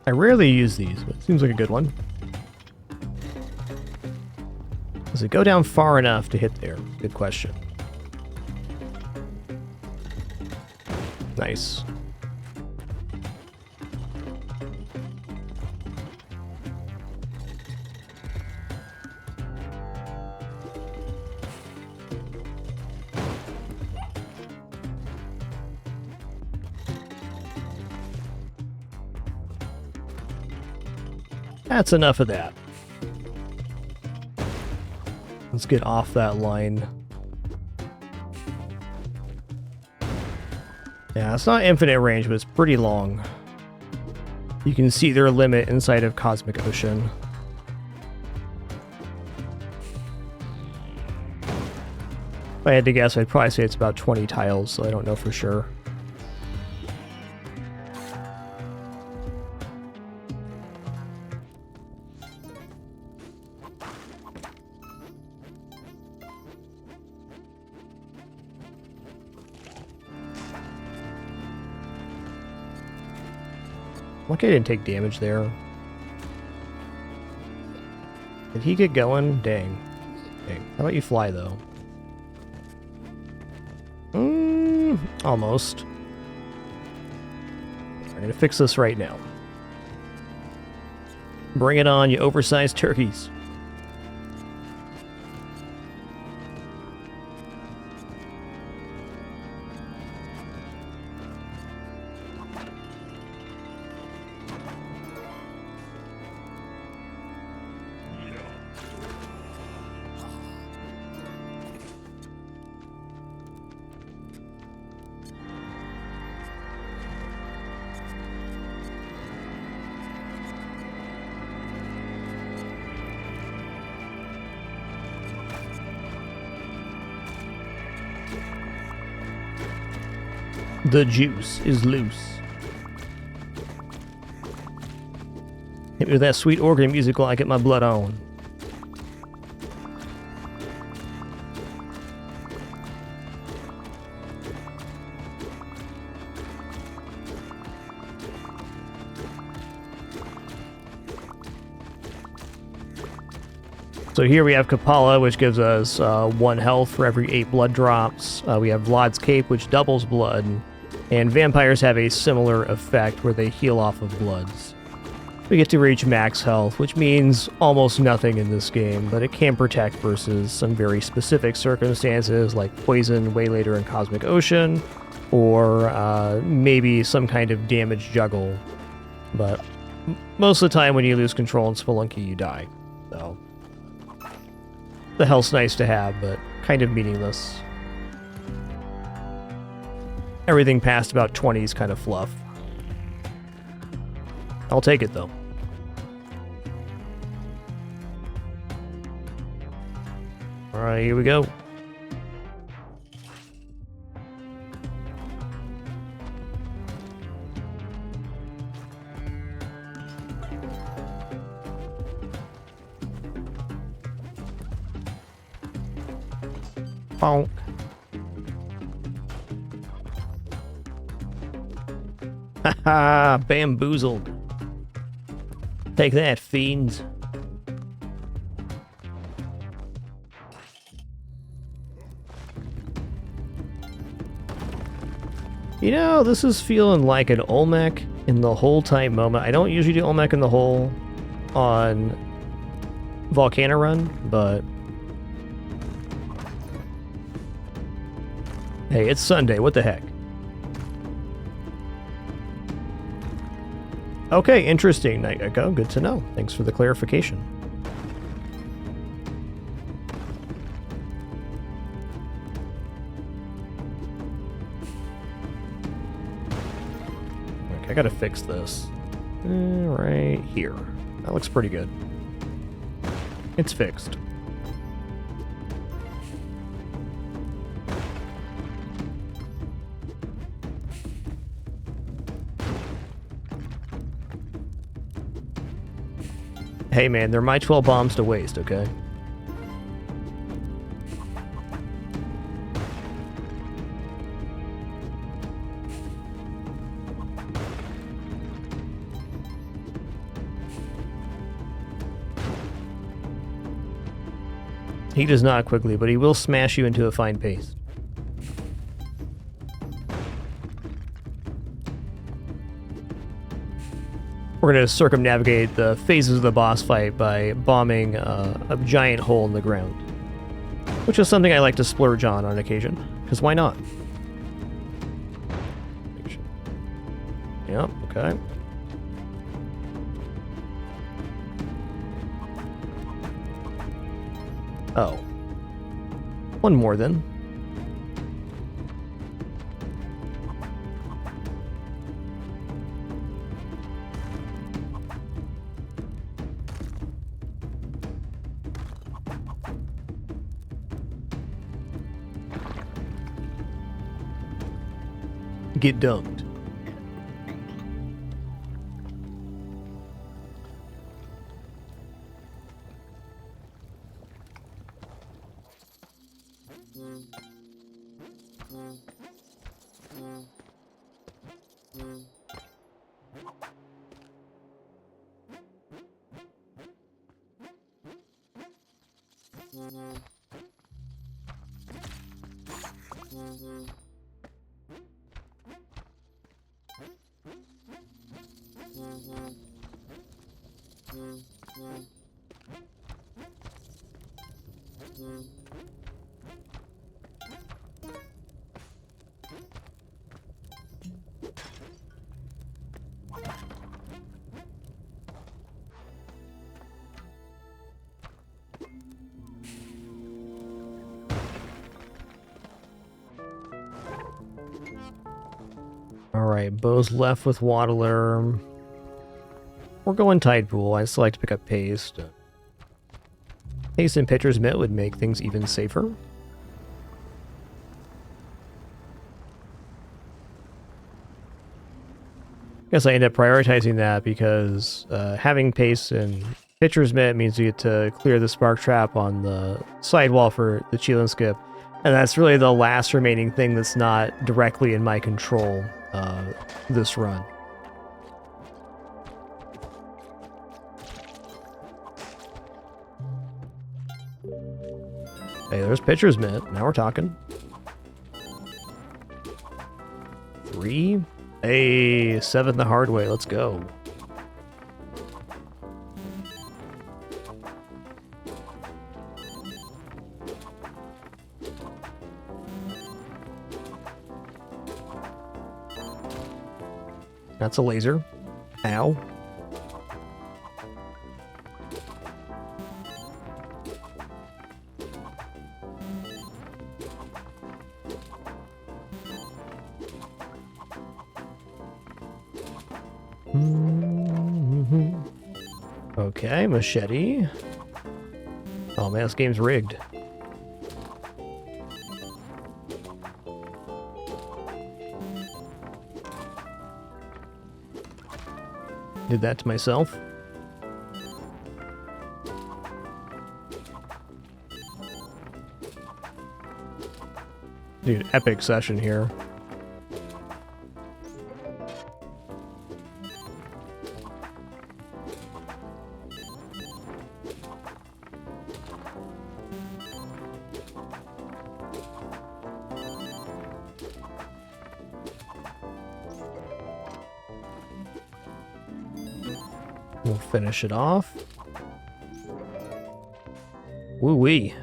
I rarely use these, but it seems like a good one. Does it go down far enough to hit there? Good question. Nice. That's enough of that. Let's get off that line. Yeah, it's not infinite range, but it's pretty long. You can see their limit inside of Cosmic Ocean. If I had to guess, I'd probably say it's about 20 tiles, so I don't know for sure. Lucky I didn't take damage there. Did he get going? Dang. Dang. How about you fly, though? Almost. We're gonna fix this right now. Bring it on, you oversized turkeys. The juice is loose. Hit me with that sweet organ music while I get my blood on. So here we have Kapala, which gives us 1 health for every 8 blood drops. We have Vlad's Cape, which doubles blood. And vampires have a similar effect where they heal off of bloods. We get to reach max health, which means almost nothing in this game, but it can protect versus some very specific circumstances like poison way later in Cosmic Ocean, or maybe some kind of damage juggle. But most of the time when you lose control in Spelunky, you die. So the health's nice to have, but kind of meaningless. Everything past about 20 is kind of fluff. I'll take it, though. Alright, here we go. Bonk. Haha, bamboozled. Take that, fiends. You know, this is feeling like an Olmec in the whole time moment. I don't usually do Olmec in the hole on Volcano Run, but hey, it's Sunday. What the heck? Okay, interesting, Night Echo. Good to know. Thanks for the clarification. Okay, I gotta fix this. Right here. That looks pretty good. It's fixed. Hey man, they're my 12 bombs to waste, okay? He does not quickly, but he will smash you into a fine paste. We're going to circumnavigate the phases of the boss fight by bombing a giant hole in the ground. Which is something I like to splurge on occasion, because why not? Yep, okay. Oh. One more then. Get dunked. Alright, Bo's left with Waddler. We're going Tide Pool. I still like to pick up Paste. Paste and Pitcher's Mitt would make things even safer. Guess I end up prioritizing that because having Paste and Pitcher's Mitt means you get to clear the Spark Trap on the sidewall for the Cheal and Skip. And that's really the last remaining thing that's not directly in my control this run. Hey, there's Pitcher's Mitt. Now we're talking. 3. Hey, 7 the hard way. Let's go. That's a laser. Ow. Okay, machete. Oh man, this game's rigged. Did that to myself. Dude, epic session here. We'll finish it off. Woo-wee.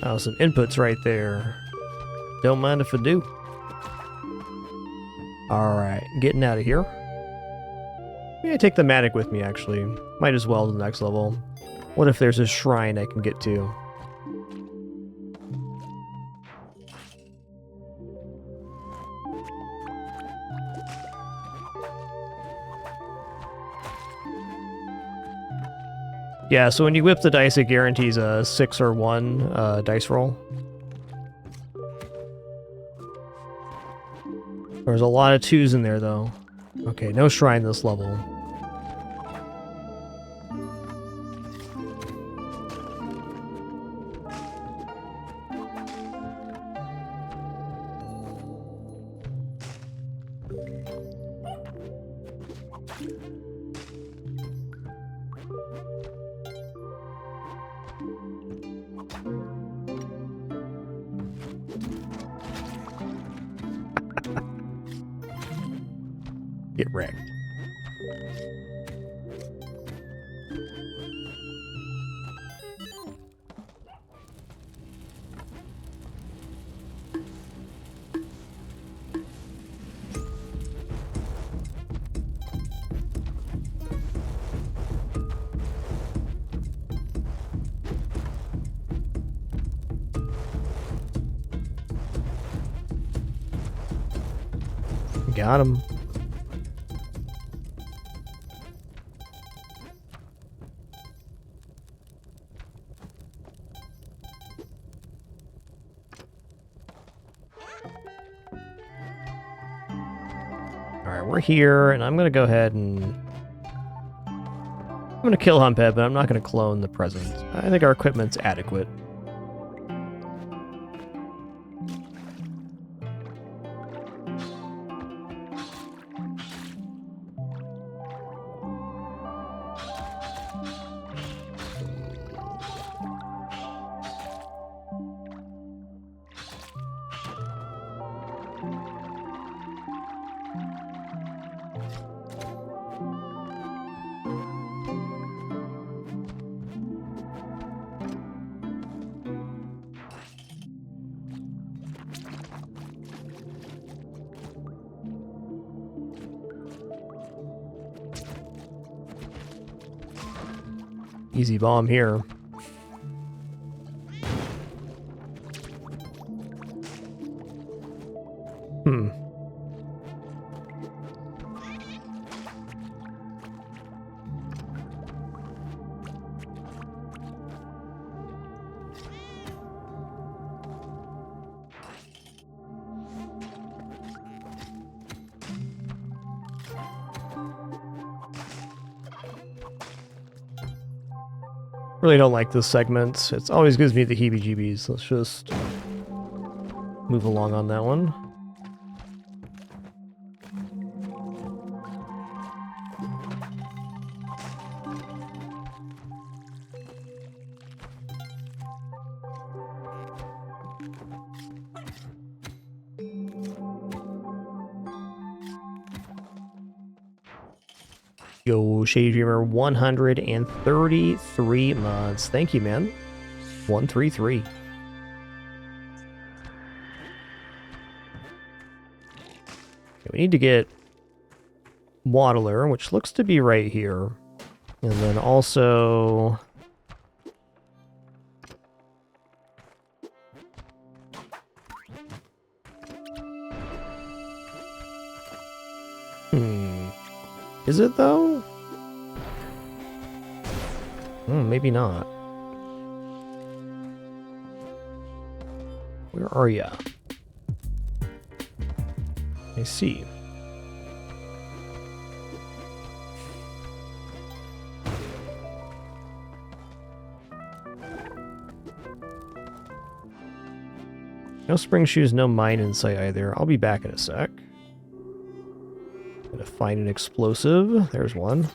Oh, some inputs right there. Don't mind if I do. Alright, getting out of here. I'm gonna take the Matic with me, actually. Might as well to the next level. What if there's a shrine I can get to? Yeah, so when you whip the dice, it guarantees a 6 or 1 dice roll. There's a lot of 2s in there, though. Okay, no shrine this level. Get wrecked. Got him. Alright, we're here, and I'm gonna go ahead and... I'm gonna kill Humphead, but I'm not gonna clone the present. I think our equipment's adequate. Easy bomb here. Really don't like this segment. It always gives me the heebie-jeebies. Let's just move along on that one. Yo, Shady Dreamer, 133 months. Thank you, man. 133. Okay, we need to get Waddler, which looks to be right here. And then also... Is it, though? Maybe not. Where are ya? I see. No spring shoes, no mine in sight either. I'll be back in a sec. Gonna find an explosive. There's one.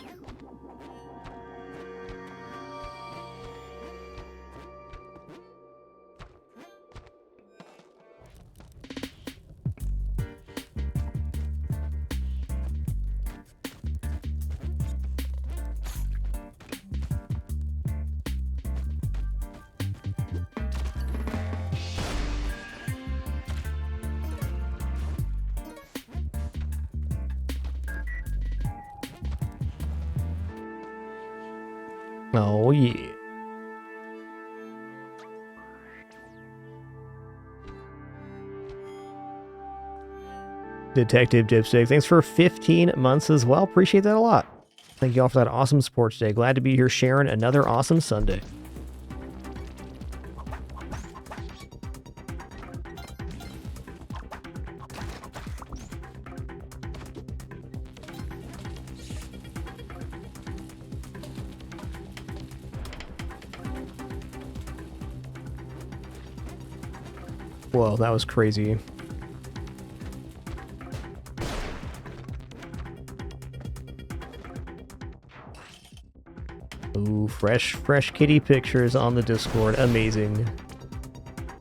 Oh, yeah. Detective Dipstick, thanks for 15 months as well. Appreciate that a lot. Thank you all for that awesome sports day. Glad to be here sharing another awesome Sunday. Whoa, that was crazy. Ooh, fresh kitty pictures on the Discord. Amazing.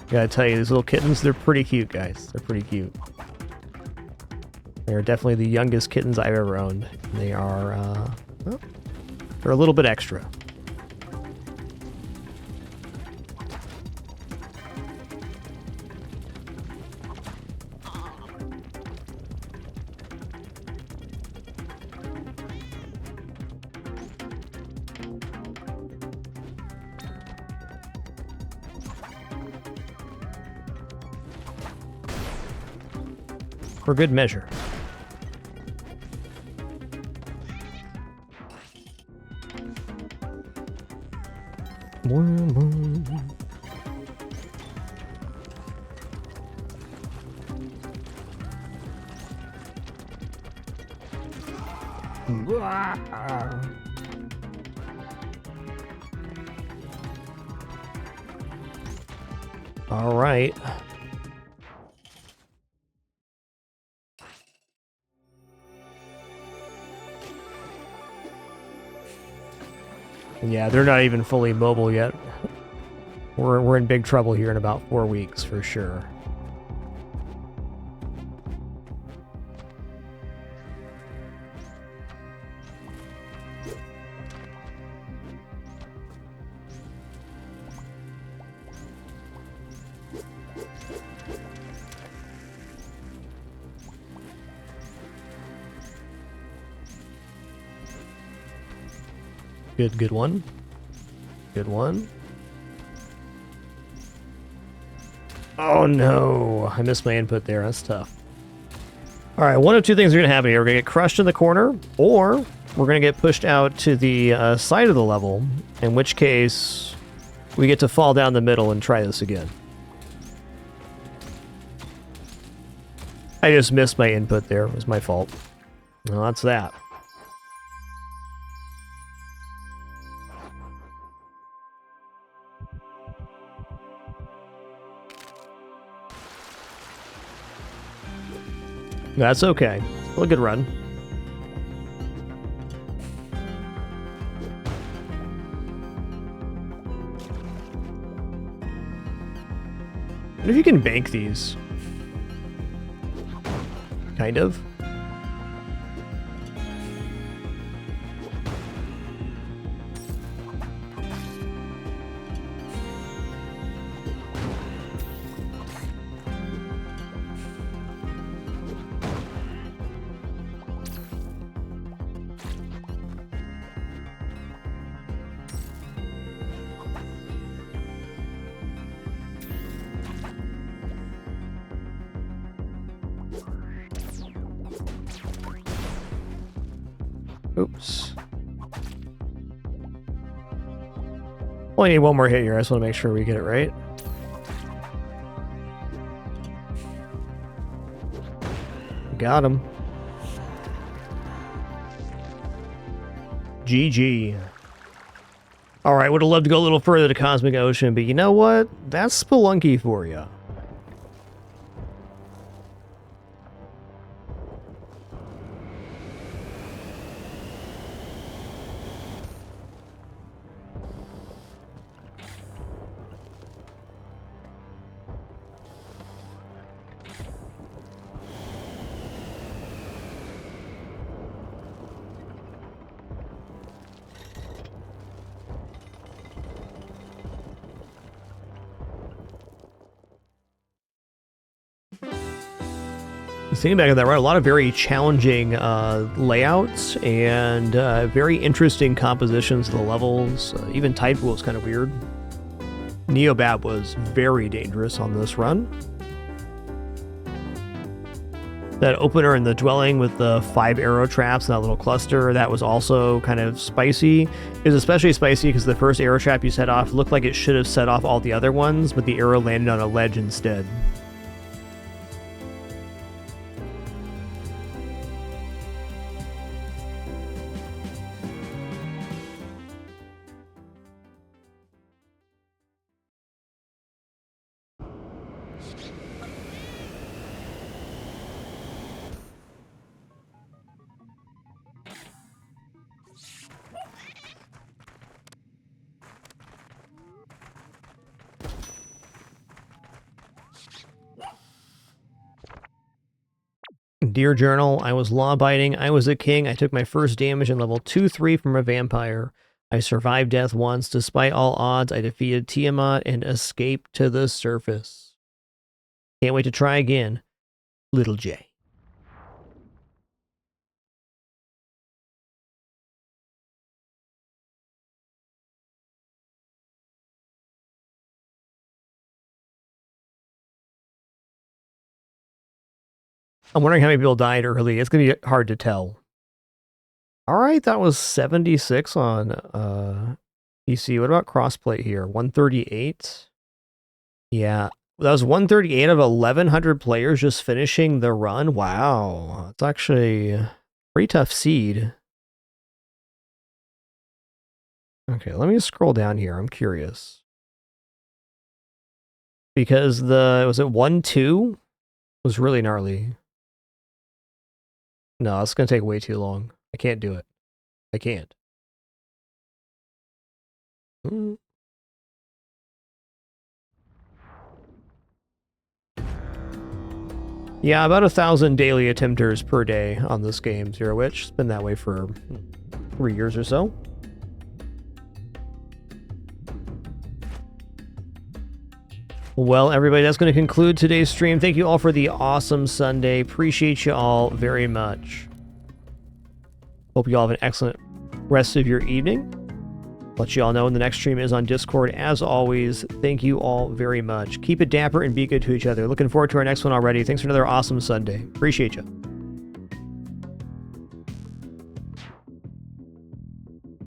Gotta tell you, these little kittens, they're pretty cute, guys. They're pretty cute. They're definitely the youngest kittens I've ever owned. They are, well, they're a little bit extra. For good measure. All right. Yeah, they're not even fully mobile yet. We're in big trouble here in about 4 weeks for sure. Good one. Good one. Oh no, I missed my input there. That's tough. All right, one of two things are going to happen here. We're going to get crushed in the corner, or we're going to get pushed out to the side of the level, in which case we get to fall down the middle and try this again. I just missed my input there. It was my fault. Well, that's that. That's okay. Still a good run. What if you can bank these? Kind of. Oops. Only need one more hit here. I just want to make sure we get it right. Got him. GG. Alright, would have loved to go a little further to Cosmic Ocean, but you know what? That's Spelunky for you. Thinking back on that, right, a lot of very challenging layouts and very interesting compositions of the levels. Even Tidepool was kind of weird. Neobab was very dangerous on this run. That opener in the dwelling with the 5 arrow traps and that little cluster, that was also kind of spicy. It was especially spicy because the first arrow trap you set off looked like it should have set off all the other ones, but the arrow landed on a ledge instead. Dear Journal, I was law-abiding, I was a king, I took my first damage in level 2-3 from a vampire. I survived death once, despite all odds, I defeated Tiamat and escaped to the surface. Can't wait to try again. Little J. I'm wondering how many people died early. It's going to be hard to tell. Alright, that was 76 on PC. What about crossplay here? 138? Yeah, that was 138 of 1,100 players just finishing the run. Wow, it's actually a pretty tough seed. Okay, let me scroll down here. I'm curious. Because was it 1-2? Was really gnarly. No, it's going to take way too long. I can't do it. I can't. Yeah, about 1,000 daily attempters per day on this game, Zero Witch. It's been that way for 3 years or so. Well, everybody, that's going to conclude today's stream. Thank you all for the awesome Sunday. Appreciate you all very much. Hope you all have an excellent rest of your evening. Let you all know when the next stream is on Discord. As always, thank you all very much. Keep it dapper and be good to each other. Looking forward to our next one already. Thanks for another awesome Sunday. Appreciate you.